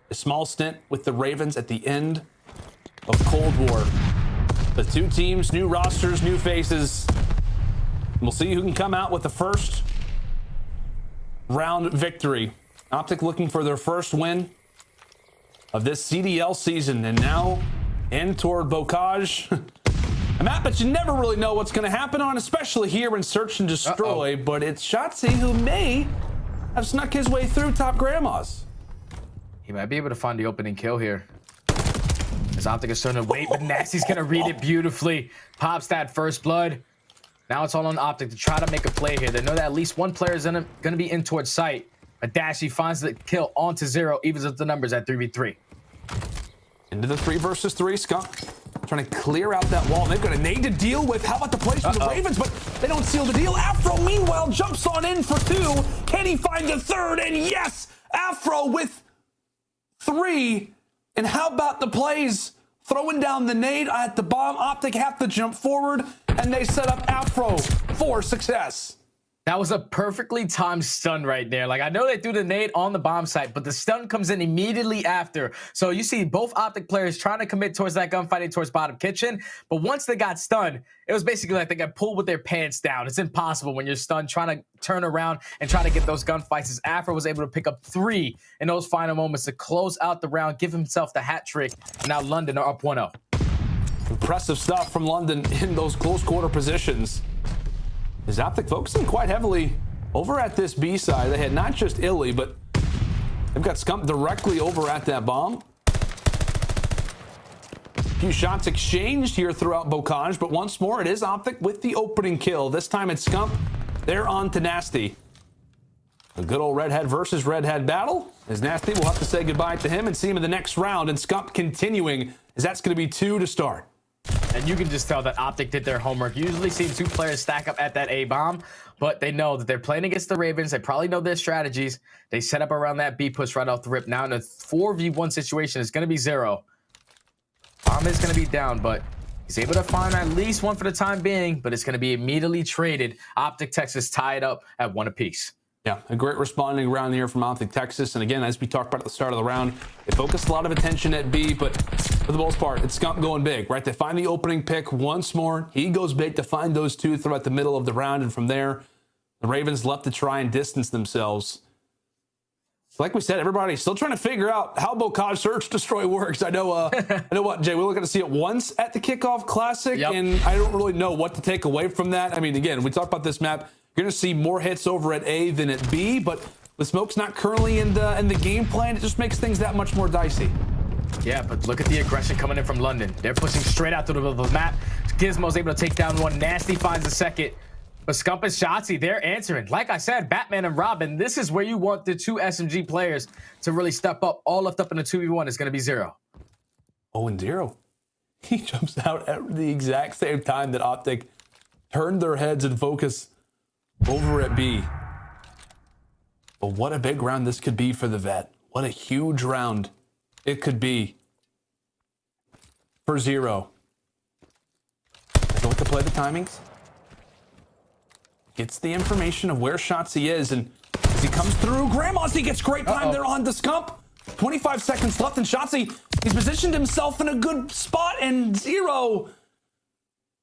A small stint with the Ravens at the end of Cold War. The 2 teams, new rosters, new faces. We'll see who can come out with the first round victory. Optic looking for their first win of this CDL season, and now in toward Bocage. A map that you never really know what's going to happen on, especially here in Search and Destroy, but it's Shotzi who may have snuck his way through Top Grandma's. He might be able to find the opening kill here. As Optic is starting to wait, but Nasty's going to read it beautifully. Pops that first blood. Now it's all on Optic to try to make a play here. They know that at least one player is going to be in towards sight. Adashi finds the kill onto 0, evens up the numbers at 3v3. Into the 3 versus 3. Scump trying to clear out that wall. They've got a nade to deal with. How about the plays from the Ravens? But they don't seal the deal. Afro, meanwhile, jumps on in for 2. Can he find the 3rd? And yes, Afro with 3. And how about the plays? Throwing down the nade at the bomb. Optic have to jump forward, and they set up Afro for success. That was a perfectly timed stun right there. Like, I know they threw the nade on the bomb site, but the stun comes in immediately after. So you see both Optic players trying to commit towards that gunfighting towards bottom kitchen. But once they got stunned, it was basically like they got pulled with their pants down. It's impossible when you're stunned trying to turn around and try to get those gunfights. As Afro was able to pick up 3 in those final moments to close out the round, give himself the hat trick. Now London are up 1-0. Impressive stuff from London in those close quarter positions. Is Optic focusing quite heavily over at this B side? They had not just Illy, but they've got Scump directly over at that bomb. A few shots exchanged here throughout Bocage, but once more it is Optic with the opening kill. This time it's Scump. They're on to Nasty. A good old Redhead versus Redhead battle. As Nasty will have to say goodbye to him and see him in the next round. And Scump continuing, as that's going to be 2 to start. And you can just tell that Optic did their homework. You usually see 2 players stack up at that A-bomb, but they know that they're playing against the Ravens. They probably know their strategies. They set up around that B push right off the rip. Now in a 4v1 situation, it's going to be 0. Bomb is going to be down, but he's able to find at least 1 for the time being, but it's going to be immediately traded. Optic Texas tied up at 1 apiece. Yeah, a great responding round here from Optic Texas. And again, as we talked about at the start of the round, they focused a lot of attention at B, but for the most part, it's Scump going big, right? They find the opening pick once more. He goes big to find those 2 throughout the middle of the round. And from there, the Ravens left to try and distance themselves. Like we said, everybody's still trying to figure out how Bocage Search Destroy works. I know, I know what, Jay, we were going to see it once at the Kickoff Classic, and I don't really know what to take away from that. I mean, again, we talked about this map. You're going to see more hits over at A than at B, but with Smoke's not currently in the game plan, it just makes things that much more dicey. Yeah, but look at the aggression coming in from London. They're pushing straight out to the middle of the map. Gizmo's able to take down 1. Nasty finds the 2nd. But Scump and Shotzi, they're answering. Like I said, Batman and Robin, this is where you want the 2 SMG players to really step up. All left up in a 2v1 is going to be 0. 0-0. He jumps out at the exact same time that Optic turned their heads and focus over at B. But what a big round this could be for the vet. What a huge round it could be for Zero. Take a look to play the timings. Gets the information of where Shotzi is, and as he comes through, Grandma's, he gets great time there on the Scump. 25 seconds left, and Shotzi, he's positioned himself in a good spot, and Zero,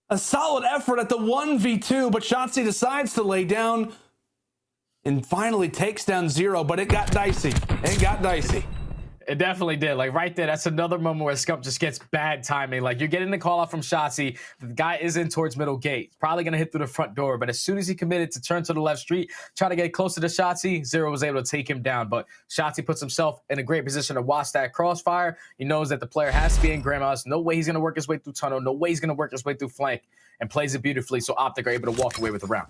a solid effort at the 1v2, but Shotzi decides to lay down and finally takes down Zero, but it got dicey. It got dicey. It definitely did. Like right there, that's another moment where Scump just gets bad timing. Like you're getting the call out from Shotzi. The guy is in towards middle gate. Probably going to hit through the front door. But as soon as he committed to turn to the left street, try to get closer to Shotzi, Zero was able to take him down. But Shotzi puts himself in a great position to watch that crossfire. He knows that the player has to be in Grandma's. No way he's going to work his way through tunnel. No way he's going to work his way through flank. And plays it beautifully. So Optic are able to walk away with the round.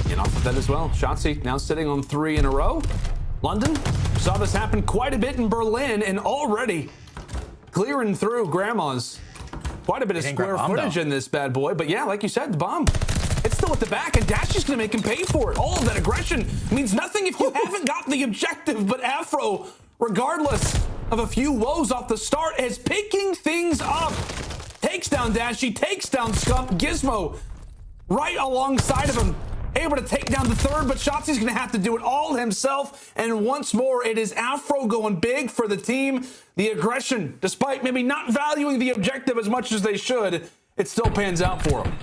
And off of that as well, Shotzi now sitting on 3 in a row. London saw this happen quite a bit in Berlin and already clearing through Grandma's. Quite a bit of square footage in this bad boy. But yeah, like you said, the bomb, it's still at the back, and Dashy's going to make him pay for it. All of that aggression means nothing if you haven't got the objective. But Afro, regardless of a few woes off the start, is picking things up. Takes down Dashy, takes down Scump. Gizmo right alongside of him. Able to take down the third, but Shotzi's going to have to do it all himself. And once more, it is Afro going big for the team. The aggression, despite maybe not valuing the objective as much as they should, it still pans out for them.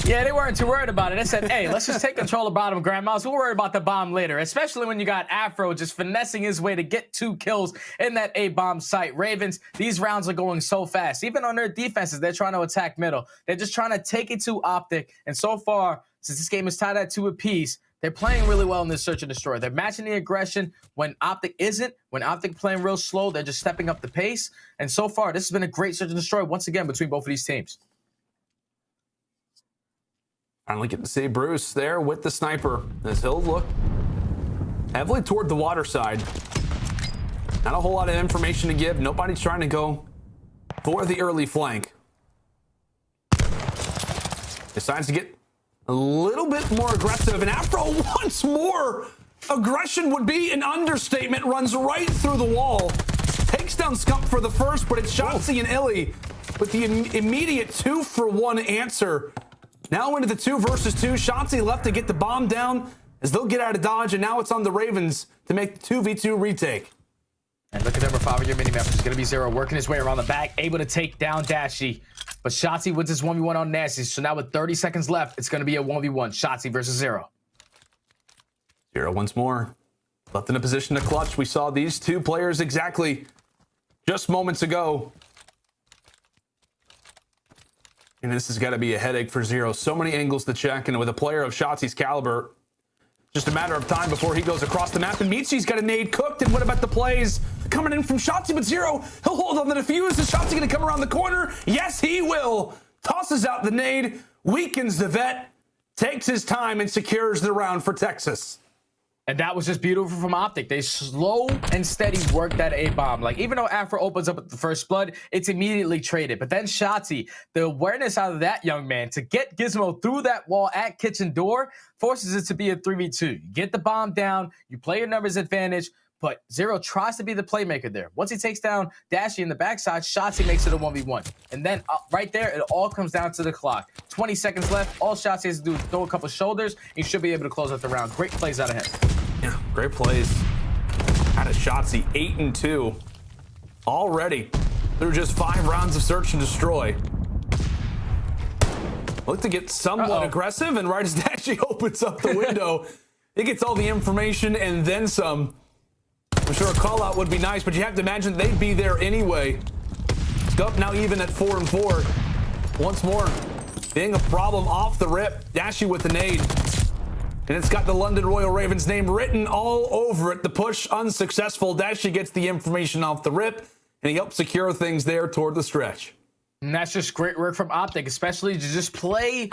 Yeah, they weren't too worried about it. They said, hey, let's just take control of bottom, Grandmas. We'll worry about the bomb later, especially when you got Afro just finessing his way to get 2 kills in that A-bomb site. Ravens, these rounds are going so fast. Even on their defenses, they're trying to attack middle. They're just trying to take it to Optic. And so far, since this game is tied at 2 apiece, they're playing really well in this search and destroy. They're matching the aggression when Optic isn't. When Optic playing real slow, they're just stepping up the pace. And so far, this has been a great search and destroy once again between both of these teams. Finally get to see Bruce there with the sniper as he'll look heavily toward the water side. Not a whole lot of information to give. Nobody's trying to go for the early flank. Decides to get a little bit more aggressive, and Afro once more. Aggression would be an understatement. Runs right through the wall. Takes down Scump for the first, but it's Shotzi and Illy with the immediate 2-for-1 answer. Now into the 2 versus 2. Shotzi left to get the bomb down as they'll get out of dodge, and now it's on the Ravens to make the 2v2 retake. And look at number 5 on your minimap, which is going to be Zero, working his way around the back, able to take down Dashy. But Shotzi wins his 1v1 on Nasty, so now with 30 seconds left, it's going to be a 1v1, Shotzi versus Zero. Zero once more. Left in a position to clutch. We saw these 2 players exactly just moments ago. And this has got to be a headache for Zero. So many angles to check, and with a player of Shotzi's caliber, just a matter of time before he goes across the map. And Michi's got a nade cooked, and what about the plays coming in from Shotzi? But Zero, he'll hold on the defuse. Is Shotzi going to come around the corner? Yes, he will. Tosses out the nade, weakens the vet, takes his time, and secures the round for Texas. And that was just beautiful from Optic. They slow and steady work that A-bomb. Like, even though Afro opens up at the first blood, it's immediately traded. But then Shotzi, the awareness out of that young man to get Gizmo through that wall at kitchen door forces it to be a 3v2. You get the bomb down, you play your numbers advantage, but Zero tries to be the playmaker there. Once he takes down Dashy in the backside, Shotzi makes it a 1v1. And then right there, it all comes down to the clock. 20 seconds left. All Shotzi has to do is throw a couple shoulders. He should be able to close out the round. Great plays out of him. Yeah, great plays out of Shotzi. 8-2 already through just 5 rounds of search and destroy. Look to get somewhat aggressive, and right as Dashy opens up the window, he gets all the information and then some. I'm sure a call-out would be nice, but you have to imagine they'd be there anyway. Scump now even at 4-4. Once more, being a problem off the rip. Dashy with the nade. And it's got the London Royal Ravens name written all over it. The push unsuccessful. Dashy gets the information off the rip, and he helps secure things there toward the stretch. And that's just great work from Optic, especially to just play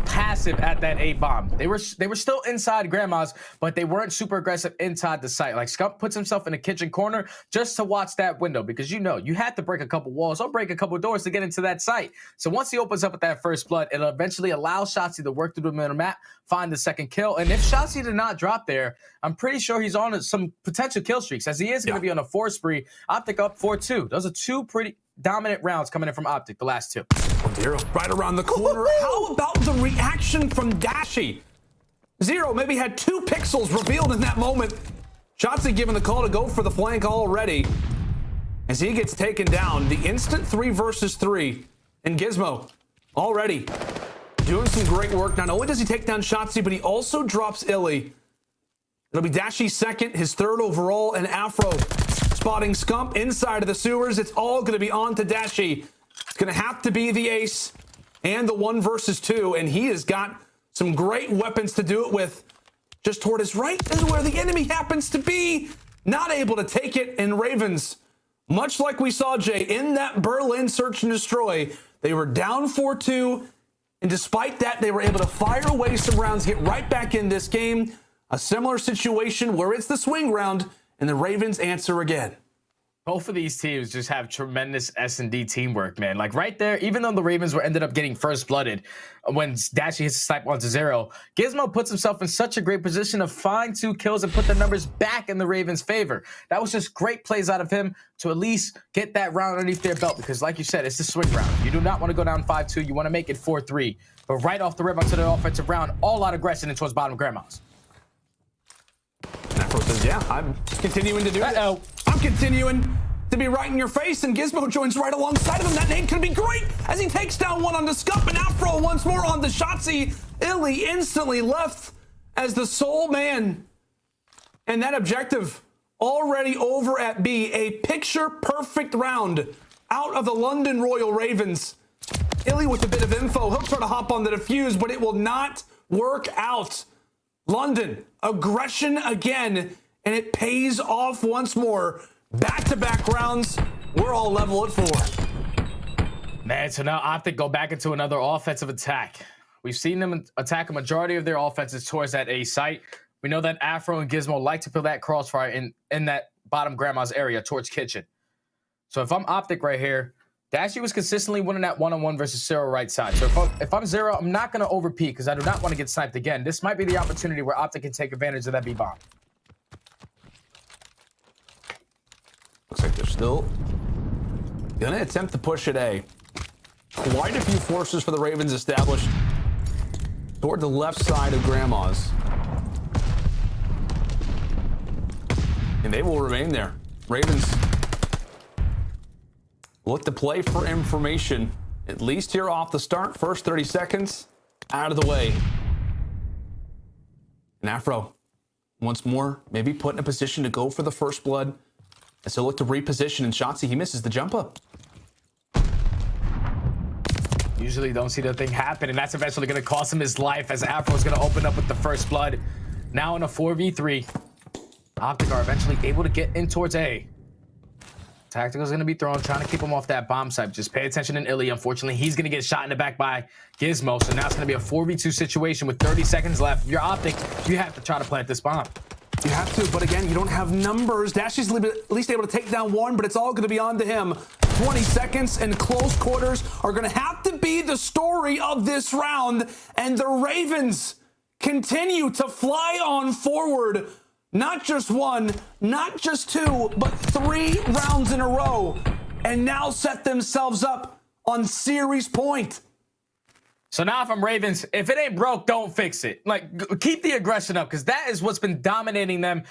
passive at that A bomb. They were still inside Grandma's, but they weren't super aggressive inside the site. Like Scump puts himself in a kitchen corner just to watch that window because you had to break a couple walls or break a couple doors to get into that site. So once he opens up with that first blood, it'll eventually allow Shotzi to work through the middle map, find the second kill. And if Shotzi did not drop there, I'm pretty sure he's on some potential kill streaks as he is going to be on a 4 spree. Optic up 4-2. Those are 2 pretty dominant rounds coming in from Optic, the last 2. 1-0 right around the corner. How about the reaction from Dashy? Zero maybe had 2 pixels revealed in that moment. Shotzi given the call to go for the flank already. As he gets taken down, the instant 3 versus 3. And Gizmo already doing some great work. Not only does he take down Shotzi, but he also drops Illy. It'll be Dashy's second, his 3rd overall, and Afro spotting Scump inside of the sewers. It's all going to be on to Dashy. It's going to have to be the ace and the 1 versus 2, and he has got some great weapons to do it with. Just toward his right is where the enemy happens to be. Not able to take it, and Ravens, much like we saw, Jay, in that Berlin search and destroy, they were down 4-2, and despite that, they were able to fire away some rounds, get right back in this game. A similar situation where it's the swing round, and the Ravens answer again. Both of these teams just have tremendous S&D teamwork, man. Like right there, even though the Ravens ended up getting first blooded when Dashy hits the snipe onto 0, Gizmo puts himself in such a great position to find 2 kills and put the numbers back in the Ravens' favor. That was just great plays out of him to at least get that round underneath their belt because, like you said, it's the swing round. You do not want to go down 5-2. You want to make it 4-3. But right off the rip onto the offensive round, all out aggression and towards bottom Grandma's. Afro says, yeah, I'm continuing to do it. I'm continuing to be right in your face, and Gizmo joins right alongside of him. That nade can be great as he takes down 1 on the Scump, and Afro once more on the Shotzi. Illy instantly left as the sole man. And that objective already over at B. A picture-perfect round out of the London Royal Ravens. Illy with a bit of info. He'll try to hop on the defuse, but it will not work out. London, aggression again, and it pays off once more. Back-to-back rounds, we're all level at 4. Man, so now Optic go back into another offensive attack. We've seen them attack a majority of their offenses towards that A site. We know that Afro and Gizmo like to put that crossfire in that bottom Grandma's area towards kitchen. So if I'm Optic right here, Dashy was consistently winning that 1-on-1 versus 0 right side. So if I'm 0, I'm not going to overpeak because I do not want to get sniped again. This might be the opportunity where Optic can take advantage of that B-bomb. Looks like they're still going to attempt to push at A. Quite a few forces for the Ravens established toward the left side of Grandma's. And they will remain there. Ravens look to play for information, at least here off the start. First 30 seconds out of the way. And Afro, once more, maybe put in a position to go for the first blood. As he'll look to reposition, and Shotzi, he misses the jump up. Usually don't see the thing happen, and that's eventually going to cost him his life as Afro's going to open up with the first blood. Now in a 4v3. Optic are eventually able to get in towards A. Tactical is going to be thrown, trying to keep him off that bomb site. Just pay attention in Illy. Unfortunately, he's going to get shot in the back by Gizmo. So now it's going to be a 4v2 situation with 30 seconds left. If you're Optic, you have to try to plant this bomb. You have to, but again, you don't have numbers. Dashy's at least able to take down 1, but it's all going to be on to him. 20 seconds and close quarters are going to have to be the story of this round. And the Ravens continue to fly on forward. Not just 1, not just 2, but 3 rounds in a row. And now set themselves up on series point. So now if I'm Ravens, if it ain't broke, don't fix it. Like, keep the aggression up, because that is what's been dominating them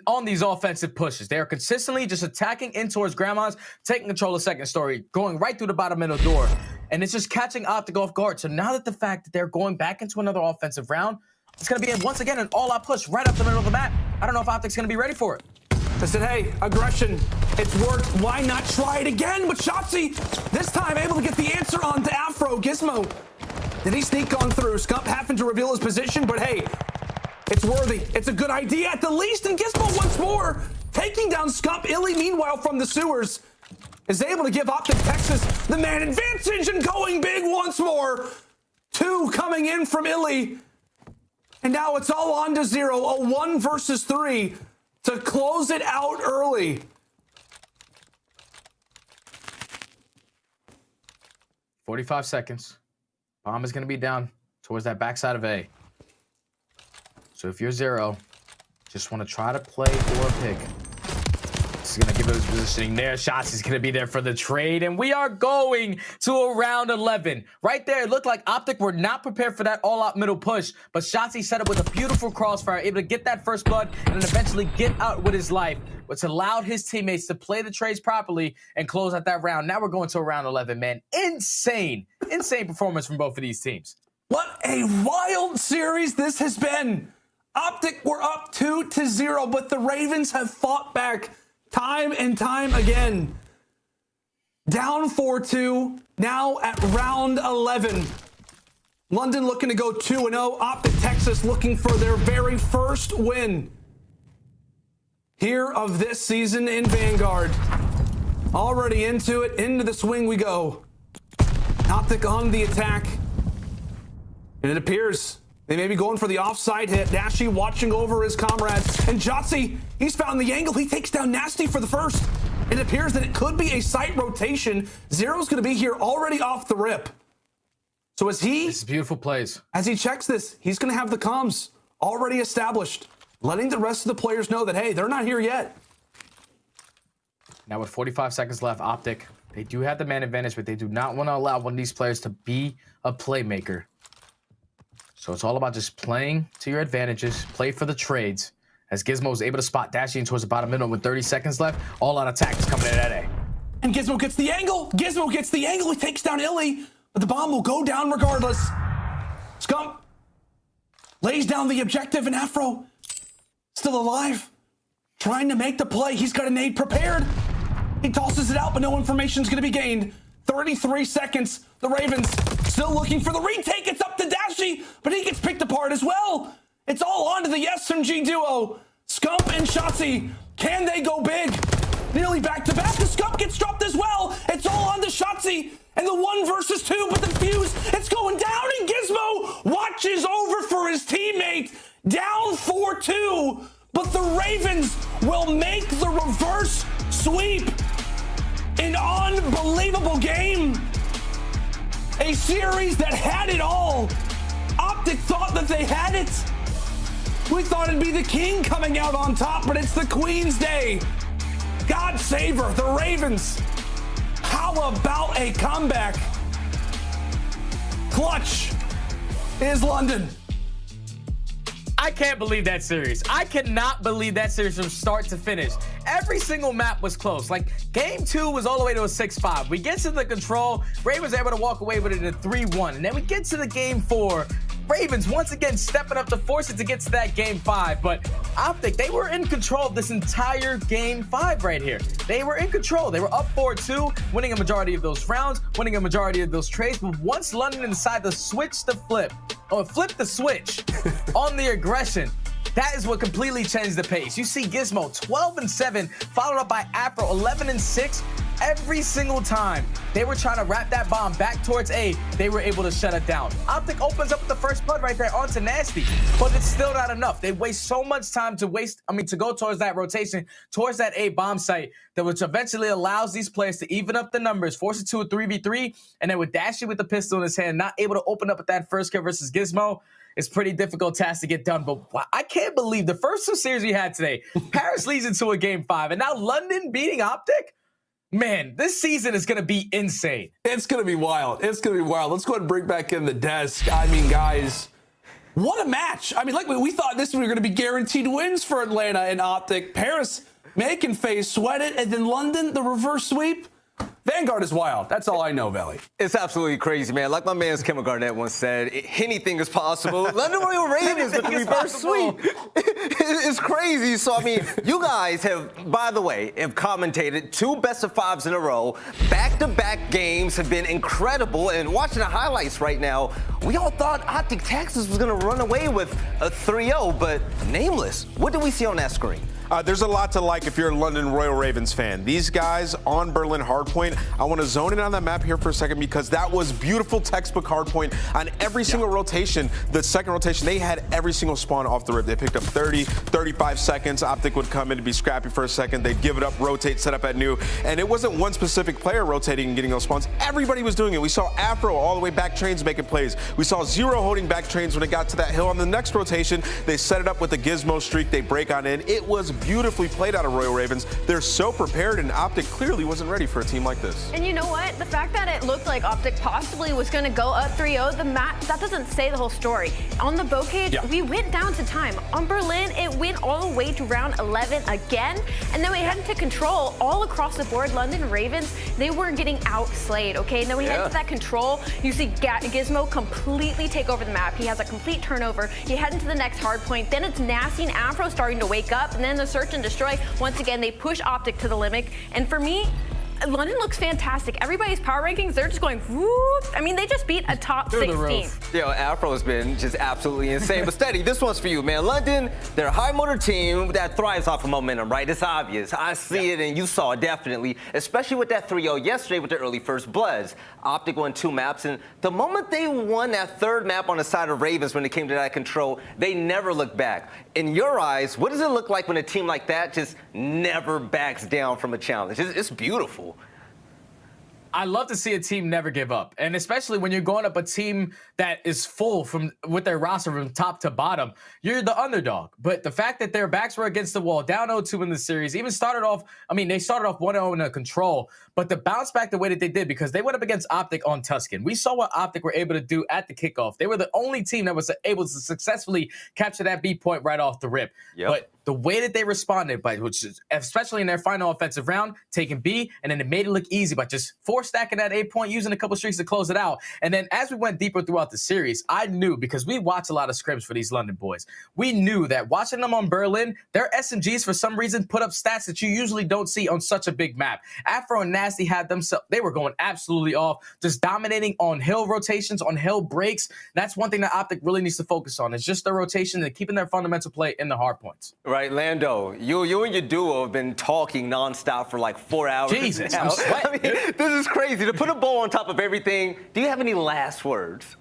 on these offensive pushes. They are consistently just attacking in towards Grandma's, taking control of second story, going right through the bottom middle door. And it's just catching Optic off guard. So now that the fact that they're going back into another offensive round, it's going to be, once again, an all-out push right up the middle of the map. I don't know if Optic's going to be ready for it. I said, hey, aggression, it's worked. Why not try it again? But Shotzi, this time, able to get the answer on to Afro. Gizmo, did he sneak on through? Scump having to reveal his position, but hey, it's worthy. It's a good idea at the least. And Gizmo once more taking down Scump. Illy, meanwhile, from the sewers, is able to give Optic Texas the man advantage and going big once more. 2 coming in from Illy. And now it's all on to 0. A 1 versus 3 to close it out early. 45 seconds. Bomb is going to be down towards that backside of A. So if you're 0, just want to try to play or pick. This is going to give it his positioning there. Shots is going to be there for the trade. And we are going to a round 11. Right there, it looked like Optic were not prepared for that all-out middle push. But Shotzi set up with a beautiful crossfire, able to get that first blood and then eventually get out with his life, which allowed his teammates to play the trades properly and close out that round. Now we're going to a round 11, man. Insane performance from both of these teams. What a wild series this has been. Optic were up 2-0, but the Ravens have fought back time and time again. Down 4-2, now at round 11. London looking to go 2-0. Optic Texas looking for their very first win here of this season in Vanguard. Already into it, into the swing we go. Optic on the attack. And it appears they may be going for the offside hit. Nasty watching over his comrades. And Jotzi, he's found the angle. He takes down Nasty for the first. It appears that it could be a site rotation. Zero's going to be here already off the rip. So as he... This is beautiful plays. As he checks this, he's going to have the comms already established, letting the rest of the players know that, hey, they're not here yet. Now with 45 seconds left, Optic, they do have the man advantage, but they do not want to allow one of these players to be a playmaker. So it's all about just playing to your advantages, play for the trades. As Gizmo is able to spot dashing towards the bottom middle with 30 seconds left, all out attack is coming in at A. And Gizmo gets the angle. Gizmo gets the angle. He takes down Illy, but the bomb will go down regardless. Scump lays down the objective, and Afro still alive, trying to make the play. He's got a nade prepared. He tosses it out, but no information is going to be gained. 33 seconds. The Ravens still looking for the retake. It's up to Dashy, but he gets picked apart as well. It's all on to the SMG duo. Scump and Shotzi. Can they go big? Nearly back to back. The Scump gets dropped as well. It's all on to Shotzi and the 1 versus 2, but the fuse, it's going down, and Gizmo watches over for his teammate. Down 4-2, but the Ravens will make the reverse sweep. An unbelievable game. A series that had it all. Optic thought that they had it. We thought it'd be the king coming out on top, but it's the Queen's Day. God save her, the Ravens. How about a comeback? Clutch is London. I can't believe that series. I cannot believe that series from start to finish. Every single map was close. Like, game 2 was all the way to a 6-5. We get to the control, Ravens able to walk away with it in a 3-1. And then we get to the game 4. Ravens once again stepping up to force it to get to that game 5. But Optic, they were in control of this entire game 5 right here. They were in control. They were up 4-2, winning a majority of those rounds, winning a majority of those trades. But once London decided to switch the flip, or flip the switch on the aggression, that is what completely changed the pace. You see Gizmo 12-7, followed up by Afro 11-6. Every single time they were trying to wrap that bomb back towards A, they were able to shut it down. Optic opens up with the first blood right there onto Nasty, but it's still not enough. They waste so much time to go towards that rotation, towards that A bomb site, that which eventually allows these players to even up the numbers, force it to a 3v3, and then with Dashy with the pistol in his hand, not able to open up with that first kill versus Gizmo, it's pretty difficult task to get done. But wow, I can't believe the first 2 series we had today, Paris leads into a game 5, and now London beating Optic? Man, this season is going to be insane. It's going to be wild. It's going to be wild. Let's go ahead and bring back in the desk. I mean, guys, what a match. I mean, like we thought this was going to be guaranteed wins for Atlanta and Optic. Paris making FaZe sweat it, and then London, the reverse sweep. Vanguard is wild. That's all I know, Veli. It's absolutely crazy, man. Like my man Kim Garnett once said, anything is possible. London Royal Ravens with the reverse sweep. It's crazy. So, I mean, you guys have, by the way, have commentated 2 best-of-5s in a row. Back-to-back games have been incredible. And watching the highlights right now, we all thought Optic Texas was going to run away with a 3-0, but nameless. What did we see on that screen? There's a lot to like if you're a London Royal Ravens fan. These guys on Berlin Hardpoint, I want to zone in on that map here for a second because that was beautiful textbook hardpoint on every single rotation. The second rotation, they had every single spawn off the rip. They picked up 30, 35 seconds. Optic would come in to be scrappy for a second. They'd give it up, rotate, set up at new. And it wasn't one specific player rotating and getting those spawns. Everybody was doing it. We saw Afro all the way back trains making plays. We saw Zero holding back trains when it got to that hill. On the next rotation, they set it up with a gizmo streak. They break on in. It was beautifully played out of Royal Ravens. They're so prepared, and Optic clearly wasn't ready for a team like this. And you know what? The fact that it looked like Optic possibly was going to go up 3-0, the map, that doesn't say the whole story. On the bow cage, we went down to time. On Berlin, it went all the way to round 11 again. And then we head into control all across the board. London Ravens, they were getting outslayed, okay? And then we head into that control. You see Gizmo completely take over the map. He has a complete turnover. You head into the next hard point. Then it's Nasty and Afro starting to wake up. And then the search and destroy. Once again, they push Optic to the limit. And for me, London looks fantastic. Everybody's power rankings, they're just going whoop. I mean, they just beat a top 16. Yo, Afro's been just absolutely insane. But Steady, this one's for you, man. London, they're a high motor team that thrives off of momentum, right? It's obvious. I see it, and you saw it definitely, especially with that 3-0 yesterday with the early first bloods. Optic won 2 maps, and the moment they won that third map on the side of Ravens when it came to that control, they never looked back. In your eyes, what does it look like when a team like that just never backs down from a challenge? It's beautiful. I love to see a team never give up, and especially when you're going up a team that is full with their roster from top to bottom. You're the underdog, but the fact that their backs were against the wall, down 0-2 in the series, even started off. I mean, they started off 1-0 in a control, but to bounce back the way that they did because they went up against Optic on Tuscan. We saw what Optic were able to do at the kickoff. They were the only team that was able to successfully capture that B point right off the rip. But the way that they responded, which is especially in their final offensive round, taking B, and then they made it look easy by just stacking that 8 point, using a couple streaks to close it out. And then as we went deeper throughout the series, I knew, because we watch a lot of scrims for these London boys, we knew that watching them on Berlin, their SMGs for some reason put up stats that you usually don't see on such a big map. Afro and Nasty had themselves, they were going absolutely off, just dominating on hill rotations, on hill breaks. That's one thing that Optic really needs to focus on. It's just their rotation and keeping their fundamental play in the hard points. Right, Lando, you and your duo have been talking nonstop for like 4 hours. Jesus, now. I'm sweating. I mean, this is crazy. To put a bow on top of everything, do you have any last words?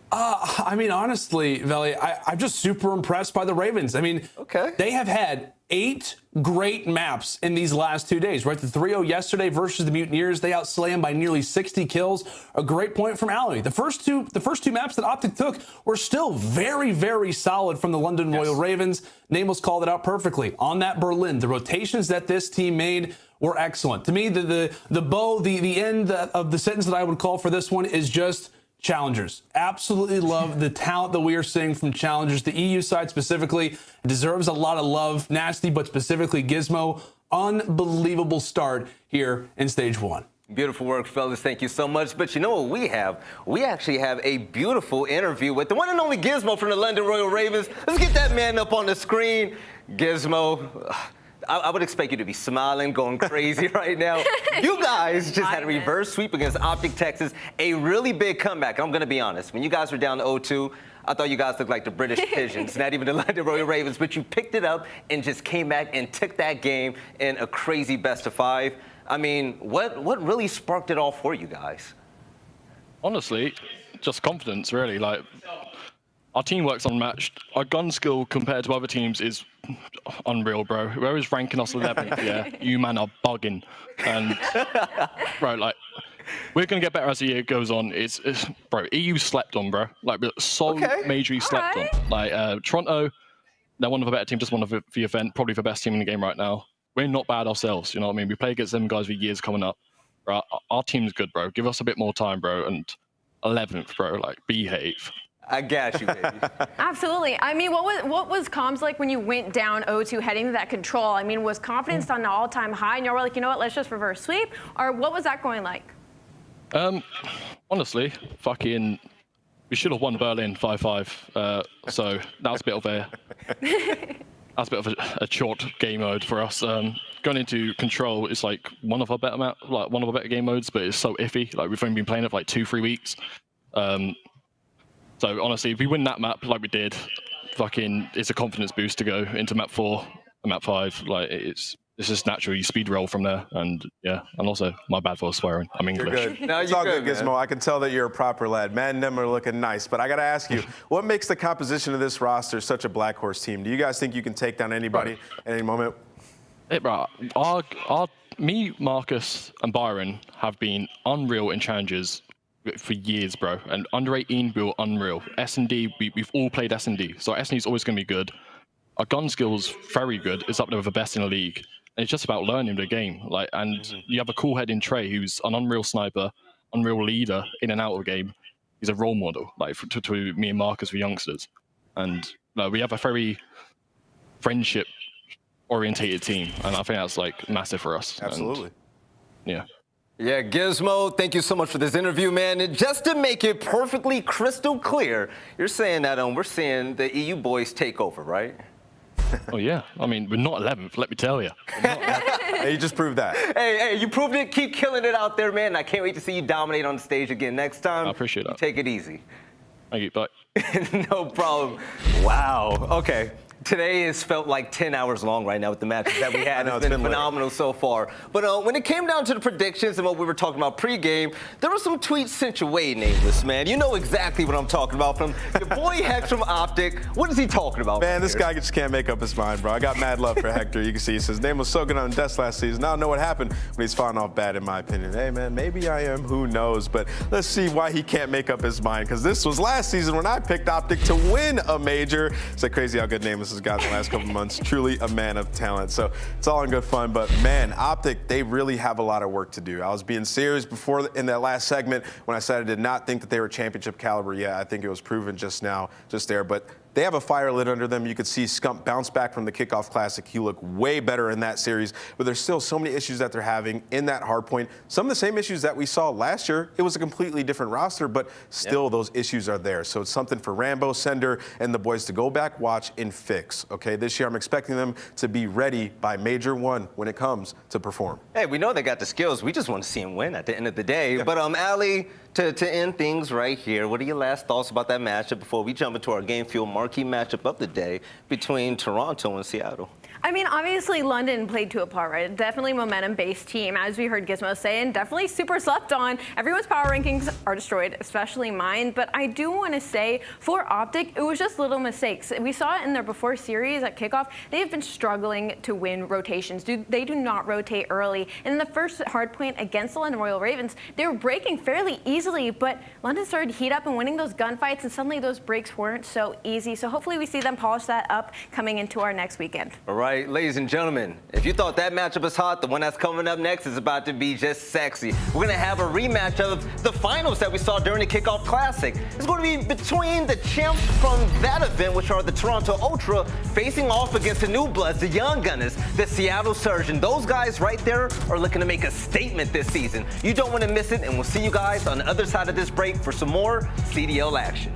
I mean, honestly, Veli, I'm just super impressed by the Ravens. I mean, they have had 8 great maps in these last 2 days, right? The 3-0 yesterday versus the Mutineers, they outslay them by nearly 60 kills. A great point from Alloy. The first two maps that Optic took were still very, very solid from the London Royal Ravens. Nameless called it out perfectly. On that Berlin, the rotations that this team made were excellent. To me, the bow, the end of the sentence that I would call for this one is just challengers. Absolutely love the talent that we are seeing from challengers. The EU side specifically deserves a lot of love. Nasty, but specifically Gizmo. Unbelievable start here in stage 1. Beautiful work, fellas. Thank you so much. But you know what we have? We actually have a beautiful interview with the one and only Gizmo from the London Royal Ravens. Let's get that man up on the screen. Gizmo, I would expect you to be smiling, going crazy right now. You guys just had a reverse sweep against Optic Texas, a really big comeback. And I'm going to be honest, when you guys were down 0-2, I thought you guys looked like the British Pigeons, not even the London Royal Ravens, but you picked it up and just came back and took that game in a crazy best-of-5. I mean, what really sparked it all for you guys? Honestly, just confidence, really. Like, our teamwork's unmatched. Our gun skill compared to other teams is unreal, bro. Whoever's ranking us 11th, you man are bugging. And, bro, like, we're going to get better as the year goes on. It's bro, EU slept on, bro. Like, majorly slept on. Like, Toronto, they're one of the better teams, just one of the event, probably the best team in the game right now. We're not bad ourselves, you know what I mean? We play against them guys for years coming up. Bro, our team's good, bro. Give us a bit more time, bro. And 11th, bro, like, behave. I got you, baby. Absolutely. I mean, what was comms like when you went down 0-2 heading to that control? I mean, was confidence on an all-time high and you were like, you know what, let's just reverse sweep? Or what was that going like? Honestly, fucking, we should have won Berlin 5-5. So that was a bit of a short game mode for us. Going into control is like one of our better game modes, but it's so iffy. Like, we've only been playing it for like 2-3 weeks. So honestly, if we win that map like we did, fucking, it's a confidence boost to go into map 4. map 5. Like it's just natural. You speed roll from there, and yeah, and also my bad for swearing. I'm English. You're good. No, it's all good, Gizmo. I can tell that you're a proper lad. Man and them are looking nice, but I gotta ask you, what makes the composition of this roster such a black horse team? Do you guys think you can take down anybody at any moment? Hey, bro, me, Marcus, and Byron have been unreal in challenges for years, bro. And under 18, we were unreal. S&D, we've all played S&D, so S&D is always going to be good. Our gun skills very good. It's up there with the best in the league. And it's just about learning the game. Like, and you have a cool head in Trey, who's an unreal sniper, unreal leader in and out of the game. He's a role model, like to me and Marcus for youngsters. And we have a very friendship-orientated team, and I think that's like massive for us. Absolutely. And, yeah. Yeah, Gizmo, thank you so much for this interview, man. And just to make it perfectly crystal clear, you're saying that we're seeing the EU boys take over, right? Oh, yeah. I mean, we're not 11th, let me tell you. Hey, you just proved that. Hey, you proved it. Keep killing it out there, man. I can't wait to see you dominate on the stage again next time. I appreciate that. Take it easy. Thank you. Bye. No problem. Wow. Okay. Today has felt like 10 hours long right now with the matches that we had. It's been phenomenal so far. But when it came down to the predictions and what we were talking about pregame, there were some tweets sent your way, Nameless, man. You know exactly what I'm talking about from your boy Hex from Optic. What is he talking about? Man, this guy just can't make up his mind, bro. I got mad love for Hector. You can see he says, name was so good on Death last season. Now I know what happened when he's falling off bad, in my opinion. Hey, man, maybe I am. Who knows? But let's see why he can't make up his mind, because this was last season when I picked Optic to win a major. It's like crazy how good Nameless has gotten the last couple months. Truly a man of talent. So it's all in good fun. But man, Optic, they really have a lot of work to do. I was being serious before in that last segment when I said I did not think that they were championship caliber yet. I think it was proven just now, just there. But they have a fire lit under them. You could see Scump bounce back from the Kickoff Classic. He looked way better in that series, but there's still so many issues that they're having in that hard point. Some of the same issues that we saw last year. It was a completely different roster, but still those issues are there. So it's something for Rambo, Sender, and the boys to go back, watch, and fix. Okay, this year I'm expecting them to be ready by Major 1 when it comes to perform. Hey, we know they got the skills. We just want to see them win at the end of the day. But Ali, to end things right here, what are your last thoughts about that matchup before we jump into our Game Fuel marquee matchup of the day between Toronto and Seattle? I mean, obviously, London played to a par, right? Definitely momentum-based team, as we heard Gizmo say, and definitely super slept on. Everyone's power rankings are destroyed, especially mine. But I do want to say, for Optic, it was just little mistakes. We saw it in their before series at kickoff. They have been struggling to win rotations. They do not rotate early. And in the first hard point against the London Royal Ravens, they were breaking fairly easily, but London started to heat up and winning those gunfights, and suddenly those breaks weren't so easy. So hopefully we see them polish that up coming into our next weekend. All right, ladies and gentlemen, if you thought that matchup was hot, the one that's coming up next is about to be just sexy. We're going to have a rematch of the finals that we saw during the Kickoff Classic. It's going to be between the champs from that event, which are the Toronto Ultra, facing off against the New Bloods, the Young Gunners, the Seattle Surge. And those guys right there are looking to make a statement this season. You don't want to miss it, and we'll see you guys on the other side of this break for some more CDL action.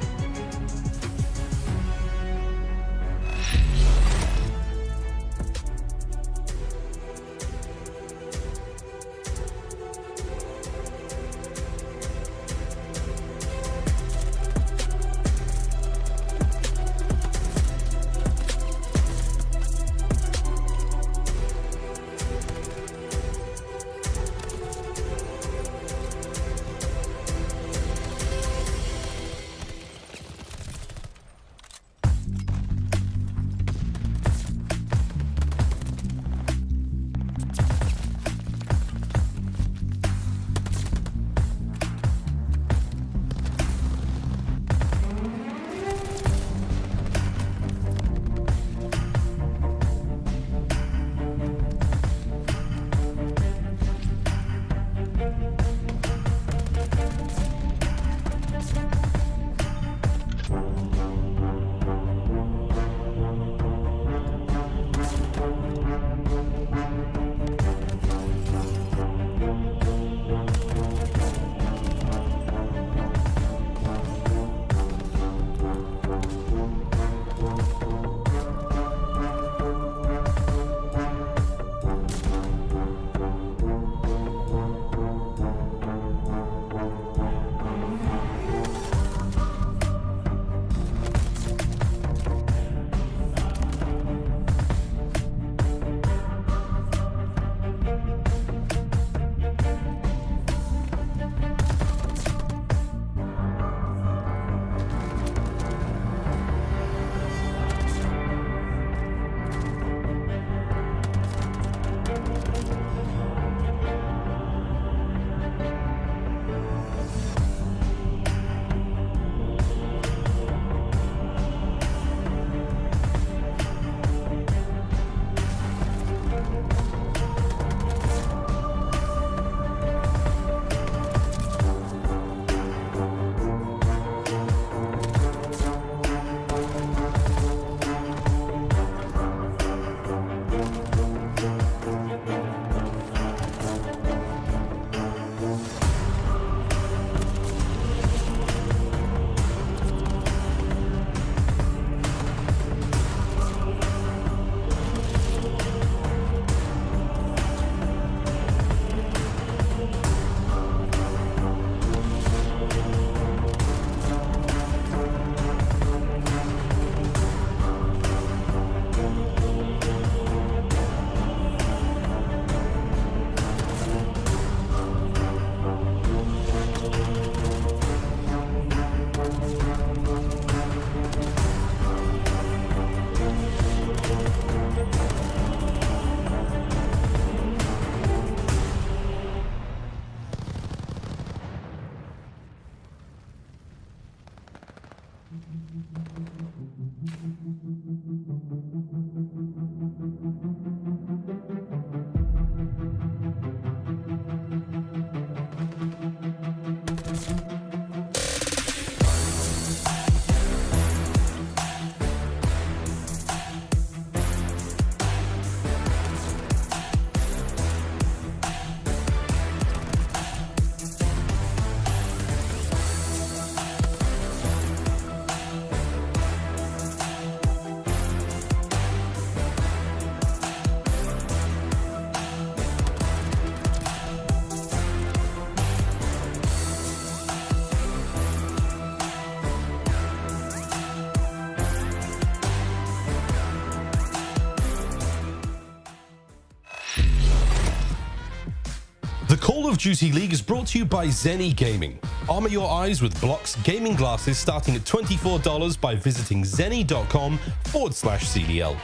Call of Duty League is brought to you by Zenny Gaming. Armor your eyes with Block's gaming glasses starting at $24 by visiting zenny.com/CDL.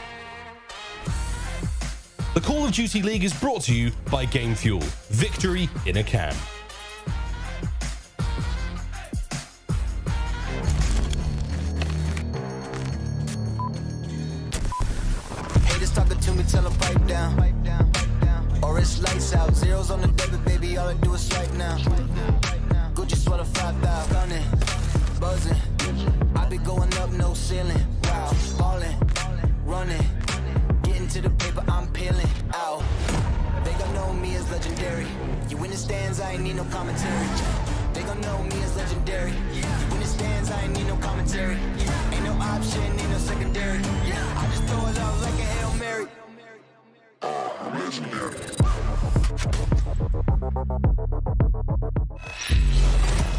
The Call of Duty League is brought to you by Game Fuel. Victory in a can. Haters talking to me, tell them pipe down. Or it's lights out, zeros on the debit, baby, all I do is swipe now. Gucci sweater 5,000, stunning, buzzing. I be going up, no ceiling. Wow, ballin', running, getting to the paper, I'm peeling out. They gon' know me as legendary. You in the stands, I ain't need no commentary. They gon' know me as legendary. You in the stands, I ain't need no commentary. Ain't no option, ain't no secondary. I just throw it up like a Hail Mary.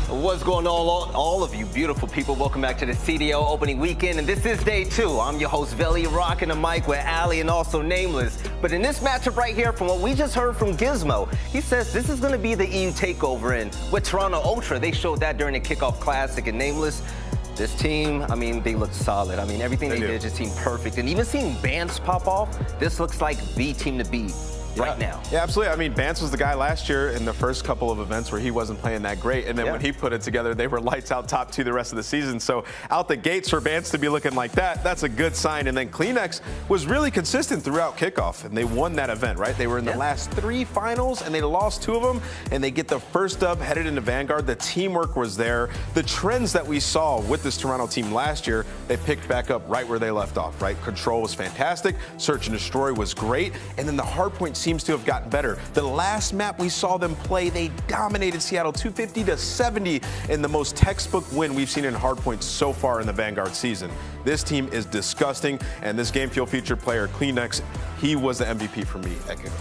What's going on, all of you beautiful people? Welcome back to the CDL opening weekend, and this is day 2. I'm your host, Veli, rocking the mic with Ali and also Nameless. But in this matchup right here, from what we just heard from Gizmo, he says this is going to be the EU takeover, and with Toronto Ultra, they showed that during the Kickoff Classic, and Nameless, this team, I mean, they look solid. I mean, everything they did just seemed perfect. And even seeing Bance pop off, this looks like the team to beat right now. Yeah, absolutely. I mean, Bance was the guy last year in the first couple of events where he wasn't playing that great. And then when he put it together, they were lights out top 2 the rest of the season. So out the gates for Bance to be looking like that, that's a good sign. And then Kleenex was really consistent throughout kickoff, and they won that event, right? They were in the last 3 finals, and they lost 2 of them, and they get the first dub headed into Vanguard. The teamwork was there. The trends that we saw with this Toronto team last year, they picked back up right where they left off, right? Control was fantastic. Search and Destroy was great. And then the hardpoint seems to have gotten better. The last map we saw them play, they dominated Seattle 250-70 in the most textbook win we've seen in hardpoint so far in the Vanguard season. This team is disgusting, and this Game Fuel featured player, Kleenex, he was the MVP for me at kickoff.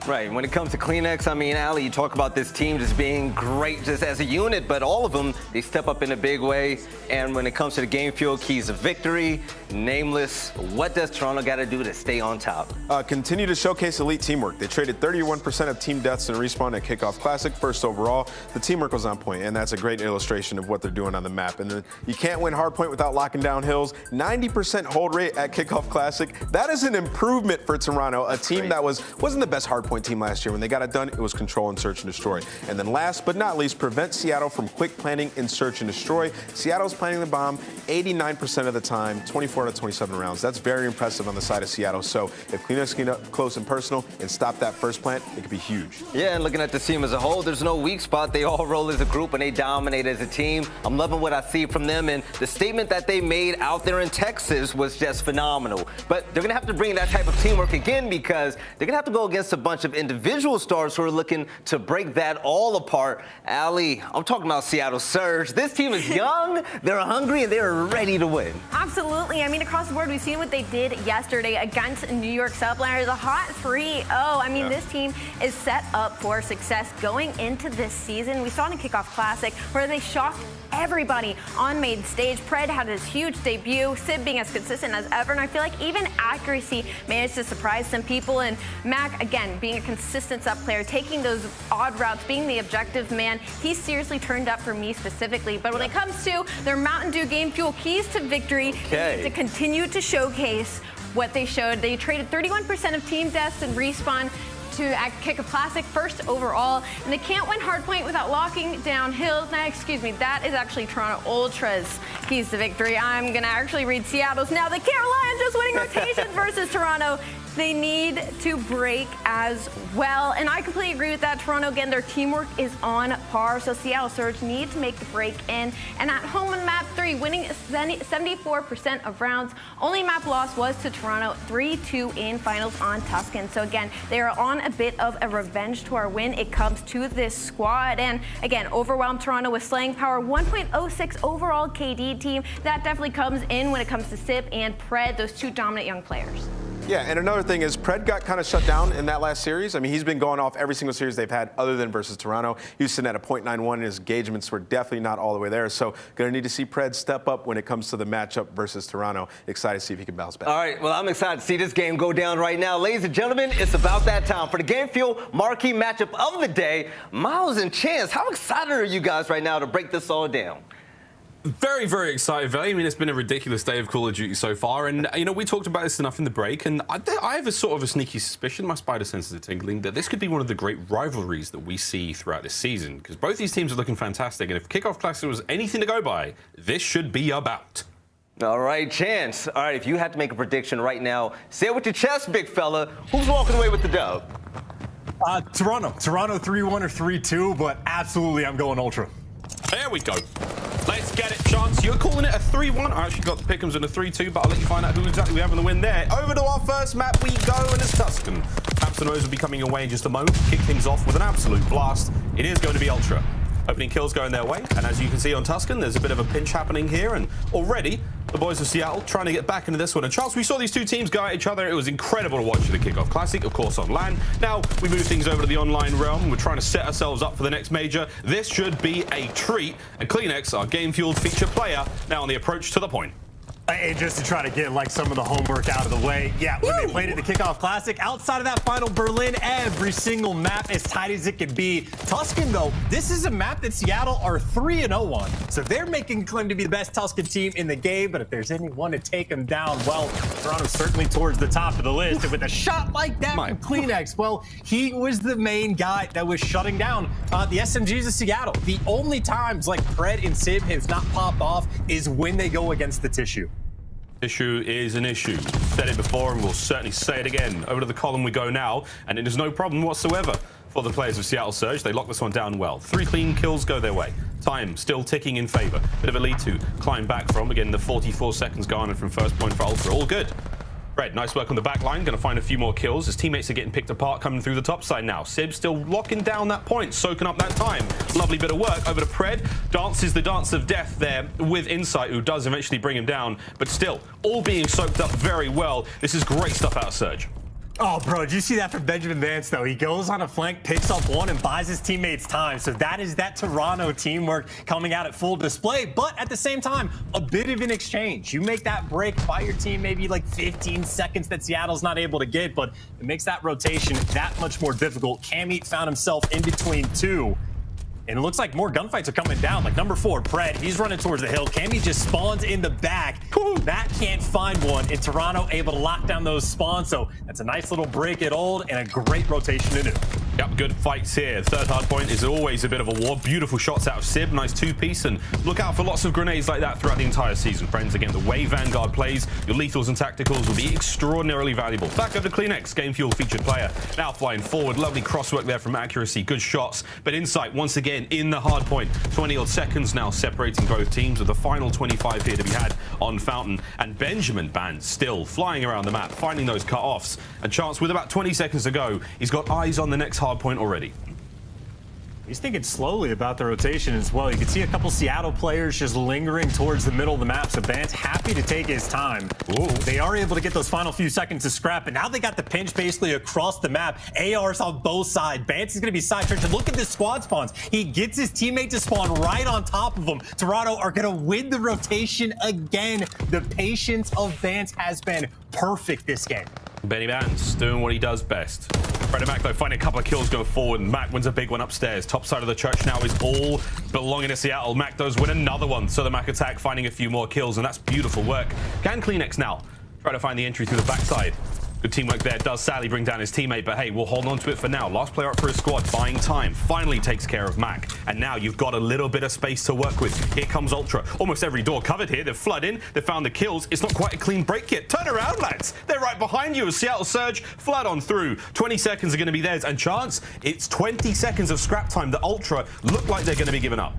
Right, when it comes to Kleenex, I mean, Ali, you talk about this team just being great just as a unit, but all of them, they step up in a big way. And when it comes to the Game Fuel keys of victory, Nameless, what does Toronto got to do to stay on top? Continue to showcase elite teamwork. They traded 31% of team deaths in Respawn at Kickoff Classic, first overall. The teamwork was on point, and that's a great illustration of what they're doing on the map. And then you can't win hardpoint without locking down hills. 90% hold rate at Kickoff Classic. That is an improvement for Toronto, a team that wasn't the best hardpoint team last year. When they got it done, it was control and search and destroy. And then last but not least, prevent Seattle from quick planning in search and destroy. Seattle's planning the bomb 89% of the time, 24 out of 27 rounds. That's very impressive on the side of Seattle. So if Kleenex can get up close and personal and stop that first plant, it could be huge. Yeah, and looking at the team as a whole, there's no weak spot. They all roll as a group and they dominate as a team. I'm loving what I see from them, and the statement that they made out there in Texas was just phenomenal. But they're gonna have to bring that type of teamwork again, because they're gonna have to go against a bunch of individual stars who are looking to break that all apart. Ali, I'm talking about Seattle Surge. This team is young, they're hungry, and they're ready to win. Absolutely. I mean, across the board, we've seen what they did yesterday against New York Subliners, a hot 3-0. I mean, this team is set up for success going into this season. We saw in a Kickoff Classic where they shocked everybody on main stage. Pred had his huge debut, Sid being as consistent as ever, and I feel like even accuracy managed to surprise some people. And Mac, again, being a consistent sub player, taking those odd routes, being the objective man, he seriously turned up for me specifically. But when it comes to their Mountain Dew Game Fuel keys to victory, they need to continue to showcase what they showed. They traded 31% of team deaths and Respawn to Kickoff Classic first overall, and they can't win hardpoint without locking down hills. Now, excuse me, that is actually Toronto Ultra's keys to victory. I'm gonna actually read Seattle's now. They can't rely on just winning rotation versus Toronto. They need to break as well, and I completely agree with that. Toronto, again, their teamwork is on par, so Seattle Surge need to make the break in. And at home on map 3, winning 74% of rounds. Only map loss was to Toronto, 3-2 in finals on Tuscan. So again, they are on a bit of a revenge tour when it comes to this squad. And again, overwhelmed Toronto with slaying power, 1.06 overall KD team. That definitely comes in when it comes to Sip and Pred, those two dominant young players. Yeah, and another thing is Pred got kind of shut down in that last series. I mean, he's been going off every single series they've had other than versus Toronto. He was sitting at a .91, and his engagements were definitely not all the way there. So going to need to see Pred step up when it comes to the matchup versus Toronto. Excited to see if he can bounce back. All right, well, I'm excited to see this game go down right now. Ladies and gentlemen, it's about that time for the Game Fuel marquee matchup of the day. Miles and Chance, how excited are you guys right now to break this all down? Very, very excited, Valley. I mean, it's been a ridiculous day of Call of Duty so far, and you know, we talked about this enough in the break, and I have a sort of a sneaky suspicion, my spider senses are tingling, that this could be one of the great rivalries that we see throughout this season, because both these teams are looking fantastic, and if Kickoff Classic was anything to go by, this should be about. All right, Chance. All right, if you had to make a prediction right now, say it with your chest, big fella. Who's walking away with the dub? Toronto 3-1 or 3-2, but absolutely I'm going Ultra. There we go. Let's get it, Chance. You're calling it a 3-1. I actually got the Pick'ems in a 3-2, but I'll let you find out who exactly we have in the win there. Over to our first map we go, and it's Tuscan. Maps and O's will be coming away in just a moment. Kick things off with an absolute blast. It is going to be Ultra. Opening kills going their way, and as you can see on Tuscan, there's a bit of a pinch happening here, and already the boys of Seattle trying to get back into this one. And Charles, we saw these two teams go at each other. It was incredible to watch the Kickoff Classic, of course, on LAN. Now we move things over to the online realm. We're trying to set ourselves up for the next major. This should be a treat. And Kleenex, our game-fueled feature player, now on the approach to the point. And just to try to get like some of the homework out of the way, yeah, when they played at the Kickoff Classic, outside of that final Berlin, every single map as tight as it could be. Tuscan, though, this is a map that Seattle are 3-0 on. So they're making claim to be the best Tuscan team in the game, but if there's anyone to take them down, well, Toronto's certainly towards the top of the list. And with a shot like that from Kleenex, well, he was the main guy that was shutting down the SMGs of Seattle. The only times like Pred and Sib have not popped off is when they go against the Tissue. Issue is an issue. Said it before and we'll certainly say it again. Over to the column we go now, and it is no problem whatsoever for the players of Seattle Surge. They lock this one down well. 3 clean kills go their way. Time still ticking in favor. Bit of a lead to climb back from. Again, the 44 seconds garnered from first point for Ultra. All good. Red, nice work on the back line. Going to find a few more kills. His teammates are getting picked apart coming through the top side now. Sib still locking down that point, soaking up that time. Lovely bit of work over to Pred. Dances the dance of death there with Insight, who does eventually bring him down. But still, all being soaked up very well. This is great stuff out of Surge. Oh, bro, did you see that from Benjamin Vance, though? He goes on a flank, picks up one, and buys his teammates time. So that is that Toronto teamwork coming out at full display. But at the same time, a bit of an exchange. You make that break by your team, maybe like 15 seconds that Seattle's not able to get, but it makes that rotation that much more difficult. Cammy found himself in between two. And it looks like more gunfights are coming down. Like number 4, Pred, he's running towards the hill. Cammy just spawns in the back. That can't find one. And Toronto able to lock down those spawns. So that's a nice little break at old and a great rotation to do. Yep, good fights here. Third hard point is always a bit of a war. Beautiful shots out of Sib. Nice 2-piece. And look out for lots of grenades like that throughout the entire season, friends. Again, the way Vanguard plays, your lethals and tacticals will be extraordinarily valuable. Back over to Kleenex, Game Fuel featured player. Now flying forward. Lovely crosswork there from accuracy. Good shots. But Insight, once again, in the hard point. 20-odd seconds now separating both teams with the final 25 here to be had on Fountain. And Benjamin Band still flying around the map, finding those cut-offs. A chance with about 20 seconds to go. He's got eyes on the next hard point already. He's thinking slowly about the rotation as well. You can see a couple Seattle players just lingering towards the middle of the map. So Vance happy to take his time. Ooh. They are able to get those final few seconds to scrap, and now they got the pinch basically across the map. ARs on both sides. Vance is going to be side tricked. Look at this squad spawns. He gets his teammate to spawn right on top of him. Toronto are going to win the rotation again. The patience of Vance has been perfect this game. Benny Vance doing what he does best. Fred and Mac, though, finding a couple of kills going forward. Mac wins a big one upstairs. Top side of the church now is all belonging to Seattle. Mac does win another one. So the Mac attack finding a few more kills, and that's beautiful work. Can Kleenex now try to find the entry through the backside? Good teamwork there. Does sadly bring down his teammate, but hey, we'll hold on to it for now. Last player up for his squad, buying time. Finally takes care of Mac. And now you've got a little bit of space to work with. Here comes Ultra. Almost every door covered here. They've flooded in. They've found the kills. It's not quite a clean break yet. Turn around, lads. They're right behind you as Seattle Surge flood on through. 20 seconds are going to be theirs. And chance, it's 20 seconds of scrap time that Ultra look like they're going to be giving up.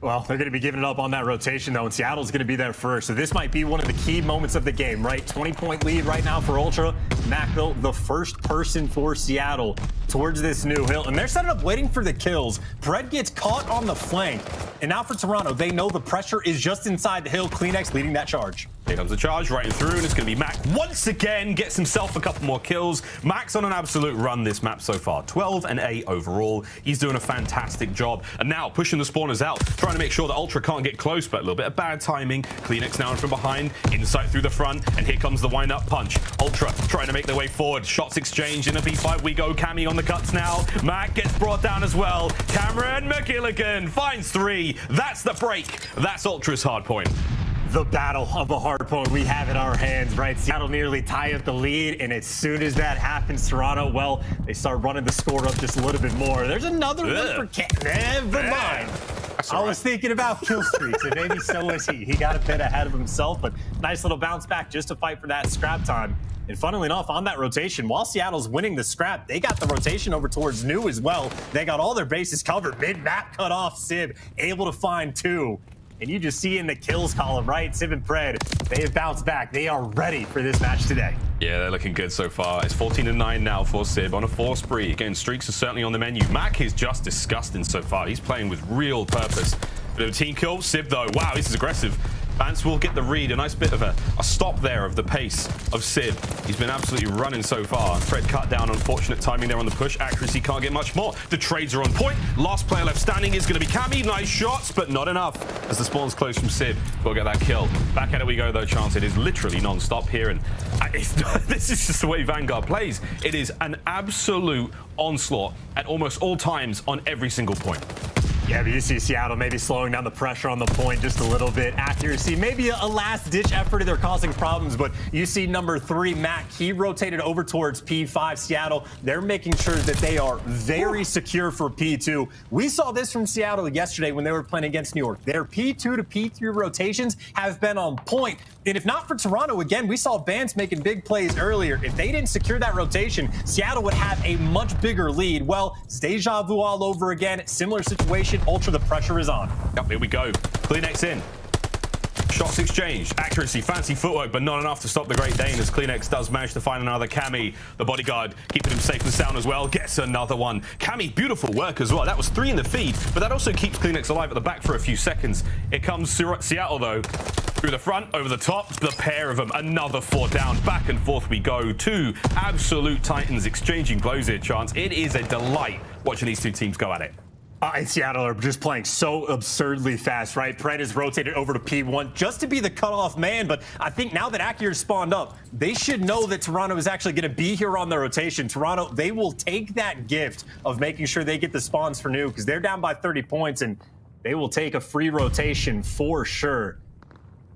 Well, they're going to be giving it up on that rotation, though, and Seattle's going to be there first. So this might be one of the key moments of the game, right? 20-point lead right now for Ultra. Mac, though, the first person for Seattle towards this new hill. And they're setting up waiting for the kills. Pred gets caught on the flank. And now for Toronto, they know the pressure is just inside the hill. Kleenex leading that charge. Here comes the charge right through, and it's going to be Mac once again. Gets himself a couple more kills. Mac's on an absolute run this map so far. 12 and 8 overall. He's doing a fantastic job. And now pushing the spawners out, trying to make sure that Ultra can't get close, but a little bit of bad timing. CleanX now in from behind, insight through the front, and here comes the wind-up punch. Ultra trying to make their way forward. Shots exchanged in a B5. We go. Cammy on the cuts now. Mac gets brought down as well. Cameron McGilligan finds 3. That's the break. That's Ultra's hard point. The battle of the hard point we have in our hands, right? Seattle nearly tie up the lead, and as soon as that happens, Toronto, well, they start running the score up just a little bit more. There's another one for Never mind. I was thinking about kill streaks, and maybe so was he. He got a bit ahead of himself, but nice little bounce back just to fight for that scrap time. And funnily enough, on that rotation, while Seattle's winning the scrap, they got the rotation over towards New as well. They got all their bases covered. Mid-map cut off, Sib, able to find 2. And you just see in the kills column, right? Sib and Pred, they have bounced back. They are ready for this match today. Yeah, they're looking good so far. It's 14-9 now for Sib on a 4 spree. Again, streaks are certainly on the menu. Mac is just disgusting so far. He's playing with real purpose. Bit of a team kill. Sib, though, wow, this is aggressive. Vance will get the read. A nice bit of a stop there of the pace of Sib. He's been absolutely running so far. Fred cut down. Unfortunate timing there on the push. Accuracy can't get much more. The trades are on point. Last player left standing is going to be Cammy. Nice shots, but not enough. As the spawn's close from Sib, we'll get that kill. Back at it we go, though, Chance. It is literally non-stop here. And this is just the way Vanguard plays. It is an absolute onslaught at almost all times on every single point. Yeah, but you see Seattle maybe slowing down the pressure on the point just a little bit. Accuracy, maybe a last-ditch effort. They're causing problems, but you see number 3, Mac. He rotated over towards P5. Seattle, they're making sure that they are very secure for P2. We saw this from Seattle yesterday when they were playing against New York. Their P2 to P3 rotations have been on point. And if not for Toronto, again, we saw Vance making big plays earlier. If they didn't secure that rotation, Seattle would have a much bigger lead. Well, it's deja vu all over again. Similar situation. Ultra, the pressure is on. Yep, here we go. CleanX in. Shots exchanged. Accuracy, fancy footwork, but not enough to stop the Great Dane as CleanX does manage to find another Cammy. The bodyguard keeping him safe and sound as well. Gets another one. Cammy, beautiful work as well. That was 3 in the feed, but that also keeps CleanX alive at the back for a few seconds. It comes Seattle, though. Through the front, over the top, the pair of them. Another 4 down. Back and forth we go. 2 absolute titans exchanging blows here, Chance. It is a delight watching these 2 teams go at it. And Seattle are just playing so absurdly fast, right? Pred is rotated over to P1 just to be the cutoff man, but I think now that Accura's spawned up, they should know that Toronto is actually going to be here on the rotation. Toronto, they will take that gift of making sure they get the spawns for New because they're down by 30 points, and they will take a free rotation for sure.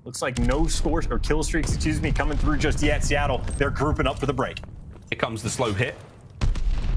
Looks like no scores or kill streaks, excuse me, coming through just yet. Seattle, they're grouping up for the break. Here comes the slow hit.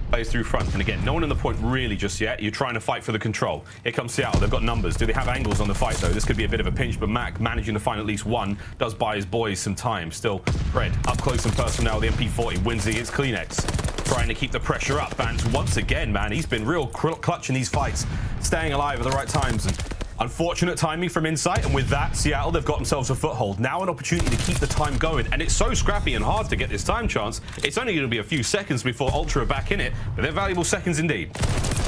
Plays through front, and again, no one in the point really just yet. You're trying to fight for the control. Here comes Seattle. They've got numbers. Do they have angles on the fight, though? This could be a bit of a pinch, but Mac managing to find at least one does buy his boys some time. Still, Fred up close and personal. The MP40 wins it. It's CleanX trying to keep the pressure up. Vance once again, man, he's been real clutch in these fights, staying alive at the right times. And unfortunate timing from Insight, and with that, Seattle, they've got themselves a foothold. Now an opportunity to keep the time going, and it's so scrappy and hard to get this time, Chance. It's only going to be a few seconds before Ultra are back in it, but they're valuable seconds indeed.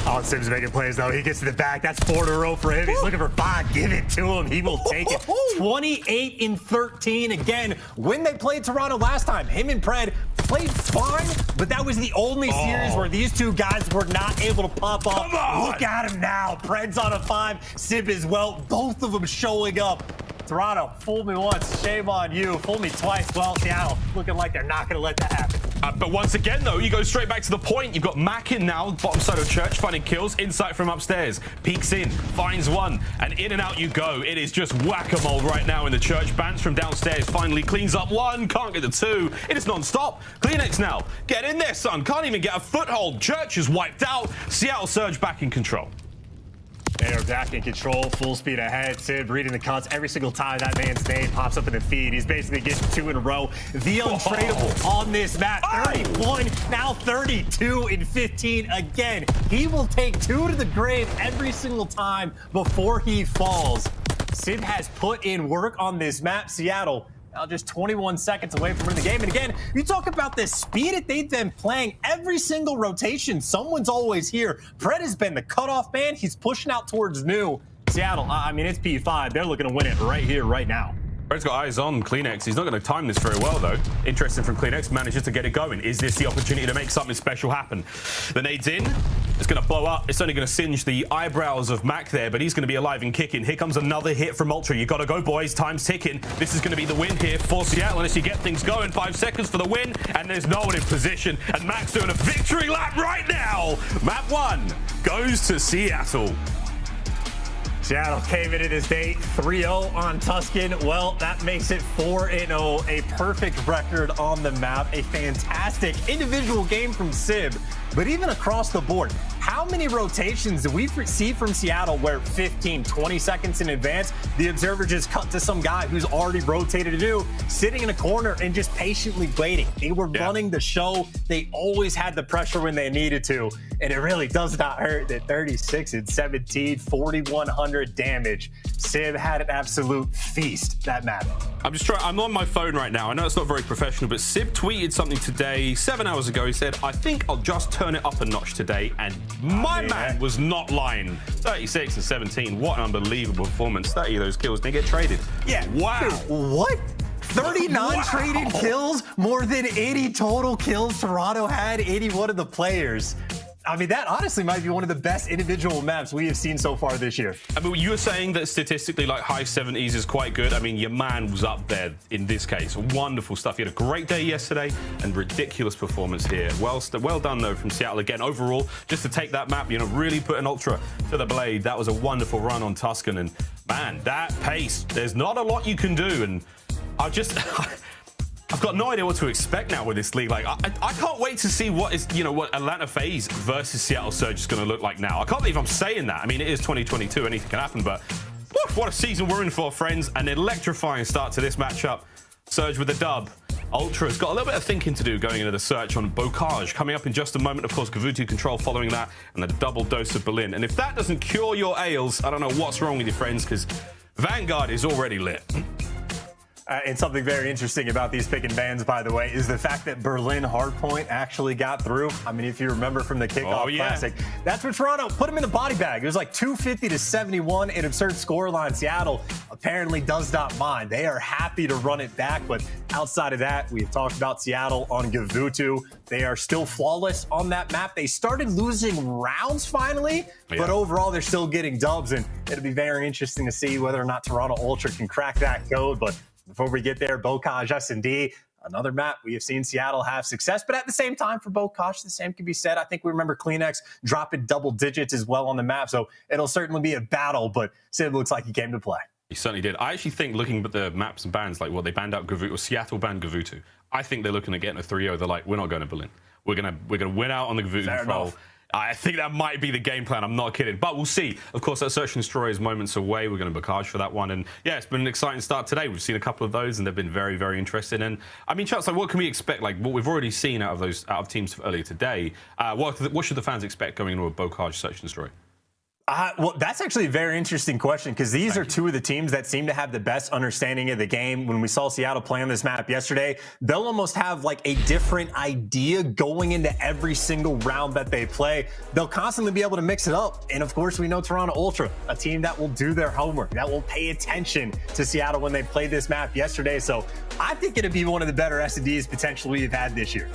Oh, Sim's making plays, though. He gets to the back. That's 4 in a row for him. He's looking for 5. Give it to him. He will take it. 28 in 13. Again, when they played Toronto last time, him and Pred played fine, but that was the only series where these 2 guys were not able to pop up. Look at him now. Pred's on a 5. Sib as well. Both of them showing up. Toronto, fool me once, shame on you. Fool me twice. Well, Seattle looking like they're not going to let that happen. But once again, though, you go straight back to the point. You've got Mac in now, bottom side of Church, finding kills. Insight from upstairs. Peeks in, finds one, and in and out you go. It is just whack-a-mole right now in the Church. Bans from downstairs finally cleans up 1, can't get the 2. It is non-stop. CleanX now. Get in there, son. Can't even get a foothold. Church is wiped out. Seattle Surge back in control. They are back in control, full speed ahead. Sib reading the cuts every single time that man's name pops up in the feed. He's basically getting 2 in a row. The untradeable on this map. 31, now 32 in 15 again. He will take 2 to the grave every single time before he falls. Sib has put in work on this map. Seattle now just 21 seconds away from winning the game. And again, you talk about the speed that they've been playing every single rotation. Someone's always here. Pred has been the cutoff man. He's pushing out towards New. Seattle, I mean, it's P5. They're looking to win it right here, right now. Red's got eyes on Kleenex. He's not going to time this very well, though. Interesting from Kleenex. Manages to get it going. Is this the opportunity to make something special happen? The nade's in. It's going to blow up. It's only going to singe the eyebrows of Mac there, but he's going to be alive and kicking. Here comes another hit from Ultra. You got to go, boys. Time's ticking. This is going to be the win here for Seattle unless you get things going. 5 seconds for the win, and there's no one in position. And Mac's doing a victory lap right now. Map 1 goes to Seattle. Seattle came into this day 3-0 on Tuscan. Well, that makes it 4-0, a perfect record on the map, a fantastic individual game from Sib. But even across the board, how many rotations do we see from Seattle where 15, 20 seconds in advance, the observer just cut to some guy who's already rotated to do, sitting in a corner and just patiently waiting? They were running the show. They always had the pressure when they needed to. And it really does not hurt that 36 and 17, 4,100 damage. Sib had an absolute feast that map. I'm on my phone right now. I know it's not very professional, but Sib tweeted something today, 7 hours ago. He said, I think I'll just turn it up a notch today. And my man was not lying. 36 and 17. What an unbelievable performance. 30 of those kills didn't get traded. Yeah. Wow. Dude, what? 39 traded kills, more than 80 total kills Toronto had, 81 of the players. I mean, that honestly might be one of the best individual maps we have seen so far this year. I mean, you were saying that statistically, like high 70s is quite good. I mean, your man was up there in this case. Wonderful stuff. He had a great day yesterday and ridiculous performance here. Well done, though, from Seattle again. Overall, just to take that map, really put an Ultra to the blade. That was a wonderful run on Tuscan. And, man, that pace, there's not a lot you can do. And I've got no idea what to expect now with this league. Like, I can't wait to see what Atlanta FaZe versus Seattle Surge is going to look like now. I can't believe I'm saying that. I mean, it is 2022. Anything can happen, but what a season we're in for, friends. An electrifying start to this matchup. Surge with a dub. Ultra's got a little bit of thinking to do going into the search on Bocage. Coming up in just a moment, of course, Gavutu control following that, and the double dose of Berlin. And if that doesn't cure your ails, I don't know what's wrong with you, friends, because Vanguard is already lit. And something very interesting about these pick and bans, by the way, is the fact that Berlin Hardpoint actually got through. I mean, if you remember from the Kickoff Classic, that's where Toronto put him in the body bag. It was like 250 to 71, an absurd scoreline. Seattle apparently does not mind. They are happy to run it back, but outside of that, we've talked about Seattle on Gavutu. They are still flawless on that map. They started losing rounds finally, but overall they're still getting dubs, and it'll be very interesting to see whether or not Toronto Ultra can crack that code. But before we get there, Bocage S&D, another map we have seen Seattle have success, but at the same time for Bocage, the same can be said. I think we remember Kleenex dropping double digits as well on the map, so it'll certainly be a battle, but Sid looks like he came to play. He certainly did. I actually think, looking at the maps and bans, like what they banned out Gavutu, or Seattle banned Gavutu. I think they're looking at getting a 3-0. They're like, we're not going to Berlin. We're gonna win out on the Gavutu control. I think that might be the game plan. I'm not kidding. But we'll see. Of course, that Search and Destroy is moments away. We're going to Bocage for that one. And yeah, it's been an exciting start today. We've seen a couple of those, and they've been very, very interesting. And I mean, Chuck's like, what can we expect? Like what we've already seen out of teams earlier today. What should the fans expect going into a Bocage Search and Destroy? Well, that's actually a very interesting question, because these are two of the teams that seem to have the best understanding of the game. When we saw Seattle play on this map yesterday, they'll almost have like a different idea going into every single round that they play. They'll constantly be able to mix it up. And of course, we know Toronto Ultra, a team that will do their homework, that will pay attention to Seattle when they played this map yesterday. So I think it'd be one of the better S&Ds potentially we've had this year.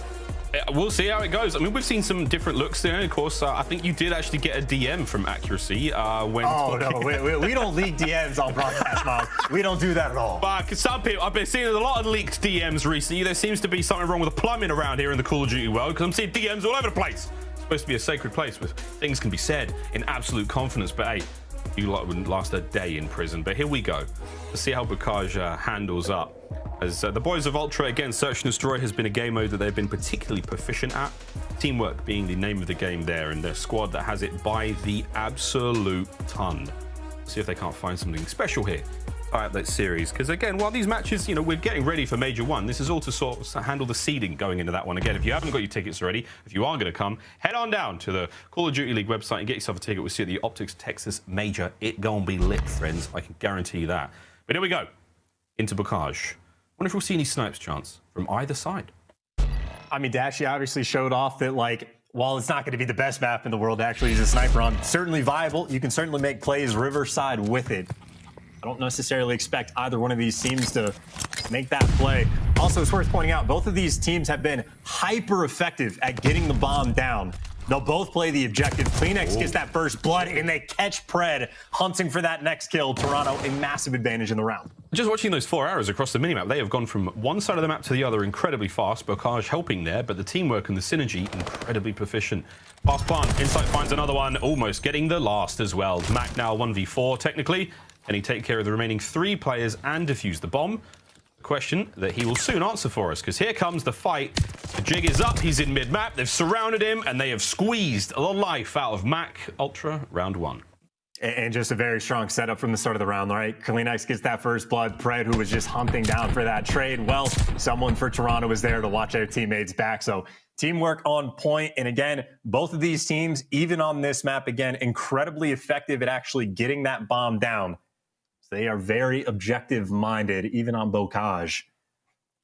We'll see how it goes. I mean, we've seen some different looks there. Of course, I think you did actually get a DM from Accuracy when. Oh no, we don't leak DMs on broadcast, Miles. We don't do that at all. But some people, I've been seeing a lot of leaked DMs recently. There seems to be something wrong with the plumbing around here in the Call of Duty world, because I'm seeing DMs all over the place. It's supposed to be a sacred place where things can be said in absolute confidence. But hey, you lot wouldn't last a day in prison. But here we go. Let's see how Bocage handles up. As the boys of Ultra, again, Search and Destroy has been a game mode that they've been particularly proficient at. Teamwork being the name of the game there, and their squad that has it by the absolute ton. See if they can't find something special here. Tie up that series, because again, while these matches, we're getting ready for Major 1, this is all to sort of handle the seeding going into that one. Again, if you haven't got your tickets already, if you are going to come, head on down to the Call of Duty League website and get yourself a ticket. We'll see you at the Optics Texas Major. It gonna be lit, friends. I can guarantee you that. But here we go. Into Bocage. I wonder if we'll see any snipes chance from either side. I mean, Dashy obviously showed off that, like, while it's not going to be the best map in the world to actually use a sniper on, certainly viable. You can certainly make plays Riverside with it. I don't necessarily expect either one of these teams to make that play. Also, it's worth pointing out, both of these teams have been hyper effective at getting the bomb down. They'll both play the objective. Kleenex gets that first blood, and they catch Pred hunting for that next kill. Toronto, a massive advantage in the round. Just watching those 4 arrows across the minimap, they have gone from one side of the map to the other incredibly fast. Bocage helping there, but the teamwork and the synergy incredibly proficient. Fast plant, Insight finds another one, almost getting the last as well. Mac now 1v4 technically. Can he take care of the remaining 3 players and defuse the bomb? A question that he will soon answer for us, because here comes the fight. The jig is up, he's in mid-map, they've surrounded him, and they have squeezed the life out of Mac Ultra round 1. And just a very strong setup from the start of the round, right? Kleenex gets that first blood. Pred, who was just hunting down for that trade. Well, someone for Toronto was there to watch their teammates back. So teamwork on point. And again, both of these teams, even on this map, again, incredibly effective at actually getting that bomb down. So they are very objective-minded, even on Bocage.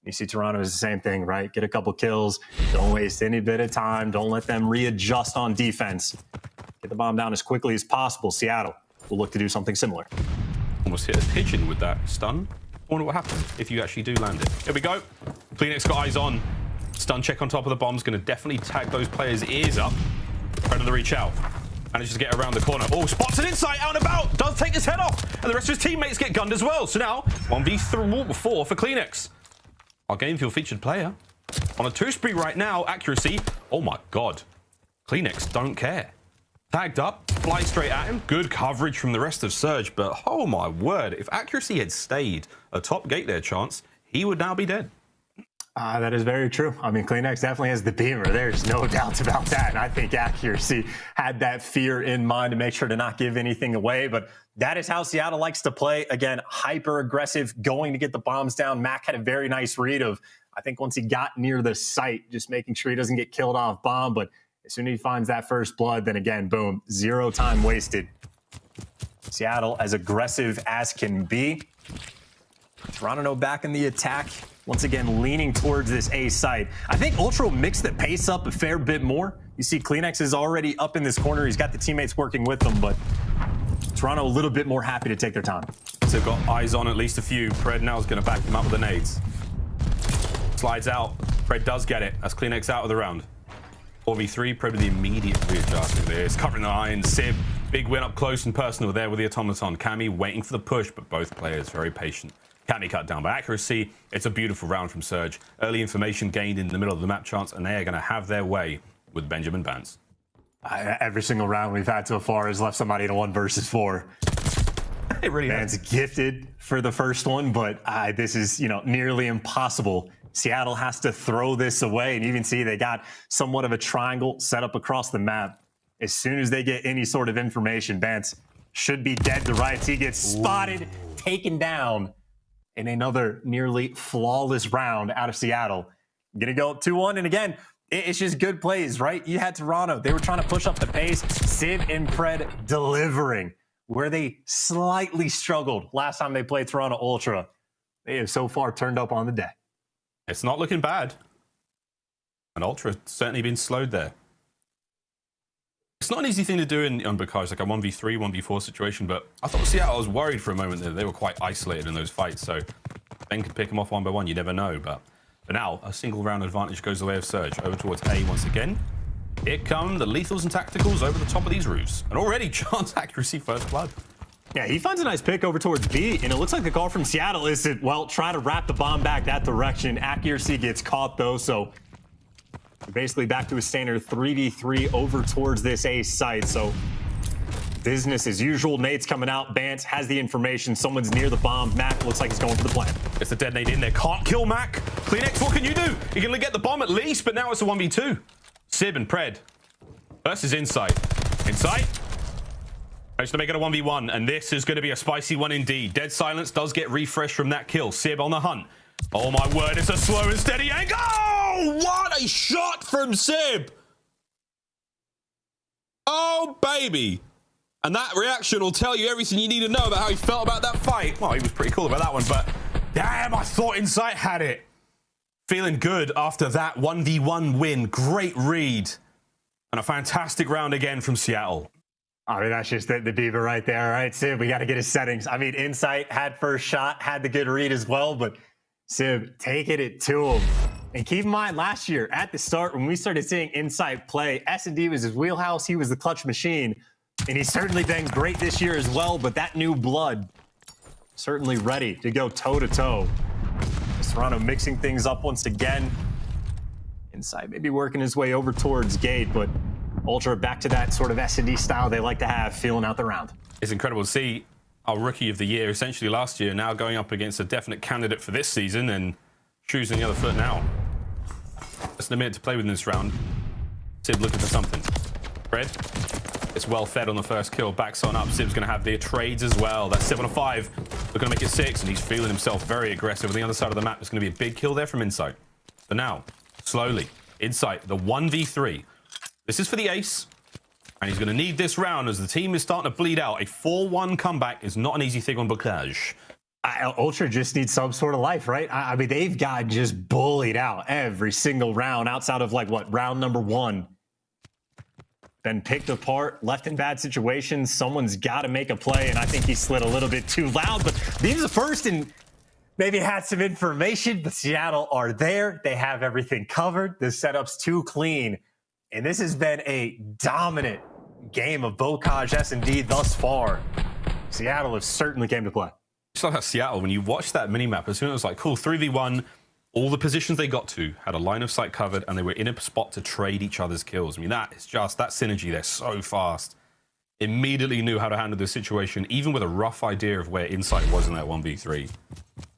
You see Toronto is the same thing, right? Get a couple kills. Don't waste any bit of time. Don't let them readjust on defense. Get the bomb down as quickly as possible. Seattle will look to do something similar. Almost hit a pigeon with that stun. I wonder what happens if you actually do land it. Here we go. Kleenex got eyes on. Stun check on top of the bomb's going to definitely tag those players' ears up. Trying to reach out. Manages to get around the corner. Oh, spots an Insight out and about. Does take his head off. And the rest of his teammates get gunned as well. So now 1v4 for Kleenex. Our game field featured player. On a 2 spree right now. Accuracy. Oh my God. Kleenex don't care. Tagged up, fly straight at him. Good coverage from the rest of Surge, but oh my word, if Accuracy had stayed a top gate there chance, he would now be dead. That is very true. I mean, Kleenex definitely has the beamer. There's no doubts about that. And I think Accuracy had that fear in mind to make sure to not give anything away. But that is how Seattle likes to play. Again, hyper aggressive, going to get the bombs down. Mac had a very nice read of, I think once he got near the site, just making sure he doesn't get killed off bomb. But as soon as he finds that first blood, then again, boom, 0 time wasted. Seattle as aggressive as can be. Toronto back in the attack. Once again, leaning towards this A site. I think Ultra mixed the pace up a fair bit more. You see Kleenex is already up in this corner. He's got the teammates working with him, but Toronto a little bit more happy to take their time. So they've got eyes on at least a few. Pred now is going to back them up with the nades. Slides out. Pred does get it. That's Kleenex out of the round. 4v3, Pred with the immediate readjusting this. Covering the iron. Sib, big win up close and personal there with the automaton. Cammy waiting for the push, but both players very patient. Cammy cut down by Accuracy. It's a beautiful round from Surge. Early information gained in the middle of the map chance, and they are going to have their way with Benjamin Vance. Every single round we've had so far has left somebody in a 1 versus 4. It really Vance gifted for the first one, but this is, nearly impossible. Seattle has to throw this away, and you can see they got somewhat of a triangle set up across the map. As soon as they get any sort of information, Vance should be dead to rights. He gets spotted, taken down in another nearly flawless round out of Seattle. Gonna go up 2-1, and again, it's just good plays, right? You had Toronto. They were trying to push up the pace. Sid and Pred delivering where they slightly struggled last time they played Toronto Ultra. They have so far turned up on the day. It's not looking bad. And Ultra certainly been slowed there. It's not an easy thing to do on Bocage, like a 1v3, 1v4 situation, but I thought Seattle was worried for a moment that they were quite isolated in those fights, so Ben could pick them off 1 by 1, you never know, but for now, a single round advantage goes the way of Surge. Over towards A once again. Here come the lethals and tacticals over the top of these roofs. And already chance Accuracy first blood. Yeah, he finds a nice pick over towards B, and it looks like the call from Seattle is to, well, try to wrap the bomb back that direction. Accuracy gets caught, though, so we're basically back to a standard 3v3 over towards this A site, so business as usual. Nate's coming out. Bance has the information. Someone's near the bomb. Mac looks like he's going for the plant. It's a dead nade in there. Can't kill Mac. Kleenex, what can you do? You're going to get the bomb at least, but now it's a 1v2. Sib and Pred versus Insight. Insight managed to make it a 1v1, and this is going to be a spicy one indeed. Dead Silence does get refreshed from that kill. Sib on the hunt. Oh my word, it's a slow and steady angle. Oh, what a shot from Sib. Oh, baby. And that reaction will tell you everything you need to know about how he felt about that fight. Well, he was pretty cool about that one, but damn, I thought Insight had it. Feeling good after that 1v1 win. Great read. And a fantastic round again from Seattle. I mean, that's just the Beaver right there. All right, Sib, we got to get his settings. I mean, Insight had first shot, had the good read as well, but Sib, taking it to him. And keep in mind, last year at the start, when we started seeing Insight play, S&D was his wheelhouse. He was the clutch machine. And he's certainly been great this year as well, but that new blood certainly ready to go toe-to-toe. Serrano mixing things up once again. Insight maybe working his way over towards Gate, but Ultra back to that sort of S&D style they like to have, feeling out the round. It's incredible to see our rookie of the year, essentially last year, now going up against a definite candidate for this season and choosing the other foot now. Less than a minute to play with in this round. Sib looking for something. Fred, it's well fed on the first kill. Backs on up. Sib's going to have their trades as well. That's 7 on 5. We're going to make it 6, and he's feeling himself very aggressive. On the other side of the map, there's going to be a big kill there from Insight. But now, slowly, Insight, the 1v3. This is for the ace, and he's going to need this round as the team is starting to bleed out. A 4-1 comeback is not an easy thing on Bocage. Ultra just needs some sort of life, right? I mean, they've got just bullied out every single round outside of, like, what, round number 1. Been picked apart, left in bad situations. Someone's got to make a play, and I think he slid a little bit too loud, but Beam's the first and maybe had some information, but Seattle are there. They have everything covered. The setup's too clean. And this has been a dominant game of Bocage S&D thus far. Seattle has certainly came to play. Just like how Seattle, when you watch that minimap, as soon as it was like, cool, 3v1, all the positions they got to had a line of sight covered, and they were in a spot to trade each other's kills. I mean, that is just, that synergy there so fast. Immediately knew how to handle the situation, even with a rough idea of where Insight was in that 1v3.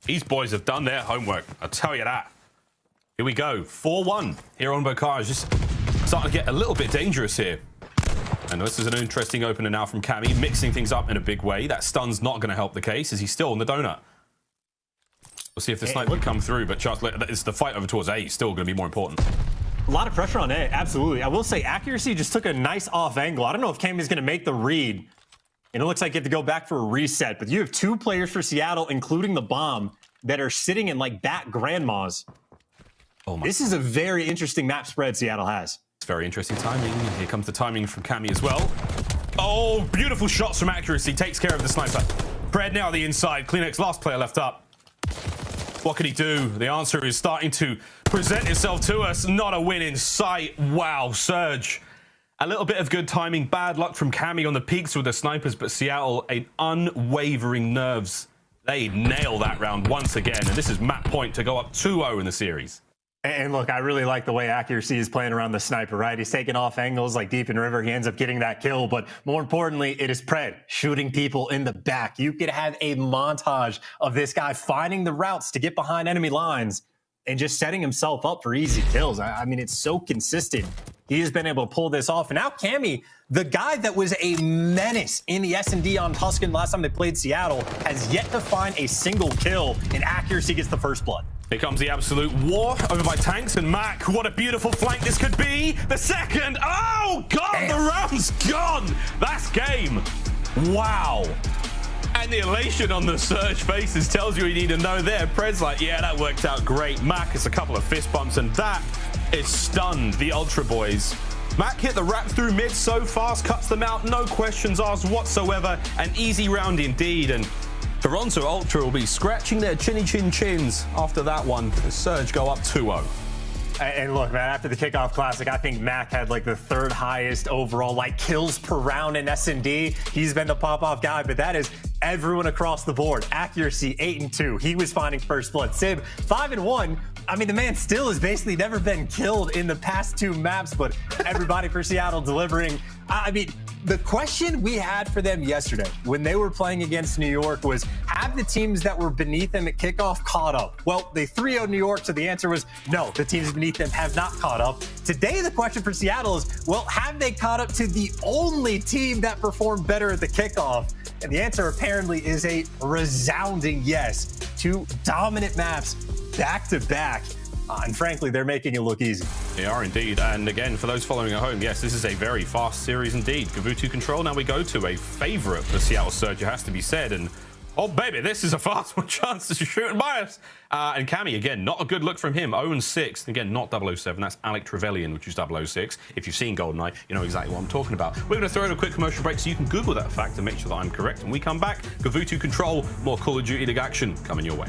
These boys have done their homework, I'll tell you that. Here we go, 4-1 here on Bocage. Just starting to get a little bit dangerous here. And this is an interesting opener now from Cammy, mixing things up in a big way. That stun's not going to help the case, as he's still on the donut. We'll see if the sniper can come through, but it's the fight over towards A is still going to be more important. A lot of pressure on A, absolutely. I will say accuracy just took a nice off angle. I don't know if Cammy's going to make the read. And it looks like you have to go back for a reset. But you have 2 players for Seattle, including the bomb, that are sitting in like bat grandmas. Oh my. This is a very interesting map spread Seattle has. It's very interesting timing. Here comes the timing from Cammy as well. Oh, beautiful shots from accuracy. Takes care of the sniper. Pred now the inside. Kleenex last player left up. What can he do? The answer is starting to present itself to us. Not a win in sight. Wow, Surge. A little bit of good timing. Bad luck from Cammy on the peaks with the snipers, but Seattle, an unwavering nerves. They nail that round once again, and this is map point to go up 2-0 in the series. And look, I really like the way accuracy is playing around the sniper, right? He's taking off angles like deep in river. He ends up getting that kill. But more importantly, it is Pred shooting people in the back. You could have a montage of this guy finding the routes to get behind enemy lines and just setting himself up for easy kills. I mean, it's so consistent. He has been able to pull this off. And now Cammy, the guy that was a menace in the S&D on Tuscan last time they played Seattle, has yet to find a single kill, and accuracy gets the first blood. Here comes the absolute war over by Tanks and Mac. What a beautiful flank this could be. The second. Oh, God, damn. The round's gone. That's game. Wow. And the elation on the Surge faces tells you need to know there. Pred's like, yeah, that worked out great. Mac is a couple of fist bumps, and that is stunned the Ultra boys. Mac hit the wrap through mid so fast, cuts them out, no questions asked whatsoever. An easy round indeed, and Toronto Ultra will be scratching their chinny chin chins after that one. The Surge go up 2-0. And look, man, after the kickoff classic, I think Mac had like the 3rd highest overall like kills per round in S&D. He's been the pop-off guy, but that is everyone across the board. Accuracy 8-2. He was finding first blood. Sib 5-1. I mean, the man still has basically never been killed in the past 2 maps, but everybody for Seattle delivering. I mean, the question we had for them yesterday when they were playing against New York was, have the teams that were beneath them at kickoff caught up? Well, they 3-0'd New York, so the answer was no, the teams beneath them have not caught up. Today, the question for Seattle is, well, have they caught up to the only team that performed better at the kickoff? And the answer apparently is a resounding yes. 2 dominant maps back to back. And frankly, they're making it look easy. They are indeed. And again, for those following at home, yes, this is a very fast series indeed. Gavutu control. Now we go to a favorite for Seattle Surge, it has to be said. And Oh, baby, this is a fast one chance to shoot and bias. And Cammy, again, not a good look from him. 0-6. Again, not 007. That's Alec Trevelyan, which is 006. If you've seen GoldenEye, you know exactly what I'm talking about. We're going to throw in a quick commercial break so you can Google that fact and make sure that I'm correct. When we come back, Gavutu Control, more Call of Duty League action coming your way.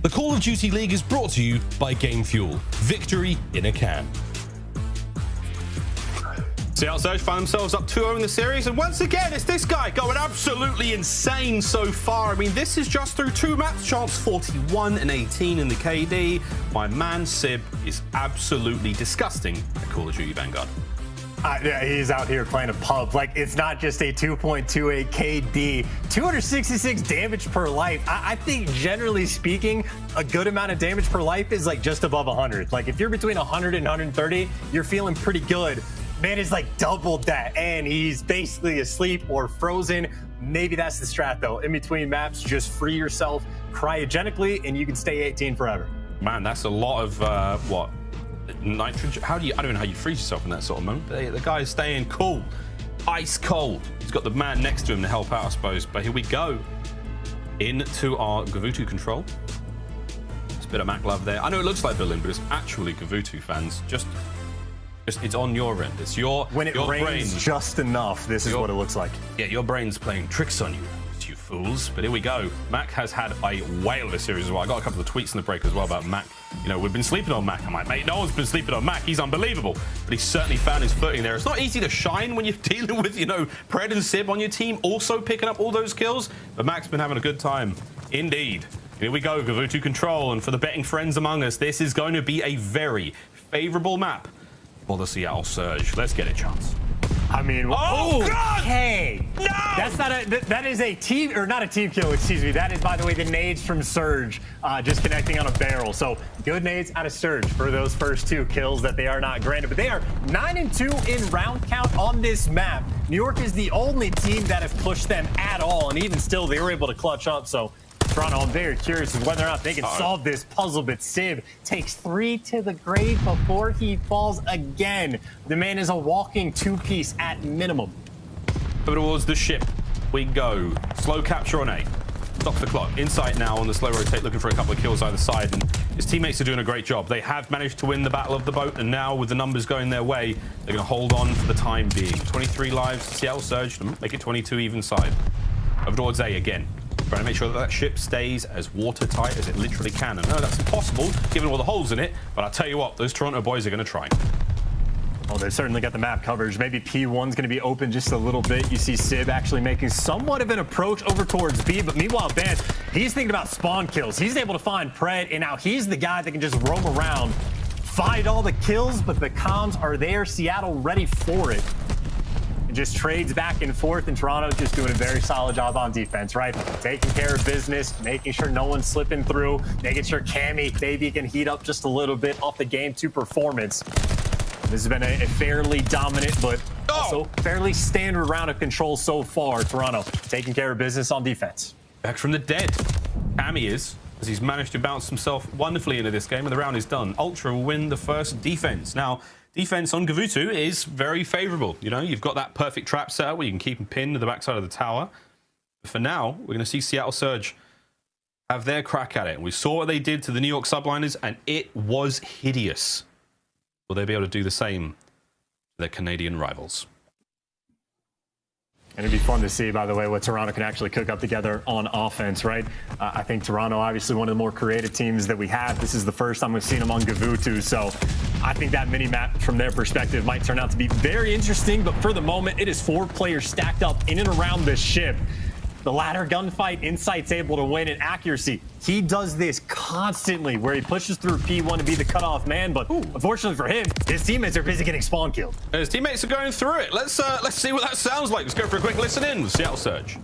The Call of Duty League is brought to you by Game Fuel. Victory in a can. CDL Surge find themselves up 2-0 in the series, and once again, it's this guy going absolutely insane so far. I mean, this is just through 2 maps, chance 41 and 18 in the KD. My man Sib is absolutely disgusting at Call of Duty Vanguard. Yeah, he's out here playing a pub. Like, it's not just a 2.28 KD, 266 damage per life. I think, generally speaking, a good amount of damage per life is like just above 100. Like, if you're between 100 and 130, you're feeling pretty good. Man is like doubled that, and he's basically asleep or frozen. Maybe that's the strat, though. In between maps, just free yourself cryogenically, and you can stay 18 forever. Man, that's a lot of, what? Nitrogen. I don't even know how you freeze yourself in that sort of moment. The guy's staying cool, ice cold. He's got the man next to him to help out, I suppose. But here we go into our Gavutu control. It's a bit of Mac love there. I know it looks like Berlin, but it's actually Gavutu, fans. Just it's on your end. It's your when it your rains brain. Just enough. This is what it looks like. Yeah, your brain's playing tricks on you. You fools. But here we go. Mac has had a whale of a series as well. I got a couple of tweets in the break as well about Mac. You know, we've been sleeping on Mac. I'm like, mate, no one's been sleeping on Mac. He's unbelievable. But he's certainly found his footing there. It's not easy to shine when you're dealing with, you know, Pred and Sib on your team also picking up all those kills. But Mac's been having a good time. Indeed. Here we go, Gavutu control. And for the betting friends among us, this is going to be a very favorable map for the Seattle Surge. Let's get it, Chance. I mean, oh God! Hey, no, that's not a. That is a team, or not a team kill. Excuse me. That is, by the way, the nades from Surge, just connecting on a barrel. So good nades out of Surge for those first 2 kills that they are not granted. But they are 9-2 in round count on this map. New York is the only team that has pushed them at all, and even still, they were able to clutch up. So Toronto, I'm very curious as whether or not they can solve this puzzle, but Sib takes 3 to the grave before he falls again. The man is a walking 2-piece at minimum. Towards the ship we go. Slow capture on A. Stop the clock. Insight now on the slow rotate, looking for a couple of kills either side, and his teammates are doing a great job. They have managed to win the battle of the boat, and now with the numbers going their way, they're going to hold on for the time being. 23 lives, Seattle Surge, make it 22 even side. Over towards A again. Trying to make sure that that ship stays as watertight as it literally can. And no, that's impossible, given all the holes in it. But I'll tell you what, those Toronto boys are going to try. Well, they've certainly got the map coverage. Maybe P1's going to be open just a little bit. You see Sib actually making somewhat of an approach over towards B. But meanwhile, Ben, he's thinking about spawn kills. He's able to find Pred, and now he's the guy that can just roam around, find all the kills, but the comms are there. Seattle ready for it. It just trades back and forth, and Toronto just doing a very solid job on defense, right? Taking care of business, making sure no one's slipping through, making sure Cammy maybe can heat up just a little bit off the game 2 performance. This has been a fairly dominant, but also fairly standard round of control so far. Toronto taking care of business on defense. Back from the dead. Cammy is, as he's managed to bounce himself wonderfully into this game, and the round is done. Ultra will win the first defense. Now, defense on Gavutu is very favorable. You know, you've got that perfect trap set where you can keep him pinned to the backside of the tower. But for now, we're going to see Seattle Surge have their crack at it. And we saw what they did to the New York subliners, and it was hideous. Will they be able to do the same to their Canadian rivals? And it'd be fun to see, by the way, what Toronto can actually cook up together on offense, right? I think Toronto, obviously one of the more creative teams that we have. This is the first time we've seen them on Gavutu, so I think that mini-map from their perspective might turn out to be very interesting, but for the moment, it is 4 players stacked up in and around this ship. The ladder gunfight, Insight's able to win, and accuracy. He does this constantly, where he pushes through P1 to be the cutoff man, but unfortunately for him, his teammates are busy getting spawn killed. His teammates are going through it. Let's see what that sounds like. Let's go for a quick listen in with Seattle Surge.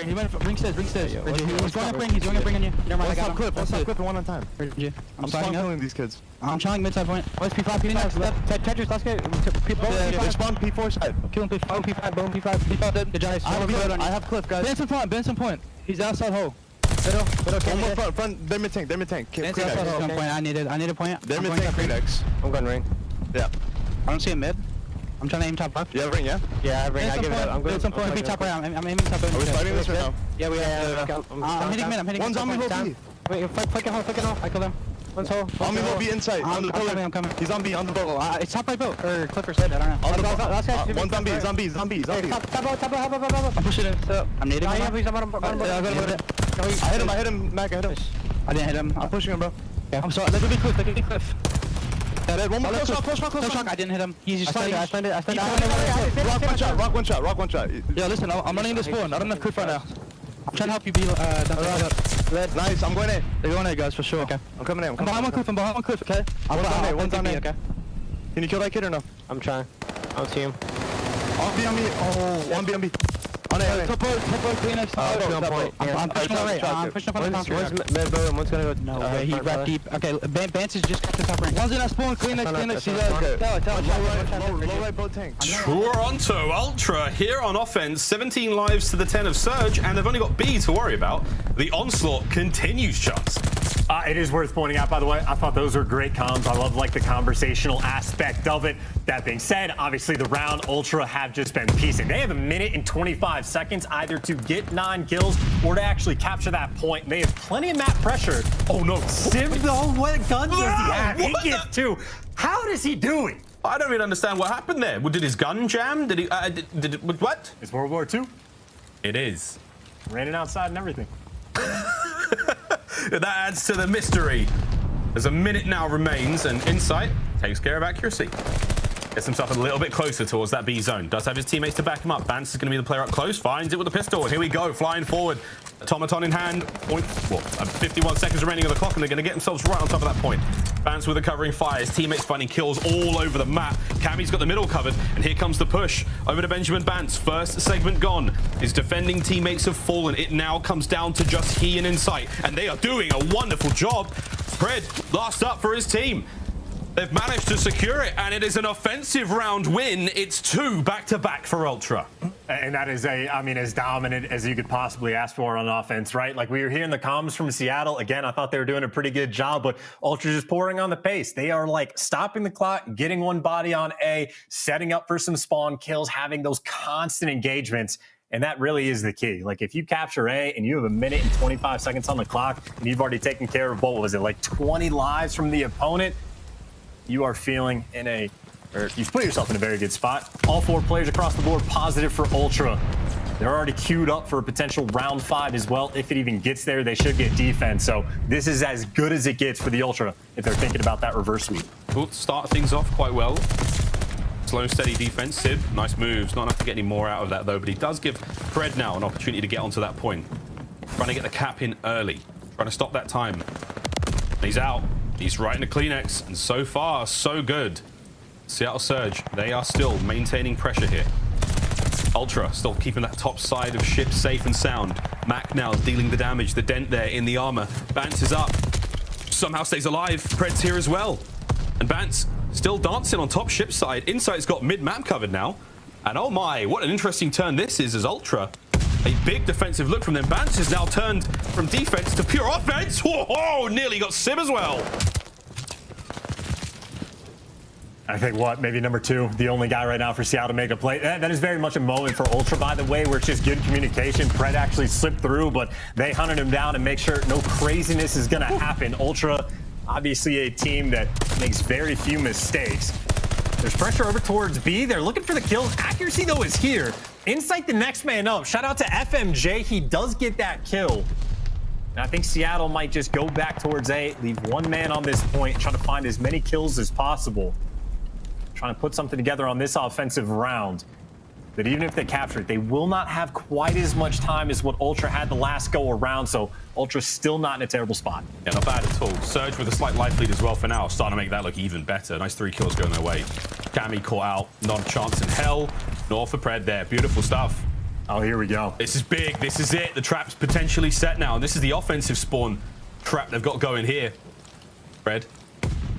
He went for ring stairs. He's going to bring on you. Never mind, I got him. Let's clip one on time. I'm killing these kids. I'm trying mid-side point. What's P5? Tetris, let's get P4. Spawn P4 side. Kill him P5, P5. Good job. I have clip, guys. Benson point. He's outside hole. One more front. They're mid-tank. I need a point. They're mid-tank, Credex. I'm going ring. Yeah. I don't see a mid. I'm trying to aim top left. You have ring, yeah? Yeah, I have ring. I give it up. I'm going to be top right. I'm aiming top right. Are we fighting this right now? Yeah, we are. I'm hitting mid. One's on me, hold B. Wait, flick it off. I kill them. One's hole. On me, hold B inside. I'm coming. He's on B, on the boat. It's top right boat. Or Clipper's head, I don't know. On the boat. One's on B, he's on B. Top out. I'm pushing it. I'm nading him. I hit him, Mac. I hit him. I didn't hit him. I'm pushing him, bro. I'm sorry. Let me be cliff. One more close shot. I didn't hit him. He's just sliding. I spent it. Rock one shot. Yeah, listen, I'm running this spawn. I don't have cliff right now. I'm trying to help you be red. Nice, I'm going in. They're going in, guys, for sure. Okay. I'm coming in. I'm behind one cliff, okay? One's on me, okay? Can you kill that kid or no? I'm trying. I'll see him. On B on me. Oh, one B on B. On A. Top clean next. I'm pushing on right. I'm pushing up on the top. One's mid bow and one's gonna go. No way, he wrapped deep. Okay, Bance is just got the top rank. One's in that spawn. Clean next. Low right boat tank. Toronto Ultra here on offense. 17 lives to the 10 of Surge, and they've only got B to worry about. The onslaught continues, Chance. It is worth pointing out, by the way, I thought those were great comms. I love like the conversational aspect of it. That being said, obviously the round Ultra have just been piecing. They have 1 minute and 25 seconds either to get 9 kills or to actually capture that point. They have plenty of map pressure. Oh no, Sim though, what gun does he have? He gets 2. How does he do it? I don't even understand what happened there. Did his gun jam? Did he? What? It's World War II. It is. Raining outside and everything. That adds to the mystery. As 1 minute now remains, and Insight takes care of accuracy. Gets himself a little bit closer towards that B zone. Does have his teammates to back him up. Bance is going to be the player up close. Finds it with a pistol. And here we go, flying forward. Automaton in hand. 51 seconds remaining on the clock, and they're going to get themselves right on top of that point. Bance with a covering fire. His teammates finding kills all over the map. Cammy's got the middle covered, and here comes the push. Over to Benjamin Bance. First segment gone. His defending teammates have fallen. It now comes down to just he and Insight, and they are doing a wonderful job. Pred, last up for his team. They've managed to secure it, and it is an offensive round win. It's 2 back-to-back for Ultra. And that is as dominant as you could possibly ask for on offense, right? Like we were hearing the comms from Seattle. Again, I thought they were doing a pretty good job, but Ultra just pouring on the pace. They are like stopping the clock, getting one body on A, setting up for some spawn kills, having those constant engagements. And that really is the key. Like if you capture A and you have 1 minute and 25 seconds on the clock, and you've already taken care of, what was it, like 20 lives from the opponent, you are feeling you've put yourself in a very good spot. All 4 players across the board positive for Ultra. They're already queued up for a potential round 5 as well. If it even gets there, they should get defense. So this is as good as it gets for the Ultra if they're thinking about that reverse sweep. We'll start things off quite well. Slow and steady defense. Sib, nice moves. Not enough to get any more out of that though, but he does give Fred now an opportunity to get onto that point. Trying to get the cap in early. Trying to stop that time. And he's out. He's right into Kleenex, and so far, so good. Seattle Surge, they are still maintaining pressure here. Ultra still keeping that top side of ship safe and sound. Mac now dealing the damage, the dent there in the armor. Bance is up, somehow stays alive. Pred's here as well. And Bance still dancing on top ship side. Insight's got mid-map covered now. And oh my, what an interesting turn this is as Ultra. A big defensive look from them. Bance is now turned from defense to pure offense. Whoa, nearly got Sim as well. I think maybe number 2, the only guy right now for Seattle to make a play. That is very much a moment for Ultra, by the way, where it's just good communication. Pred actually slipped through, but they hunted him down and make sure no craziness is going to happen. Ultra, obviously a team that makes very few mistakes. There's pressure over towards B. They're looking for the kills. Accuracy, though, is here. Insight the next man up. Shout out to FMJ. He does get that kill. And I think Seattle might just go back towards A, leave one man on this point, try to find as many kills as possible. Trying to put something together on this offensive round. But even if they capture it, they will not have quite as much time as what Ultra had the last go around. So Ultra's still not in a terrible spot. Yeah, not bad at all. Surge with a slight life lead as well for now. Starting to make that look even better. Nice 3 kills going their way. Cammy caught out. Not a chance in hell. Nor for Pred there. Beautiful stuff. Oh, here we go. This is big. This is it. The trap's potentially set now. And this is the offensive spawn trap they've got going here. Pred,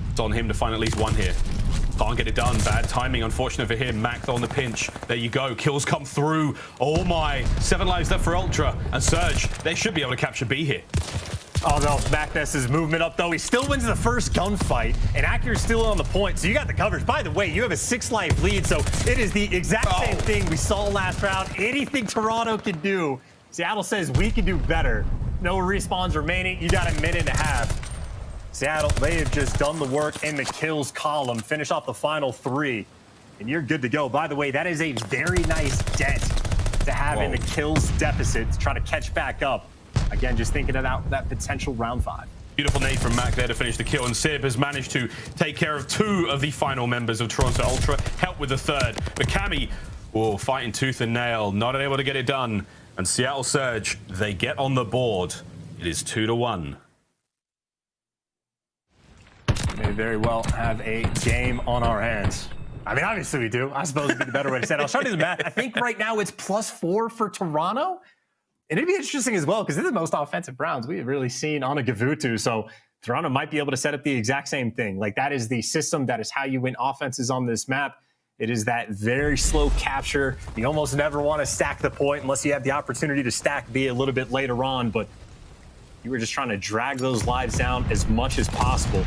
it's on him to find at least one here. Can't get it done. Bad timing, unfortunate for him. Mac on the pinch. There you go. Kills come through. Oh my. 7 lives left for Ultra. And Surge, they should be able to capture B here. Oh no, Macness's movement up though. He still wins the first gunfight, and Accura's still on the point, so you got the coverage. By the way, you have a 6-life lead, so it is the exact same thing we saw last round. Anything Toronto can do, Seattle says we can do better. No respawns remaining. You got 1.5 minutes. Seattle, they have just done the work in the kills column. Finish off the final 3, and you're good to go. By the way, that is a very nice dent to have in the kills deficit to try to catch back up. Again, just thinking about that potential round 5. Beautiful nade from Mac there to finish the kill, and Sib has managed to take care of 2 of the final members of Toronto Ultra, help with the 3rd. But Cammy, fighting tooth and nail, not able to get it done. And Seattle Surge, they get on the board. It is 2-1. May very well have a game on our hands. I mean, obviously we do. I suppose would be the better way to say it. I'll show you the math. I think right now it's +4 for Toronto. And it'd be interesting as well because this is the most offensive rounds we've really seen on a Gavutu. So Toronto might be able to set up the exact same thing. Like, that is the system. That is how you win offenses on this map. It is that very slow capture. You almost never want to stack the point unless you have the opportunity to stack B a little bit later on. But you were just trying to drag those lives down as much as possible.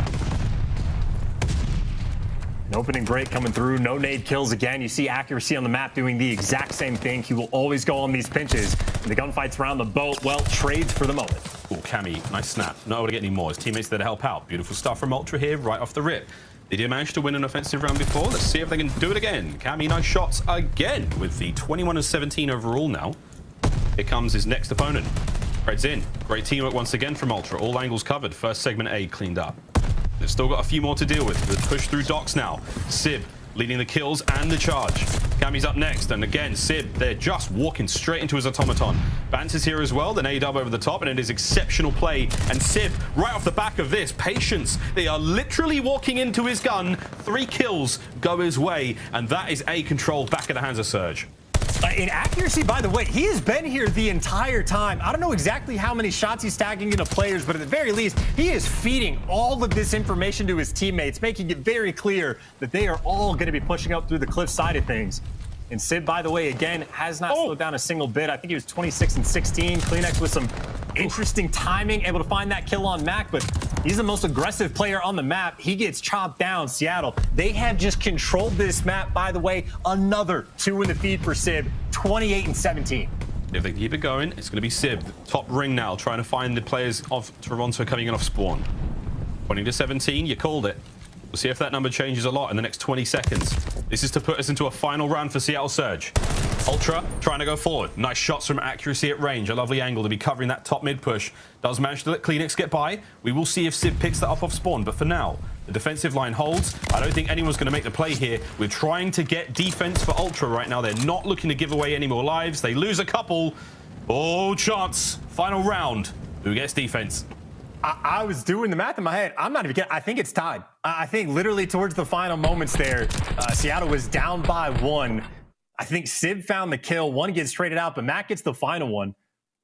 An opening break coming through. No nade kills again. You see accuracy on the map doing the exact same thing. He will always go on these pinches. And the gunfights around the boat, well, trades for the moment. Oh, Cammy, nice snap. Not able to get any more. His teammates there to help out. Beautiful stuff from Ultra here, right off the rip. They did manage to win an offensive round before. Let's see if they can do it again. Cammy, nice shots again with the 21-17 overall now. Here comes his next opponent. Fred's in. Great teamwork once again from Ultra. All angles covered. First segment A cleaned up. They've still got a few more to deal with. The push through docks now. Sib leading the kills and the charge. Cammy's up next, and again, Sib, they're just walking straight into his automaton. Bance is here as well, then A-dub over the top, and it is exceptional play. And Sib, right off the back of this, patience. They are literally walking into his gun. 3 kills go his way, and that is A control back in the hands of Surge. In accuracy, by the way, he has been here the entire time. I don't know exactly how many shots he's tagging into players, but at the very least, he is feeding all of this information to his teammates, making it very clear that they are all going to be pushing up through the cliff side of things. And Sid, by the way, again, has not slowed down a single bit. I think he was 26 and 16. CleanX with some interesting timing, able to find that kill on Mac, but he's the most aggressive player on the map. He gets chopped down. Seattle, they have just controlled this map, by the way. Another 2 in the feed for Sib, 28 and 17. If they keep it going, it's going to be Sib, top ring now, trying to find the players of Toronto coming in off spawn. 20 to 17, you called it. We'll see if that number changes a lot in the next 20 seconds. This is to put us into a final round for Seattle Surge. Ultra trying to go forward. Nice shots from accuracy at range. A lovely angle to be covering that top mid push. Does manage to let CleanX get by. We will see if Sib picks that up off spawn. But for now, the defensive line holds. I don't think anyone's going to make the play here. We're trying to get defense for Ultra right now. They're not looking to give away any more lives. They lose a couple. Oh, chance. Final round. Who gets defense? I was doing the math in my head. I'm not even kidding. I think it's tied. I think literally towards the final moments there, Seattle was down by 1. I think Sib found the kill. 1 gets traded out, but Matt gets the final one.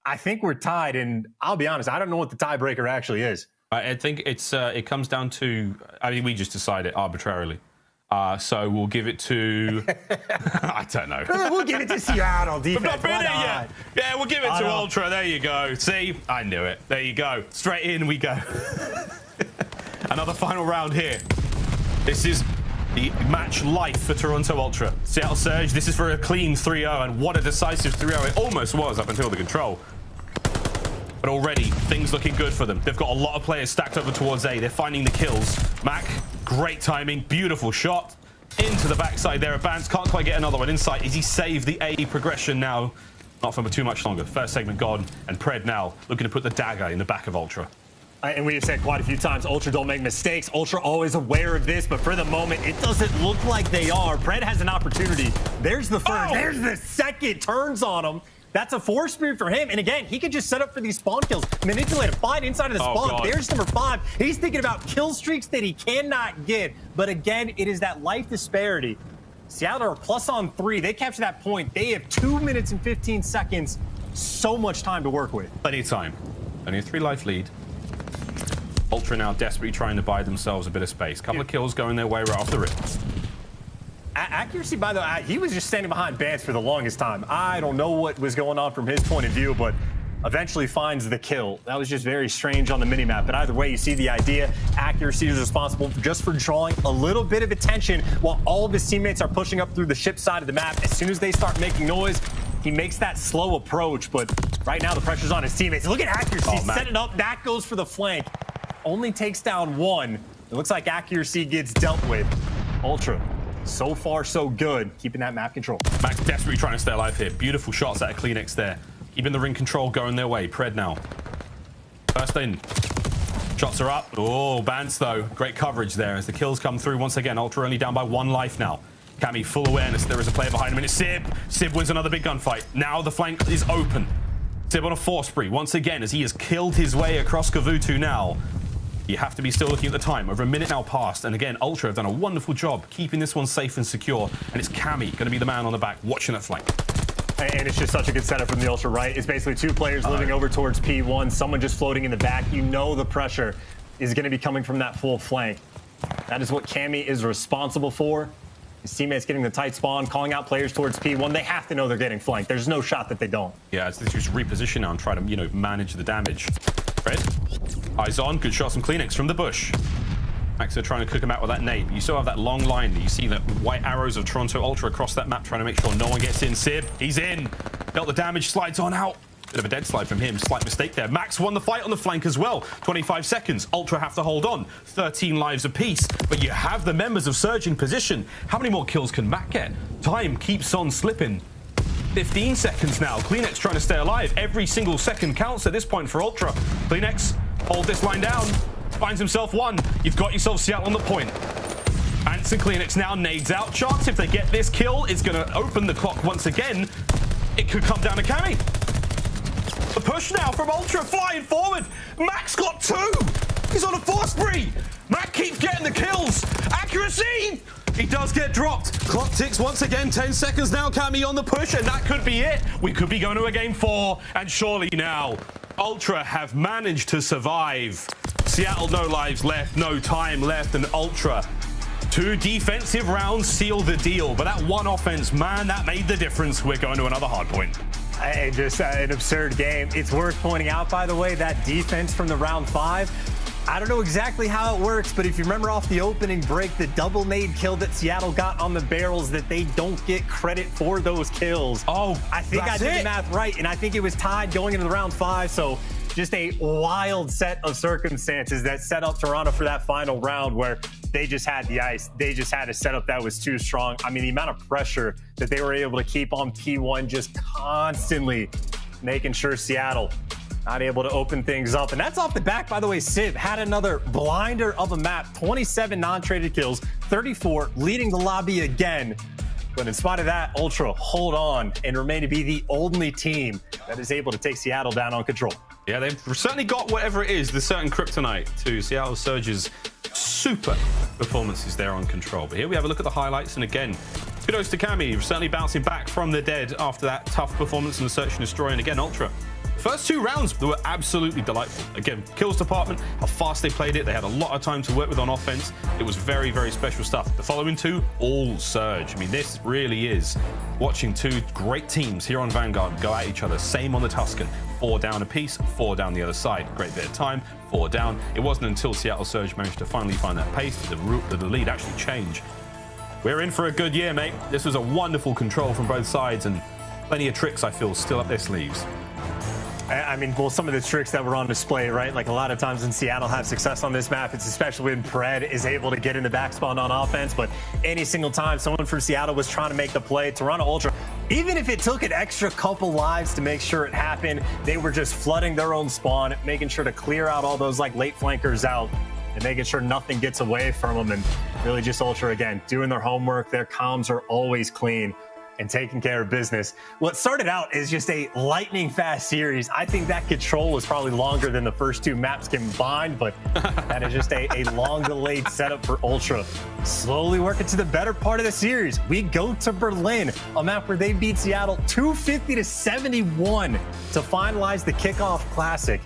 I think we're tied, and I'll be honest, I don't know what the tiebreaker actually is. I think it's it comes down to, I mean, we just decide it arbitrarily. So we'll give it to, I don't know. We'll give it to Seattle defense. We've not been it yet. Yeah, we'll give it to Ultra. There you go. See, I knew it. There you go. Straight in we go. Another final round here. This is the match life for Toronto Ultra. Seattle Surge, this is for a clean 3-0, and what a decisive 3-0 it almost was up until the control. But already, things looking good for them. They've got a lot of players stacked over towards A. They're finding the kills. Mac, great timing, beautiful shot. Into the backside there. Bance can't quite get another one inside. Is he saved the A progression now? Not for too much longer. First segment gone, and Pred now looking to put the dagger in the back of Ultra. And we have said quite a few times, Ultra don't make mistakes. Ultra always aware of this, but for the moment, it doesn't look like they are. Pred has an opportunity. There's the first. There's the second. Turns on him. That's a 4 spear for him. And again, he could just set up for these spawn kills. Manipulate a fight inside of the spawn. God. There's number 5. He's thinking about kill streaks that he cannot get. But again, it is that life disparity. Seattle are plus on 3. They capture that point. They have 2 minutes and 15 seconds. So much time to work with. Plenty of time. Only a 3 life lead. Ultra now desperately trying to buy themselves a bit of space. Couple of kills going their way right off the rip. Accuracy, by the way, he was just standing behind Bance for the longest time. I don't know what was going on from his point of view, but eventually finds the kill. That was just very strange on the minimap. But either way, you see the idea. Accuracy is responsible just for drawing a little bit of attention while all of his teammates are pushing up through the ship side of the map. As soon as they start making noise, he makes that slow approach. But right now, the pressure's on his teammates. Look at accuracy. Set it up. That goes for the flank. Only takes down 1. It looks like accuracy gets dealt with. Ultra. So far, so good. Keeping that map control. Max desperately trying to stay alive here. Beautiful shots out of CleanX there. Keeping the ring control going their way. Pred now. First in. Shots are up. Oh, Bance though. Great coverage there as the kills come through once again. Ultra only down by 1 life now. Cammy, full awareness. There is a player behind him, and it's Sib. Sib wins another big gunfight. Now the flank is open. Sib on a 4 spree once again as he has killed his way across Gavutu now. You have to be still looking at the time. Over a minute now passed. And again, Ultra have done a wonderful job keeping this one safe and secure. And it's Cammy going to be the man on the back watching that flank. And it's just such a good setup from the Ultra, right? It's basically two players moving over towards P1, someone just floating in the back. You know the pressure is going to be coming from that full flank. That is what Cammy is responsible for. His teammates getting the tight spawn, calling out players towards P1. They have to know they're getting flanked. There's no shot that they don't. Yeah, it's just reposition now and try to, manage the damage. Fred, eyes on. Good shots from Kleenex from the bush. Max are trying to cook him out with that nade. You still have that long line. You see the white arrows of Toronto Ultra across that map, trying to make sure no one gets in. Sib, he's in. Dealt the damage, slides on out. Bit of a dead slide from him. Slight mistake there. Max won the fight on the flank as well. 25 seconds. Ultra have to hold on. 13 lives apiece. But you have the members of Surge in position. How many more kills can Mac get? Time keeps on slipping. 15 seconds now. Kleenex trying to stay alive. Every single second counts at this point for Ultra. Kleenex, hold this line down. Finds himself one. You've got yourself Seattle on the point. Ants and Kleenex now nades out. Chance if they get this kill is going to open the clock once again. It could come down to Cammy. The push now from Ultra flying forward. Max got 2. He's on a 4 spree. Mac keeps getting the kills. Accuracy. He does get dropped. Clock ticks once again. 10 seconds now. Cammy on the push, and that could be it. We could be going to a game 4, and surely now Ultra have managed to survive. Seattle, no lives left, no time left, and Ultra 2 defensive rounds seal the deal. But that one offense, man, that made the difference. We're going to another hard point. And just an absurd game. It's worth pointing out, by the way, that defense from the round 5. I don't know exactly how it works, but if you remember off the opening break, the double nade kill that Seattle got on the barrels, that they don't get credit for those kills. Oh, I think I did the math right, and I think it was tied going into the round 5. So just a wild set of circumstances that set up Toronto for that final round where they just had the ice. They just had a setup that was too strong. I mean, the amount of pressure that they were able to keep on P1 just constantly making sure Seattle not able to open things up. And that's off the back, by the way. Sib had another blinder of a map, 27 non-traded kills, 34 leading the lobby again. But in spite of that, Ultra hold on and remain to be the only team that is able to take Seattle down on control. Yeah, they've certainly got whatever it is, the certain kryptonite to Seattle Surge's super performances there on control. But here we have a look at the highlights, and again, kudos to Cammy, certainly bouncing back from the dead after that tough performance in the Search and Destroy. And again, Ultra, first 2 rounds were absolutely delightful. Again, kills department, how fast they played it. They had a lot of time to work with on offense. It was very, very special stuff. The following 2, all Surge. I mean, this really is watching 2 great teams here on Vanguard go at each other. Same on the Tuscan. 4 down a piece, 4 down the other side. Great bit of time, 4 down. It wasn't until Seattle Surge managed to finally find that pace that the lead actually changed. We're in for a good year, mate. This was a wonderful control from both sides, and plenty of tricks, I feel, still up their sleeves. I mean, well, some of the tricks that were on display, right? Like a lot of times when Seattle have success on this map, it's especially when Pred is able to get in the backspawn on offense. But any single time someone from Seattle was trying to make the play, Toronto Ultra, even if it took an extra couple lives to make sure it happened, they were just flooding their own spawn, making sure to clear out all those like late flankers out and making sure nothing gets away from them. And really just Ultra, again, doing their homework. Their comms are always clean and taking care of business. What started out as just a lightning fast series, I think that control was probably longer than the first 2 maps combined, but that is just a long delayed setup for Ultra. Slowly working to the better part of the series. We go to Berlin, a map where they beat Seattle 250-71 to finalize the kickoff classic.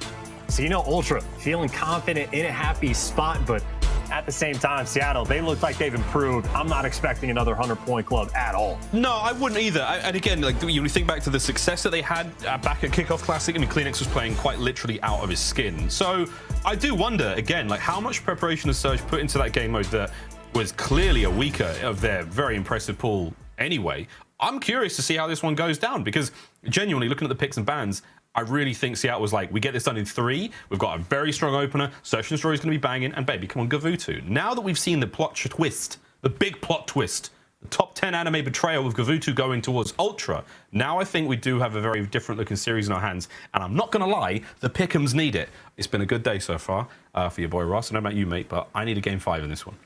So, Ultra feeling confident in a happy spot, but at the same time, Seattle, they look like they've improved. I'm not expecting another 100-point club at all. No, I wouldn't either. And again, like you think back to the success that they had back at Kickoff Classic, I mean, Kleenex was playing quite literally out of his skin. So I do wonder, again, like how much preparation has Surge put into that game mode that was clearly a weaker of their very impressive pool anyway. I'm curious to see how this one goes down, because genuinely, looking at the picks and bans, I really think Seattle was like, we get this done in 3. We've got a very strong opener. Search and Destroy is going to be banging. And baby, come on, Gavutu. Now that we've seen the plot twist, the big plot twist, the top 10 anime betrayal of Gavutu going towards Ultra, now I think we do have a very different looking series in our hands. And I'm not going to lie, the pick'ems need it. It's been a good day so far for your boy Ross. I don't know about you, mate, but I need a game 5 in this one.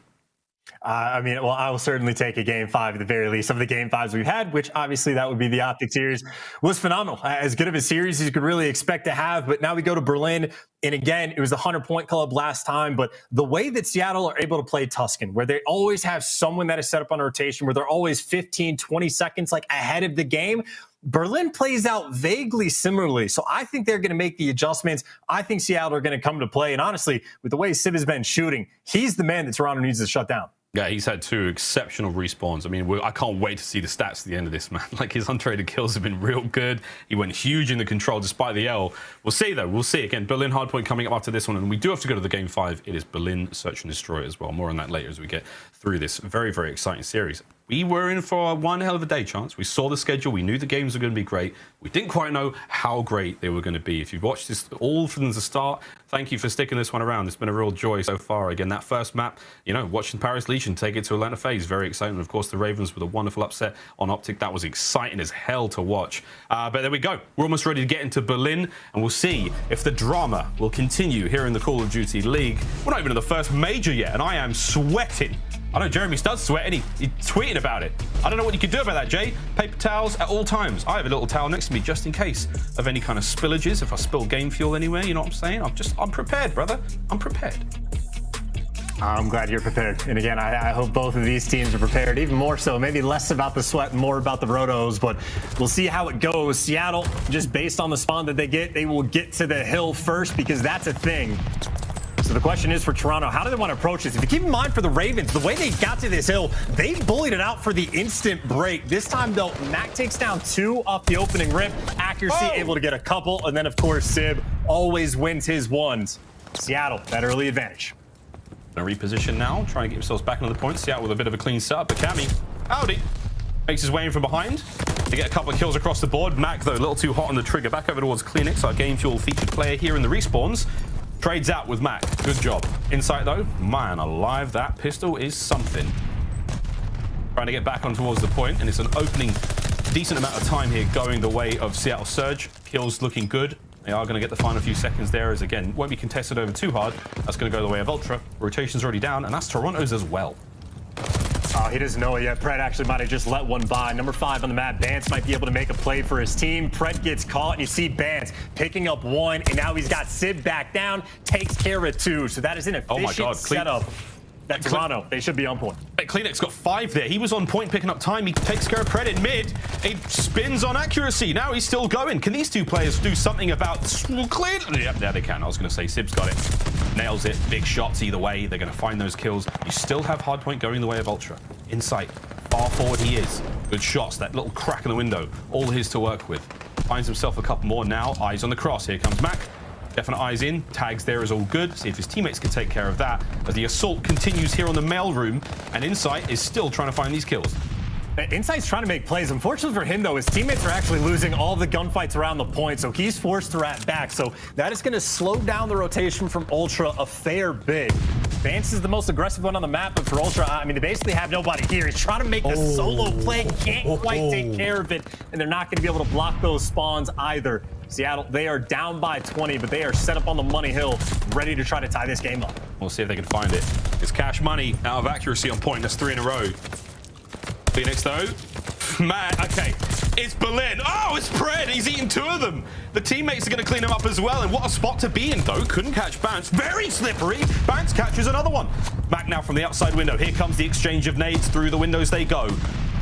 I mean, well, I will certainly take a game 5 at the very least. Some of the game 5s we've had, which obviously that would be the Optic series, was phenomenal. As good of a series as you could really expect to have. But now we go to Berlin. And again, it was the 100-point club last time. But the way that Seattle are able to play Tuscan, where they always have someone that is set up on rotation, where they're always 15, 20 seconds like ahead of the game, Berlin plays out vaguely similarly. So I think they're going to make the adjustments. I think Seattle are going to come to play. And honestly, with the way Sib has been shooting, he's the man that Toronto needs to shut down. Yeah, he's had 2 exceptional respawns. I mean, I can't wait to see the stats at the end of this, man. Like, his untraded kills have been real good. He went huge in the control despite the L. We'll see, though. We'll see. Again, Berlin hardpoint coming up after this one. And we do have to go to the game 5. It is Berlin Search and Destroy as well. More on that later as we get through this very, very exciting series. We were in for one hell of a day, Chance. We saw the schedule. We knew the games were going to be great. We didn't quite know how great they were going to be. If you've watched this all from the start, thank you for sticking this one around. It's been a real joy so far. Again, that first map, you know, watching Paris Legion take it to Atlanta FaZe, very exciting. Of course, the Ravens with a wonderful upset on Optic. That was exciting as hell to watch. But there we go. We're almost ready to get into Berlin, and we'll see if the drama will continue here in the Call of Duty League. We're not even in the first major yet, and I am sweating. I know Jeremy Stud's sweating. He's tweeting about it. I don't know what you can do about that, Jay. Paper towels at all times. I have a little towel next to me just in case of any kind of spillages. If I spill game fuel anywhere, you know what I'm saying? I'm prepared, brother. I'm prepared. I'm glad you're prepared. And again, I hope both of these teams are prepared, even more so. Maybe less about the sweat and more about the rotos, but we'll see how it goes. Seattle, just based on the spawn that they get, they will get to the hill first because that's a thing. So the question is for Toronto, how do they want to approach this? If you keep in mind for the Ravens, the way they got to this hill, they bullied it out for the instant break. This time, though, Mac takes down 2 off the opening rip. Accuracy, able to get a couple. And then, of course, Sib always wins his ones. Seattle, that early advantage. Gonna reposition now, try and get themselves back into the point. Seattle with a bit of a clean setup, but Cammy, howdy, makes his way in from behind. They get a couple of kills across the board. Mac, though, a little too hot on the trigger. Back over towards Kleenex, our Game Fuel featured player here in the respawns. Trades out with Mac. Good job. Insight, though, man alive, that pistol is something. Trying to get back on towards the point, and it's an opening decent amount of time here going the way of Seattle Surge. Kills looking good. They are going to get the final few seconds there, as again, won't be contested over too hard. That's going to go the way of Ultra. Rotation's already down, and that's Toronto's as well. Oh, he doesn't know it yet. Pred actually might have just let one by. Number 5 on the map, Bance might be able to make a play for his team. Pred gets caught, and you see Bance picking up 1, and now he's got Sib back down, takes care of 2. So that is an efficient setup. That Toronto, they should be on point. Kleenex got 5 there. He was on point picking up time. He takes care of Pred in mid. He spins on accuracy. Now he's still going. Can these 2 players do something about clearly? Yep, there they can. I was going to say Sib's got it. Nails it. Big shots either way. They're going to find those kills. You still have hardpoint going the way of Ultra. Insight. Far forward he is. Good shots. That little crack in the window. All his to work with. Finds himself a couple more now. Eyes on the cross. Here comes Mac. Definite eyes in. Tags there is all good. See if his teammates can take care of that. As the assault continues here on the mail room, and Insight is still trying to find these kills. Insight's trying to make plays. Unfortunately for him, though, his teammates are actually losing all the gunfights around the point, so he's forced to rat back. So that is going to slow down the rotation from Ultra a fair bit. Vance is the most aggressive one on the map, but for Ultra, I mean, they basically have nobody here. He's trying to make the solo play, can't quite take care of it, and they're not going to be able to block those spawns either. Seattle, they are down by 20, but they are set up on the money hill, ready to try to tie this game up. We'll see if they can find it. It's Cash Money out of accuracy on point. That's 3 in a row. Phoenix, though. Man, okay. It's Berlin. Oh, it's Pred. He's eaten 2 of them. The teammates are going to clean him up as well. And what a spot to be in, though. Couldn't catch Bance. Very slippery. Bance catches another one. Back now from the outside window. Here comes the exchange of nades. Through the windows they go.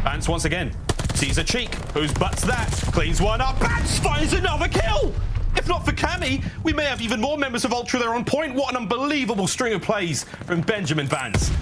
Bance once again sees a cheek. Whose butt's that? Cleans one up. Bance finds another kill. If not for Cammy, we may have even more members of Ultra there on point. What an unbelievable string of plays from Benjamin Vance.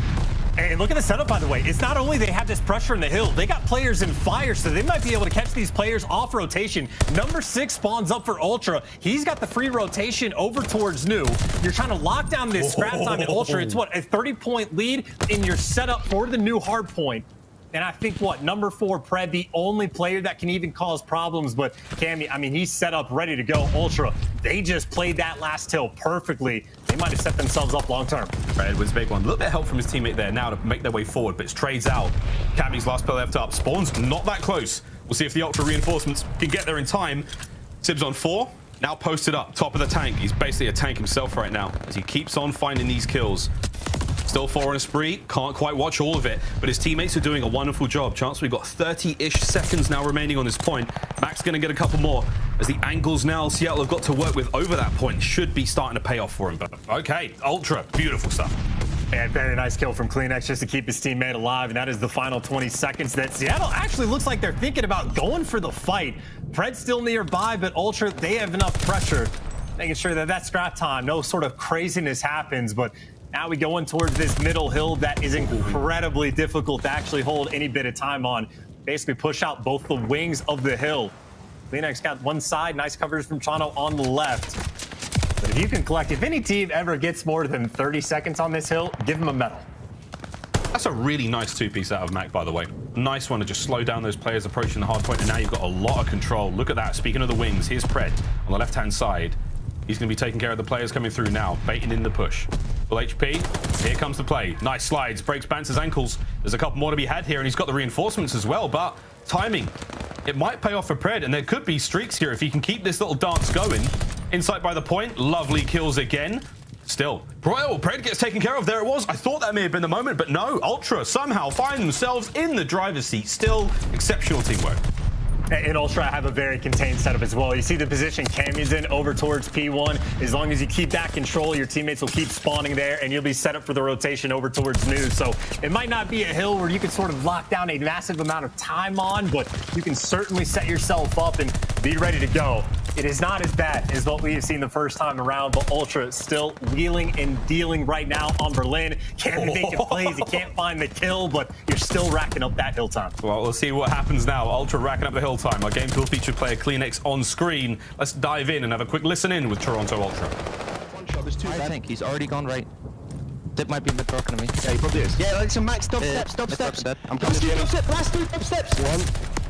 And look at the setup, by the way. It's not only they have this pressure in the hill, they got players in fire, so they might be able to catch these players off rotation. Number 6 spawns up for Ultra. He's got the free rotation over towards New. You're trying to lock down this scrap time in Ultra. It's what, a 30-point lead in your setup for the new hard point. And I think, what, number 4, Pred, the only player that can even cause problems. But Cammy, I mean, he's set up, ready to go. Ultra, they just played that last hill perfectly. They might have set themselves up long term. Pred was a big one. A little bit of help from his teammate there now to make their way forward, but it's trades out. Cammy's last player left up. Spawn's not that close. We'll see if the Ultra reinforcements can get there in time. Sib's on 4. Now posted up, top of the tank. He's basically a tank himself right now as he keeps on finding these kills. Still 4 on a spree. Can't quite watch all of it, but his teammates are doing a wonderful job. Chance, we've got 30-ish seconds now remaining on this point. Mac's going to get a couple more as the angles now Seattle have got to work with over that point should be starting to pay off for him. But okay, Ultra, beautiful stuff. And very nice kill from CleanX just to keep his teammate alive. And that is the final 20 seconds that Seattle actually looks like they're thinking about going for the fight. Pred's still nearby, but Ultra, they have enough pressure, making sure that that scrap time, no sort of craziness happens. But now we go in towards this middle hill that is incredibly difficult to actually hold any bit of time on. Basically push out both the wings of the hill. CleanX got one side, nice coverage from Toronto on the left. But if you can collect, if any team ever gets more than 30 seconds on this hill, give them a medal. That's a really nice two-piece out of Mac, by the way. Nice one to just slow down those players approaching the hard point, and now you've got a lot of control. Look at that. Speaking of the wings, here's Pred on the left-hand side. He's going to be taking care of the players coming through now, baiting in the push. Full HP, here comes the play. Nice slides, breaks Bantz's ankles. There's a couple more to be had here, and he's got the reinforcements as well, but timing. It might pay off for Pred, and there could be streaks here if he can keep this little dance going. Insight by the point, lovely kills again. Still, Pred gets taken care of. There it was. I thought that may have been the moment, but no. Ultra somehow find themselves in the driver's seat. Still exceptional teamwork. And Ultra have a very contained setup as well. You see the position Cammy's in over towards P1. As long as you keep that control, your teammates will keep spawning there, and you'll be set up for the rotation over towards News. So it might not be a hill where you can sort of lock down a massive amount of time on, but you can certainly set yourself up and be ready to go. It is not as bad as what we have seen the first time around, but Ultra still wheeling and dealing right now on Berlin. Can't be making plays. He can't find the kill, but you're still racking up that hill time. Well, we'll see what happens now. Ultra racking up the hill time. Our game tool featured player CleanX on screen. Let's dive in and have a quick listen in with Toronto Ultra. One shot, there's two. I think he's already gone right. Dip might be a bit broken to me. Yeah, he probably is. Yeah, like some max steps. I'm coming to you. Last two steps. One.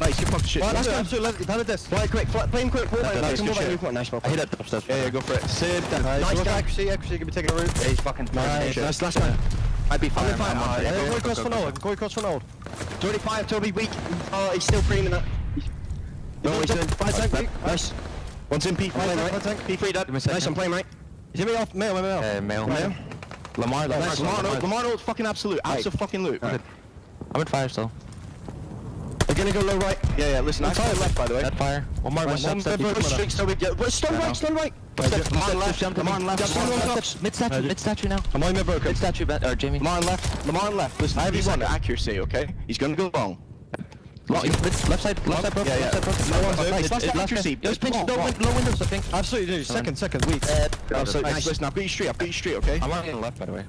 Nice, you pop shit. Last time, so let this. Play quick, play him quick. Nice, I hit that step. Yeah, go for it. Save that. Nice, accuracy, can be taking a route. Yeah, he's fucking nice, last one. Might be fine. Go across for Nold. Go across for Nold. 25, Toby, weak. Oh, he's still creaming that. No, he's doing 5 tank, weak. Nice. One's in P3, right? P3 dead. Nice, I'm playing right. Is it me off? Mail. Lamar Nold, fucking absolute fucking loot. I'm at fire still. They're gonna go low right. Yeah, listen, I'm fire left by the way. Dead fire. One more stone right. Lamar left. Mid statue now. I'm on my broker. Mid statue, Jamie. Lamar left. Listen, I have one accuracy, okay? He's gonna go long. Left side broken. No one's nice. Accuracy. Those pinches low windows, I think. Absolutely do. Second, weak. Absolutely nice. Listen, I've got you straight, okay? I'm on the left, by the way.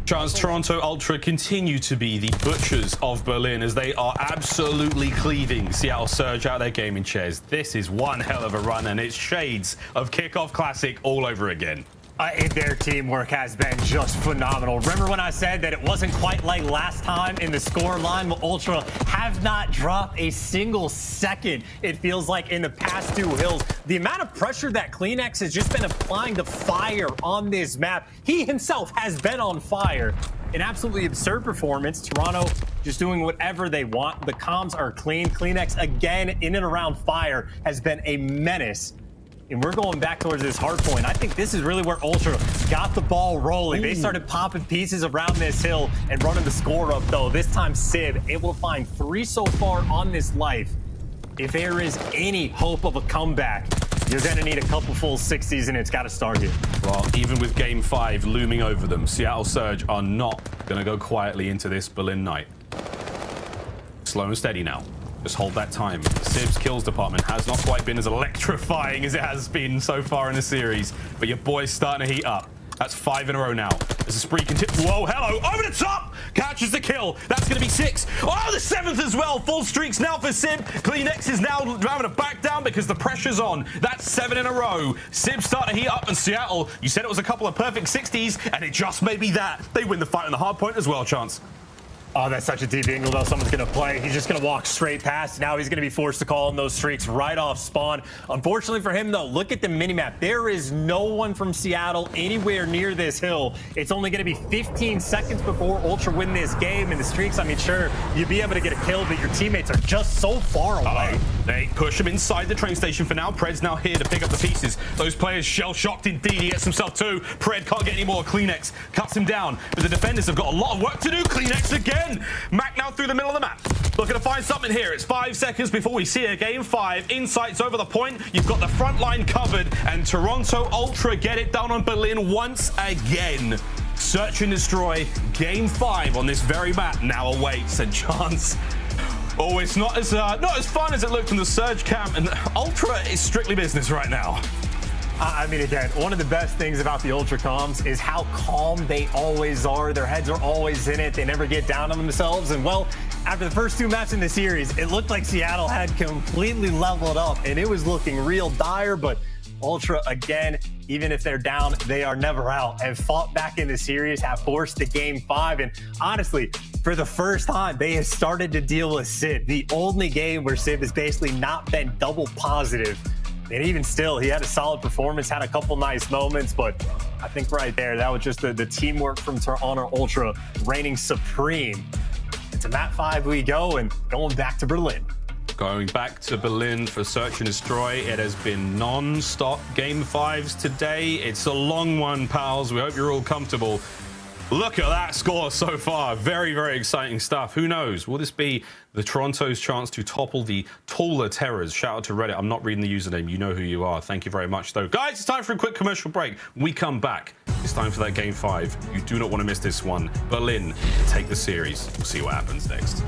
Chance, Toronto Ultra continue to be the butchers of Berlin as they are absolutely cleaving Seattle Surge out their gaming chairs. This is one hell of a run, and it's shades of Kickoff Classic all over again. Their teamwork has been just phenomenal. Remember when I said that it wasn't quite like last time in the score line? Well, Ultra have not dropped a single second, it feels like, in the past two hills. The amount of pressure that CleanX has just been applying to fire on this map, he himself has been on fire. An absolutely absurd performance. Toronto just doing whatever they want. The comms are clean. CleanX, again, in and around fire, has been a menace. And we're going back towards this hard point. I think this is really where Ultra got the ball rolling. They started popping pieces around this hill and running the score up, though. This time, Sib able to find 3 so far on this life. If there is any hope of a comeback, you're going to need a couple full 60s, and it's got to start here. Well, even with Game 5 looming over them, Seattle Surge are not going to go quietly into this Berlin night. Slow and steady now. Just hold that time. Sib's kills department has not quite been as electrifying as it has been so far in the series, but your boy's starting to heat up. That's 5 in a row now. There's a spree continue. Whoa, hello, over the top! Catches the kill. That's going to be 6. Oh, the 7th as well. Full streaks now for Sib. CleanX is now having to back down because the pressure's on. That's 7 in a row. Sib starting to heat up, and Seattle, you said it was a couple of perfect 60s, and it just may be that. They win the fight on the hard point as well, Chance. Oh, that's such a deep angle, though. Someone's going to play. He's just going to walk straight past. Now he's going to be forced to call in those streaks right off spawn. Unfortunately for him, though, look at the minimap. There is no one from Seattle anywhere near this hill. It's only going to be 15 seconds before Ultra win this game. And the streaks, I mean, sure, you'd be able to get a kill, but your teammates are just so far away. They push him inside the train station for now. Pred's now here to pick up the pieces. Those players shell-shocked indeed. He gets himself two. Pred can't get any more. Kleenex cuts him down. But the defenders have got a lot of work to do. Kleenex again. Mac now through the middle of the map. Looking to find something here. It's 5 seconds before we see a game 5. Insights over the point. You've got the front line covered. And Toronto Ultra get it done on Berlin once again. Search and destroy. Game 5 on this very map now awaits a chance. Oh, it's not as fun as it looked in the Surge camp. And Ultra is strictly business right now. I mean, again, one of the best things about the Ultra comms is how calm they always are. Their heads are always in it. They never get down on themselves. And, well, after the first 2 maps in the series, it looked like Seattle had completely leveled up, and it was looking real dire. But Ultra, again, even if they're down, they are never out. Have fought back in the series, have forced the game 5. And, honestly, for the first time, they have started to deal with Civ. The only game where Civ has basically not been double positive. And even still, he had a solid performance, had a couple nice moments, but I think right there, that was just the teamwork from Toronto Ultra reigning supreme. Into map 5 we go, and going back to Berlin. Going back to Berlin for Search and Destroy. It has been non-stop game 5s today. It's a long one, pals. We hope you're all comfortable. Look at that score so far. Very, very exciting stuff. Who knows? Will this be the Toronto's chance to topple the taller terrors? Shout out to Reddit. I'm not reading the username. You know who you are. Thank you very much, though. Guys, it's time for a quick commercial break. When we come back, it's time for that game 5. You do not want to miss this one. Berlin to take the series. We'll see what happens next.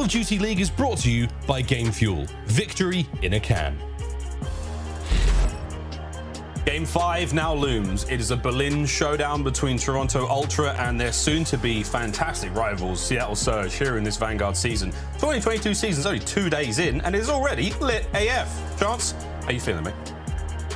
of Duty League is brought to you by Game Fuel. Victory in a can. Game 5 now looms. It is a Berlin showdown between Toronto Ultra and their soon-to-be fantastic rivals, Seattle Surge, here in this Vanguard season. 2022 season's only 2 days in, and it is already lit AF. Chance, how you feeling, mate?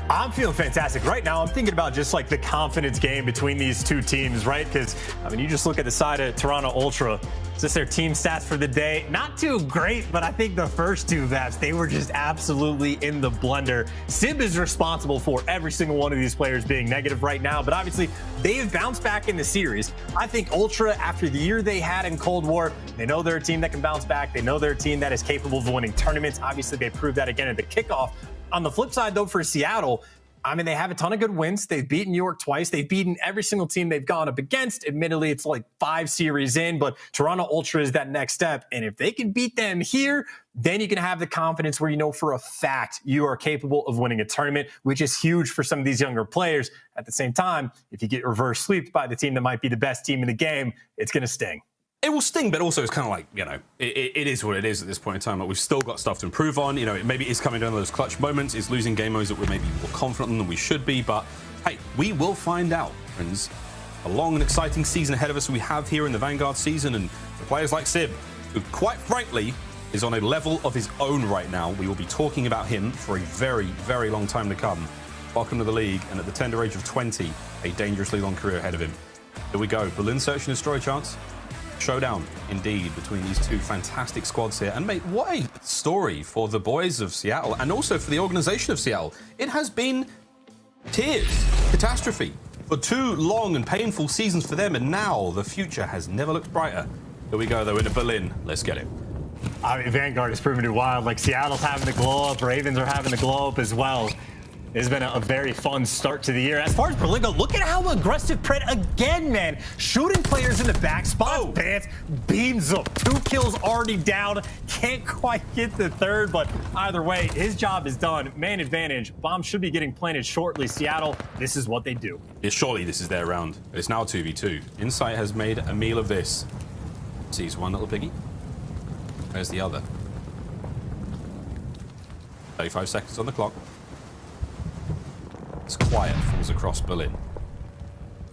I'm feeling fantastic. Right now, I'm thinking about just like the confidence game between these two teams, right? Because, I mean, you just look at the side of Toronto Ultra. Just their team stats for the day. Not too great, but I think the first two maps, they were just absolutely in the blender. Sib is responsible for every single one of these players being negative right now, but obviously they've bounced back in the series. I think Ultra, after the year they had in Cold War, they know they're a team that can bounce back. They know they're a team that is capable of winning tournaments. Obviously, they proved that again at the kickoff. On the flip side, though, for Seattle, I mean, they have a ton of good wins. They've beaten New York twice. They've beaten every single team they've gone up against. Admittedly, it's like 5 series in, but Toronto Ultra is that next step. And if they can beat them here, then you can have the confidence where you know for a fact you are capable of winning a tournament, which is huge for some of these younger players. At the same time, if you get reverse sweeped by the team that might be the best team in the game, it's going to sting. It will sting, but also it's kind of like, you know, it is what it is at this point in time. Like, we've still got stuff to improve on. You know, maybe it's coming down to those clutch moments. It's losing game modes that we're maybe more confident than we should be. But, hey, we will find out, friends. A long and exciting season ahead of us we have here in the Vanguard season. And for players like Sib, who quite frankly is on a level of his own right now, we will be talking about him for a very, very long time to come. Welcome to the league. And at the tender age of 20, a dangerously long career ahead of him. Here we go. Berlin Search and Destroy, Chance. Showdown, indeed, between these two fantastic squads here. And, mate, what a story for the boys of Seattle and also for the organization of Seattle. It has been tears, catastrophe for 2 long and painful seasons for them, and now the future has never looked brighter. Here we go, though, into Berlin. Let's get it. I mean, Vanguard has proven it wild. Like, Seattle's having the glow up. Ravens are having the glow up as well. It's been a very fun start to the year. As far as Berlin go, look at how aggressive Pred again, man. Shooting players in the back, spots Bance, beams them. 2 kills already down. Can't quite get the third, but either way, his job is done. Man advantage. Bomb should be getting planted shortly. Seattle, this is what they do. Yeah, surely this is their round. It's now 2v2. Insight has made a meal of this. Sees one little piggy. Where's the other? 35 seconds on the clock. As quiet falls across Berlin.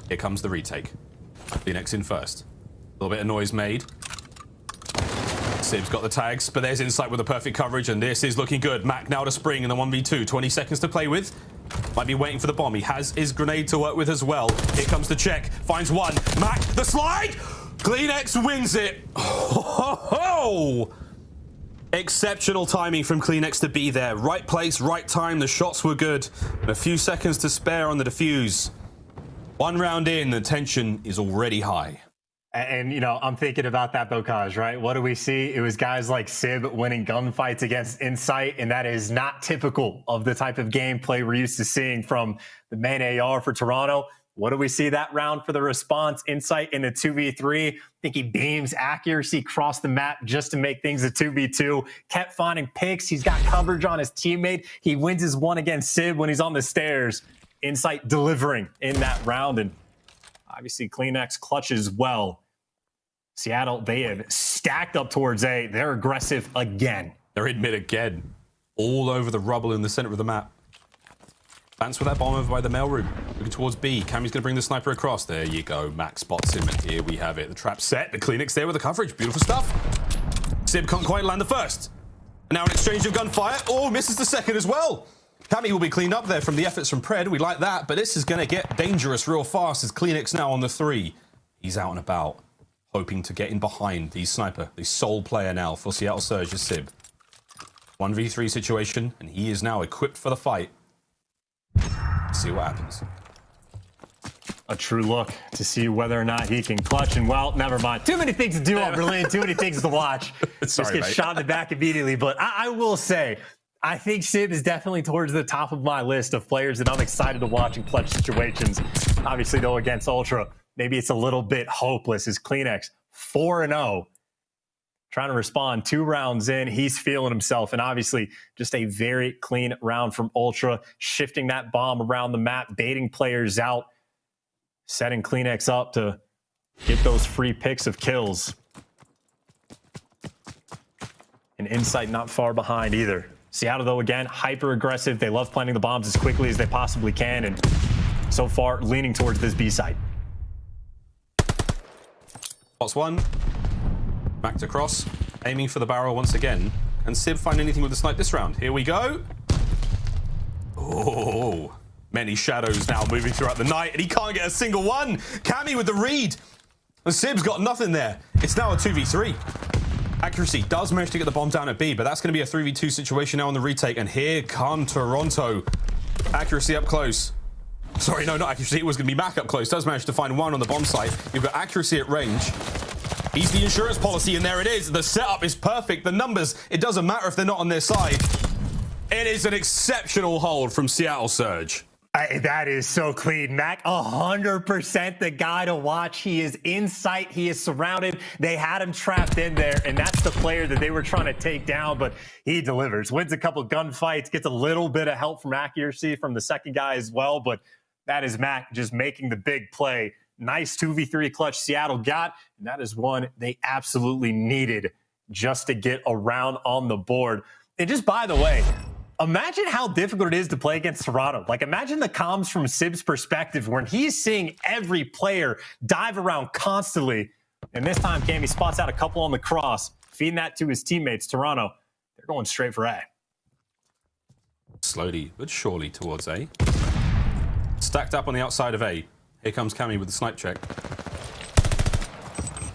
Here comes the retake. Phoenix in first. A little bit of noise made. Sib's got the tags, but there's Insight with the perfect coverage, and this is looking good. Mac now to spring in the 1v2. 20 seconds to play with. Might be waiting for the bomb. He has his grenade to work with as well. Here comes the check. Finds one. Mac, the slide! CleanX wins it. Oh! Exceptional timing from CleanX to be there. Right place, right time. The shots were good. And a few seconds to spare on the defuse. 1 round in, the tension is already high. And, you know, I'm thinking about that Bocage, right? What do we see? It was guys like Sib winning gunfights against Insight, and that is not typical of the type of gameplay we're used to seeing from the main AR for Toronto. What do we see that round for the response? Insight in the 2v3. I think he beams accuracy across the map just to make things a 2v2. Kept finding picks. He's got coverage on his teammate. He wins his one against Sib when he's on the stairs. Insight delivering in that round. And obviously CleanX clutches well. Seattle, they have stacked up towards A. They're aggressive again. They're in mid again. All over the rubble in the center of the map. Vance with that bomb over by the mailroom. Looking towards B. Cammy's going to bring the sniper across. There you go. Max spots him, and here we have it. The trap set. The CleanX there with the coverage. Beautiful stuff. Sib can't quite land the first. Now an exchange of gunfire. Oh, misses the second as well. Cammy will be cleaned up there from the efforts from Pred. We like that, but this is going to get dangerous real fast as CleanX now on the 3. He's out and about, hoping to get in behind the sniper, the sole player now for Seattle Surge is Sib. 1v3 situation, and he is now equipped for the fight. Let's see what happens. A true look to see whether or not he can clutch, and well, never mind. Too many things to do on Berlin, too many things to watch. Just get shot in the back immediately, but I will say, I think Sib is definitely towards the top of my list of players that I'm excited to watch in clutch situations. Obviously, though, against Ultra, maybe it's a little bit hopeless as CleanX 4-0. Trying to respond 2 rounds in. He's feeling himself. And obviously, just a very clean round from Ultra. Shifting that bomb around the map, baiting players out. Setting CleanX up to get those free picks of kills. And Insight not far behind either. Seattle, though, again, hyper aggressive. They love planting the bombs as quickly as they possibly can. And so far, leaning towards this B site. Spots one. Back to cross. Aiming for the barrel once again. Can Sib find anything with the snipe this round? Here we go. Oh, many shadows now moving throughout the night, and he can't get a single one. Cammy with the read. And Sib's got nothing there. It's now a 2v3. Accuracy does manage to get the bomb down at B, but that's going to be a 3v2 situation now on the retake. And here come Toronto. Accuracy up close. Sorry, no, not Accuracy. It was going to be Mac up close. Does manage to find one on the bomb site. You've got Accuracy at range. He's the insurance policy, and there it is. The setup is perfect. The numbers, it doesn't matter if they're not on their side. It is an exceptional hold from Seattle Surge. That is so clean. Mac, 100% the guy to watch. He is in sight. He is surrounded. They had him trapped in there, and that's the player that they were trying to take down, but he delivers. Wins a couple gunfights, gets a little bit of help from Accuracy from the second guy as well, but that is Mac just making the big play. Nice 2v3 clutch Seattle got, and that is one they absolutely needed just to get around on the board. And just by the way, imagine how difficult it is to play against Toronto. Like, imagine the comms from Sib's perspective when he's seeing every player dive around constantly. And this time, Cammy spots out a couple on the cross, feeding that to his teammates. Toronto, they're going straight for A. Slowly but surely towards A. Stacked up on the outside of A. Here comes Cammy with the snipe check.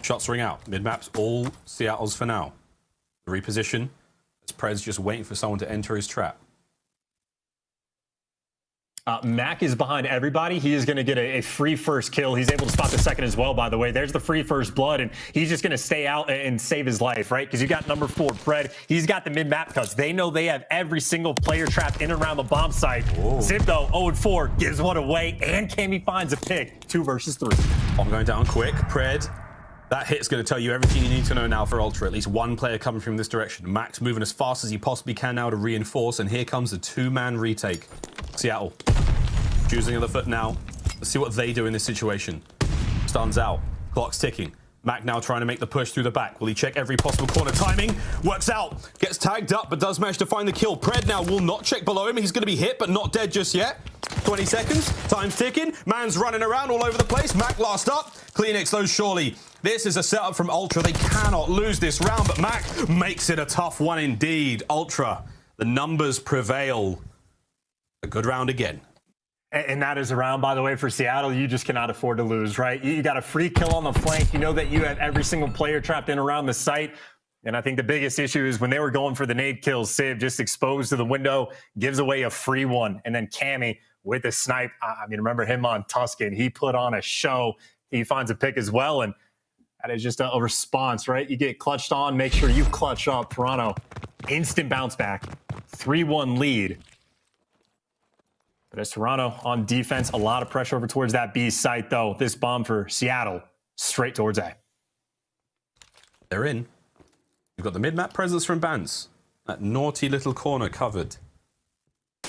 Shots ring out. Mid-map's all Seattle's for now. The reposition. As Prez just waiting for someone to enter his trap. Mac is behind everybody. He is going to get a free first kill. He's able to spot the second as well, by the way. There's the free first blood, and he's just going to stay out and save his life, right? Because you got number 4, Fred. He's got the mid-map cuts. They know they have every single player trapped in and around the bomb site. Sib, though, 0-4, gives one away, and Cammy finds a pick. 2 versus 3. I'm going down quick. Pred. That hit's going to tell you everything you need to know now for Ultra. At least one player coming from this direction. Max moving as fast as he possibly can now to reinforce, and here comes the 2-man retake. Seattle choosing the foot now. Let's see what they do in this situation. Stuns out. Clock's ticking. Mac now trying to make the push through the back. Will he check every possible corner? Timing works out. Gets tagged up, but does manage to find the kill. Pred now will not check below him. He's going to be hit, but not dead just yet. 20 seconds. Time's ticking. Man's running around all over the place. Mac last up. Cleanix though, surely. This is a setup from Ultra. They cannot lose this round, but Mac makes it a tough one indeed. Ultra, the numbers prevail. A good round again. And that is a round, by the way, for Seattle. You just cannot afford to lose, right? You got a free kill on the flank. You know that you have every single player trapped in around the site. And I think the biggest issue is when they were going for the nade kills, Sib just exposed to the window, gives away a free one. And then Cammy with a snipe. I mean, remember him on Tuscan. He put on a show. He finds a pick as well. And that is just a response, right? You get clutched on, make sure you clutch up. Toronto, instant bounce back. 3-1 lead. But as Toronto on defense, a lot of pressure over towards that B site, though. This bomb for Seattle, straight towards A. They're in. You've got the mid-map presence from Bance. That naughty little corner covered.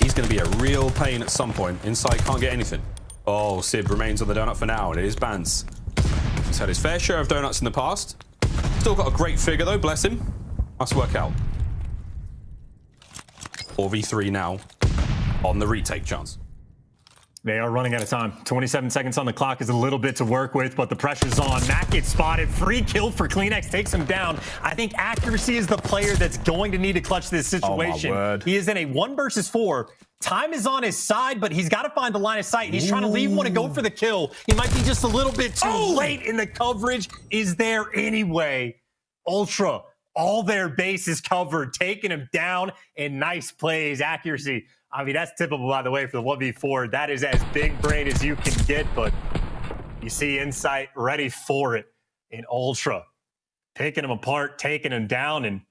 He's going to be a real pain at some point. Inside can't get anything. Oh, Sib remains on the donut for now, and it is Bance. He's had his fair share of donuts in the past. Still got a great figure, though. Bless him. Must work out. 4v3 now. On the retake chance. They are running out of time. 27 seconds on the clock is a little bit to work with, but the pressure's on. Mac gets spotted. Free kill for Cleanix. Takes him down. I think Accuracy is the player that's going to need to clutch this situation. Oh, my word. He is in a 1 versus 4. Time is on his side, but he's got to find the line of sight. He's trying to leave one and go for the kill. He might be just a little bit too late, and the coverage is there anyway. Ultra, all their bases covered, taking him down, and nice plays. Accuracy. I mean, that's typical, by the way, for the 1v4. That is as big brain as you can get, but you see Insight ready for it in Ultra. Picking him apart, taking him down, and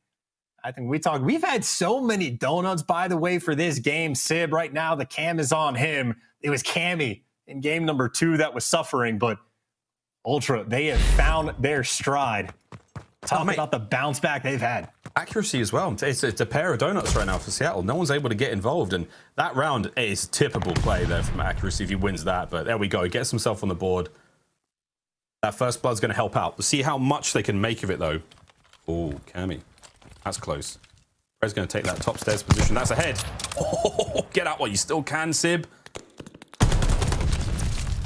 I think we've had so many donuts, by the way, for this game. Sib, right now, the cam is on him. It was Cammy in game number 2 that was suffering, but Ultra, they have found their stride. Talk about the bounce back they've had. Accuracy as well. It's a pair of donuts right now for Seattle. No one's able to get involved, and that round is tippable play there from Accuracy if he wins that. But there we go. He gets himself on the board. That first blood's going to help out. We'll see how much they can make of it, though. Oh, Cammy. That's close. Pred's going to take that top stairs position. That's ahead. Oh, get out while you still can, Sib.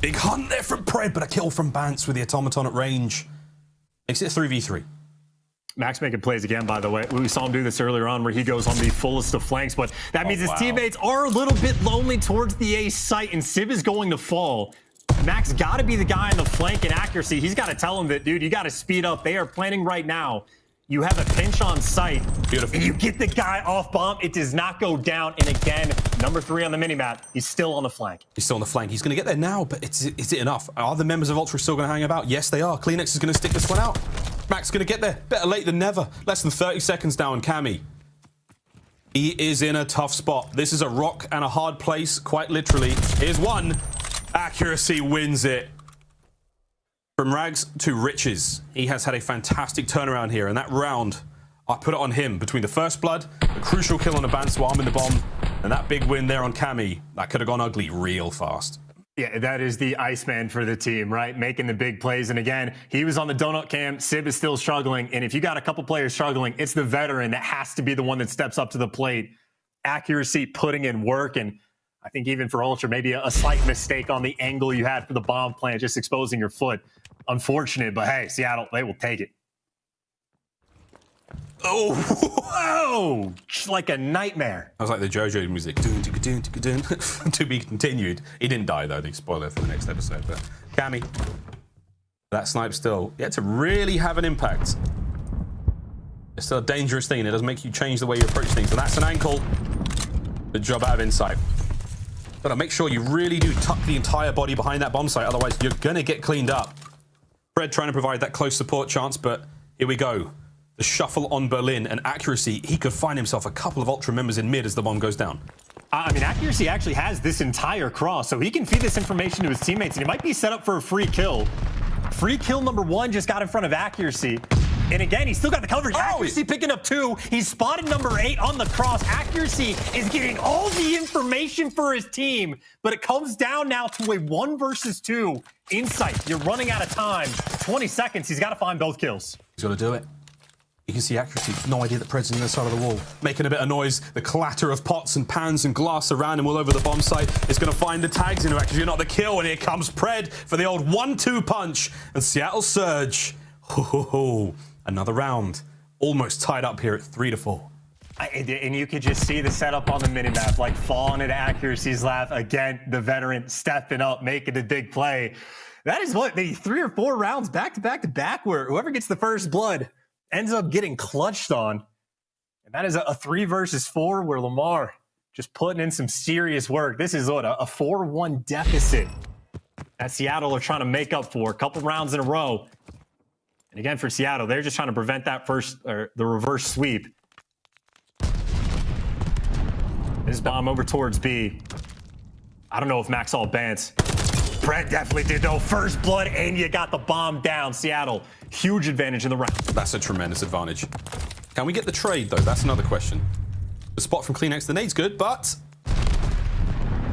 Big hunt there from Pred, but a kill from Bance with the automaton at range. Makes it a 3v3. Max making plays again, by the way. We saw him do this earlier on where he goes on the fullest of flanks, but that means his teammates are a little bit lonely towards the A site, and Sib is going to fall. Max got to be the guy on the flank in accuracy. He's got to tell him that, dude, you got to speed up. They are planning right now. You have a pinch on site. Beautiful. And you get the guy off bomb. It does not go down. And again, number 3 on the minimap. He's still on the flank. He's still on the flank. He's going to get there now, but is it enough? Are the members of Ultra still going to hang about? Yes, they are. Kleenex is going to stick this one out. Max is going to get there. Better late than never. Less than 30 seconds down, Cammy. He is in a tough spot. This is a rock and a hard place, quite literally. Here's one. Accuracy wins it. From rags to riches. He has had a fantastic turnaround here, and that round, I put it on him. Between the first blood, the crucial kill on the Bance while I'm in the bomb, and that big win there on Cammy, that could have gone ugly real fast. Yeah, that is the Iceman for the team, right? Making the big plays. And again, he was on the donut cam. Sib is still struggling. And if you got a couple players struggling, it's the veteran that has to be the one that steps up to the plate. Accuracy, putting in work. And I think even for Ultra, maybe a slight mistake on the angle you had for the bomb plant, just exposing your foot. Unfortunate, but hey, Seattle, they will take it. Oh, just like a nightmare. I was like the JoJo music. To be continued. He didn't die, though. The spoiler for the next episode. But Cammy, that snipe still yet to really have an impact. It's still a dangerous thing. It does make you change the way you approach things. And that's an ankle. Good job out of insight. Gotta make sure you really do tuck the entire body behind that bomb site. Otherwise, you're gonna get cleaned up. Fred trying to provide that close support chance, but here we go. The shuffle on Berlin and accuracy. He could find himself a couple of Ultra members in mid as the bomb goes down. I mean, accuracy actually has this entire cross, so he can feed this information to his teammates, and he might be set up for a free kill. Free kill number 1 just got in front of accuracy. And again, he's still got the coverage. Accuracy picking up 2. He's spotted number 8 on the cross. Accuracy is getting all the information for his team, but it comes down now to a 1 versus 2. Insight, you're running out of time. 20 seconds, he's got to find both kills. He's got to do it. You can see accuracy. No idea that Pred's on the other side of the wall. Making a bit of noise. The clatter of pots and pans and glass around him all over the bomb site is going to find the tags into accuracy. Not the kill. And here comes Pred for the old 1-2 punch. And Seattle surge. Another round. Almost tied up here at 3-4. And you could just see the setup on the minimap, like falling into accuracy's lap. Again, the veteran stepping up, making the big play. That is what, maybe 3 or 4 rounds back to back to back where whoever gets the first blood ends up getting clutched on. And that is a 3 versus 4 where Lamar just putting in some serious work. This is what, a 4-1 deficit that Seattle are trying to make up for a couple rounds in a row. And again, for Seattle, they're just trying to prevent that the reverse sweep. This bomb over towards B. I don't know if Max saw Bance. Brett definitely did, though. First blood, and you got the bomb down. Seattle, huge advantage in the round. That's a tremendous advantage. Can we get the trade, though? That's another question. The spot from Kleenex, the nade's good, but...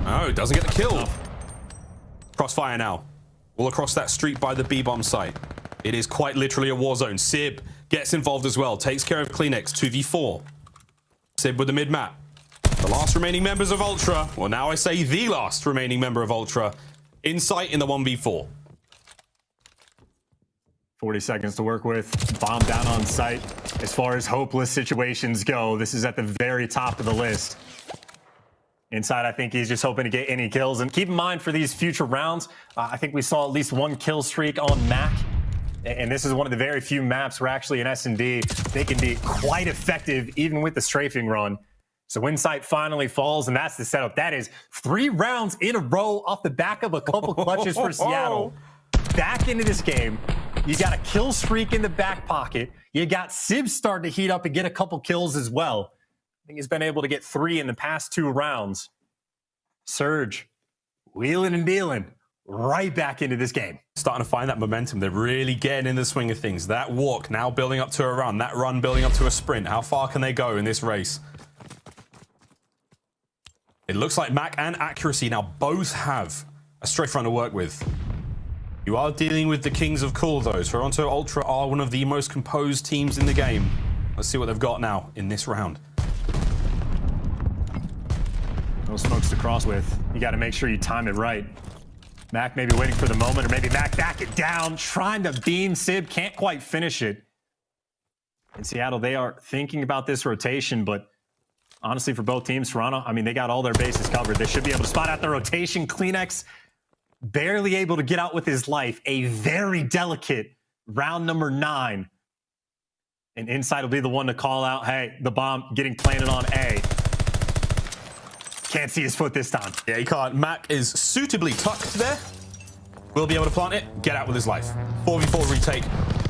Oh, doesn't get the kill. Crossfire now. All across that street by the B-bomb site. It is quite literally a war zone. Sib gets involved as well. Takes care of Kleenex, 2v4. Sib with the mid-map. The last remaining members of Ultra, well, now I say the last remaining member of Ultra, Insight in the 1v4. 40 seconds to work with. Bomb down on site. As far as hopeless situations go, this is at the very top of the list. Inside, I think he's just hoping to get any kills. And keep in mind for these future rounds, I think we saw at least 1 kill streak on Mac. And this is one of the very few maps where actually in S&D, they can be quite effective even with the strafing run. So Insight finally falls, and that's the setup. That is 3 rounds in a row off the back of a couple clutches for Seattle. Back into this game. You got a kill streak in the back pocket. You got Sib starting to heat up and get a couple kills as well. I think he's been able to get 3 in the past 2 rounds. Surge, wheeling and dealing, right back into this game. Starting to find that momentum. They're really getting in the swing of things. That walk now building up to a run. That run building up to a sprint. How far can they go in this race? It looks like Mac and Accuracy now both have a strafe run to work with. You are dealing with the Kings of Cool, though. Toronto Ultra are one of the most composed teams in the game. Let's see what they've got now in this round. Those smokes to cross with. You got to make sure you time it right. Mac maybe waiting for the moment, or maybe Mac back it down, trying to beam Sib, can't quite finish it. In Seattle, they are thinking about this rotation, but honestly, for both teams, Toronto, I mean, they got all their bases covered. They should be able to spot out the rotation. Kleenex barely able to get out with his life. A very delicate round number 9. And Inside will be the one to call out, hey, the bomb getting planted on A. Can't see his foot this time. Yeah, he can't. Mac is suitably tucked there. Will be able to plant it, get out with his life. 4v4 retake.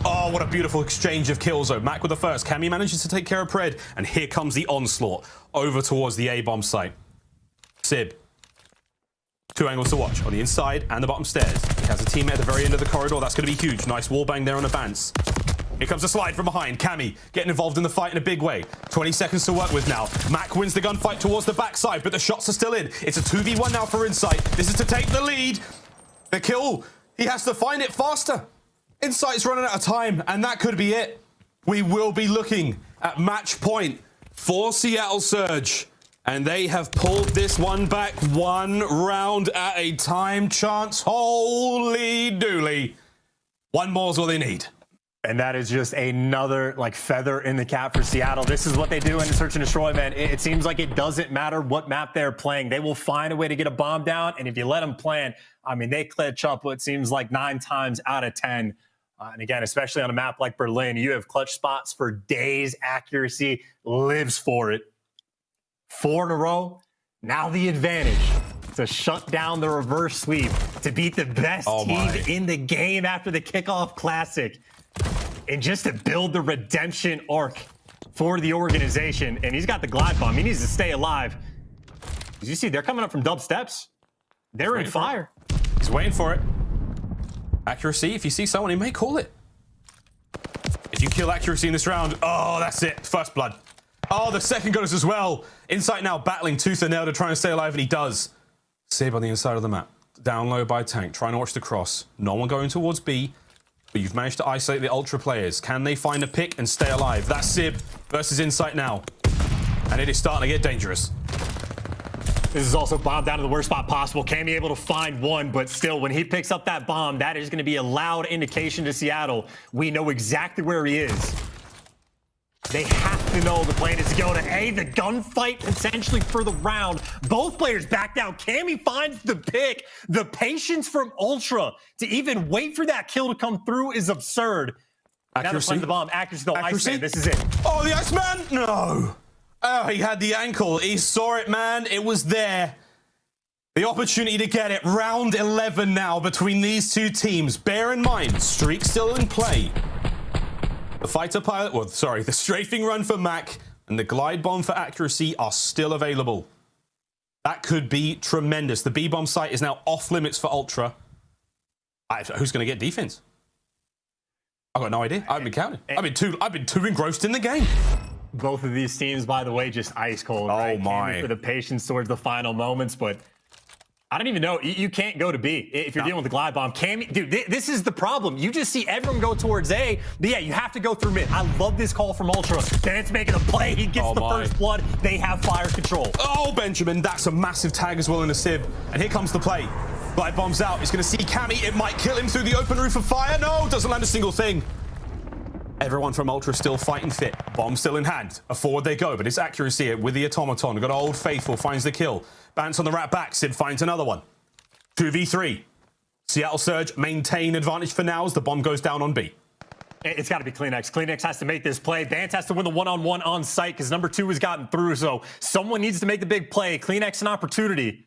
Oh, what a beautiful exchange of kills, though. Mac with the first. Cammy manages to take care of Pred, and here comes the onslaught over towards the A-bomb site. Sib. 2 angles to watch, on the inside and the bottom stairs. He has a teammate at the very end of the corridor. That's going to be huge. Nice wallbang there on the Bance. Here comes a slide from behind. Cammy getting involved in the fight in a big way. 20 seconds to work with now. Mac wins the gunfight towards the backside, but the shots are still in. It's a 2v1 now for Insight. This is to take the lead. The kill, he has to find it faster. Insight's running out of time, and that could be it. We will be looking at match point for Seattle Surge. And they have pulled this one back 1 round at a time. Chance, holy dooly. 1 more is all they need. And that is just another feather in the cap for Seattle. This is what they do in Search and Destroy, man. It seems like it doesn't matter what map they're playing. They will find a way to get a bomb down. And if you let them plan, I mean, they clutch up what seems like 9 times out of 10. And again, especially on a map like Berlin, you have clutch spots for days. Accuracy lives for it. 4 in a row. Now the advantage to shut down the reverse sweep, to beat the best team in the game after the kickoff classic, and just to build the redemption arc for the organization. And he's got the glide bomb. He needs to stay alive. As you see, they're coming up from dub steps. They're in fire. He's waiting for it. Accuracy, if you see someone, he may call it. If you kill Accuracy in this round, oh, that's it. First blood. Oh, the second goes as well. Insight now battling tooth and nail to try and stay alive, and he does. Sib on the inside of the map. Down low by Tank, trying to watch the cross. No one going towards B, but you've managed to isolate the Ultra players. Can they find a pick and stay alive? That's Sib versus Insight now. And it is starting to get dangerous. This is also bombed down to the worst spot possible. Cammy able to find one, but still, when he picks up that bomb, that is going to be a loud indication to Seattle. We know exactly where he is. They have to know the plan is to go to A, the gunfight potentially for the round. Both players back down. Cammy finds the pick. The patience from Ultra to even wait for that kill to come through is absurd. Accuracy. Now the bomb. Accuracy, though. Accuracy. Iceman, this is it. Oh, the Iceman? No. Oh, he had the ankle. He saw it, man. It was there. The opportunity to get it. Round 11 now between these two teams. Bear in mind, streak still in play. The fighter pilot, the strafing run for Mac and the glide bomb for Accuracy are still available. That could be tremendous. The B-bomb site is now off limits for Ultra. Who's going to get defense? I've got no idea. I haven't been counting. I've been too engrossed in the game. Both of these teams, by the way, just ice cold. Oh, right? my. Cammy for the patience towards the final moments, but I don't even know. You can't go to B if you're dealing with the glide bomb. Cammy, dude, this is the problem. You just see everyone go towards A, but yeah, you have to go through mid. I love this call from Ultra. Dan's making a play. He gets the first blood. They have fire control. Oh, Benjamin, that's a massive tag as well in the Sib. And here comes the play. Glide bomb's out. He's going to see Cammy. It might kill him through the open roof of fire. No, doesn't land a single thing. Everyone from Ultra still fighting fit. Bomb still in hand. Forward they go, but it's Accuracy with the automaton. Got Old Faithful, finds the kill. Bance on the rat back. Sib finds another one. 2v3. Seattle Surge maintain advantage for now as the bomb goes down on B. It's got to be Kleenex. Kleenex has to make this play. Vance has to win the one-on-one on site because number 2 has gotten through, so someone needs to make the big play. Kleenex an opportunity.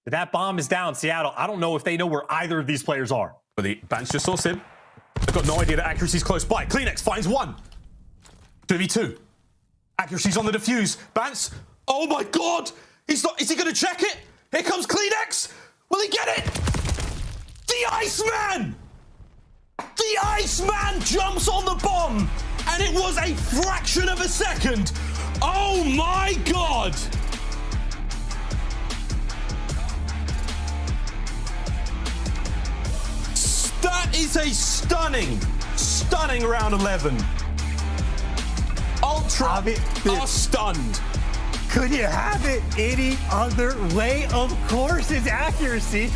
If that bomb is down, Seattle, I don't know if they know where either of these players are. But the Bance just saw Sib. They've got no idea that Accuracy's close by. Kleenex finds one. 2v2. Accuracy's on the defuse. Bance. Oh my God. He's not. Is he going to check it? Here comes Kleenex. Will he get it? The Iceman. The Iceman jumps on the bomb. And it was a fraction of a second. Oh my God. That is a stunning round 11. Ultra are stunned. Could you have it any other way? Of course, it's accuracy.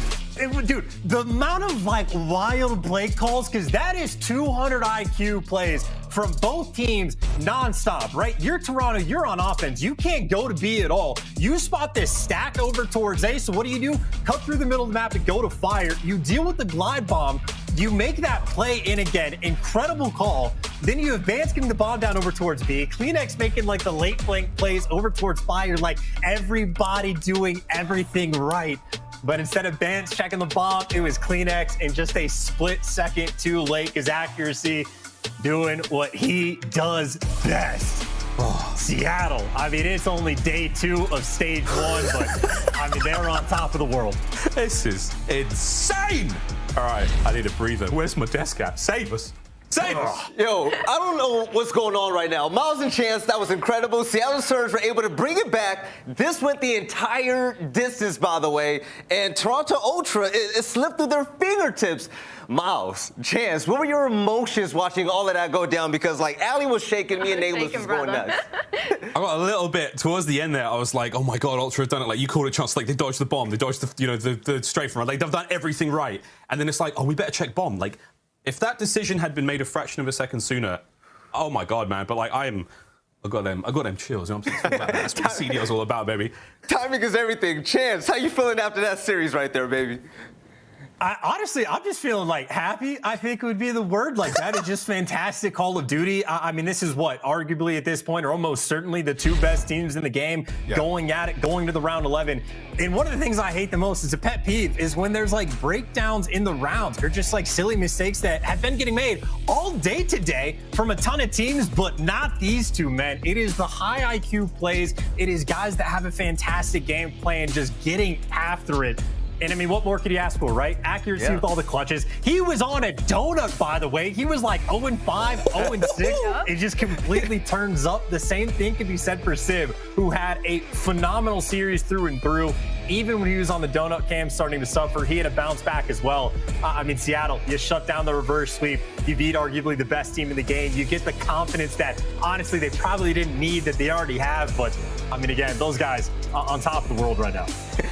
Dude, the amount of like wild play calls, because that is 200 IQ plays from both teams nonstop, right? You're Toronto, you're on offense. You can't go to B at all. You spot this stack over towards A, so what do? Cut through the middle of the map and go to fire. You deal with the glide bomb. You make that play in again. Incredible call. Then you have Vance getting the bomb down over towards B. Kleenex making like the late flank plays over towards fire. Like everybody doing everything right. But instead of Vance checking the bomb, it was Kleenex, and just a split second too late. His accuracy doing what he does best. Oh, Seattle. I mean, it's only day 2 of stage 1, but I mean, they're on top of the world. This is insane. All right, I need a breather. Where's my desk at? Save us. Save us. Yo, I don't know what's going on right now. Miles and Chance, that was incredible. Seattle Surge were able to bring it back. This went the entire distance, by the way. And Toronto Ultra, it slipped through their fingertips. Miles, Chance, what were your emotions watching all of that go down? Because, like, Allie was shaking, me and Nameless was going nuts. I got a little bit towards the end there. I was like, oh my God, Ultra have done it. Like, you called it chance. Like, they dodged the bomb. They dodged the strafe run. Like, they've done everything right. And then it's like, oh, we better check bomb. Like, if that decision had been made a fraction of a second sooner, oh my God, man. But like, I got them chills. You know what I'm saying? That's what the CDL is all about, baby. Timing is everything. Chance, how you feeling after that series right there, baby? Honestly, I'm just feeling like happy, I think would be the word. Like, that is just fantastic Call of Duty. I mean, this is what, arguably at this point, or almost certainly the 2 best teams in the game going at it, going to the round 11. And one of the things I hate the most, is a pet peeve, is when there's like breakdowns in the rounds. They're just like silly mistakes that have been getting made all day today from a ton of teams, but not these 2 men. It is the high IQ plays. It is guys that have a fantastic game plan, just getting after it. And I mean, what more could you ask for, right? Accuracy with all the clutches. He was on a donut, by the way. He was like 0-5, 0-6. It just completely turns up. The same thing could be said for Sib, who had a phenomenal series through and through. Even when he was on the donut cam starting to suffer, he had a bounce back as well. I mean, Seattle, you shut down the reverse sweep. You beat arguably the best team in the game. You get the confidence that, honestly, they probably didn't need that they already have. But, I mean, again, those guys on top of the world right now.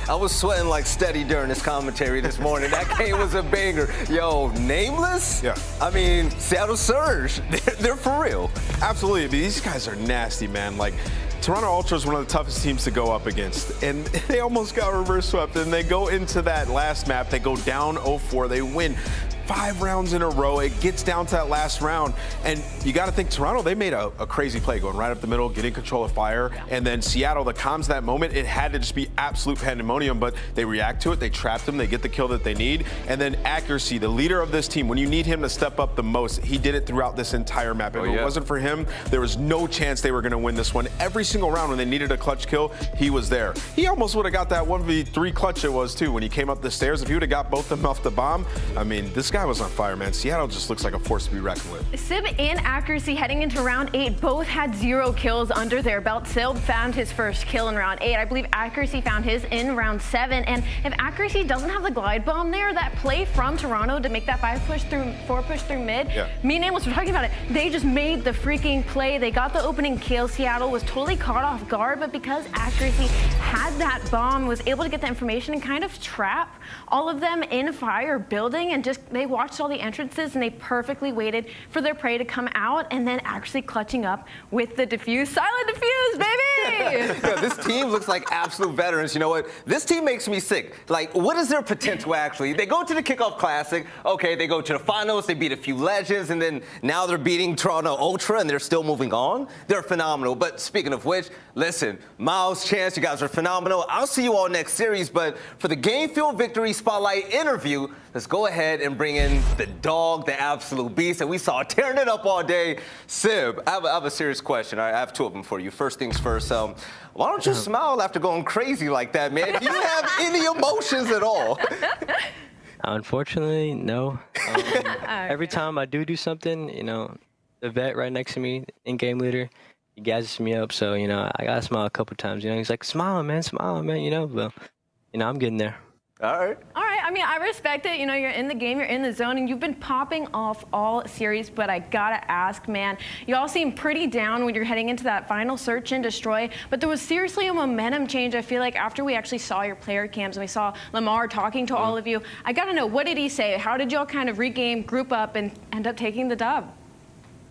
I was sweating like steady during this commentary this morning. That game was a banger. Yo, Nameless? Yeah. I mean, Seattle Surge, they're for real. Absolutely. I mean, these guys are nasty, man. Like, Toronto Ultra is one of the toughest teams to go up against, and they almost got reverse swept, and they go into that last map, they go down 0-4, they win 5 rounds in a row. It gets down to that last round, and you got to think Toronto, they made a crazy play going right up the middle, getting control of fire, and then Seattle, the comms that moment, it had to just be absolute pandemonium, but they react to it, they trap them, they get the kill that they need, and then accuracy, the leader of this team, when you need him to step up the most, he did it throughout this entire map. If it wasn't for him, there was no chance they were going to win this one. Every single round when they needed a clutch kill, he was there. He almost would have got that 1v3 clutch it was too when he came up the stairs. If he would have got both of them off the bomb, I mean, this guy was on fire, man. Seattle just looks like a force to be reckoned with. Sib and Accuracy heading into round 8 both had 0 kills under their belt. Sib found his first kill in round 8. I believe Accuracy found his in round 7. And if Accuracy doesn't have the glide bomb there, that play from Toronto to make that 4 push through mid, me and Nameless were talking about it. They just made the freaking play. They got the opening kill. Seattle was totally caught off guard, but because Accuracy had that bomb, was able to get the information and kind of trap all of them in fire building, and just they watched all the entrances and they perfectly waited for their prey to come out, and then actually clutching up with the defuse. Silent defuse, baby! Yo, this team looks like absolute veterans. You know what? This team makes me sick. Like, what is their potential actually? They go to the Kickoff Classic. Okay, they go to the finals. They beat a few legends, and then now they're beating Toronto Ultra, and they're still moving on. They're phenomenal. But speaking of which, listen, Miles, Chance, you guys are phenomenal. I'll see you all next series. But for the Game Field Victory Spotlight interview, let's go ahead and bring in the dog, the absolute beast, and we saw tearing it up all day. Sib, I have a serious question. I have 2 of them for you. First things first, why don't you smile after going crazy like that, man? Do you have any emotions at all? Unfortunately, no. Every time I do something, you know, the vet right next to me, in-game leader, he gassers me up. So, you know, I got to smile a couple times. You know, he's like, smile, man, you know. But, you know, I'm getting there. All right. All right. I mean, I respect it. You know, you're in the game, you're in the zone, and you've been popping off all series. But I gotta ask, man, you all seem pretty down when you're heading into that final search and destroy. But there was seriously a momentum change, I feel like, after we actually saw your player cams and we saw Lamar talking to all of you. I gotta know, what did he say? How did y'all kind of regame, group up, and end up taking the dub?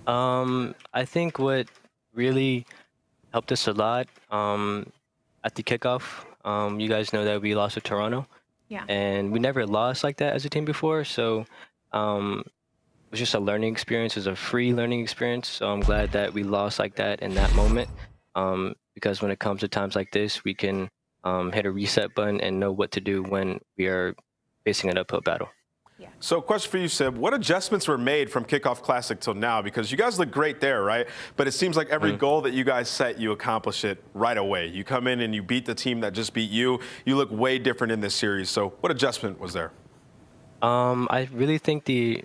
I think what really helped us a lot at the kickoff, you guys know that we lost to Toronto. Yeah. And we never lost like that as a team before, so it was just a learning experience. It was a free learning experience, so I'm glad that we lost like that in that moment, because when it comes to times like this, we can hit a reset button and know what to do when we are facing an uphill battle. So question for you, Sib. What adjustments were made from Kickoff Classic till now? Because you guys look great there, right? But it seems like every goal that you guys set, you accomplish it right away. You come in and you beat the team that just beat you. You look way different in this series. So what adjustment was there? I really think the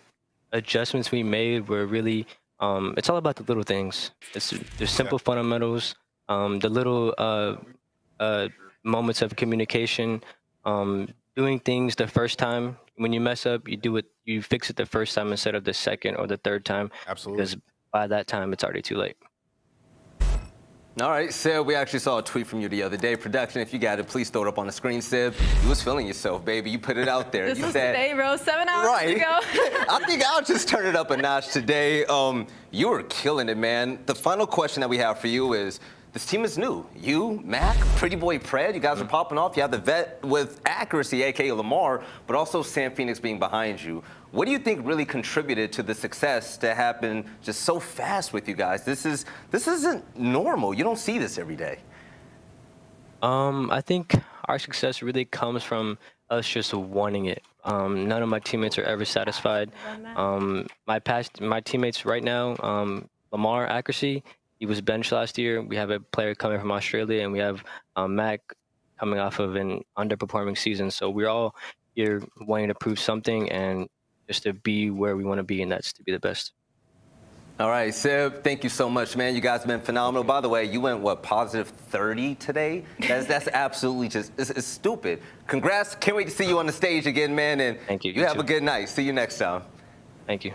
adjustments we made were really, it's all about the little things. It's the simple fundamentals, the little moments of communication, doing things the first time. When you mess up, you fix it the first time instead of the second or the third time. Absolutely. Because by that time, it's already too late. All right, Sib, we actually saw a tweet from you the other day. Production, if you got it, please throw it up on the screen, Sib. You was feeling yourself, baby. You put it out there. This You was said, today, bro. 7 hours ago. I think I'll just turn it up a notch today. You were killing it, man. The final question that we have for you is, this team is new. You, Mac, Pretty Boy Pred, you guys are popping off. You have the vet with accuracy, a.k.a. Lamar, but also Sam Phoenix being behind you. What do you think really contributed to the success to happen just so fast with you guys? This isn't normal. You don't see this every day. I think our success really comes from us just wanting it. None of my teammates are ever satisfied. My teammates right now, Lamar, accuracy, he was benched last year. We have a player coming from Australia, and we have Mac coming off of an underperforming season. So we're all here wanting to prove something and just to be where we want to be, and that's to be the best. All right, Sib, thank you so much, man. You guys have been phenomenal. By the way, you went, what, positive 30 today? That's absolutely just, it's stupid. Congrats. Can't wait to see you on the stage again, man. And thank you. You have a good night. See you next time. Thank you.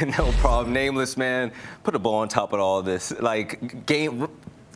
No problem. Nameless, man. Put a bow on top of all this. Like,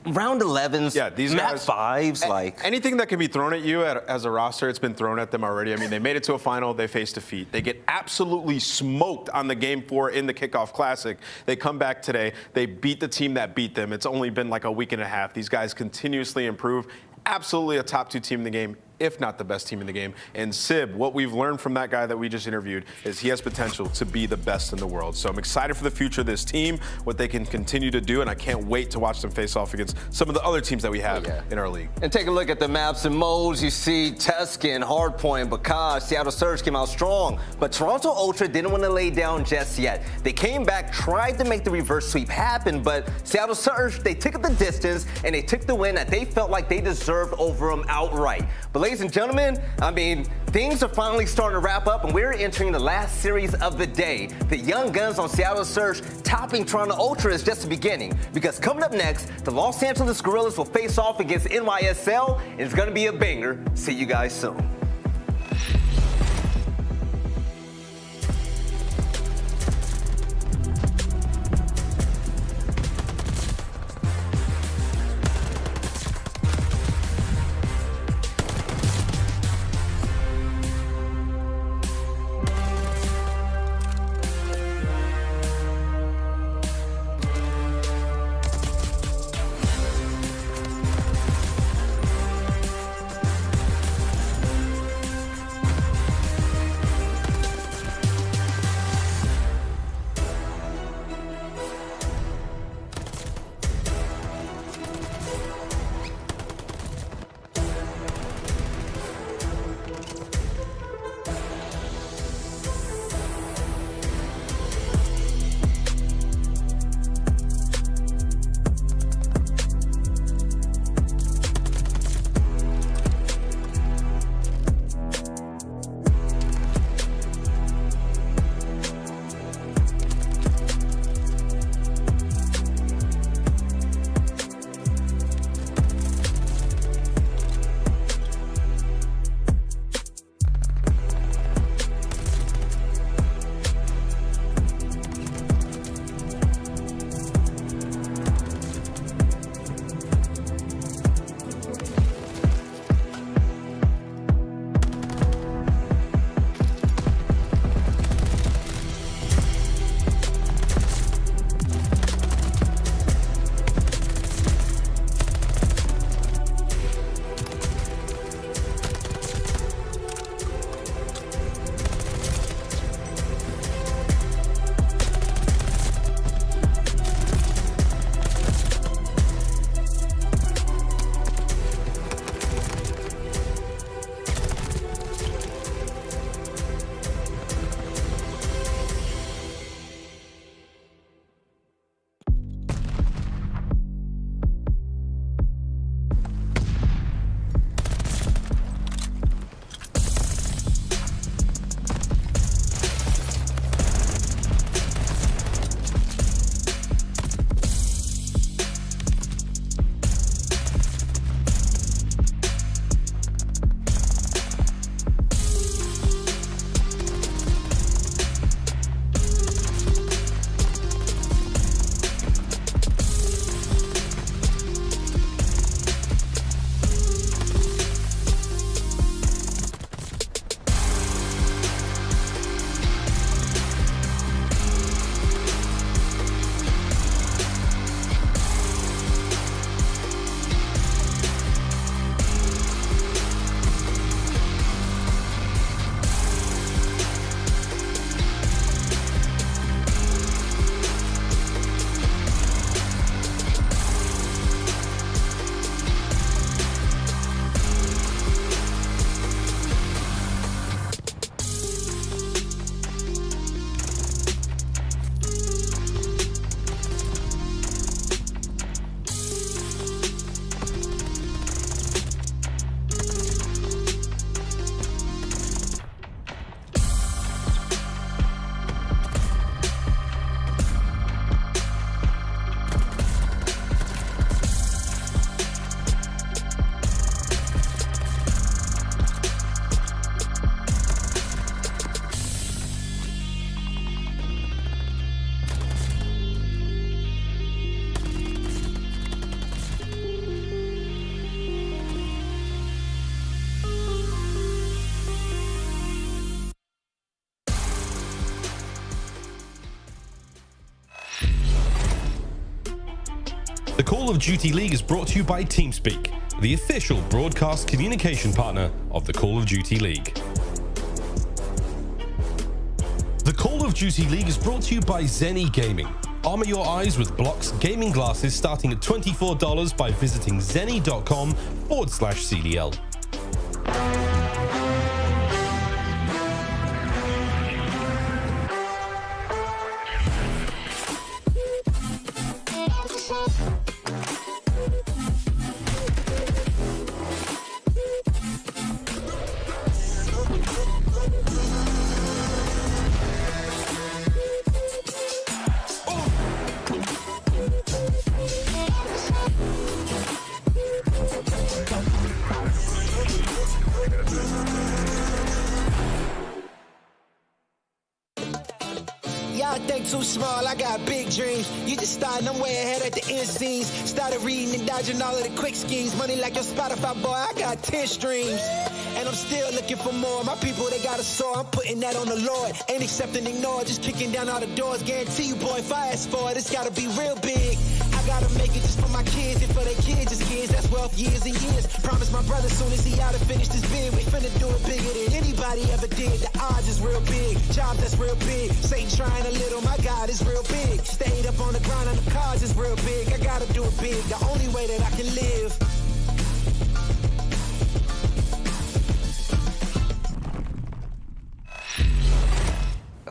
round 11s, yeah, these map guys, 5s, like anything that can be thrown at you as a roster, it's been thrown at them already. I mean, they made it to a final, they face defeat. They get absolutely smoked on the Game 4 in the Kickoff Classic. They come back today, they beat the team that beat them. It's only been like a week and a half. These guys continuously improve. Absolutely a top 2 team in the game, if not the best team in the game. And Sib, what we've learned from that guy that we just interviewed is he has potential to be the best in the world. So I'm excited for the future of this team, what they can continue to do, and I can't wait to watch them face off against some of the other teams that we have in our league. And take a look at the maps and modes. You see Tuscan, Hardpoint, Bacage, Seattle Surge came out strong, but Toronto Ultra didn't want to lay down just yet. They came back, tried to make the reverse sweep happen, but Seattle Surge, they took the distance, and they took the win that they felt like they deserved over them outright. But ladies and gentlemen, I mean, things are finally starting to wrap up, and we're entering the last series of the day. The Young Guns on Seattle Surge topping Toronto Ultra is just the beginning, because coming up next, the Los Angeles Guerrillas will face off against NYSL, and it's going to be a banger. See you guys soon. Call of Duty League is brought to you by TeamSpeak, the official broadcast communication partner of the Call of Duty League. The Call of Duty League is brought to you by Zenny Gaming. Armor your eyes with Block's gaming glasses starting at $24 by visiting zenny.com/CDL. Y'all think too small, I got big dreams. You just starting, I'm way ahead at the end scenes. Started reading and dodging all of the quick schemes. Money like your Spotify, boy, I got 10 streams. And I'm still looking for more. My people, they got a soar, I'm putting that on the Lord. Ain't accepting, ignore, just kicking down all the doors. Guarantee you, boy, if I ask for it, it's gotta be real big. I gotta make it just for my kids and for their kids' kids. That's wealth years and years. Promise my brother soon as he out and finish this bid, we finna do it bigger than anybody ever did. The odds is real big, job that's real big. Satan trying a little, my God is real big. Stayed up on the grind on the cards is real big. I gotta do it big, the only way that I can live.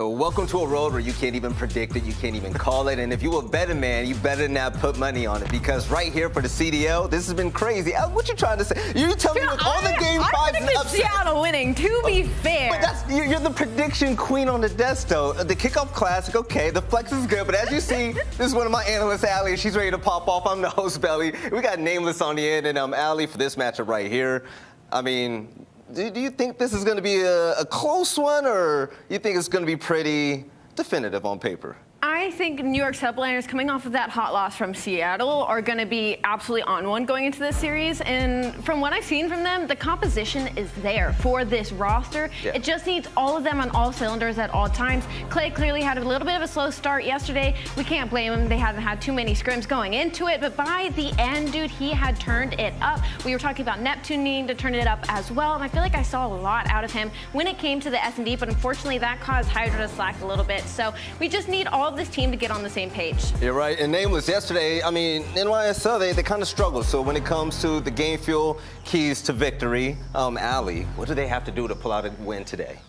Welcome to a road where you can't even predict it, you can't even call it, and if you a betting man, you better not put money on it, because right here for the CDL, this has been crazy. What you trying to say? You tell me with all the game fives and upsets. Seattle winning, to be fair. But that's, you're the prediction queen on the desk, though. The kickoff classic, okay, the flex is good, but as you see, this is one of my analysts, Allie. She's ready to pop off. I'm the host, Belly. We got Nameless on the end, and Allie for this matchup right here. I mean, do you think this is going to be a close one, or you think it's going to be pretty definitive on paper? I think New York's headliners coming off of that hot loss from Seattle are going to be absolutely on one going into this series. And from what I've seen from them, the composition is there for this roster. Yeah. It just needs all of them on all cylinders at all times. Clay clearly had a little bit of a slow start yesterday. We can't blame him. They haven't had too many scrims going into it. But by the end, dude, he had turned it up. We were talking about Neptune needing to turn it up as well. And I feel like I saw a lot out of him when it came to the S&D. But unfortunately, that caused Hydra to slack a little bit. So we just need all of this team to get on the same page. You're right. And Nameless, yesterday, I mean, NYSL, they kind of struggled. So when it comes to the game fuel keys to victory, Allie, what do they have to do to pull out a win today?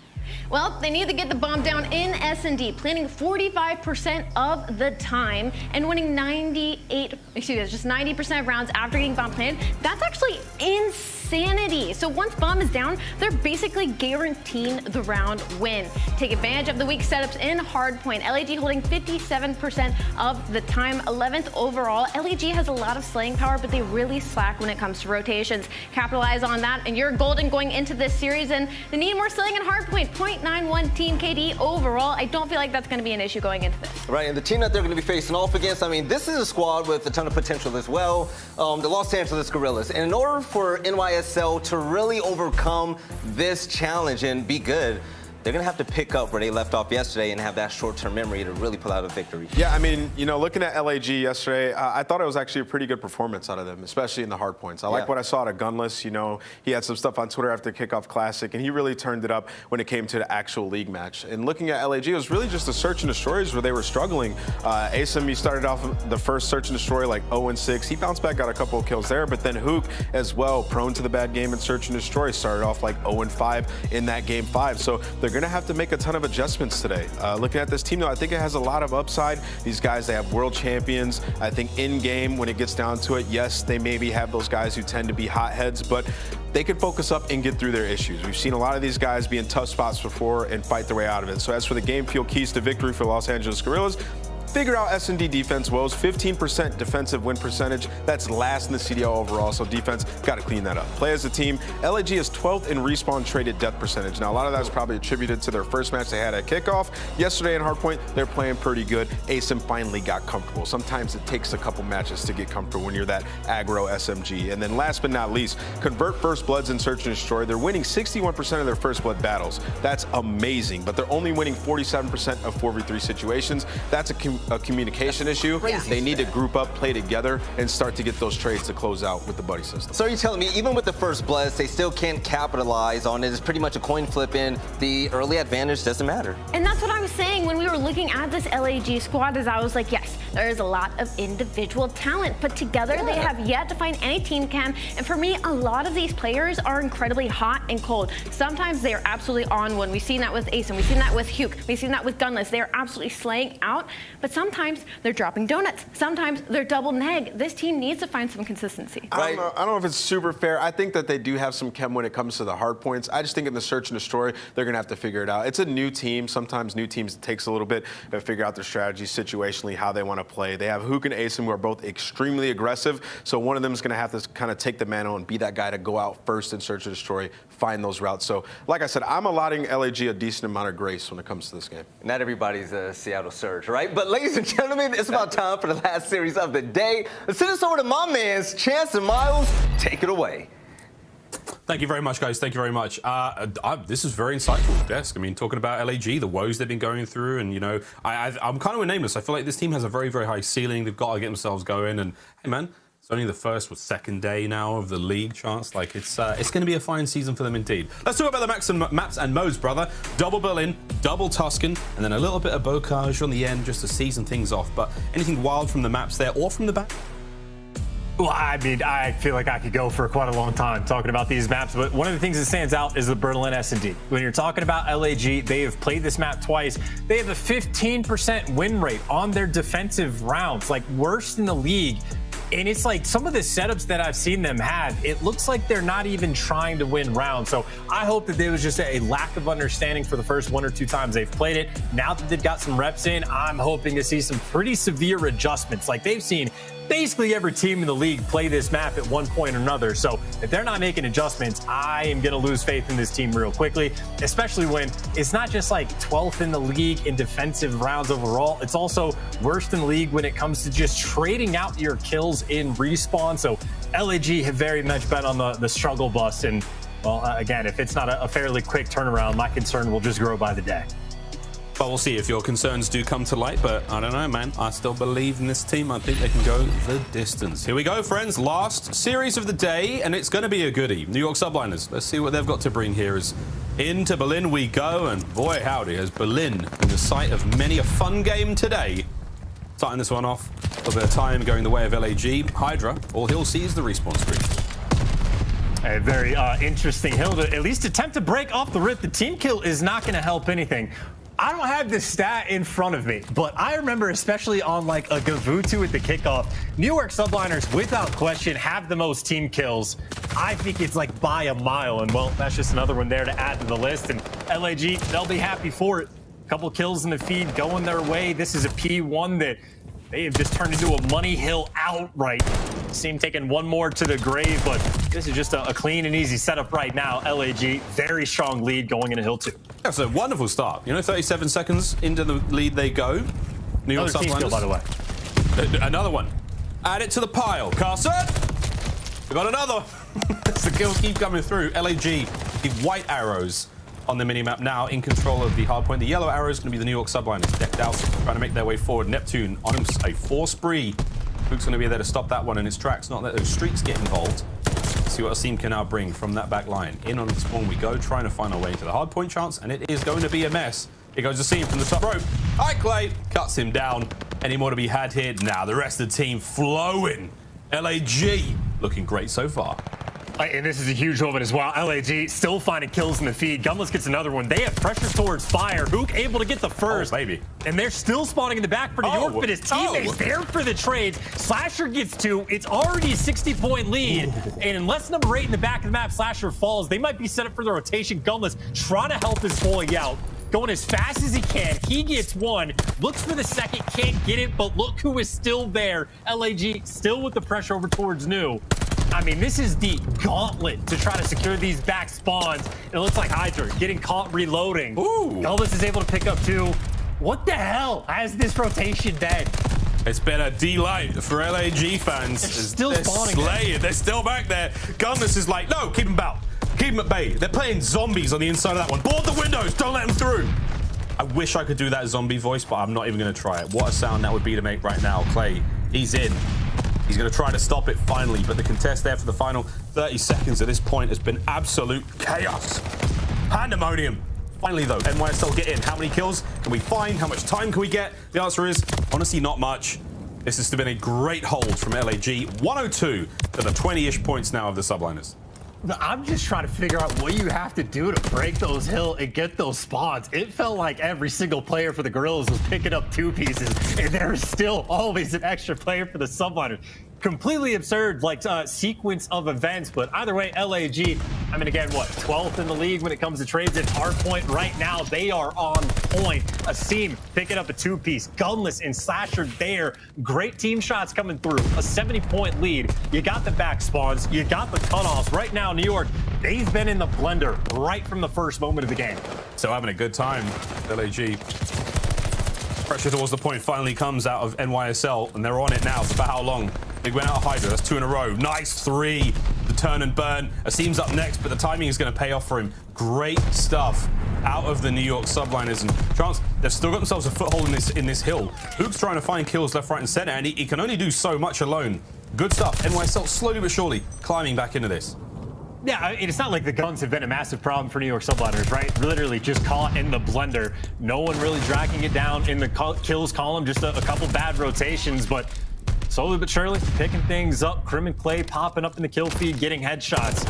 Well, they need to get the bomb down in S&D, planning 45% of the time and winning 90% of rounds after getting bomb planted. That's actually insanity. So once bomb is down, they're basically guaranteeing the round win. Take advantage of the weak setups in hardpoint. LAG holding 57% of the time, 11th overall. LAG has a lot of slaying power, but they really slack when it comes to rotations. Capitalize on that, and you're golden going into this series, and they need more slaying and hardpoint. 0.91 team KD overall. I don't feel like that's going to be an issue going into this. Right, and the team that they're going to be facing off against, I mean, this is a squad with a ton of potential as well, the Los Angeles Guerrillas. And in order for NYSL to really overcome this challenge and be good, they're going to have to pick up where they left off yesterday and have that short-term memory to really pull out a victory. Yeah, I mean, you know, looking at LAG yesterday, I thought it was actually a pretty good performance out of them, especially in the hard points. I like what I saw out of Gunless. You know, he had some stuff on Twitter after the Kickoff Classic, and he really turned it up when it came to the actual league match. And looking at LAG, it was really just the search and destroys where they were struggling. Asim, he started off the first search and destroy like 0-6. He bounced back, got a couple of kills there, but then Hook as well, prone to the bad game in search and destroy, started off like 0-5 in that game 5. So they're going to have to make a ton of adjustments today. Looking at this team, though, I think it has a lot of upside. These guys, they have world champions. I think in-game, when it gets down to it, yes, they maybe have those guys who tend to be hotheads, but they can focus up and get through their issues. We've seen a lot of these guys be in tough spots before and fight their way out of it. So as for the game fuel keys to victory for Los Angeles Guerrillas, figure out S&D defense woes, 15% defensive win percentage. That's last in the CDL overall, so defense, got to clean that up. Play as a team. LAG is 12th in respawn traded death percentage. Now, a lot of that is probably attributed to their first match they had at kickoff. Yesterday in Hardpoint, they're playing pretty good. Asim finally got comfortable. Sometimes it takes a couple matches to get comfortable when you're that aggro SMG. And then last but not least, convert first bloods in search and destroy. They're winning 61% of their first blood battles. That's amazing, but they're only winning 47% of 4v3 situations. That's a a communication issue. They need to group up, play together, and start to get those trades to close out with the buddy system. So you're telling me even with the first blitz, they still can't capitalize on it? It's pretty much a coin flip, and the early advantage doesn't matter. And that's what I was saying when we were looking at this LAG squad, is I was like, yes, there is a lot of individual talent, but together they have yet to find any team chem. And for me, a lot of these players are incredibly hot and cold. Sometimes they're absolutely on one. We've seen that with Ace, and we've seen that with Huke. We've seen that with Gunless. They're absolutely slaying out, but sometimes they're dropping donuts. Sometimes they're double neg. This team needs to find some consistency. I don't know if it's super fair. I think that they do have some chem when it comes to the hard points. I just think in the search and destroy, they're going to have to figure it out. It's a new team. Sometimes new teams, it takes a little bit to figure out their strategy situationally, how they want to play. They have Huke and Asim, who are both extremely aggressive, so one of them is going to have to kind of take the mantle and be that guy to go out first and search and destroy, find those routes. So, like I said, I'm allotting LAG a decent amount of grace when it comes to this game. Not everybody's a Seattle Surge, right? But ladies and gentlemen, it's about time for the last series of the day. Let's send this over to my man's Chance and Miles. Take it away. Thank you very much, guys. Thank you very much. This is very insightful, Desk. I mean, talking about LAG, the woes they've been going through, and, you know, I'm kind of with Nameless. I feel like this team has a very, very high ceiling. They've got to get themselves going. And, hey, man, it's only the first or second day now of the league chance. Like, it's going to be a fine season for them indeed. Let's talk about the maps and modes, brother. Double Berlin, double Tuscan, and then a little bit of Bocage on the end just to season things off. But anything wild from the maps there or from the back? Well, I mean, I feel like I could go for quite a long time talking about these maps, but one of the things that stands out is the Berlin S&D. When you're talking about LAG, they have played this map twice. They have a 15% win rate on their defensive rounds, like worst in the league. And it's like some of the setups that I've seen them have, it looks like they're not even trying to win rounds. So I hope that there was just a lack of understanding for the first 1 or 2 times they've played it. Now that they've got some reps in, I'm hoping to see some pretty severe adjustments. Like they've seen basically every team in the league play this map at one point or another. So if they're not making adjustments, I am going to lose faith in this team real quickly, especially when it's not just like 12th in the league in defensive rounds overall. It's also worst in the league when it comes to just trading out your kills in respawn. So LAG have very much been on the struggle bus. And, well, again, if it's not a fairly quick turnaround, my concern will just grow by the day. But we'll see if your concerns do come to light. But I don't know, man. I still believe in this team. I think they can go the distance. Here we go, friends. Last series of the day, and it's going to be a goodie. New York Subliners. Let's see what they've got to bring here. As into Berlin we go, and boy, howdy, has Berlin been the site of many a fun game today. Starting this one off, a little bit of time going the way of LAG. Hydra, all he'll see is the respawn screen. A very interesting hill to at least attempt to break off the rip. The team kill is not going to help anything. I don't have this stat in front of me, but I remember especially on like a Gavutu at the kickoff, New York Subliners without question have the most team kills. I think it's like by a mile, and well, that's just another one there to add to the list. And LAG, they'll be happy for it. A couple kills in the feed going their way. This is a P1 that they have just turned into a money hill outright. Seem taking one more to the grave, but this is just a clean and easy setup right now. LAG, very strong lead going into hill 2. That's a wonderful start. You know, 37 seconds into the lead they go. New York Subliners, by the way. Another one. Add it to the pile. Carson! We got another. The kills keep coming through. LAG, the white arrows on the minimap now in control of the hard point. The yellow arrow is going to be the New York Subliners decked out, trying to make their way forward. Neptune on him, a 4 spree. Luke's going to be there to stop that one in its tracks, not let those streaks get involved. Let's see what Asim can now bring from that back line. In on the spawn we go, trying to find our way into the hard point chance, and it is going to be a mess. Here goes Asim from the top rope. Hi, Clay. Cuts him down. Any more to be had here? Now the rest of the team flowing. LAG looking great so far. And this is a huge moment as well. LAG still finding kills in the feed. Gumless gets another one. They have pressure towards fire. Huke able to get the first. Oh, baby. And they're still spawning in the back for New York, but his teammates there for the trades. Slasher gets 2. It's already a 60-point lead. Ooh. And unless number 8 in the back of the map, Slasher falls, they might be set up for the rotation. Gumless trying to help his boy out. Going as fast as he can. He gets 1. Looks for the second. Can't get it, but look who is still there. LAG still with the pressure over towards New. I mean, this is the gauntlet to try to secure these back spawns. It looks like Hydra getting caught reloading. Ooh. Elvis is able to pick up 2. What the hell has this rotation been? It's been a delight for LAG fans. They're still spawning. They're still back there. Gunless is like, no, keep them out. Keep them at bay. They're playing zombies on the inside of that one. Board the windows. Don't let them through. I wish I could do that zombie voice, but I'm not even going to try it. What a sound that would be to make right now. Clay, he's in. He's going to try to stop it finally, but the contest there for the final 30 seconds at this point has been absolute chaos. Pandemonium. Finally, though, NYSL get in. How many kills can we find? How much time can we get? The answer is, honestly, not much. This has been a great hold from LAG. 102 to the 20-ish points now of the Subliners. I'm just trying to figure out what you have to do to break those hills and get those spawns. It felt like every single player for the Gorillas was picking up 2 pieces, and there's still always an extra player for the Subliners. Completely absurd, like, sequence of events, but either way, LAG, I mean, again, what, 12th in the league when it comes to trades at hardpoint right now. They are on point. Asim picking up a 2-piece, Gunless and Slasher there. Great team shots coming through. A 70-point lead. You got the back spawns. You got the cutoffs. Right now, New York, they've been in the blender right from the first moment of the game. So having a good time, LAG. Pressure towards the point finally comes out of NYSL, and they're on it now. For how long? They went out of Hydra. That's 2 in a row. Nice 3. The turn and burn. Asim's up next, but the timing is going to pay off for him. Great stuff out of the New York Subliners. And Chance, they've still got themselves a foothold in this hill. Hook's trying to find kills left, right, and center, and he can only do so much alone. Good stuff. NYSL slowly but surely climbing back into this. Yeah, I mean, it's not like the guns have been a massive problem for New York Subliners, right? Literally just caught in the blender. No one really dragging it down in the kills column, just a couple bad rotations, but slowly but surely picking things up. Crim and Clay popping up in the kill feed, getting headshots.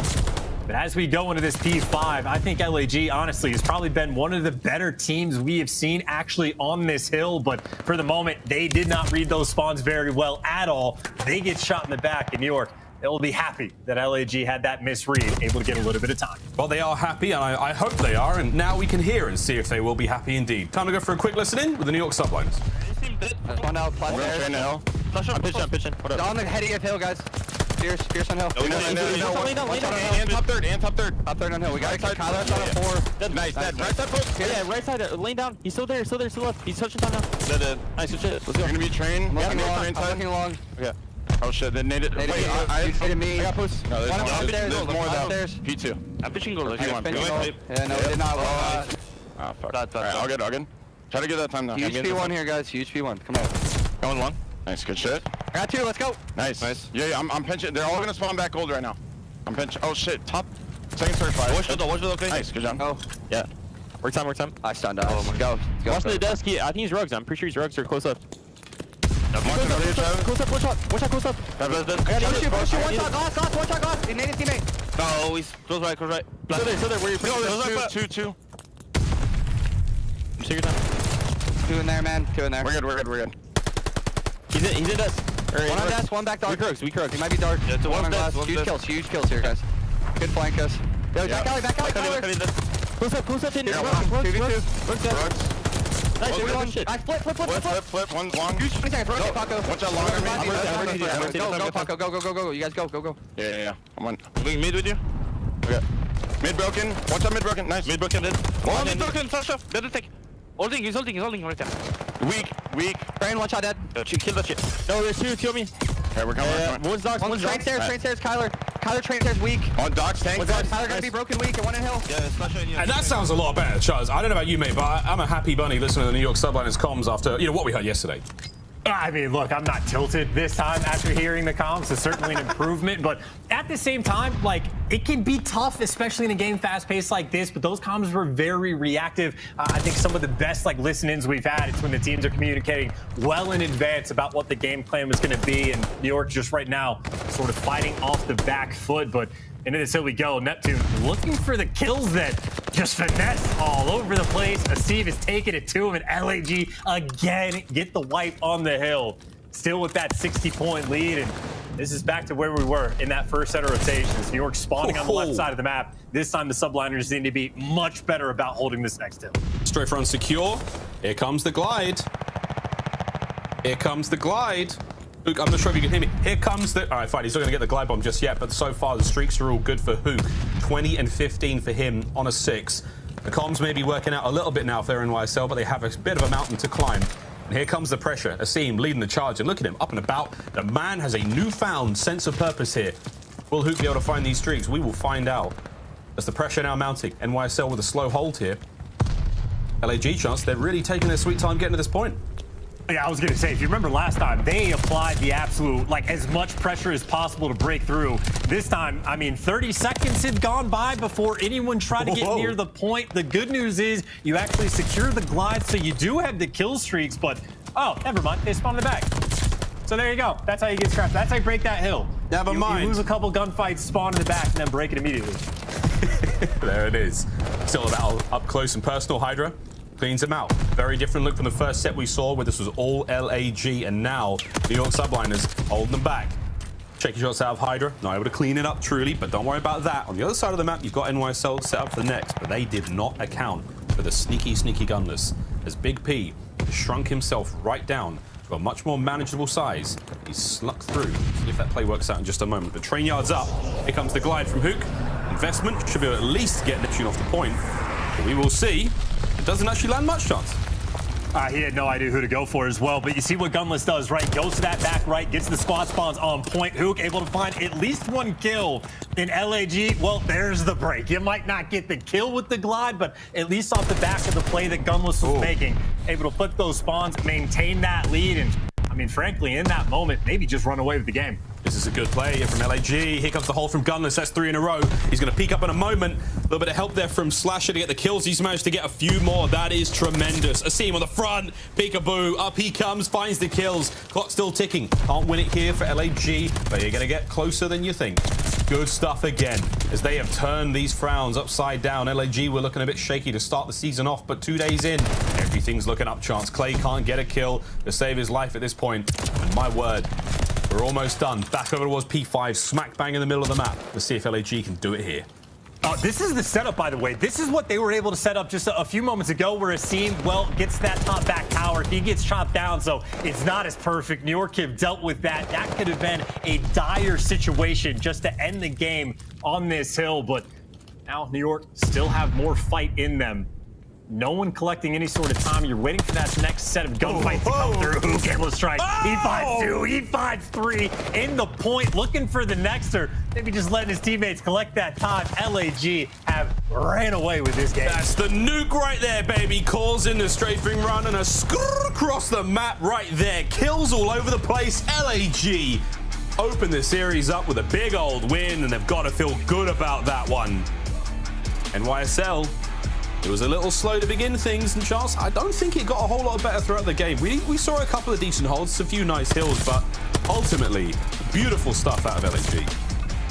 But as we go into this P5, I think LAG, honestly, has probably been one of the better teams we have seen actually on this hill. But for the moment, they did not read those spawns very well at all. They get shot in the back in New York. They'll be happy that LAG had that misread, able to get a little bit of time. Well, they are happy, and I hope they are, and now we can hear and see if they will be happy indeed. Time to go for a quick listen in with the New York Subliners. One out, I'm pitching. On the heading of hill, guys. Fierce on hill. And top third. Top third on hill. We got Kyler's on a 4. Nice, dead. Right side post. Yeah, right side, laying down. He's still there, still left. He's touching down now. Dead. Nice, good shit. Let's go. You're gonna be trained. I'm looking long. Okay. Oh shit, they naded. Wait, I hit me. I got push. No, there's more though. Upstairs. P2. I'm pitching goal. P1. Yeah, no, did not. Ah, fuck. Alright, all good. Try to get that time now. Huge P1 here, guys. Huge P1. Come on. Going one. Nice, good shit. I got 2. Let's go. Nice. Yeah, I'm pinching. They're all gonna spawn back gold right now. I'm pinching. Oh shit, top. Second certified. Watch the okay. Nice, good job. Oh. Yeah. Work time. I stunned us. Oh my god. Watch the desk. I think he's rugs. I'm pretty sure he's rugs or close up. Close up, watch out, close up. I got it. One shot, glass. He made his teammate. No, he's close right. Still there, where you put Two. Take your time. 2 in there, man. 2 in there. We're good. He's in desk. One on desk, one back dark. Weak rugs. He might be dark. Yeah, it's one on desk, glass. Huge kills here, guys. Good flank us. Yo, back alley. Close up in. Rugs. Nice, everyone. Shit. Flip. One long. 20 seconds. Rotate, Paco. Watch out long. Go, Paco. Go. You guys go. Yeah. I'm on. Doing mid with you? Okay. Mid broken. Watch out mid broken. Nice. Mid broken dead. One mid broken. Flash off. Dead attack. He's holding right there. Weak. Brain, one shot dead. Kill that shit. No, there's 2. Kill me. Okay, we're coming. One's docks. One's train stairs. Kyler train stairs weak. On docks, tank. Kyler gonna be broken weak and one in hill. Yeah, splash on you. And that sounds a lot better, Charles. I don't know about you, mate, but I'm a happy bunny listening to the New York Subliners comms after, what we heard yesterday. I mean, look, I'm not tilted this time after hearing the comms. It's certainly an improvement, but at the same time, like, it can be tough, especially in a game fast-paced like this, but those comms were very reactive. I think some of the best, listen-ins we've had, it's when the teams are communicating well in advance about what the game plan was going to be, and New York just right now sort of fighting off the back foot, but into this hill we go. Neptune looking for the kills that just finesse all over the place. Asim is taking it to him, and LAG again get the wipe on the hill. Still with that 60-point lead, and this is back to where we were in that first set of rotations. New York spawning on the left side of the map. This time the Subliners need to be much better about holding this next hill. Straight front secure. Here comes the glide. Hook, I'm not sure if you can hear me. Here comes the... All right, fine. He's not going to get the glide bomb just yet, but so far the streaks are all good for Hook. 20 and 15 for him on a 6. The comms may be working out a little bit now if they're in YSL, but they have a bit of a mountain to climb. And here comes the pressure. Asim leading the charge, and look at him, up and about. The man has a newfound sense of purpose here. Will Hook be able to find these streaks? We will find out. As the pressure now mounting. NYSL with a slow hold here. LAG chance, they're really taking their sweet time getting to this point. Yeah, I was going to say, if you remember last time, they applied the absolute, like, as much pressure as possible to break through. This time, I mean, 30 seconds had gone by before anyone tried to get near the point. The good news is you actually secure the glide, so you do have the kill streaks, but, oh, never mind. They spawned in the back. So there you go. That's how you get scrapped. That's how you break that hill. Never mind. You lose a couple gunfights, spawn in the back, and then break it immediately. There it is. Still about up close and personal. Hydra cleans him out. Very different look from the first set we saw where this was all LAG, and now New York subliners holding them back. Check your shots out of Hydra. Not able to clean it up truly, but don't worry about that. On the other side of the map, you've got NYSL set up for next, but they did not account for the sneaky gunless. As Big P shrunk himself right down to a much more manageable size, he's snuck through. See if that play works out in just a moment. The train yard's up. Here comes the glide from Hook. Investment should be able to at least get Neptune off the point, but we will see. It doesn't actually land much shots. He had no idea who to go for as well, but you see what Gunless does, right? Goes to that back right, gets the squad spawns on point. Hook able to find at least one kill in LAG. Well, there's the break. You might not get the kill with the glide, but at least off the back of the play that Gunless was making, able to put those spawns, maintain that lead, and I mean, frankly, in that moment, maybe just run away with the game. This is a good play here from LAG. Here comes the hold from Gunless. That's 3 in a row. He's going to peek up in a moment. A little bit of help there from Slasher to get the kills. He's managed to get a few more. That is tremendous. Asim on the front. Peekaboo. Up he comes. Finds the kills. Clock still ticking. Can't win it here for LAG, but you're going to get closer than you think. Good stuff again as they have turned these frowns upside down. LAG were looking a bit shaky to start the season off, but 2 days in, everything's looking up. Chance Clay can't get a kill to save his life at this point. And my word, we're almost done. Back over towards P5, smack bang in the middle of the map. Let's see if LAG can do it here. This is the setup, by the way. This is what they were able to set up just a few moments ago, where Asim, well, gets that top back tower. He gets chopped down, so it's not as perfect. New York have dealt with that. That could have been a dire situation just to end the game on this hill, but now New York still have more fight in them. No one collecting any sort of time. You're waiting for that next set of gunfights to come through. Hook able to strike. He finds 2, he finds 3 in the point, looking for the nexter. Maybe just letting his teammates collect that time. LAG have ran away with this game. That's the nuke right there, baby. Calls in the strafing run and a skrrr across the map right there. Kills all over the place. LAG open the series up with a big old win, and they've got to feel good about that one. NYSL, it was a little slow to begin things, and Charles, I don't think it got a whole lot better throughout the game. We saw a couple of decent holds, a few nice hills, but ultimately, beautiful stuff out of LAG.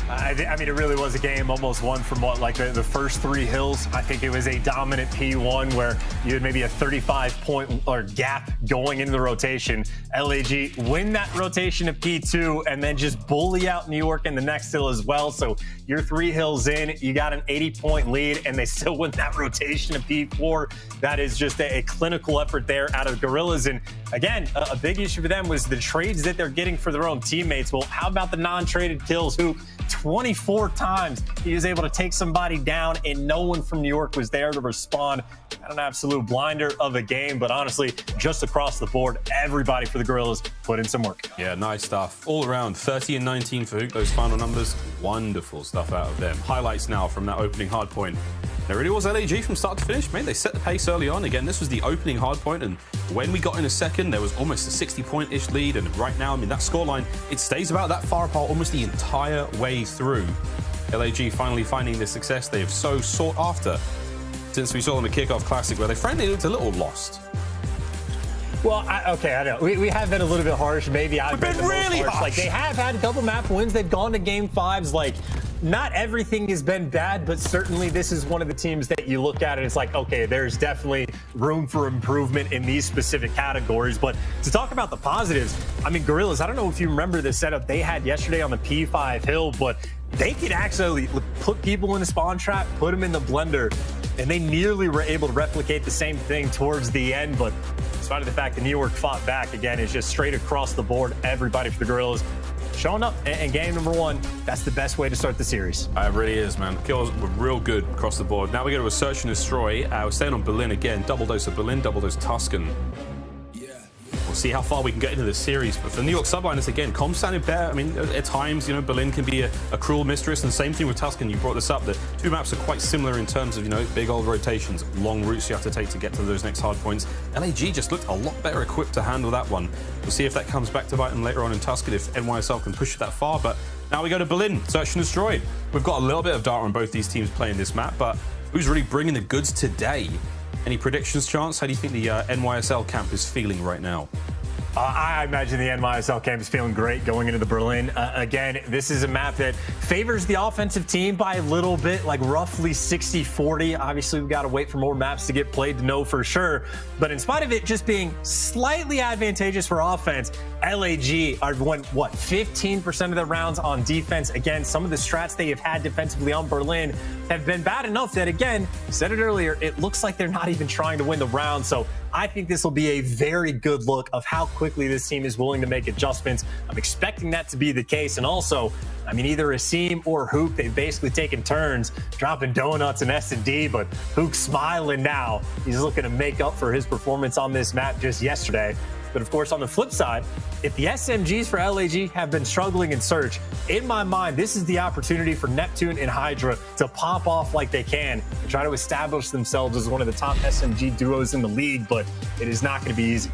I mean, it really was a game almost won from what, like the first 3 hills. I think it was a dominant P1 where you had maybe a 35-point or gap going into the rotation. LAG win that rotation at P2 and then just bully out New York in the next hill as well. So you're 3 hills in, you got an 80-point lead, and they still win that rotation at P4. That is just a clinical effort there out of Gorillas. And again, a big issue for them was the trades that they're getting for their own teammates. Well, how about the non-traded kills? Who 24 times he was able to take somebody down, and no one from New York was there to respond. Not an absolute blinder of a game, but honestly, just across the board, everybody for the Gorillas put in some work. Yeah, nice stuff. All around, 30 and 19 for Hook. Those final numbers, wonderful stuff out of them. Highlights now from that opening hard point. There really was LAG from start to finish. Man, they set the pace early on. Again, this was the opening hard point, and when we got in a second, there was almost a 60-point-ish lead, and right now, I mean, that scoreline, it stays about that far apart almost the entire way through. LAG finally finding the success they have so sought after since we saw them at Kickoff Classic, where they frankly looked a little lost. Well, okay, I know. We have been a little bit harsh. Maybe I've been really harsh. Like, they have had a couple map wins. They've gone to game 5s. Like, not everything has been bad, but certainly this is one of the teams that you look at and it's like, okay, there's definitely room for improvement in these specific categories. But to talk about the positives, I mean, Gorillas, I don't know if you remember the setup they had yesterday on the P5 hill, but they could actually put people in the spawn trap, put them in the blender, and they nearly were able to replicate the same thing towards the end. But despite the fact that New York fought back, again, it's just straight across the board, everybody for the Gorillas showing up in game number 1. That's the best way to start the series. It really is, man. Kills were real good across the board. Now we go to a search and destroy. We're staying on Berlin again. Double dose of Berlin, double dose Tuscan. We'll see how far we can get into this series. But for the New York Subliners, again, comms sounded better. I mean, at times, you know, Berlin can be a cruel mistress. And the same thing with Tuscan. You brought this up. The two maps are quite similar in terms of, you know, big old rotations, long routes you have to take to get to those next hard points. LAG just looked a lot better equipped to handle that one. We'll see if that comes back to bite them later on in Tuscan, if NYSL can push it that far. But now we go to Berlin, Search and Destroy. We've got a little bit of data on both these teams playing this map, but who's really bringing the goods today? Any predictions, Chance? How do you think the NYSL camp is feeling right now? I imagine the NYSL camp is feeling great going into the Berlin. Again, this is a map that favors the offensive team by a little bit, like roughly 60-40. Obviously, we've got to wait for more maps to get played to know for sure. But in spite of it just being slightly advantageous for offense, LAG are won, 15% of their rounds on defense. Again, some of the strats they have had defensively on Berlin have been bad enough that, again, said it earlier, it looks like they're not even trying to win the round. So I think this will be a very good look of how quickly this team is willing to make adjustments. I'm expecting that to be the case. And also, I mean, either Asim or Hook, they've basically taken turns dropping donuts in S&D, but Hook's smiling now. He's looking to make up for his performance on this map just yesterday. But of course, on the flip side, if the SMGs for LAG have been struggling in search, in my mind, this is the opportunity for Neptune and Hydra to pop off like they can and try to establish themselves as one of the top SMG duos in the league, but it is not going to be easy.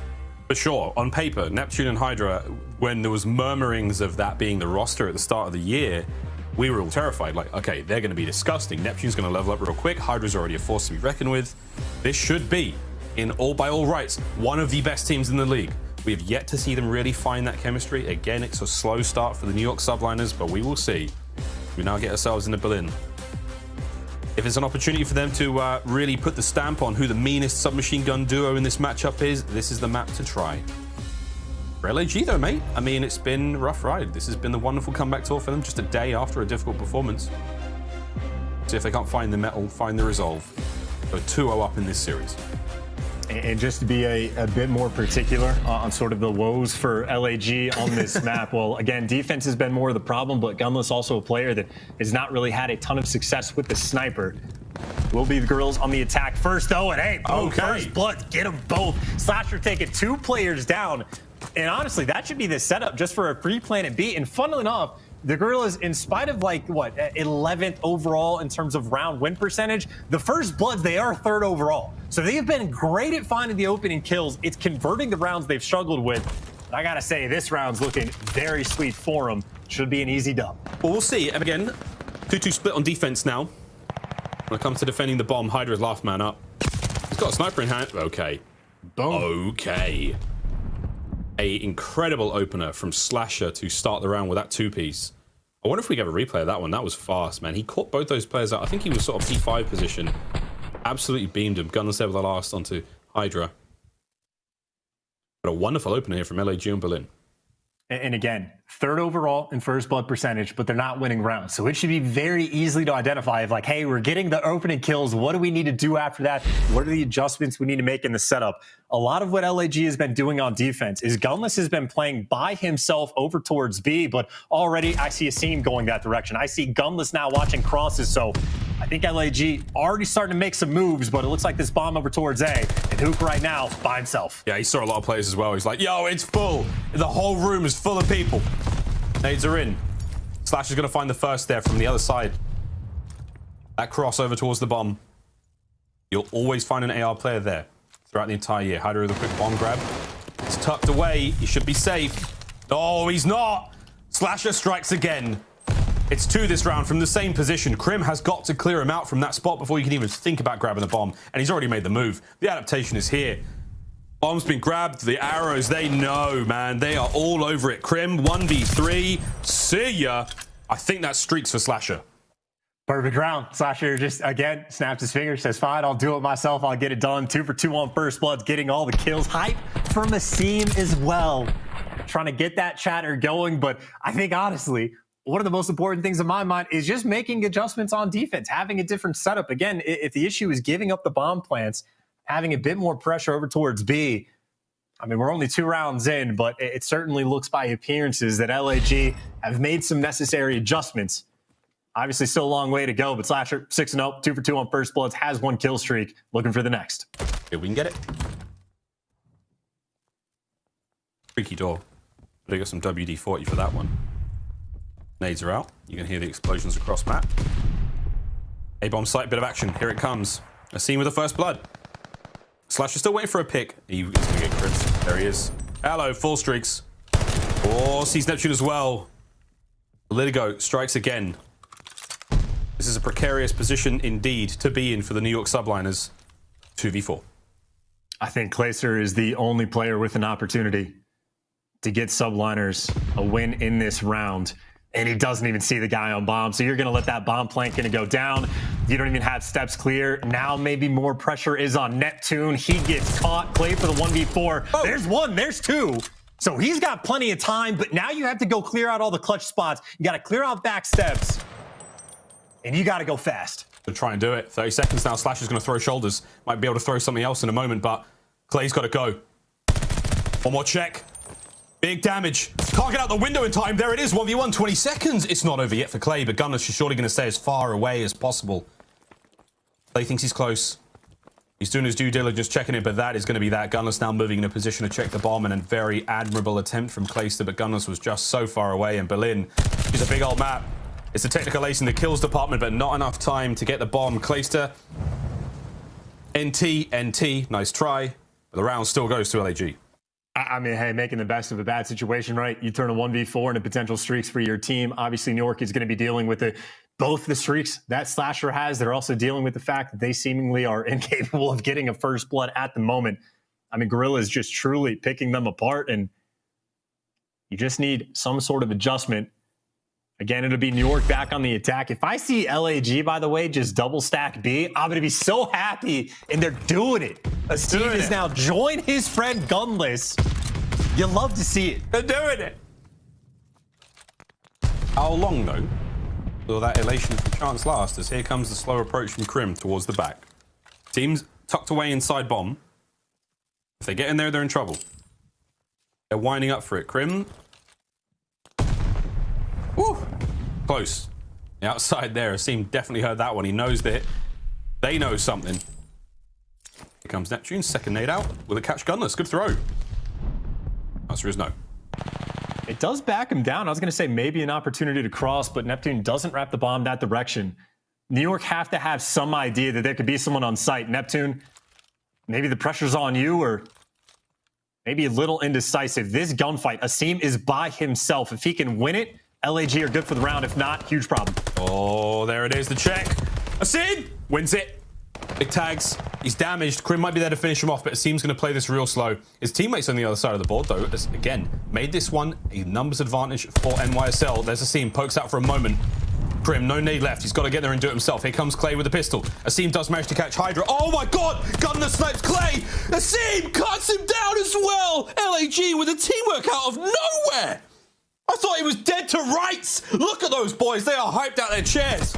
For sure. On paper, Neptune and Hydra, when there was murmurings of that being the roster at the start of the year, we were all terrified. Like, okay, they're going to be disgusting. Neptune's going to level up real quick. Hydra's already a force to be reckoned with. This should be, by all rights, one of the best teams in the league. We have yet to see them really find that chemistry. Again, it's a slow start for the New York Subliners, but we will see. We now get ourselves into Berlin. If it's an opportunity for them to really put the stamp on who the meanest submachine gun duo in this matchup is, this is the map to try. For LAG though, mate, I mean, it's been a rough ride. This has been the wonderful comeback tour for them, just a day after a difficult performance. See if they can't find the metal, find the resolve. Go 2-0 up in this series. And just to be a bit more particular on sort of the woes for LAG on this map, well, again, defense has been more of the problem, but Gunless also a player that has not really had a ton of success with the sniper. Will be the girls on the attack first, though, and hey, boom, first blood, get them both. Slasher taking 2 players down, and honestly, that should be the setup just for a free Planet B, and funnily enough, the Gorillas, in spite of 11th overall in terms of round win percentage, the first bloods, they are 3rd overall. So they have been great at finding the opening kills. It's converting the rounds they've struggled with. But I gotta say, this round's looking very sweet for them. Should be an easy dub. Well, we'll see. And again, 2-2 split on defense now. When it comes to defending the bomb, Hydra's last man up. He's got a sniper in hand. Okay. Boom. Okay. A incredible opener from Slasher to start the round with that 2-piece. I wonder if we get a replay of that one. That was fast, man. He caught both those players out. I think he was sort of P5 position. Absolutely beamed him. Gunless over the last onto Hydra. But a wonderful opener here from LAG and Berlin. And again, 3rd overall in first blood percentage, but they're not winning rounds. So it should be very easy to identify of hey, we're getting the opening kills. What do we need to do after that? What are the adjustments we need to make in the setup? A lot of what LAG has been doing on defense is Gunless has been playing by himself over towards B, but already I see Asim going that direction. I see Gunless now watching crosses, so I think LAG already starting to make some moves, but it looks like this bomb over towards A, and Hook right now by himself. Yeah, he saw a lot of players as well. He's like, yo, it's full. The whole room is full of people. Nades are in. Slash is going to find the first there from the other side. That cross over towards the bomb. You'll always find an AR player there throughout the entire year. Hydra with a quick bomb grab. It's tucked away. He should be safe. No, he's not. Slasher strikes again. It's 2 this round from the same position. Krim has got to clear him out from that spot before you can even think about grabbing the bomb. And he's already made the move. The adaptation is here. Bomb's been grabbed. The arrows, they know, man. They are all over it. Krim, 1v3. See ya. I think that's streaks for Slasher. Perfect round. Slasher just, again, snaps his fingers, says, fine, I'll do it myself. I'll get it done. 2 for 2 on first bloods, getting all the kills. Hype from Asim as well. Trying to get that chatter going. But I think, honestly, one of the most important things in my mind is just making adjustments on defense, having a different setup. Again, if the issue is giving up the bomb plants, having a bit more pressure over towards B. I mean, we're only 2 rounds in, but it certainly looks by appearances that LAG have made some necessary adjustments. Obviously, still a long way to go, but Slasher 6-0, 2 for 2 on first bloods, has 1 kill streak, looking for the next. If we can get it. Freaky door. But I got some WD-40 for that one. Nades are out. You can hear the explosions across map. A-bomb site, bit of action. Here it comes. A scene with the first blood. Slash is still waiting for a pick. He's going to get crits. There he is. Hello, 4 streaks. Oh, sees Neptune as well. Litigo strikes again. This is a precarious position indeed to be in for the New York Subliners. 2v4. I think Clayster is the only player with an opportunity to get Subliners a win in this round. And he doesn't even see the guy on bomb. So you're going to let that bomb plank going to go down. You don't even have steps clear. Now maybe more pressure is on Neptune. He gets caught. Clay for the 1v4. Oh. There's 1. There's 2. So he's got plenty of time. But now you have to go clear out all the clutch spots. You got to clear out back steps. And you got to go fast. To try and do it. 30 seconds now. Slash is going to throw shoulders. Might be able to throw something else in a moment. But Clay's got to go. One more check. Big damage. Can't get out the window in time. There it is. 1v1, 20 seconds. It's not over yet for Clay, but Gunless is surely going to stay as far away as possible. Clay thinks he's close. He's doing his due diligence, checking it, but that is going to be that. Gunless now moving in a position to check the bomb, and a very admirable attempt from Clayster, but Gunless was just so far away, and Berlin is a big old map. It's a technical ace in the kills department, but not enough time to get the bomb. Clayster, NT, nice try, but the round still goes to LAG. I mean, hey, making the best of a bad situation, right? You turn a 1v4 into potential streaks for your team. Obviously, New York is going to be dealing with both the streaks that Slasher has. They're also dealing with the fact that they seemingly are incapable of getting a first blood at the moment. I mean, Gorilla is just truly picking them apart, and you just need some sort of adjustment. Again, it'll be New York back on the attack. If I see LAG, by the way, just double stack B, I'm going to be so happy, and they're doing it. Steve has now joined his friend Gunless. You love to see it. They're doing it. How long, though, will that elation from Chance last, as here comes the slow approach from Crim towards the back. Teams tucked away inside bomb. If they get in there, they're in trouble. They're winding up for it. Crim. Woo! Close. The outside there, Asim definitely heard that one. He knows that they know something. Here comes Neptune, second nade out with a catch Gunless. Good throw. Answer is no. It does back him down. I was going to say maybe an opportunity to cross, but Neptune doesn't wrap the bomb that direction. New York have to have some idea that there could be someone on site. Neptune, maybe the pressure's on you, or maybe a little indecisive. This gunfight, Asim is by himself. If he can win it, LAG are good for the round. If not, huge problem. Oh, there it is, the check. Asim wins it. Big tags. He's damaged. Crim might be there to finish him off, but Asim's going to play this real slow. His teammates on the other side of the board, though, has, again, made this one a numbers advantage for NYSL. There's Asim, pokes out for a moment. Crim, no nade left. He's got to get there and do it himself. Here comes Clay with a pistol. Asim does manage to catch Hydra. Oh my God! Gunner snipes Clay! Asim cuts him down as well! LAG with a teamwork out of nowhere! I thought he was dead to rights! Look at those boys. They are hyped out their chairs.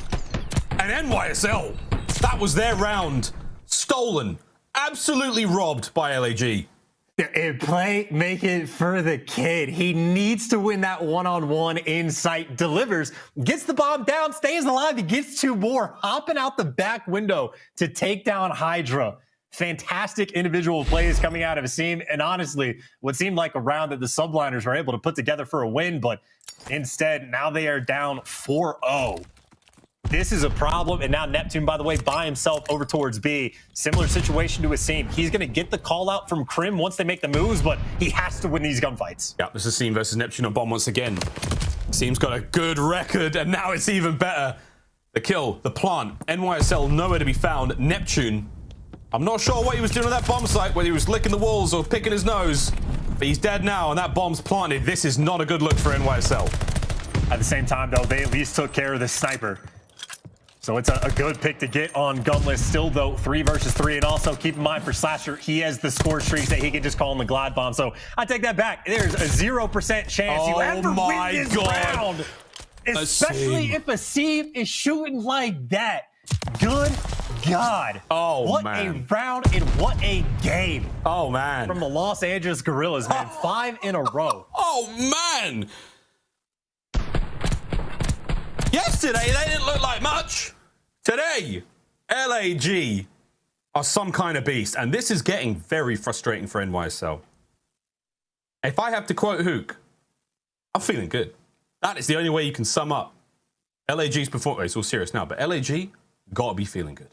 And NYSL, that was their round. Stolen. Absolutely robbed by LAG. Play, make it for the kid. He needs to win that one-on-one in sight. Delivers, gets the bomb down, stays alive. He gets 2 more, hopping out the back window to take down Hydra. Fantastic individual plays coming out of Asim, and honestly, what seemed like a round that the Subliners were able to put together for a win, but instead, now they are down 4-0. This is a problem, and now Neptune, by the way, by himself over towards B. Similar situation to Asim. He's going to get the call out from Crim once they make the moves, but he has to win these gunfights. Yeah, this is Asim versus Neptune on bomb once again. Asim's got a good record, and now it's even better. The kill, the plant, NYSL nowhere to be found. Neptune, I'm not sure what he was doing on that bomb site, whether he was licking the walls or picking his nose, but he's dead now, and that bomb's planted. This is not a good look for NYSL. At the same time, though, they at least took care of the sniper. So it's a good pick to get on Gunless. Still, though, 3 versus 3. And also, keep in mind, for Slasher, he has the score streaks that he can just call in the Glide Bomb. So I take that back. There's a 0% chance you ever win this round. Especially if Asim is shooting like that. Good God. Oh, what man. a round and what a game. Oh, man. From the Los Angeles Gorillas, man. 5 in a row. Oh, man. Yesterday, they didn't look like much. Today, LAG are some kind of beast. And this is getting very frustrating for NYSL. If I have to quote Hook, I'm feeling good. That is the only way you can sum up LAG's performance. It's all serious now, but LAG gotta be feeling good.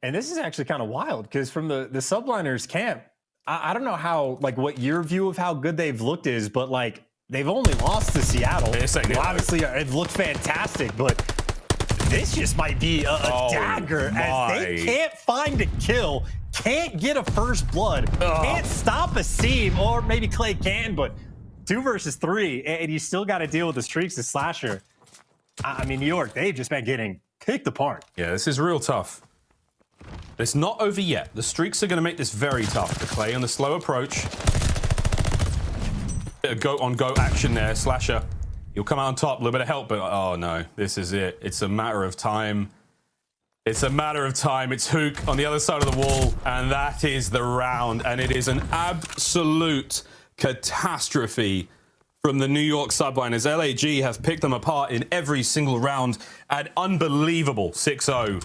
And this is actually kind of wild because from the subliners camp, I don't know how, like, what your view of how good they've looked is, but like they've only lost to Seattle. Obviously, it looked fantastic, but this just might be a dagger as they can't find a kill, can't get a first blood, can't stop a seam, or maybe Clay can, but 2 versus 3, and you still got to deal with the streaks of Slasher. I mean, New York, they've just been getting picked apart. Yeah, this is real tough. It's not over yet. The streaks are going to make this very tough to Clay on the slow approach. Bit of go-on-go action there. Slasher, you'll come out on top. A little bit of help, but oh no, this is it. It's a matter of time. It's a matter of time. It's Hook on the other side of the wall, and that is the round. And it is an absolute catastrophe from the New York subliners. LAG have picked them apart in every single round. An unbelievable 6-0.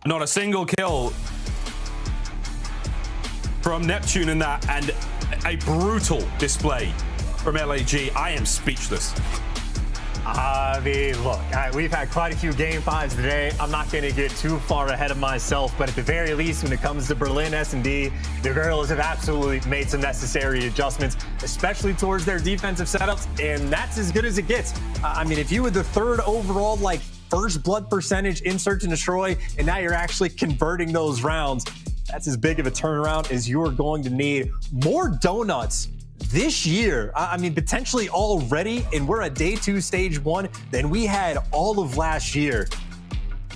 Not a single kill from Neptune in that, and a brutal display from LAG. I am speechless. I mean, look, we've had quite a few game 5s today. I'm not going to get too far ahead of myself, but at the very least, when it comes to Berlin S&D, the girls have absolutely made some necessary adjustments, especially towards their defensive setups, and that's as good as it gets. I mean, if you were the 3rd overall, like, first blood percentage in Search and Destroy, and now you're actually converting those rounds, that's as big of a turnaround as you're going to need. More donuts this year, I mean, potentially already, and we're at day 2, stage 1, than we had all of last year.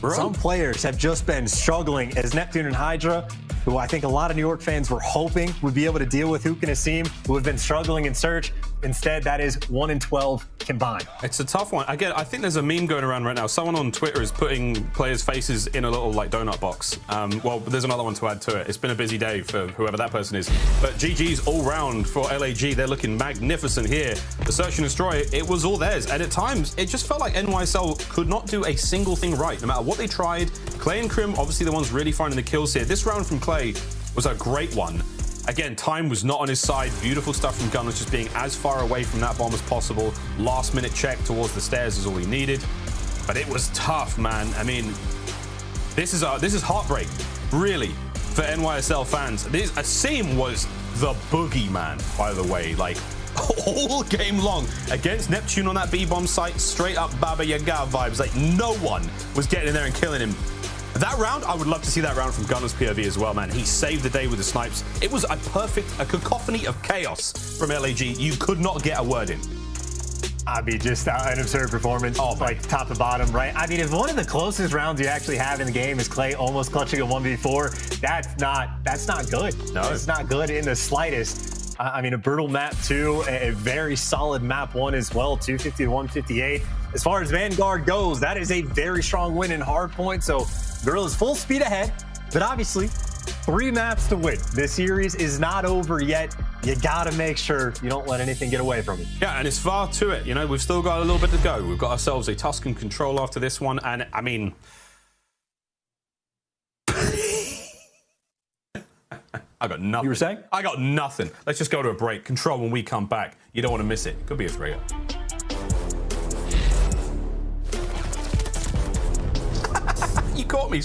Some players have just been struggling as Neptune and Hydra, who I think a lot of New York fans were hoping would be able to deal with Hook and Asim, who have been struggling in Search. Instead, that is 1-12 combined. It's a tough one. Again, I think there's a meme going around right now. Someone on Twitter is putting players' faces in a little like donut box. Well, there's another one to add to it. It's been a busy day for whoever that person is. But GG's all round for LAG. They're looking magnificent here. The Search and Destroy, it was all theirs. And at times, it just felt like NYSL could not do a single thing right, no matter what they tried. Clay and Krim, obviously the ones really finding the kills here. This round from Clay was a great one. Again, time was not on his side. Beautiful stuff from Gunners, just being as far away from that bomb as possible. Last minute check towards the stairs is all he needed. But it was tough, man. I mean, this is heartbreak, really, for NYSL fans. Asim was the boogeyman, by the way. Like, all game long against Neptune on that B-bomb site, straight up Baba Yaga vibes. Like, no one was getting in there and killing him. That round, I would love to see that round from Gunner's POV as well, man. He saved the day with the snipes. It was a cacophony of chaos from LAG. You could not get a word in. I mean, just an absurd performance, like top to bottom, right? I mean, if one of the closest rounds you actually have in the game is Clay almost clutching a 1v4, that's not good. No, it's not good in the slightest. I mean, a brutal map 2, a very solid map 1 as well, 250 to 158. As far as Vanguard goes, that is a very strong win in hardpoint. So Guerrilla's full speed ahead, but obviously 3 maps to win. This series is not over yet. You gotta make sure you don't let anything get away from you. Yeah, and it's far to it. You know, we've still got a little bit to go. We've got ourselves a Tuscan control after this one, and I mean, I got nothing. You were saying? I got nothing. Let's just go to a break. Control when we come back. You don't want to miss it. Could be a 3-0. You caught me.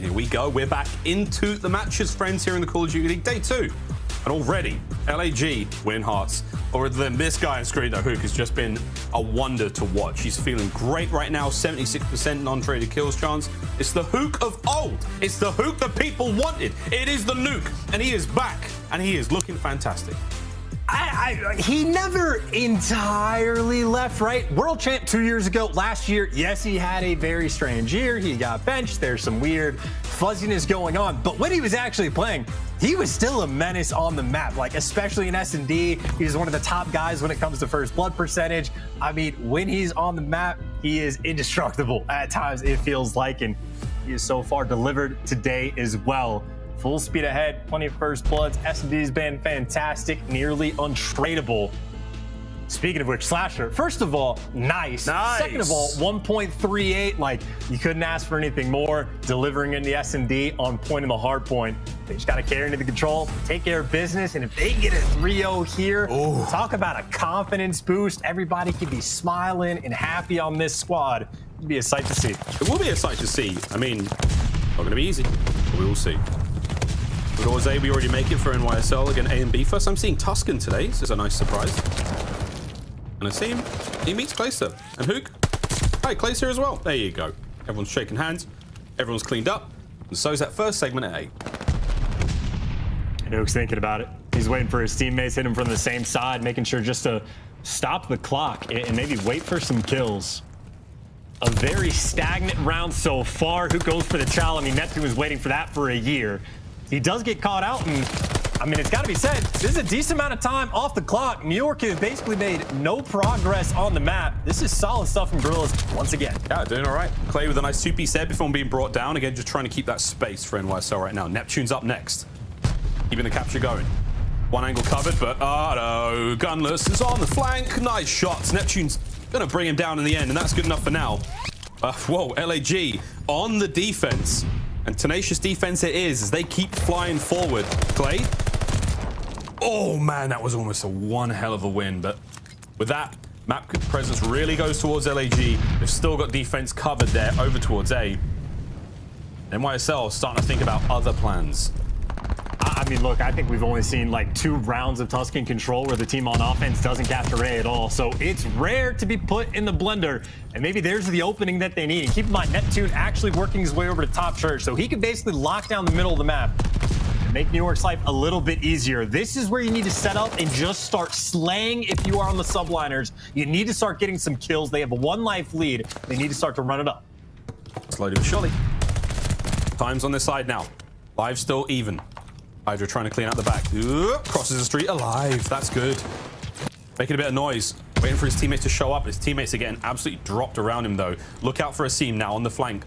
Here we go. We're back into the matches, friends, here in the Call of Duty League Day 2. And already, LAG winning hearts. Or than this guy on screen, though, Hook, has just been a wonder to watch. He's feeling great right now, 76% non-traded kills chance. It's the Hook of old. It's the Hook that people wanted. It is the nuke, and he is back, and he is looking fantastic. He never entirely left, right? World champ 2 years ago. Last year, yes, he had a very strange year. He got benched. There's some weird fuzziness going on. But when he was actually playing, he was still a menace on the map, like especially in S&D. He was one of the top guys when it comes to first blood percentage. I mean, when he's on the map, he is indestructible at times, it feels like. And he has so far delivered today as well. Full speed ahead, plenty of first bloods. S&D's been fantastic, nearly untradeable. Speaking of which, Slasher, first of all, nice. Second of all, 1.38, like you couldn't ask for anything more. Delivering in the S&D on point in the hard point. They just got to carry into the control, take care of business, and if they get a 3-0 here, talk about a confidence boost. Everybody can be smiling and happy on this squad. It'd be a sight to see. It will be a sight to see. I mean, not going to be easy, but we will see. With Orze, we already make it for NYSL. Again, A and B first. I'm seeing Tuscan today. This is a nice surprise. And I see him. He meets Clayster. And Hook. Hi, Clay's here as well. There you go. Everyone's shaking hands. Everyone's cleaned up. And so is that first segment at A. And Hook's thinking about it. He's waiting for his teammates, hit him from the same side, making sure just to stop the clock and maybe wait for some kills. A very stagnant round so far. Hook goes for the chow. I mean, Neptune was waiting for that for a year. He does get caught out, and I mean, it's got to be said, this is a decent amount of time off the clock. New York has basically made no progress on the map. This is solid stuff from Gorillas once again. Yeah, doing all right. Clay with a nice soupy set before being brought down. Again, just trying to keep that space for NYSL right now. Neptune's up next. Keeping the capture going. One angle covered, but no. Gunless is on the flank. Nice shots. Neptune's going to bring him down in the end, and that's good enough for now. Whoa, LAG on the defense. And tenacious defense it is as they keep flying forward. Clay. Oh, man, that was almost a one hell of a win. But with that, map presence really goes towards LAG. They've still got defense covered there over towards A. NYSL starting to think about other plans. I mean, look, I think we've only seen like 2 rounds of Tuscan control where the team on offense doesn't capture A at all. So it's rare to be put in the blender. And maybe there's the opening that they need. And keep in mind, Neptune actually working his way over to top church. So he can basically lock down the middle of the map and make New York's life a little bit easier. This is where you need to set up and just start slaying if you are on the subliners. You need to start getting some kills. They have a 1 life lead. They need to start to run it up. Slowly but surely. Time's on this side now. Live still even. Hydra trying to clean out the back. Crosses the street alive. That's good. Making a bit of noise. Waiting for his teammates to show up. His teammates are getting absolutely dropped around him, though. Look out for a seam now on the flank.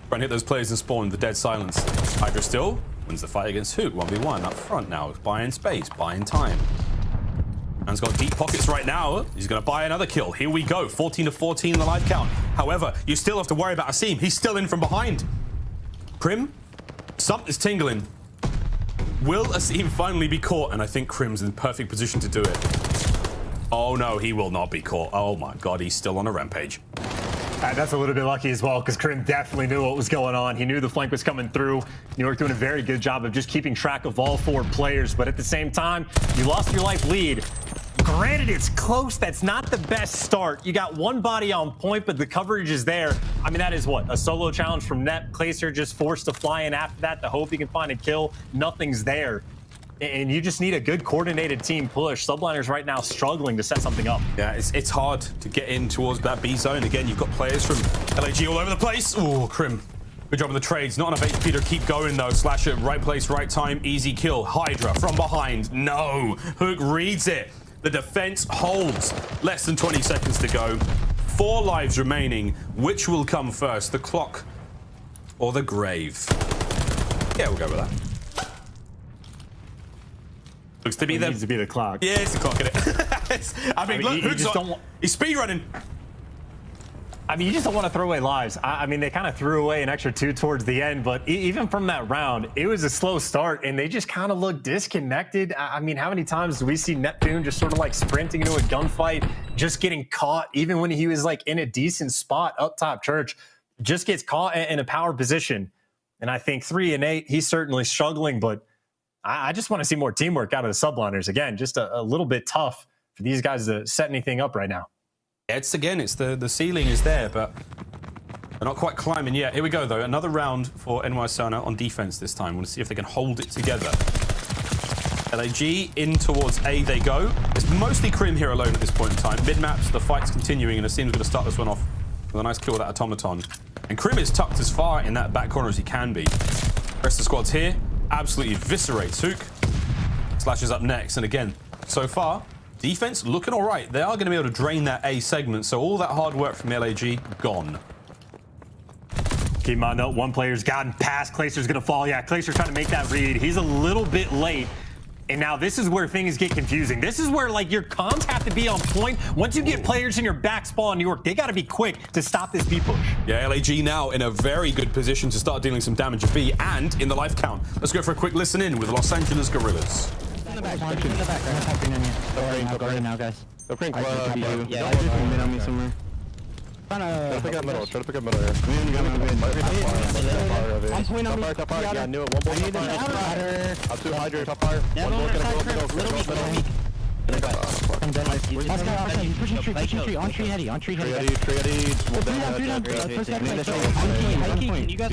Trying to hit those players and spawn. The dead silence. Hydra still wins the fight against Hook. 1v1 up front now. Buying space. Buying time. Man's got deep pockets right now. He's going to buy another kill. Here we go. 14-14 in the live count. However, you still have to worry about a seam. He's still in from behind. Crim? Something's tingling. Will Asim finally be caught? And I think Crim's in the perfect position to do it. Oh no, he will not be caught. Oh my god, he's still on a rampage. That's a little bit lucky as well, because Crim definitely knew what was going on. He knew the flank was coming through. New York doing a very good job of just keeping track of all 4 players, but at the same time, you lost your life lead. Granted, it's close. That's not the best start. You got 1 body on point, but the coverage is there. I mean, that is what? A solo challenge from Nep. Clayster just forced to fly in after that to hope he can find a kill. Nothing's there. And you just need a good coordinated team push. Subliners right now struggling to set something up. Yeah, it's hard to get in towards that B zone. Again, you've got players from LAG all over the place. Oh, Crim. Good job on the trades. Not enough HP to keep going, though. Slasher, right place, right time, easy kill. Hydra from behind. No. Hook reads it. The defense holds. Less than 20 seconds to go. 4 lives remaining. Which will come first, the clock or the grave? Yeah, we'll go with that. Looks to be needs to be the clock. Yeah, it's the clock, isn't it? I mean, look, he's speedrunning. I mean, you just don't want to throw away lives. I mean, they kind of threw away an extra 2 towards the end, but even from that round, it was a slow start, and they just kind of looked disconnected. I mean, how many times do we see Neptune just sort of like sprinting into a gunfight, just getting caught, even when he was like in a decent spot up top church, just gets caught in a power position. And I think 3 and 8, he's certainly struggling, but I just want to see more teamwork out of the subliners. Again, just a little bit tough for these guys to set anything up right now. It's the ceiling is there, but they're not quite climbing yet. Here we go, though. Another round for NYSL on defense this time. We'll see if they can hold it together. LAG in towards A they go. It's mostly Krim here alone at this point in time. Mid-maps, the fight's continuing, and it seems we're going to start this one off with a nice kill with that automaton. And Krim is tucked as far in that back corner as he can be. The rest of the squad's here. Absolutely eviscerate Sook. Slash is up next, and again, so far, defense looking all right. They are going to be able to drain that A segment, so all that hard work from LAG, gone. Keep in mind, though, one player's gotten past. Clayster's going to fall. Yeah, Clayster's trying to make that read. He's a little bit late. And now this is where things get confusing. This is where, like, your comms have to be on point. Once you get players in your back spawn in New York, they got to be quick to stop this B push. Yeah, LAG now in a very good position to start dealing some damage at B and in the life count. Let's go for a quick listen in with the Los Angeles Gorillas. In the back, in the back. Go right now, guys. Go crank. Yeah, mid on me somewhere. Try to pick up middle. Try to pick up middle here. I'm point on me. Yeah, knew it. One ball top fire. I'll do Hydra top fire. One ball gonna go. I'm done. He's pushing tree. On tree heady. Tree heady. Three down. First guy. High key. Can you guys?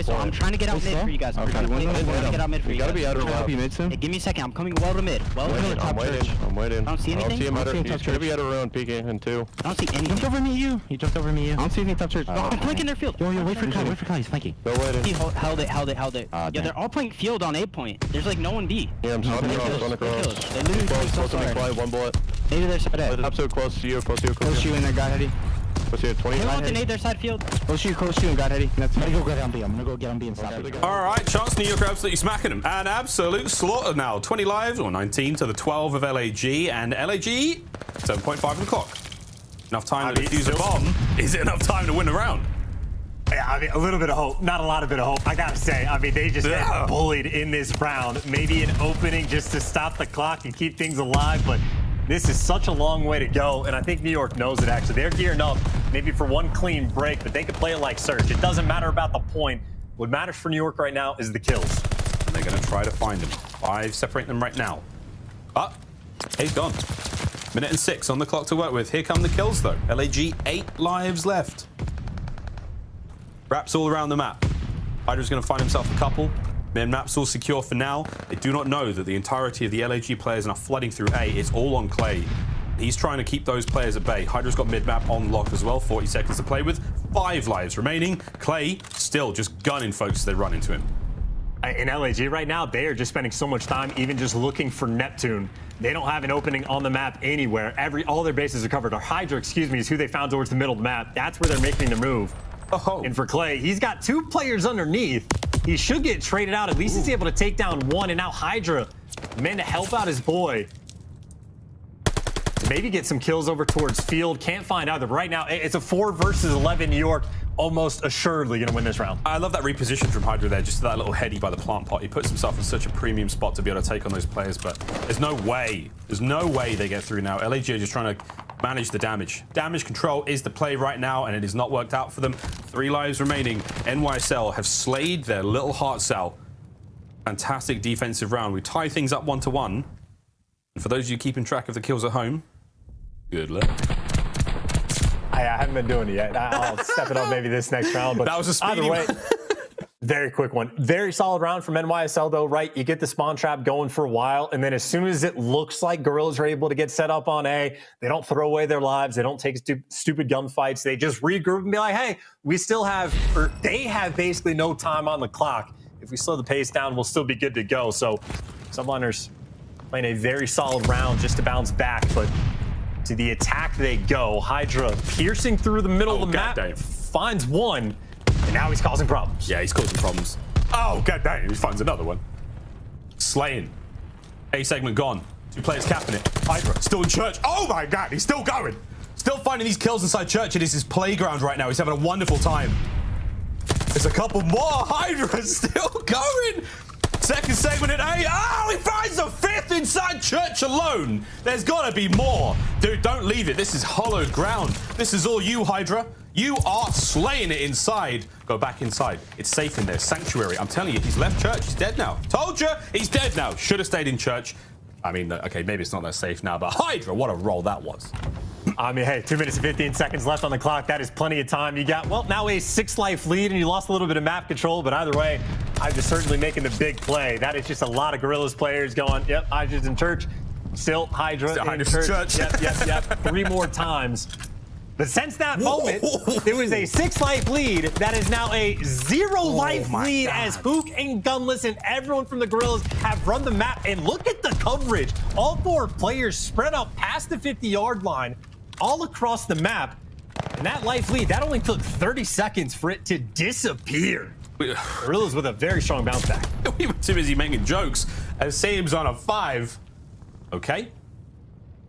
I'm trying to get out mid for you guys. I'm trying to get out mid for you guys. You gotta be out of route. Hey, give me a second. I'm coming well to mid. Well to the top church. I'm waiting. I don't see anything. He's gonna be out of round peeking in 2. I don't see anything. He jumped over me. I don't see anything top church. I'm flanking their field. Yo, wait for Kyle. He's flanking. Go waiting. He held it. Yeah, they're all playing field on A point. There's like no one B. Yeah, I'm just on across. They literally Close to me, fly, 1 bullet. Maybe they're side A. Up so close to you, Close to you and their guy heady. Close to you, 20. They want to nade their side field. Close to you and God heady. I'm gonna go get on B and stop it. All right, Chance New York are absolutely smacking them. An absolute slaughter now. 20 lives, or 19 to the 12 of LAG, and LAG, 7.5 on the clock. Enough time to defuse a bomb. Is it enough time to win a round? Yeah, I mean, a little bit of hope. Not a lot of bit of hope, I gotta say. I mean, they just got bullied in this round. Maybe an opening just to stop the clock and keep things alive, but this is such a long way to go, and I think New York knows it, actually. They're gearing up maybe for one clean break, but they can play it like Surge. It doesn't matter about the point. What matters for New York right now is the kills. And they're going to try to find them. 5 separate them right now. But he's gone. 1:06 on the clock to work with. Here come the kills, though. LAG, 8 lives left. Wraps all around the map. Hydra's going to find himself a couple. Map's all secure for now. They do not know that the entirety of the LAG players are flooding through A. It's all on Clay. He's trying to keep those players at bay. Hydra's got mid-map on lock as well. 40 seconds to play with. 5 lives remaining. Clay still just gunning folks as they run into him. In LAG right now, they are just spending so much time even just looking for Neptune. They don't have an opening on the map anywhere. All their bases are covered. Or Hydra, is who they found towards the middle of the map. That's where they're making the move. And for Clay, he's got 2 players underneath. He should get traded out. At least he's able to take down 1. And now Hydra, man, to help out his boy. Maybe get some kills over towards field. Can't find either. But right now, it's a 4 versus 11 New York. Almost assuredly going to win this round. I love that reposition from Hydra there. Just that little heady by the plant pot. He puts himself in such a premium spot to be able to take on those players. But there's no way they get through now. LAG are just trying to manage the damage. Damage control is the play right now, and it has not worked out for them. 3 lives remaining. NYSL have slayed their little heart cell. Fantastic defensive round. We tie things up 1-1. And for those of you keeping track of the kills at home, good luck. I haven't been doing it yet. I'll step it up maybe this next round. But that was a speedy way. Very quick one. Very solid round from NYSL, though, right? You get the spawn trap going for a while, and then as soon as it looks like Gorillas are able to get set up on A, they don't throw away their lives. They don't take stupid gunfights. They just regroup and be like, hey, we still have, or they have basically no time on the clock. If we slow the pace down, we'll still be good to go. So Subliners playing a very solid round just to bounce back, but to the attack they go. Hydra piercing through the middle of the map, finds 1. And now he's causing problems. Yeah, he's causing problems. Oh, god dang, he finds another one. Slaying. A segment gone. 2 players capping it. Hydra still in church. Oh my god, he's still going. Still finding these kills inside church. It is his playground right now. He's having a wonderful time. There's a couple more. Hydra's still going. Second segment at A. Oh, he finds the fifth inside Church alone. There's got to be more. Dude, don't leave it. This is hollowed ground. This is all you, Hydra. You are slaying it inside. Go back inside. It's safe in there. Sanctuary. I'm telling you, he's left Church. He's dead now. Told you, he's dead now. Should have stayed in Church. I mean, okay, maybe it's not that safe now, but Hydra, what a roll that was. I mean, hey, 2 minutes and 15 seconds left on the clock. That is plenty of time. You got, well, now a 6-life lead, and you lost a little bit of map control, but either way, Hydra's certainly making the big play. That is just a lot of Gorillas players going, yep, Hydra's in Church. Still Hydra in Church. Yep. 3 more times. But since that moment, it was a 6-life lead that is now a 0-life lead as Hook and Gunless and everyone from the Gorillas have run the map. And look at the coverage. All 4 players spread out past the 50-yard line all across the map. And that life lead, that only took 30 seconds for it to disappear. Gorillas with a very strong bounce back. We were too busy making jokes as Sam's on a 5. Okay.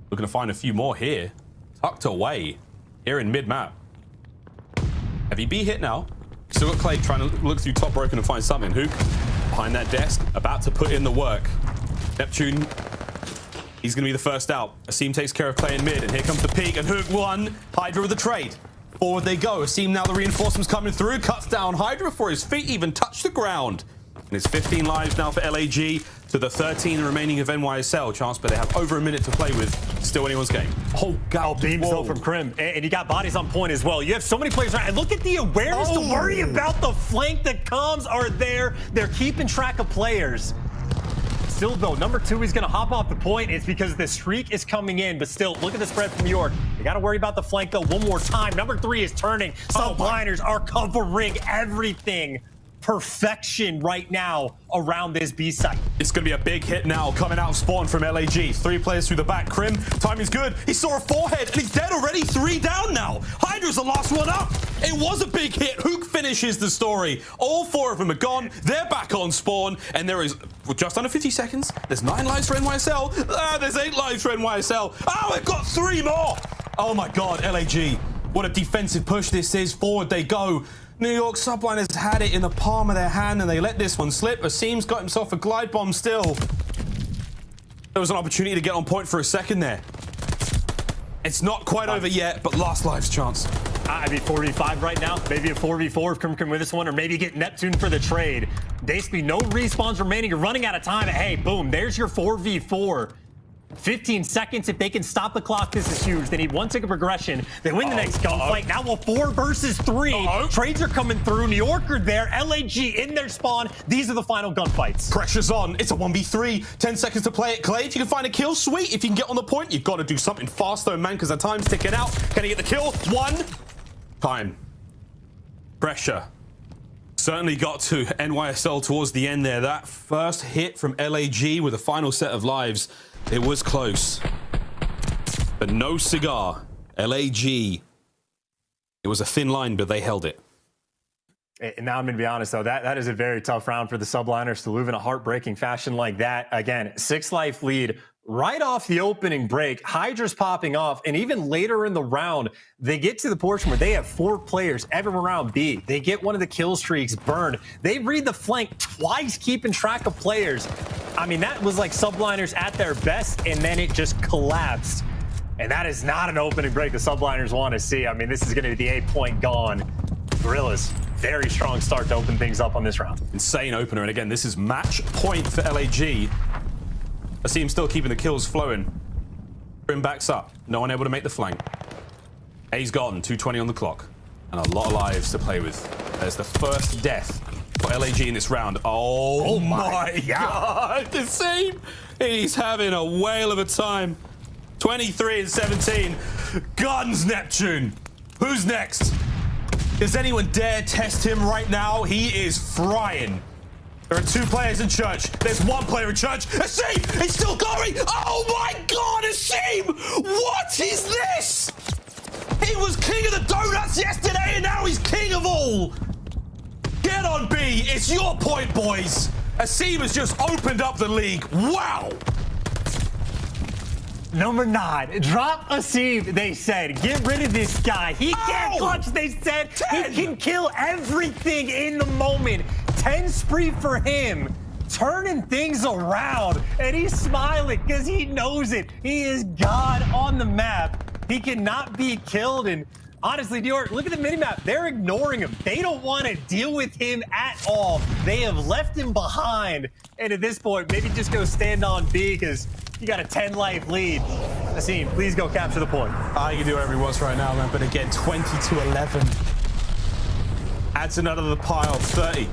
We're going to find a few more here. Tucked away. Here in mid-map. Heavy B hit now. Still got Clay trying to look through top broken and find something. Hook behind that desk, about to put in the work. Neptune, he's going to be the first out. Asim takes care of Clay in mid, and here comes the peak, and Hook won. Hydra with the trade. Forward they go. Asim now the reinforcements coming through. Cuts down Hydra before his feet even touch the ground. And it's 15 lives now for LAG to the 13 remaining of NYSL. Chance, but they have over a minute to play with. Still anyone's game. Oh, God. Beams though from Crim. And you got bodies on point as well. You have so many players around. And look at the awareness to worry about the flank. The comms are there. They're keeping track of players. Still, though, number 2 is going to hop off the point. It's because the streak is coming in. But still, look at the spread from New York. You got to worry about the flank, though, one more time. Number 3 is turning. Subliners are covering everything. Perfection right now around this B site. It's going to be a big hit now coming out of spawn from LAG. 3 players through the back. Crim, timing's good. He saw a forehead and he's dead already. 3 down now. Hydra's the last one up. It was a big hit. Hook finishes the story. All 4 of them are gone. They're back on spawn, and there is just under 50 seconds. There's 9 lives for NYSL. There's 8 lives for NYSL. Oh, we've got 3 more. Oh my God, LAG. What a defensive push this is. Forward they go. New York Subliners had it in the palm of their hand, and they let this one slip. Asim's got himself a glide bomb still. There was an opportunity to get on point for a second there. It's not quite over yet, but last lives chance. I'd be 4v5 right now. Maybe a 4v4 if Crim can win this one, or maybe get Neptune for the trade. Basically, no respawns remaining. You're running out of time. Hey, boom, there's your 4v4. 15 seconds. If they can stop the clock, this is huge. They need 1 tick of progression. They win the next gunfight. Now a 4 versus 3. Trades are coming through. New York are there. LAG in their spawn. These are the final gunfights. Pressure's on. It's a 1v3. 10 seconds to play it. Clay, if you can find a kill, sweet. If you can get on the point, you've got to do something fast though, man, because the time's ticking out. Can he get the kill? 1. Time. Pressure. Certainly got to NYSL towards the end there. That first hit from LAG with a final set of lives. It was close, but no cigar. LAG, it was a thin line, but they held it. And now I'm going to be honest, though, that is a very tough round for the Subliners to lose in a heartbreaking fashion like that. Again, 6-life lead right off the opening break. Hydra's popping off, and even later in the round, they get to the portion where they have 4 players everywhere around B. They get one of the kill streaks burned. They read the flank twice, keeping track of players. I mean, that was like Subliners at their best, and then it just collapsed. And that is not an opening break the Subliners want to see. I mean, this is going to be the 8-point gone. Gorillas, very strong start to open things up on this round. Insane opener, and again, this is match point for LAG. Asim still keeping the kills flowing. Crim backs up. No one able to make the flank. A's gone. 2:20 on the clock. And a lot of lives to play with. There's the first death for LAG in this round. Oh my God. Asim, he's having a whale of a time. 23 and 17. Guns, Neptune. Who's next? Does anyone dare test him right now? He is frying. There are 2 players in Church. There's 1 player in Church. Asim! He's still going! Oh my God, Asim! What is this? He was king of the donuts yesterday, and now he's king of all! Get on B. It's your point, boys. Asim has just opened up the league. Wow! Number 9, drop Asim, they said. Get rid of this guy. He can't clutch, they said. 10. He can kill everything in the moment. 10 spree for him. turning things around, and he's smiling because he knows it. He is God on the map. He cannot be killed. And honestly, New York, look at the minimap. They're ignoring him. They don't want to deal with him at all. They have left him behind. And at this point, maybe just go stand on B because you got a 10-life lead. Asim, please go capture the point. He can do whatever he wants right now, man. But again, 20-11. Adds another to the pile. 30.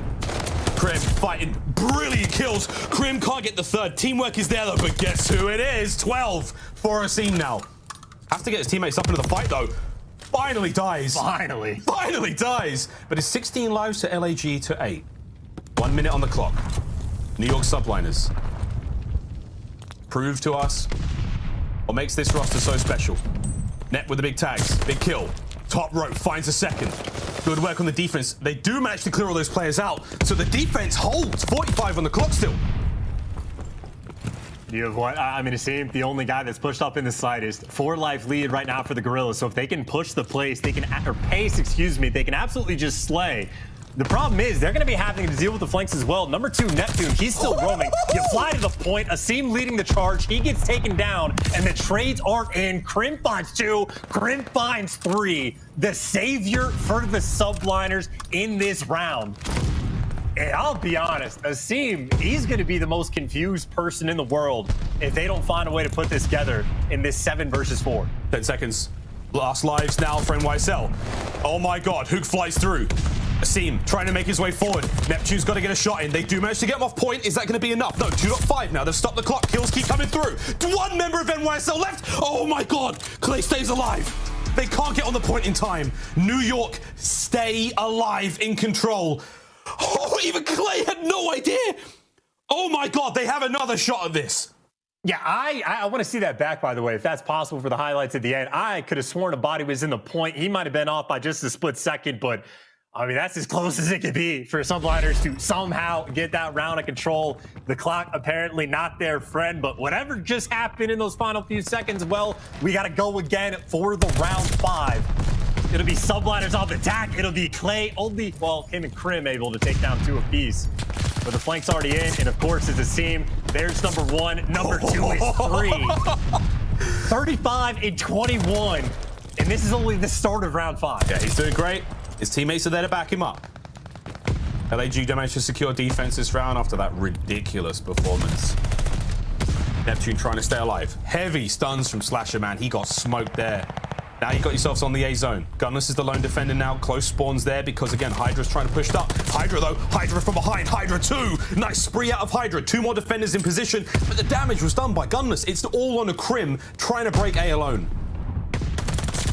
Krim fighting brilliant kills. Krim can't get the third. Teamwork is there, though. But guess who it is? 12 for Asim now. Has to get his teammates up into the fight, though. Finally dies. Finally dies. But it's 16 lives to LAG to 8. 1 minute on the clock. New York subliners. Prove to us what makes this roster so special. Net with the big tags. Big kill. Top rope finds a second. Good work on the defense. They do manage to clear all those players out. So the defense holds. 45 on the clock still. You have what? I mean, Asim, the only guy that's pushed up in the slightest. 4-life lead right now for the Gorillas. So if they can push the pace, they can absolutely just slay. The problem is they're going to be having to deal with the flanks as well. Number 2, Neptune, he's still roaming. You fly to the point. Asim leading the charge. He gets taken down, and the trades aren't in. Krim finds 2. Krim finds 3. The savior for the subliners in this round. And I'll be honest, Asim, he's going to be the most confused person in the world if they don't find a way to put this together in this 7 versus 4. 10 seconds. Last lives now for NYSL. Oh my God, Hook flies through. Asim trying to make his way forward. Neptune's got to get a shot in. They do manage to get him off point. Is that going to be enough? No, 2.5 now. They've stopped the clock. Kills keep coming through. 1 member of NYSL left. Oh my God. Clay stays alive. They can't get on the point in time. New York stay alive in control. Oh, even Clay had no idea. Oh my God. They have another shot at this. Yeah, I want to see that back, by the way, if that's possible for the highlights at the end. I could have sworn a body was in the point. He might have been off by just a split second, but I mean, that's as close as it could be for subliners to somehow get that round of control. The clock apparently not their friend, but whatever just happened in those final few seconds, well, we got to go again for the round 5. It'll be subliners on the attack. It'll be Clay only, well, him and Krim able to take down 2 apiece. But the flank's already in, and of course, it's Asim. There's number 1. Number 2 is 3. 35 and 21. And this is only the start of round 5. Yeah, he's doing great. His teammates are there to back him up. LAG managed to secure defense this round after that ridiculous performance. Neptune trying to stay alive. Heavy stuns from Slasher, man. He got smoked there. Now you got yourselves on the A zone. Gunless is the lone defender now. Close spawns there because, again, Hydra's trying to push up. Hydra, though. Hydra from behind. Hydra 2. Nice spree out of Hydra. 2 more defenders in position. But the damage was done by Gunless. It's all on a Krim trying to break A alone.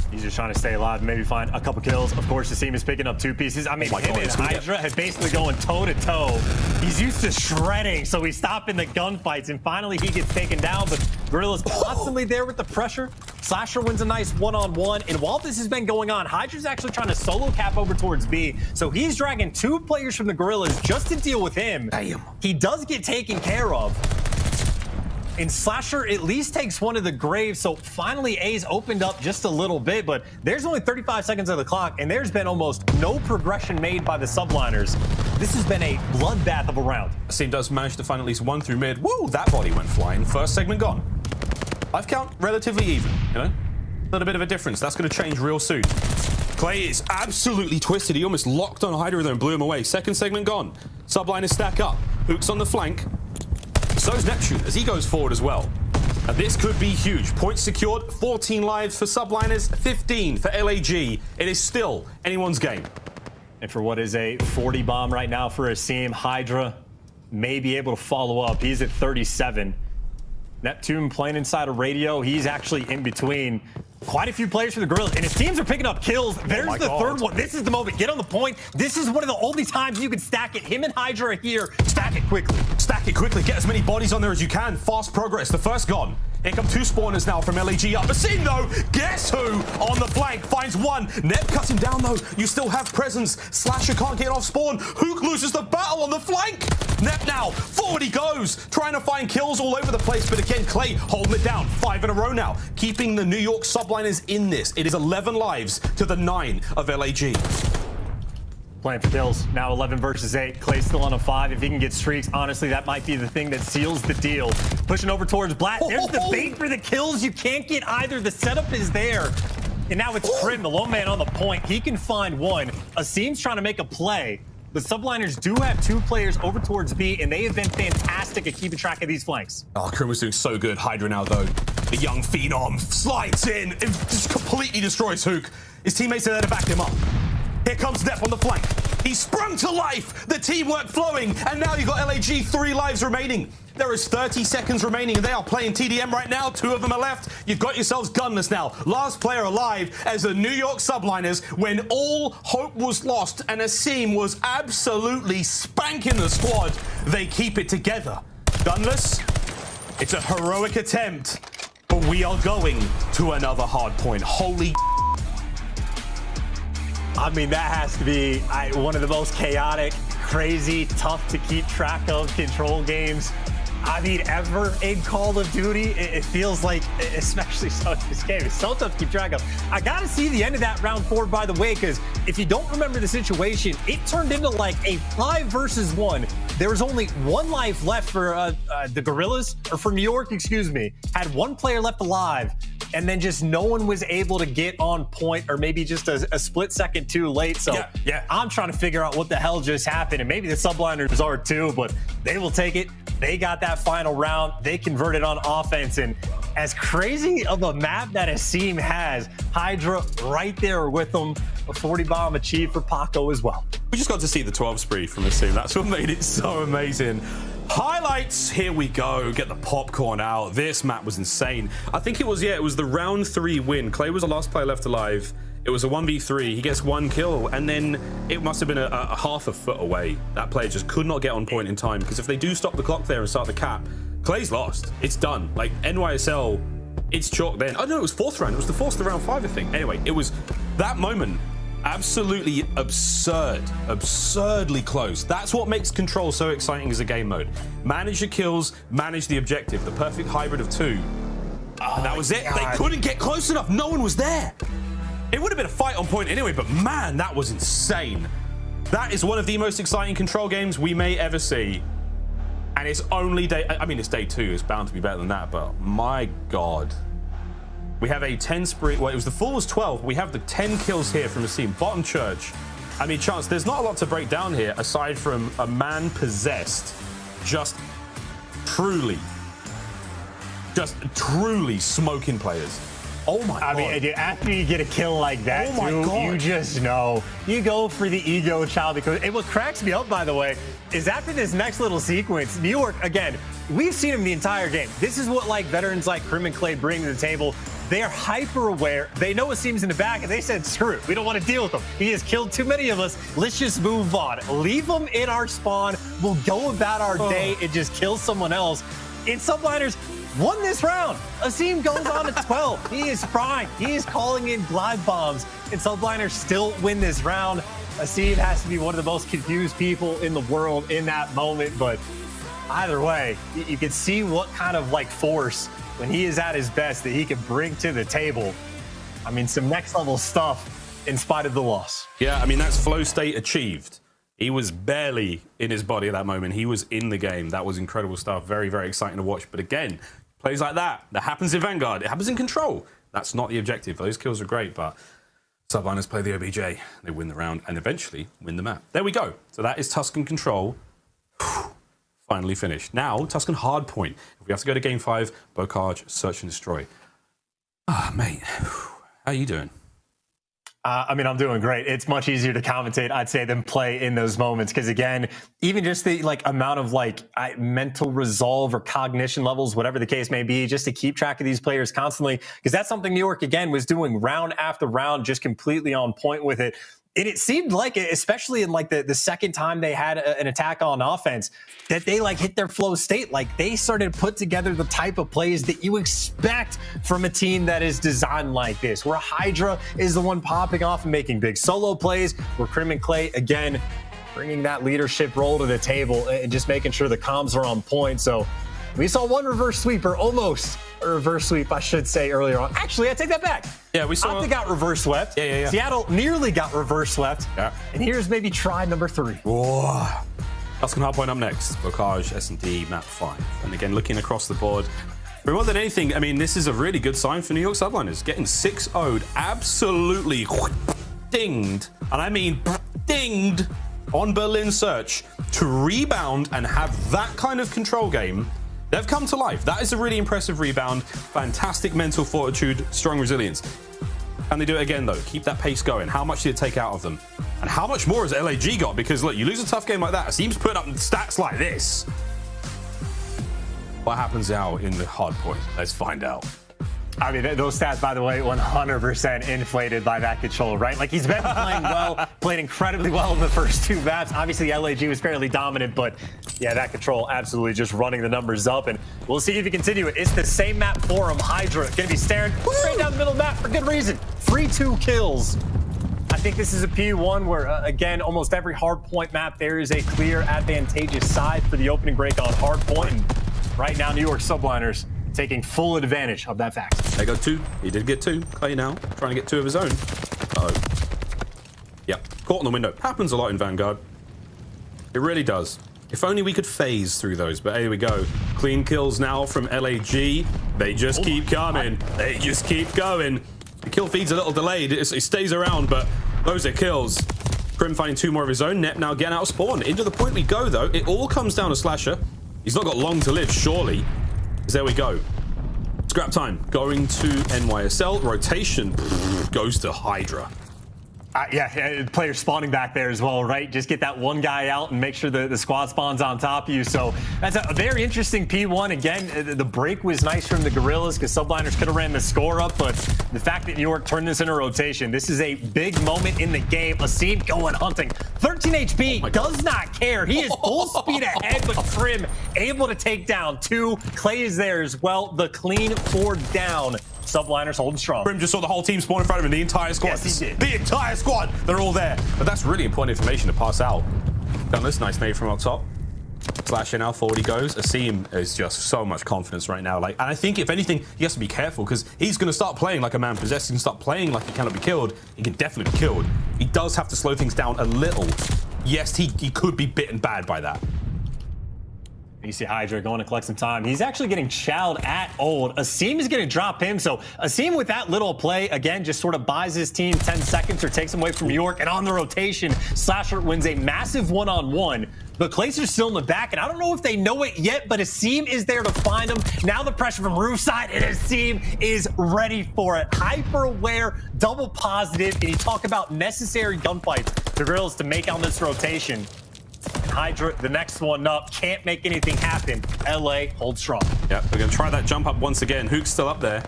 He's just trying to stay alive, maybe find a couple kills. Of course, Asim is picking up 2 pieces. I mean, him and Hydra have basically going toe-to-toe. He's used to shredding, so he's stopping the gunfights, and finally he gets taken down, but Gorilla's constantly there with the pressure. Slasher wins a nice one-on-one, and while this has been going on, Hydra's actually trying to solo cap over towards B, so he's dragging 2 players from the Gorillas just to deal with him. Damn. He does get taken care of. And Slasher at least takes one of the graves, so finally A's opened up just a little bit, but there's only 35 seconds of the clock, and there's been almost no progression made by the subliners. This has been a bloodbath of a round. Asim does manage to find at least 1 through mid. Woo, that body went flying. First segment gone. Life count relatively even, you know? A little bit of a difference. That's going to change real soon. Clay is absolutely twisted. He almost locked on Hydra there and blew him away. Second segment gone. Subliners stack up. Hook's on the flank. So is Neptune as he goes forward as well. Now this could be huge. Points secured, 14 lives for subliners, 15 for LAG. It is still anyone's game. And for what is a 40 bomb right now for Asim, Hydra may be able to follow up. He's at 37. Neptune playing inside a radio. He's actually in between quite a few players for the Gorillas, and his teams are picking up kills. There's the third one. This is the moment. Get on the point. This is one of the only times you can stack it. Him and Hydra are here. Stack it quickly. Stack it quickly. Get as many bodies on there as you can. Fast progress. The first gone. Here come 2 spawners now from LAG up. Asim, though, guess who on the flank finds 1. Nep cuts him down, though. You still have presence. Slasher can't get off spawn. Hook loses the battle on the flank. Nep now, forward he goes, trying to find kills all over the place. But again, Clay holding it down. 5 in a row now, keeping the New York subliners in this. It is 11 lives to the 9 of LAG. playing for kills. Now 11 versus 8. Clay's still on a 5. If he can get streaks, honestly, that might be the thing that seals the deal. Pushing over towards Blatt. There's the bait for the kills. You can't get either. The setup is there. And now it's Prim, the lone man on the point. He can find one. Asim's trying to make a play. The subliners do have 2 players over towards B, and they have been fantastic at keeping track of these flanks. Oh, Krim was doing so good. Hydra now, though. The young phenom slides in and just completely destroys Hook. His teammates are there to back him up. Here comes Depp on the flank. He sprung to life. The teamwork flowing. And now you've got LAG 3 lives remaining. There is 30 seconds remaining, and they are playing TDM right now. 2 of them are left. You've got yourselves gunless now. Last player alive as the New York Subliners when all hope was lost and Asim was absolutely spanking the squad. They keep it together. Gunless, it's a heroic attempt, but we are going to another hard point. Holy I mean, that has to be one of the most chaotic, crazy, tough to keep track of control games, I mean, ever in Call of Duty. It feels like, especially so in this game, it's so tough to keep track of. I gotta see the end of that round 4, by the way, because if you don't remember the situation, it turned into like a 5 versus 1. There was only 1 life left for the Gorillas, or for New York, excuse me. Had 1 player left alive, and then just no one was able to get on point, or maybe just a split second too late. So yeah, I'm trying to figure out what the hell just happened, and maybe the subliners are too, but they will take it. They got that final round. They converted on offense, and as crazy of a map that Asim has, Hydra right there with them. A 40 bomb achieved for Paco as well. We just got to see the 12 spree from Asim. That's what made it so amazing. Highlights, here we go. Get the popcorn out. This map was insane. I think it was the round 3 win. Clay was the last player left alive. It was a 1v3. He gets 1 kill, and then it must have been a half a foot away. That player just could not get on point in time, because if they do stop the clock there and start the cap, Clay's lost. It's done. Like, NYSL, it's chalk then. Oh, no, it was 4th round. It was the 4th to round 5, I think. Anyway, it was that moment. Absolutely absurdly close. That's what makes Control so exciting as a game mode. Manage your kills, manage the objective. The perfect hybrid of 2. And that was it. God. They couldn't get close enough. No one was there. It would have been a fight on point anyway, but man, that was insane. That is one of the most exciting Control games we may ever see. And it's only day, I mean, it's day 2. It's bound to be better than that, but my God. We have a 10 spree. Well, it was the full was 12. We have the 10 kills here from Asim. Bottom church. I mean, Chance, there's not a lot to break down here aside from a man possessed, just truly smoking players. Oh my God. I mean, after you get a kill like that, you just know. You go for the ego child, because what cracks me up, by the way, is after this next little sequence, New York, again, we've seen him the entire game. This is what like veterans like Krim and Clay bring to the table. They are hyper aware. They know Asim's in the back, and they said, screw it. We don't want to deal with him. He has killed too many of us. Let's just move on. Leave him in our spawn. We'll go about our day and just kill someone else. And Subliners won this round. Asim goes on to 12. He is frying. He is calling in glide bombs, and Subliners still win this round. Asim has to be one of the most confused people in the world in that moment, but either way, you can see what kind of like force when he is at his best that he can bring to the table. I mean, some next level stuff in spite of the loss. Yeah, I mean, that's flow state achieved. He was barely in his body at that moment. He was in the game. That was incredible stuff. Very, very exciting to watch. But again, plays like that happens in Vanguard. It happens in Control. That's not the objective. Those kills are great, but Subliners play the OBJ. They win the round and eventually win the map. There we go. So that is Tuscan Control. Finally finished. Now, Tuscan Hardpoint. If we have to go to Game 5, Bocage, Search and Destroy. Ah, mate. How are you doing? I mean, I'm doing great. It's much easier to commentate, I'd say, than play in those moments. Because again, even just the amount of mental resolve or cognition levels, whatever the case may be, just to keep track of these players constantly. Because that's something New York, again, was doing round after round, just completely on point with it. And it seemed like, especially in the second time they had an attack on offense, that they hit their flow state. They started to put together the type of plays that you expect from a team that is designed like this, where Hydra is the one popping off and making big solo plays, where Krim and Clay, again, bringing that leadership role to the table and just making sure the comms are on point. So We saw one reverse sweep, or almost a reverse sweep, I should say, earlier on. Actually, I take that back. Yeah, we saw. Optic got reverse swept. Yeah. Seattle nearly got reverse swept. Yeah. And here's maybe try number 3. Whoa. Tuscan Hardpoint up next. Bocage, S&D, map 5. And again, looking across the board. But more than anything, I mean, this is a really good sign for New York Subliners. Getting 6-0'd, absolutely dinged, and I mean dinged, on Berlin Search to rebound and have that kind of control game. They've come to life. That is a really impressive rebound. Fantastic mental fortitude, strong resilience. Can they do it again, though? Keep that pace going. How much did it take out of them? And how much more has LAG got? Because, look, you lose a tough game like that, it seems putting up stats like this. What happens now in the hard point? Let's find out. I mean, those stats, by the way, 100% inflated by that control, right? Like, he's been playing well, played incredibly well in the first 2 maps. Obviously, LAG was fairly dominant, but yeah, that control absolutely just running the numbers up. And we'll see if you continue it. It's the same map for him. Hydra going to be staring straight down the middle of the map for good reason. Free 2 kills. I think this is a P1 where, again, almost every hardpoint map, there is a clear advantageous side for the opening break on hardpoint. And right now, New York Subliners taking full advantage of that fact. They got 2. He did get 2. Clay now trying to get 2 of his own. Uh-oh. Yep. Caught in the window. Happens a lot in Vanguard. It really does. If only we could phase through those, but here we go. Clean kills now from LAG. They just keep coming. They just keep going. The kill feed's a little delayed. It stays around, but those are kills. Prim finding 2 more of his own. Nep now getting out of spawn. Into the point we go, though. It all comes down to Slasher. He's not got long to live, surely. There we go. Scrap time. Going to NYSL. Rotation goes to Hydra. Yeah, players spawning back there as well, right? Just get that one guy out and make sure the squad spawns on top of you. So that's a very interesting P1. Again, the break was nice from the Gorillas because Subliners could have ran the score up, but the fact that New York turned this into rotation, this is a big moment in the game. Asim going hunting. 13 HP, does not care. He is full speed ahead, but Prim able to take down 2. Clay is there as well. The clean 4 down. Subliners holding strong. Prim just saw the whole team spawn in front of him, the entire squad. Yes, he did. The entire squad, they're all there. But that's really important information to pass out. Done this, nice nade from up top. Slash in now, forward he goes. Asim is just so much confidence right now. And I think, if anything, he has to be careful because he's going to start playing like a man possessed. He can start playing like he cannot be killed. He can definitely be killed. He does have to slow things down a little. Yes, he could be bitten bad by that. You see Hydra going to collect some time. He's actually getting chowed at old. Asim is going to drop him. So Asim with that little play, again, just sort of buys his team 10 seconds or takes him away from New York. And on the rotation, Slasher wins a massive one-on-one. But Clacer's still in the back, and I don't know if they know it yet, but Asim is there to find him. Now the pressure from roof side, and Asim is ready for it. Hyper aware, double positive, and you talk about necessary gunfights. The Grills to make on this rotation. Hydra, the next one up, can't make anything happen. LA holds strong. Yep, we're going to try that jump up once again. Hook's still up there.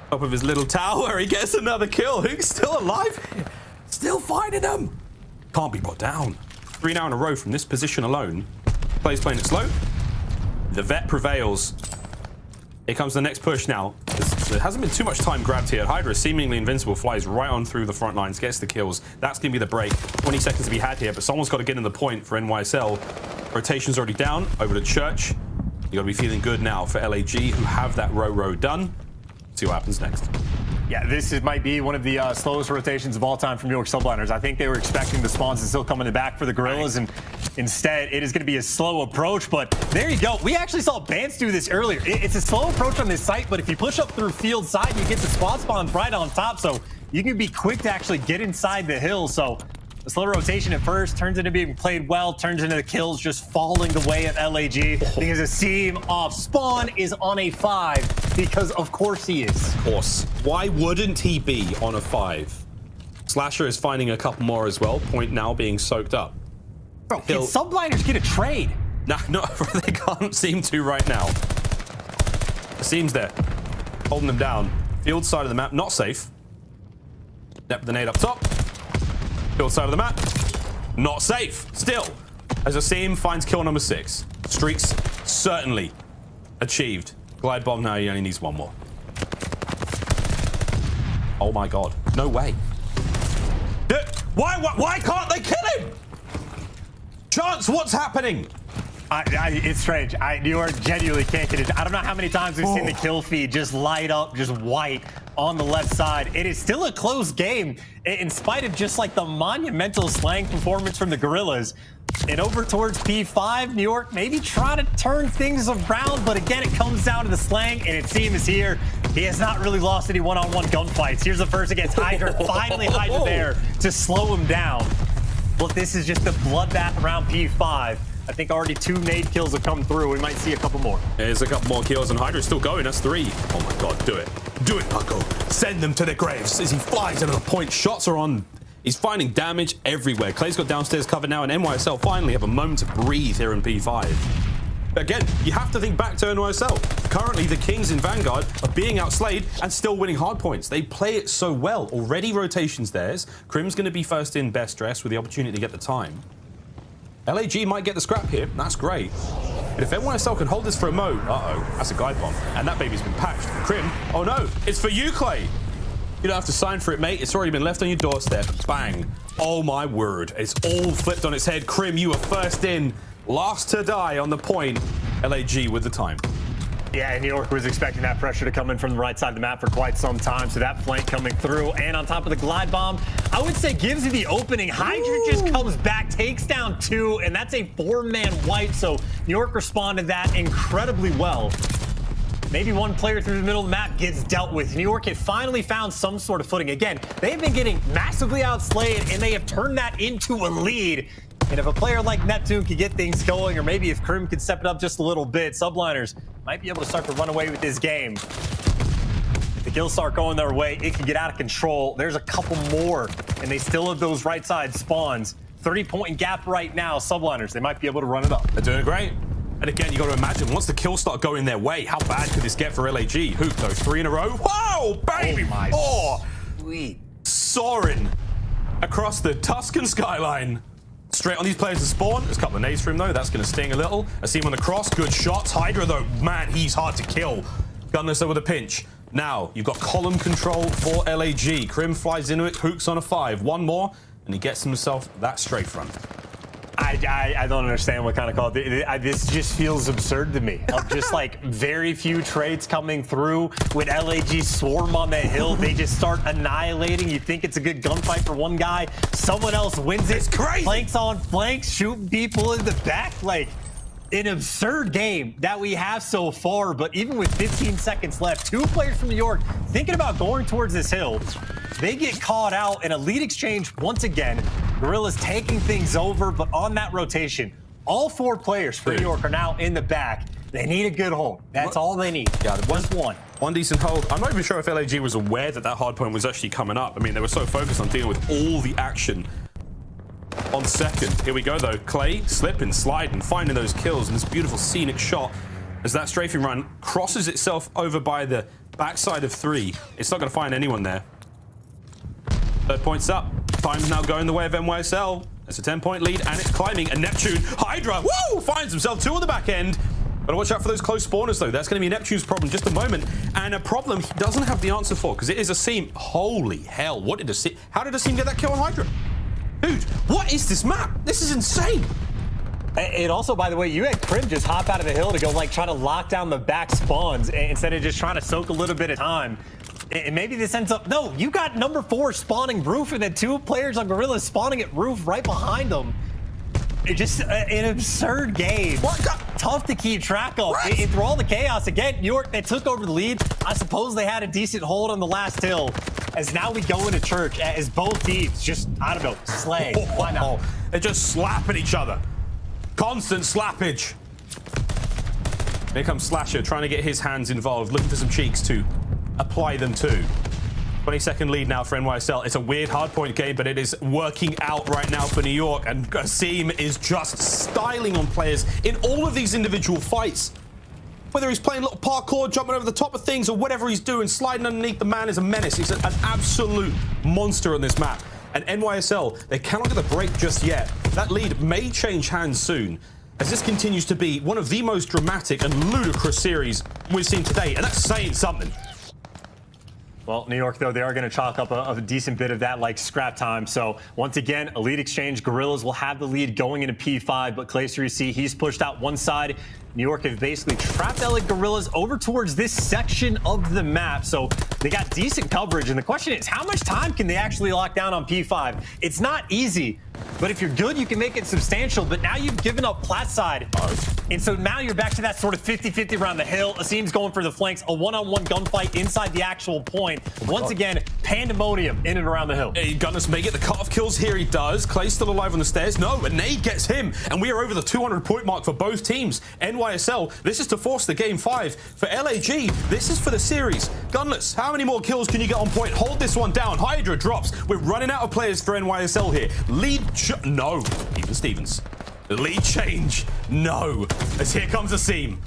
Top of his little tower, he gets another kill. Hook's still alive. Still fighting him. Can't be brought down. 3 now in a row from this position alone. Play's playing it slow. The vet prevails. Here comes the next push now. There hasn't been too much time grabbed here. Hydra, seemingly invincible, flies right on through the front lines, gets the kills. That's going to be the break. 20 seconds to be had here, but someone's got to get in the point for NYSL. Rotation's already down. Over to Church. You got to be feeling good now for LAG, who have that row done. See what happens next. Yeah, might be one of the slowest rotations of all time from New York Subliners. I think they were expecting the spawns to still come in the back for the Gorillas, and instead it is going to be a slow approach. But there you go. We actually saw Bance do this earlier. It's a slow approach on this site, but if you push up through field side, you get the squad spawns right on top, so you can be quick to actually get inside the hill. So the slow rotation at first turns into being played well, turns into the kills just falling the way of LAG because Asim off spawn is on a 5 because of course he is. Of course. Why wouldn't he be on a 5? Slasher is finding a couple more as well. Point now being soaked up. Bro, can Subliners get a trade? Nah, no, they can't seem to right now. Asim's there. Holding them down. Field side of the map, not safe. Step the nade up top. Field side of the map, not safe. Still, as Asim finds kill number 6. Streaks certainly achieved. Glide bomb now, he only needs 1 more. Oh my god, no way. Why can't they kill him? Chance, what's happening? It's strange. New York genuinely can't get it. I don't know how many times we've seen the kill feed just light up, just white on the left side. It is still a close game in spite of just like the monumental slang performance from the Gorillas. And over towards P5, New York maybe trying to turn things around, but again, it comes down to the slang, and it seems here he has not really lost any one-on-one gunfights. Here's the first against Hydra. Finally, Hydra there to slow him down. But this is just a bloodbath around P5. I think already 2 nade kills have come through. We might see a couple more. There's a couple more kills, and Hydra's still going. That's 3. Oh my God, do it. Do it, Paco. Send them to their graves as he flies into the point. Shots are on. He's finding damage everywhere. Clay's got downstairs covered now, and NYSL finally have a moment to breathe here in P5. But again, you have to think back to NYSL. Currently, the Kings in Vanguard are being outslayed and still winning hard points. They play it so well. Already rotations theirs. Crim's going to be first in, best dressed, with the opportunity to get the time. LAG might get the scrap here. That's great. But if NYSL can hold this for a mo, that's a glide bomb. And that baby's been patched. Crim, oh no, it's for you, Clay. You don't have to sign for it, mate. It's already been left on your doorstep. Bang. Oh my word. It's all flipped on its head. Crim, you were first in, last to die on the point. LAG with the time. Yeah, New York was expecting that pressure to come in from the right side of the map for quite some time, so that flank coming through, and on top of the glide bomb, I would say gives you the opening. Hydra just comes back, takes down 2, and that's a 4-man wipe, so New York responded that incredibly well. Maybe one player through the middle of the map gets dealt with. New York had finally found some sort of footing. Again, they've been getting massively outslayed, and they have turned that into a lead. And if a player like Neptune could get things going, or maybe if Crim could step it up just a little bit, Subliners might be able to start to run away with this game. If the kills start going their way, it could get out of control. There's a couple more, and they still have those right side spawns. 30-point gap right now. Subliners, they might be able to run it up. They're doing great. And again, you got to imagine, once the kills start going their way, how bad could this get for LAG? Hoop, though, 3 in a row. Whoa, baby! Oh, sweet. Soaring across the Tuscan skyline. Straight on these players to spawn. There's a couple of nades for him, though. That's going to sting a little. I see him on the cross. Good shots. Hydra, though, man, he's hard to kill. Gunless, though, with a pinch. Now, you've got column control for LAG. Crim flies into it. Hooks on a 5. One more, and he gets himself that straight front. I don't understand what kind of call. This just feels absurd to me. Of just like very few trades coming through. When LAG swarm on that hill, they just start annihilating. You think it's a good gunfight for one guy, someone else wins it. It's crazy. Flanks on flanks, shooting people in the back. Like an absurd game that we have so far. But even with 15 seconds left, 2 players from New York thinking about going towards this hill. They get caught out in a lead exchange once again. Gorillas taking things over, but on that rotation, all 4 players for New York are now in the back. They need a good hold. That's all they need. Yeah, just one. One decent hold. I'm not even sure if LAG was aware that that hard point was actually coming up. I mean, they were so focused on dealing with all the action on second. Here we go, though. Clay slipping, sliding, finding those kills, and this beautiful scenic shot as that strafing run crosses itself over by the backside of 3. It's not going to find anyone there. 3rd point's up. Time's now going the way of NYSL. It's a 10-point lead, and it's climbing. And Neptune, Hydra, woo, finds himself 2 on the back end. Gotta watch out for those close spawners, though. That's going to be Neptune's problem just a moment. And a problem he doesn't have the answer for, because it is a seam. Holy hell, what did a seam? How did a seam get that kill on Hydra? Dude, what is this map? This is insane. And also, by the way, you had Crim just hop out of the hill to go, like, try to lock down the back spawns instead of just trying to soak a little bit of time. And maybe this ends up... No, you got number 4 spawning roof, and then 2 players on Gorillas spawning at roof right behind them. It's just an absurd game. Tough to keep track of. And through all the chaos, again, New York, they took over the lead. I suppose they had a decent hold on the last hill. As now we go into church, as both teams just, I don't know, slay. Why not? They're just slapping each other. Constant slappage. Here comes Slasher trying to get his hands involved, looking for some cheeks to apply them to. 20-second lead now for NYSL. It's a weird hardpoint game, but it is working out right now for New York. And Asim is just styling on players in all of these individual fights. Whether he's playing little parkour, jumping over the top of things, or whatever he's doing, sliding underneath, the man is a menace. He's an absolute monster on this map. And NYSL, they cannot get a break just yet. That lead may change hands soon, as this continues to be one of the most dramatic and ludicrous series we've seen today. And that's saying something. Well, New York, though, they are going to chalk up a decent bit of that like scrap time. So once again, Elite Exchange, Gorillas will have the lead going into P5, but Clayster, you see, he's pushed out one side. New York have basically trapped LA Gorillas over towards this section of the map. So they got decent coverage. And the question is, how much time can they actually lock down on P5? It's not easy, but if you're good, you can make it substantial. But now you've given up plat side. And so now you're back to that sort of 50-50 around the hill. Asim's going for the flanks, a one-on-one gunfight inside the actual point. Once again, pandemonium in and around the hill. Hey, Gunners may get the cutoff kills here. He does. Clay's still alive on the stairs. No, a nade gets him. And we are over the 200-point mark for both teams. NYSL, this is to force the game 5. For LAG, this is for the series. Gunless, how many more kills can you get on point? Hold this one down. Hydra drops. We're running out of players for NYSL here. No. Even Stevens. Lead change. No. As here comes Asim.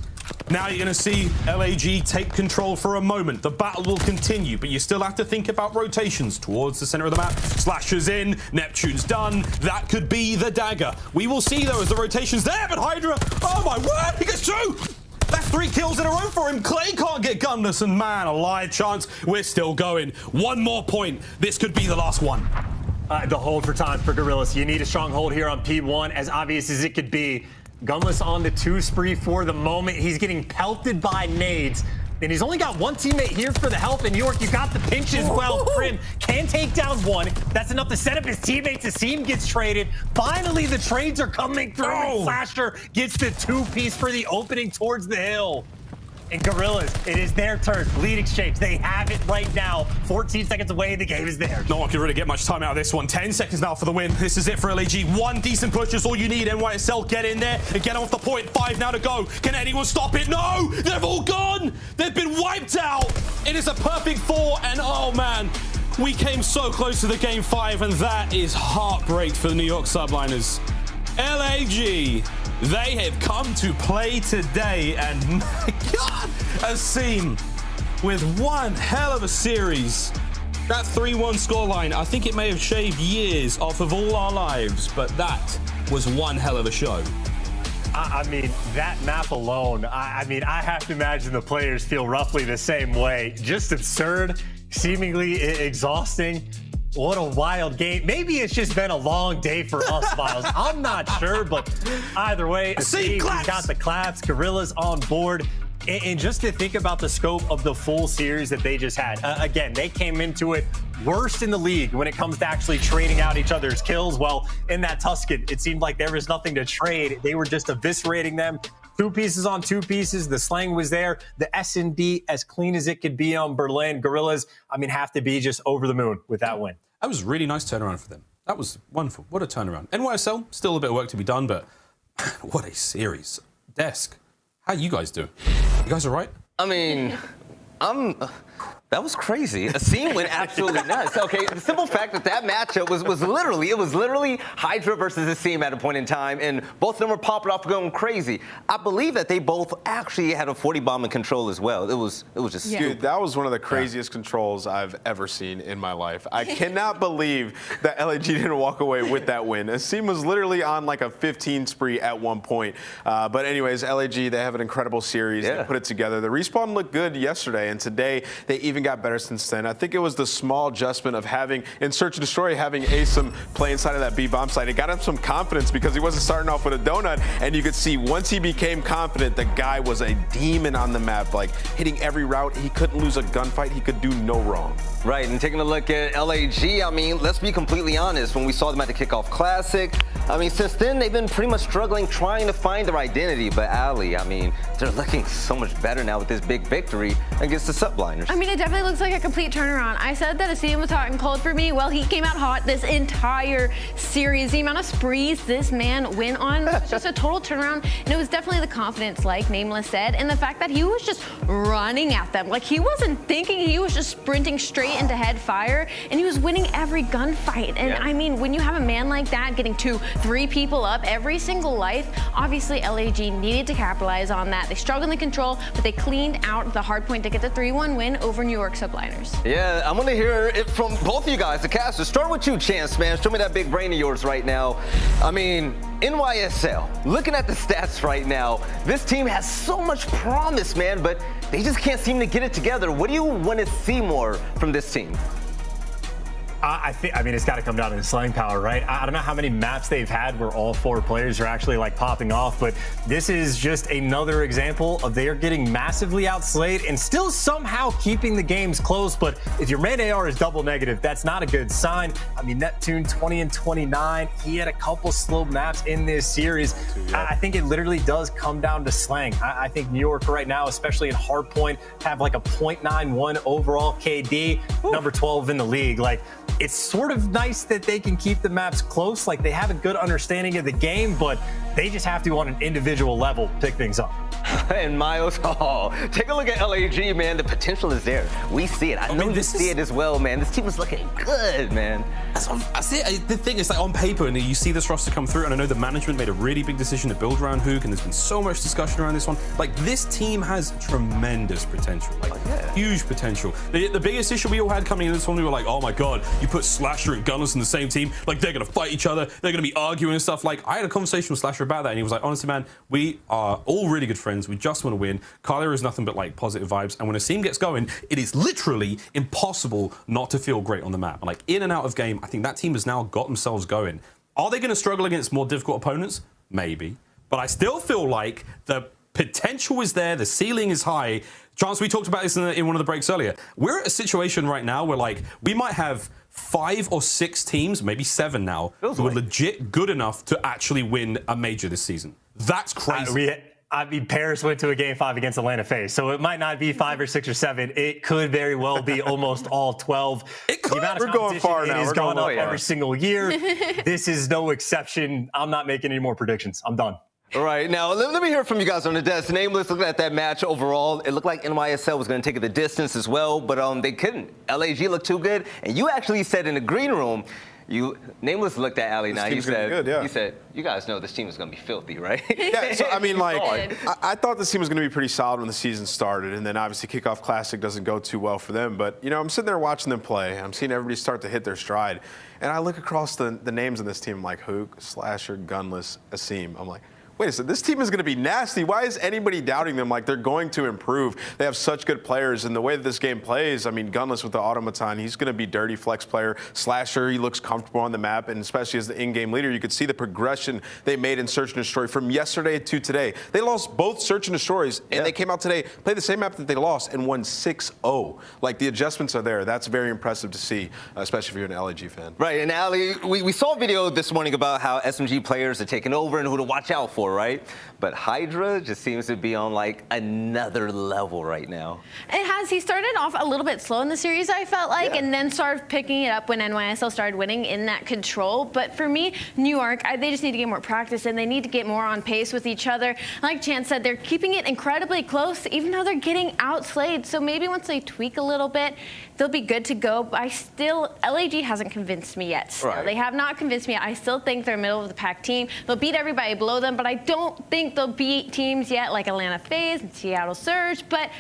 Now you're going to see LAG take control for a moment. The battle will continue, but you still have to think about rotations towards the center of the map. Slashers in, Neptune's done. That could be the dagger. We will see, though, as the rotation's there, but Hydra, oh my word, he gets 2! That's 3 kills in a row for him. Clay can't get gunless, and man, a live chance. We're still going. One more point. This could be the last one. The hold for time for Gorillas. You need a strong hold here on P1, as obvious as it could be. Gunless on the 2 spree for the moment. He's getting pelted by nades. And he's only got one teammate here for the help. In New York, you got the pinch as well. Prim can take down one. That's enough to set up his teammates. Asim gets traded. Finally, the trades are coming through. And Slasher gets the 2-piece for the opening towards the hill. And Gorillas, it is their turn. Lead exchange. They have it right now. 14 seconds away. The game is theirs. No one can really get much time out of this one. 10 seconds now for the win. This is it for LAG. One decent push is all you need. NYSL, get in there and get off the point. 5 now to go. Can anyone stop it? No! They've all gone! They've been wiped out! It is a perfect 4, and oh man, we came so close to the game 5, and that is heartbreak for the New York Subliners. LAG, they have come to play today, and my God, Asim with one hell of a series. That 3-1 scoreline, I think it may have shaved years off of all our lives, but that was one hell of a show. I mean, that map alone, I mean, I have to imagine the players feel roughly the same way. Just absurd, seemingly exhausting. What a wild game. Maybe it's just been a long day for us, Miles. I'm not sure, but either way, we've got the claps, Gorillas on board. And just to think about the scope of the full series that they just had. Again, they came into it worst in the league when it comes to actually trading out each other's kills. Well, in that Tuscan, it seemed like there was nothing to trade. They were just eviscerating them. 2 pieces on 2 pieces. The slang was there. The S&D as clean as it could be on Berlin. Gorillas, I mean, have to be just over the moon with that win. That was a really nice turnaround for them. That was wonderful. What a turnaround. NYSL, still a bit of work to be done, but what a series. Desk, how you guys doing? You guys all right? I mean, that was crazy. Asim went absolutely nuts. Okay, the simple fact that matchup was literally Hydra versus Asim at a point in time, and both of them were popping off going crazy. I believe that they both actually had a 40 bomb in control as well. It was just Dude, that was one of the craziest controls I've ever seen in my life. I cannot believe that LAG didn't walk away with that win. Asim was literally on like a 15 spree at one point. But anyways, LAG, they have an incredible series. They put it together. The respawn looked good yesterday, and today they even got better since then. I think it was the small adjustment of having, in Search and Destroy, having Asim play inside of that B bomb site. It got him some confidence because he wasn't starting off with a donut, and you could see once he became confident, the guy was a demon on the map, like hitting every route. He couldn't lose a gunfight. He could do no wrong. Right, and taking a look at LAG, I mean, let's be completely honest. When we saw them at the Kickoff Classic, I mean, since then, they've been pretty much struggling trying to find their identity. But Ali, I mean, they're looking so much better now with this big victory against the Subliners. I mean, it definitely looks like a complete turnaround. I said that Asim was hot and cold for me. Well, he came out hot this entire series. The amount of sprees this man went on was just a total turnaround. And it was definitely the confidence, like Nameless said, and the fact that he was just running at them. Like, he wasn't thinking, he was just sprinting straight into head fire, and he was winning every gunfight. And I mean, when you have a man like that getting 2-3 people up every single life, obviously LAG needed to capitalize on that. They struggled in control, but they cleaned out the hard point to get the 3-1 win over New New York Subliners. Yeah, I want to hear it from both of you guys, the casters. Start with you, Chance, man. Show me that big brain of yours right now. I mean, NYSL, looking at the stats right now, this team has so much promise, man, but they just can't seem to get it together. What do you want to see more from this team? I mean, it's got to come down to the slaying power, right? I don't know how many maps they've had where all 4 players are actually like popping off, but this is just another example of they are getting massively outslayed and still somehow keeping the games close. But if your main AR is double negative, that's not a good sign. I mean, Neptune 20 and 29, he had a couple slow maps in this series. I think it literally does come down to slang. I think New York right now, especially in hardpoint, have like a 0.91 overall KD, number 12 in the league. Like, it's sort of nice that they can keep the maps close. Like, they have a good understanding of the game, but they just have to, on an individual level, pick things up. And Miles, take a look at LAG, man. The potential is there. We see it. I know you see it as well, man. This team is looking good, man. I see it. The thing is, like, on paper, and you see this roster come through, and I know the management made a really big decision to build around Hook, and there's been so much discussion around this one. Like, this team has tremendous potential, like huge potential. The biggest issue we all had coming in this one, we were like, oh my god, you put Slasher and Gunners in the same team, like they're gonna fight each other, they're gonna be arguing and stuff. Like, I had a conversation with Slasher about that, and he was like, honestly, man, we are all really good friends. We just want to win. Kyler is nothing but like positive vibes, and when a team gets going, it is literally impossible not to feel great on the map. Like, in and out of game, I think that team has now got themselves going. Are they going to struggle against more difficult opponents? Maybe, but I still feel like the potential is there. The ceiling is high. Chance, we talked about this in one of the breaks earlier. We're at a situation right now where, like, we might have 5 or 6 teams, maybe 7 now, who are legit good enough to actually win a major this season. That's crazy. I mean, Paris went to a Game 5 against Atlanta FaZe, so it might not be 5 or 6 or 7. It could very well be almost all 12. It could. We're going far now. It is going up every single year. This is no exception. I'm not making any more predictions. I'm done. All right, now let me hear from you guys on the desk. Nameless, looking at that match overall, it looked like NYSL was going to take it the distance as well, but they couldn't. LAG looked too good, and you actually said in the green room, Nameless looked at Ali now. He said, you guys know this team is going to be filthy, right? Yeah, so I mean, like, I thought this team was going to be pretty solid when the season started, and then obviously Kickoff Classic doesn't go too well for them. But, you know, I'm sitting there watching them play. I'm seeing everybody start to hit their stride. And I look across the names on this team, like Hook, Slasher, Gunless, Asim. I'm like, wait a second, this team is going to be nasty. Why is anybody doubting them? Like, they're going to improve. They have such good players, and the way that this game plays, I mean, Gunless with the Automaton, he's going to be dirty flex player. Slasher, he looks comfortable on the map, and especially as the in-game leader, you could see the progression they made in Search and Destroy from yesterday to today. They lost both Search and Destroys, and they came out today, played the same map that they lost, and won 6-0. Like, the adjustments are there. That's very impressive to see, especially if you're an LAG fan. Right, and Ali, we saw a video this morning about how SMG players are taking over and who to watch out for, right? But Hydra just seems to be on like another level right now. It has. He started off a little bit slow in the series, I felt like, and then started picking it up when NYSL started winning in that control. But for me, New York, they just need to get more practice, and they need to get more on pace with each other. Like Chance said, they're keeping it incredibly close, even though they're getting outslayed. So maybe once they tweak a little bit, they'll be good to go. But LAG hasn't convinced me yet. Still. Right. They have not convinced me. I still think they're middle of the pack team. They'll beat everybody below them, but I don't think they'll beat teams yet like Atlanta FaZe and Seattle Surge, but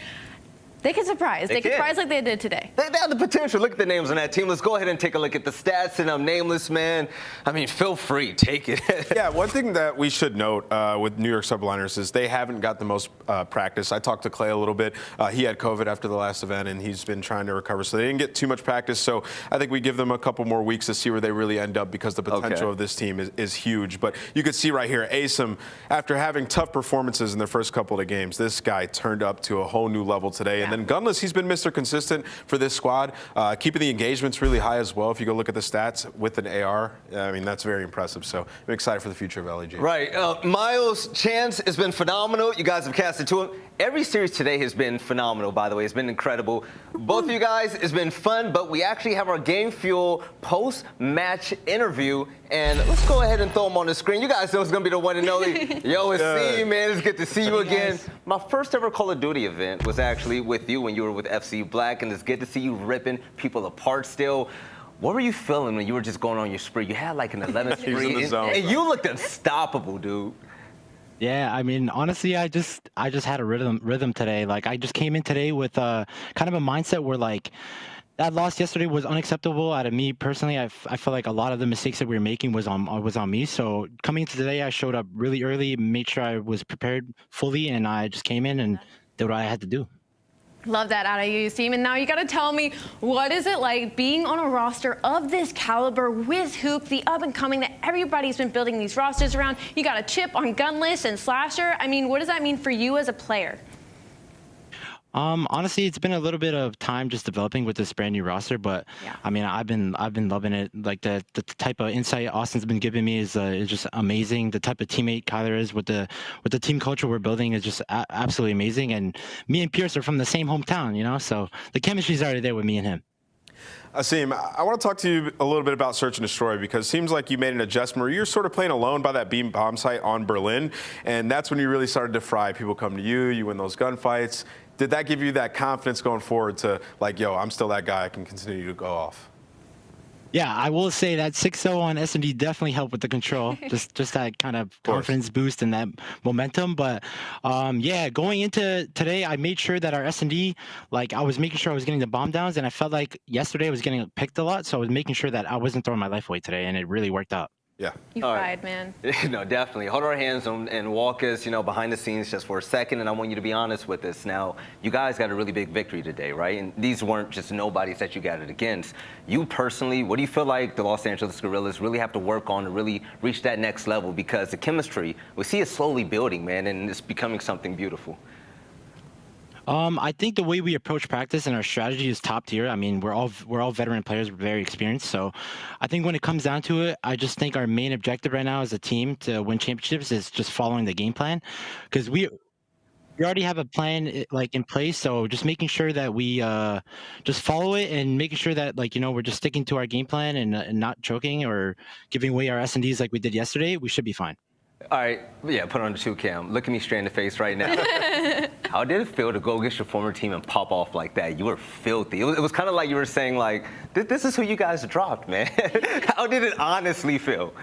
they can surprise. They can surprise like they did today. They have the potential. Look at the names on that team. Let's go ahead and take a look at the stats. And I'm Nameless, man. I mean, feel free. Take it. Yeah, one thing that we should note with New York Subliners is they haven't got the most practice. I talked to Clay a little bit. He had COVID after the last event, and he's been trying to recover. So they didn't get too much practice. So I think we give them a couple more weeks to see where they really end up, because the potential of this team is huge. But you could see right here, Asim, after having tough performances in their first couple of games, this guy turned up to a whole new level today. And then Gunless, he's been Mr. Consistent for this squad, keeping the engagements really high as well. If you go look at the stats with an AR, I mean, that's very impressive. So I'm excited for the future of LAG. Right. Miles, Chance has been phenomenal. You guys have casted to him. Every series today has been phenomenal, by the way. It's been incredible. Both of you guys, it's been fun, but we actually have our Game Fuel post-match interview, and let's go ahead and throw them on the screen. You guys know it's going to be the one and only. Yo, it's C, man. It's good to see you again. My first ever Call of Duty event was actually with you when you were with FC Black, and it's good to see you ripping people apart still. What were you feeling when you were just going on your spree? You had like an 11th spree, and you looked unstoppable, dude. Yeah, I mean, honestly, I just had a rhythm today. Like, I just came in today with kind of a mindset where, like, that loss yesterday was unacceptable out of me personally. I feel like a lot of the mistakes that we were making was on me. So coming into today, I showed up really early, made sure I was prepared fully, and I just came in and did what I had to do. Love that out of you, team. And now you got to tell me, what is it like being on a roster of this caliber with Hook, the up-and-coming that everybody's been building these rosters around? You got a chip on Gunless and Slasher. I mean, what does that mean for you as a player? Honestly, it's been a little bit of time just developing with this brand new roster, but yeah. I mean, I've been loving it. Like the type of insight Austin's been giving me is just amazing. The type of teammate Kyler is with the team culture we're building is just absolutely amazing. And me and Pierce are from the same hometown, you know, so the chemistry's already there with me and him. Asim, I want to talk to you a little bit about Search and Destroy, because it seems like you made an adjustment where you're sort of playing alone by that beam bomb site on Berlin, and that's when you really started to fry. People come to you, you win those gunfights. Did that give you that confidence going forward to, like, yo, I'm still that guy, I can continue to go off? Yeah, I will say that 6-0 on SMD definitely helped with the control, just that kind of confidence boost and that momentum. But yeah, going into today, I made sure that our SMD, like, I was making sure I was getting the bomb downs, and I felt like yesterday I was getting picked a lot, so I was making sure that I wasn't throwing my life away today, and it really worked out. Yeah. You fried, man. No, definitely. Hold our hands and walk us, behind the scenes just for a second, and I want you to be honest with us. Now, you guys got a really big victory today, right? And these weren't just nobodies that you got it against. You personally, what do you feel like the Los Angeles Guerrillas really have to work on to really reach that next level? Because the chemistry, we see it slowly building, man, and it's becoming something beautiful. I think the way we approach practice and our strategy is top tier. I mean, we're all veteran players, we're very experienced. So I think when it comes down to it, I just think our main objective right now as a team to win championships is just following the game plan, because we already have a plan like in place. So just making sure that we just follow it and making sure that, like, we're just sticking to our game plan and not choking or giving away our S&Ds like we did yesterday, we should be fine. All right, yeah, put on the 2 cam. Look at me straight in the face right now. How did it feel to go against your former team and pop off like that? You were filthy. It was kind of like you were saying, like, this is who you guys dropped, man. How did it honestly feel?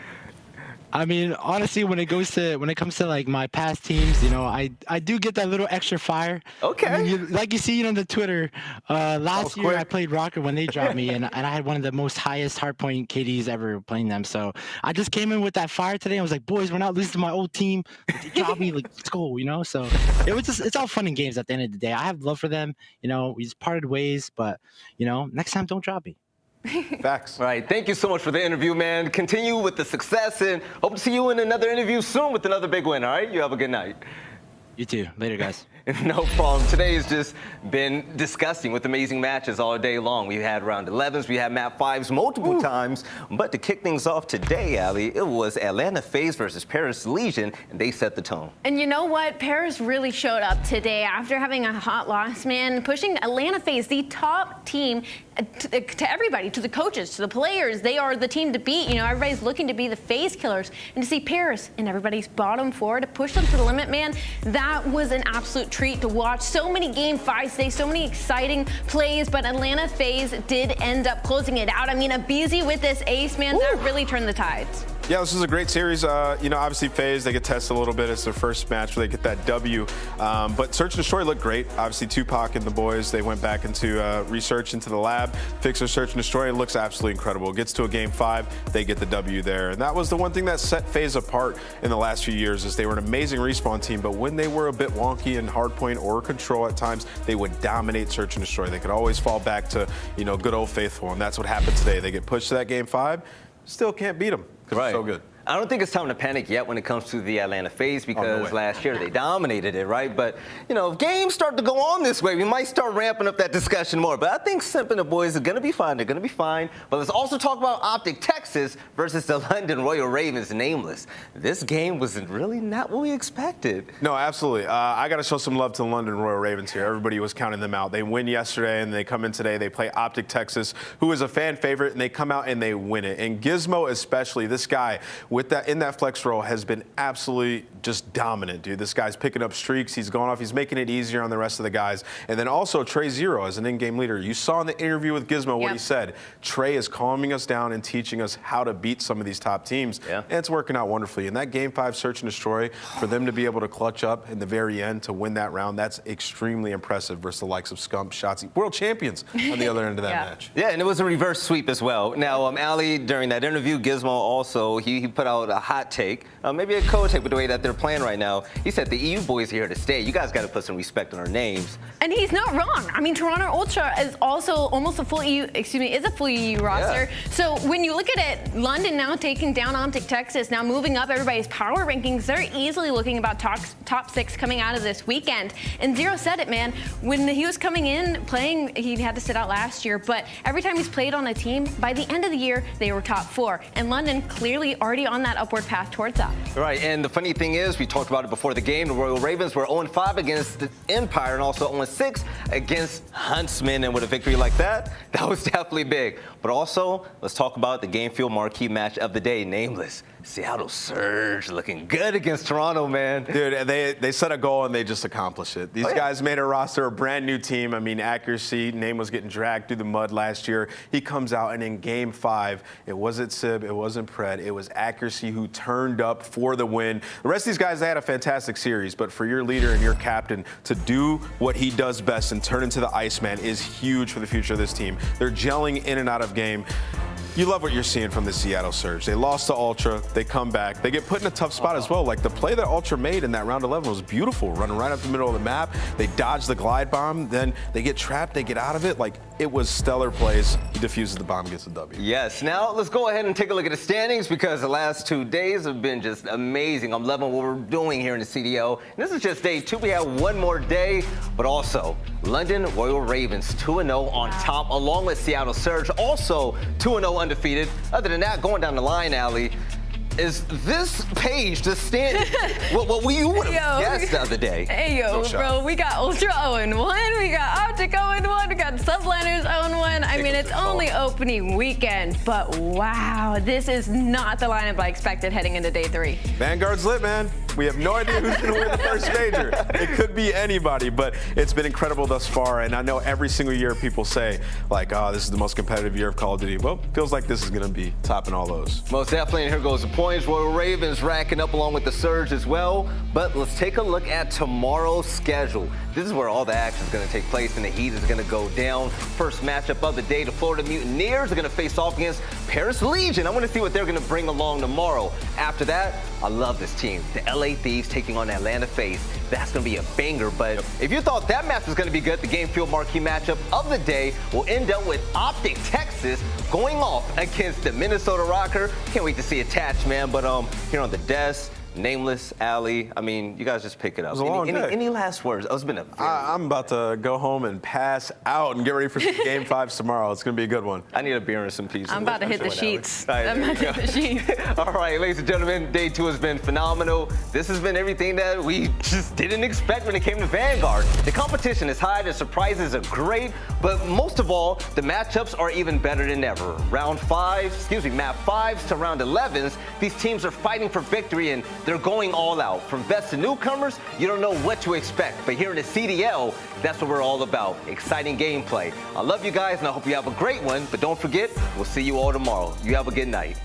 I mean, honestly, when it comes to like my past teams, I do get that little extra fire. Okay. I mean, like you see on the Twitter, last year I played Rocker when they dropped me, and I had one of the most highest hardpoint KDs ever playing them. So I just came in with that fire today. I was like, boys, we're not losing to my old team. They dropped me, like, let's go, So it's all fun and games at the end of the day. I have love for them. We just parted ways, but next time don't drop me. Facts. All right, thank you so much for the interview, man. Continue with the success, and hope to see you in another interview soon with another big win, all right? You have a good night. You too. Later, guys. No problem. Today has just been disgusting with amazing matches all day long. We had round 11s, we had map 5s multiple times, but to kick things off today, Ali, it was Atlanta FaZe versus Paris Legion, and they set the tone. And you know what? Paris really showed up today after having a hot loss, man, pushing Atlanta FaZe, the top team, to everybody, to the coaches, to the players. They are the team to beat. Everybody's looking to be the FaZe killers. And to see Paris in everybody's bottom 4 to push them to the limit, man, that was an absolute treat to watch. So many game 5s today, so many exciting plays, but Atlanta FaZe did end up closing it out. I mean, Abizi with this ace, man, that really turned the tides. Yeah, this is a great series. Obviously FaZe, they get tested a little bit. It's their first match where they get that W. But Search and Destroy looked great. Obviously, Tupac and the boys, they went back into research into the lab, fixed their Search and Destroy. It looks absolutely incredible. It gets to a game 5, they get the W there. And that was the one thing that set FaZe apart in the last few years, is they were an amazing respawn team, but when they were a bit wonky in hardpoint or control at times, they would dominate Search and Destroy. They could always fall back to, good old faithful, and that's what happened today. They get pushed to that game 5, still can't beat them. Right. So good. I don't think it's time to panic yet when it comes to the Atlanta FaZe, because last year they dominated it, right? But, if games start to go on this way, we might start ramping up that discussion more. But I think Simp and the boys are going to be fine. They're going to be fine. But let's also talk about Optic Texas versus the London Royal Ravens, nameless. This game was really not what we expected. No, absolutely. I got to show some love to the London Royal Ravens here. Everybody was counting them out. They win yesterday, and they come in today. They play Optic Texas, who is a fan favorite, and they come out and they win it. And Gizmo especially, this guy with with that in that flex role has been absolutely just dominant, dude. This guy's picking up streaks. He's going off. He's making it easier on the rest of the guys. And then also Trey Zero as an in-game leader. You saw in the interview with Gizmo what he said. Trey is calming us down and teaching us how to beat some of these top teams. And it's working out wonderfully. In that Game 5 search and destroy, for them to be able to clutch up in the very end to win that round, that's extremely impressive versus the likes of Scump, Shotzi, world champions on the other end of that match. Yeah, and it was a reverse sweep as well. Now, Ali, during that interview, Gizmo also, he put out a hot take, maybe a cold take with the way that they're playing right now. He said the EU boys are here to stay. You guys got to put some respect on our names. And he's not wrong. I mean, Toronto Ultra is also almost a full EU, is a full EU roster. So when you look at it, London now taking down Optic Texas, now moving up everybody's power rankings, they're easily looking about top 6 coming out of this weekend. And Zero said it, man. When he was coming in, playing, he had to sit out last year, but every time he's played on a team, by the end of the year, they were top 4. And London clearly already on that upward path towards that. Right, and the funny thing is, we talked about it before the game, the Royal Ravens were 0-5 against the Empire and also 0-6 against Huntsman, and with a victory like that, that was definitely big. But also, let's talk about the Game Fuel marquee match of the day, nameless. Seattle Surge looking good against Toronto, man. Dude, they set a goal and they just accomplished it. These guys made a roster, a brand new team. I mean, accuracy, name was getting dragged through the mud last year. He comes out and in Game 5, it wasn't Sib, it wasn't Pred, it was accuracy who turned up for the win. The rest of these guys, they had a fantastic series, but for your leader and your captain to do what he does best and turn into the Iceman is huge for the future of this team. They're gelling in and out of game. You love what you're seeing from the Seattle Surge. They lost to Ultra. They come back. They get put in a tough spot as well. Like the play that Ultra made in that round 11 was beautiful, running right up the middle of the map. They dodge the glide bomb. Then they get trapped. They get out of it. Like it was stellar plays. He defuses the bomb, gets a W. Yes. Now let's go ahead and take a look at the standings because the last 2 days have been just amazing. I'm loving what we're doing here in the CDL. And this is just day 2. We have one more day, but also London Royal Ravens 2-0 on top, along with Seattle Surge, also 2-0 undefeated. Other than that, going down the line, Ali, is this page the standing? what you would have guessed the other day? Hey, yo, bro, we got Ultra 0-1, we got Optic 0-1, we got Subliners 0-1. I mean, it's only opening weekend, but wow, this is not the lineup I expected heading into day 3. Vanguard's lit, man. We have no idea who's going to win the first major. It could be anybody, but it's been incredible thus far. And I know every single year people say, like, oh, this is the most competitive year of Call of Duty. Well, feels like this is going to be topping all those. Most definitely, and here goes the points. Royal Ravens racking up along with the Surge as well. But let's take a look at tomorrow's schedule. This is where all the action is going to take place, and the heat is going to go down. First matchup of the day, the Florida Mutineers are going to face off against Paris Legion. I want to see what they're going to bring along tomorrow. After that, I love this team. The LA Thieves taking on Atlanta FaZe. That's going to be a banger, but if you thought that match was going to be good, the Game Fuel marquee matchup of the day will end up with Optic Texas going off against the Minnesota Rocker. Can't wait to see Attached, man, but here on the desk, Nameless, Ali, I mean, you guys just pick it up. It was a long day. Any last words? It's been a I'm about to go home and pass out and get ready for Game 5 tomorrow. It's going to be a good one. I need a beer and some pizza. I'm about to hit the sheets. I'm about to hit the sheets. All right, ladies and gentlemen, day 2 has been phenomenal. This has been everything that we just didn't expect when it came to Vanguard. The competition is high, the surprises are great, but most of all, the matchups are even better than ever. Map 5s to round 11s, these teams are fighting for victory and they're going all out. From vets to newcomers, you don't know what to expect. But here in the CDL, that's what we're all about. Exciting gameplay. I love you guys, and I hope you have a great one. But don't forget, we'll see you all tomorrow. You have a good night.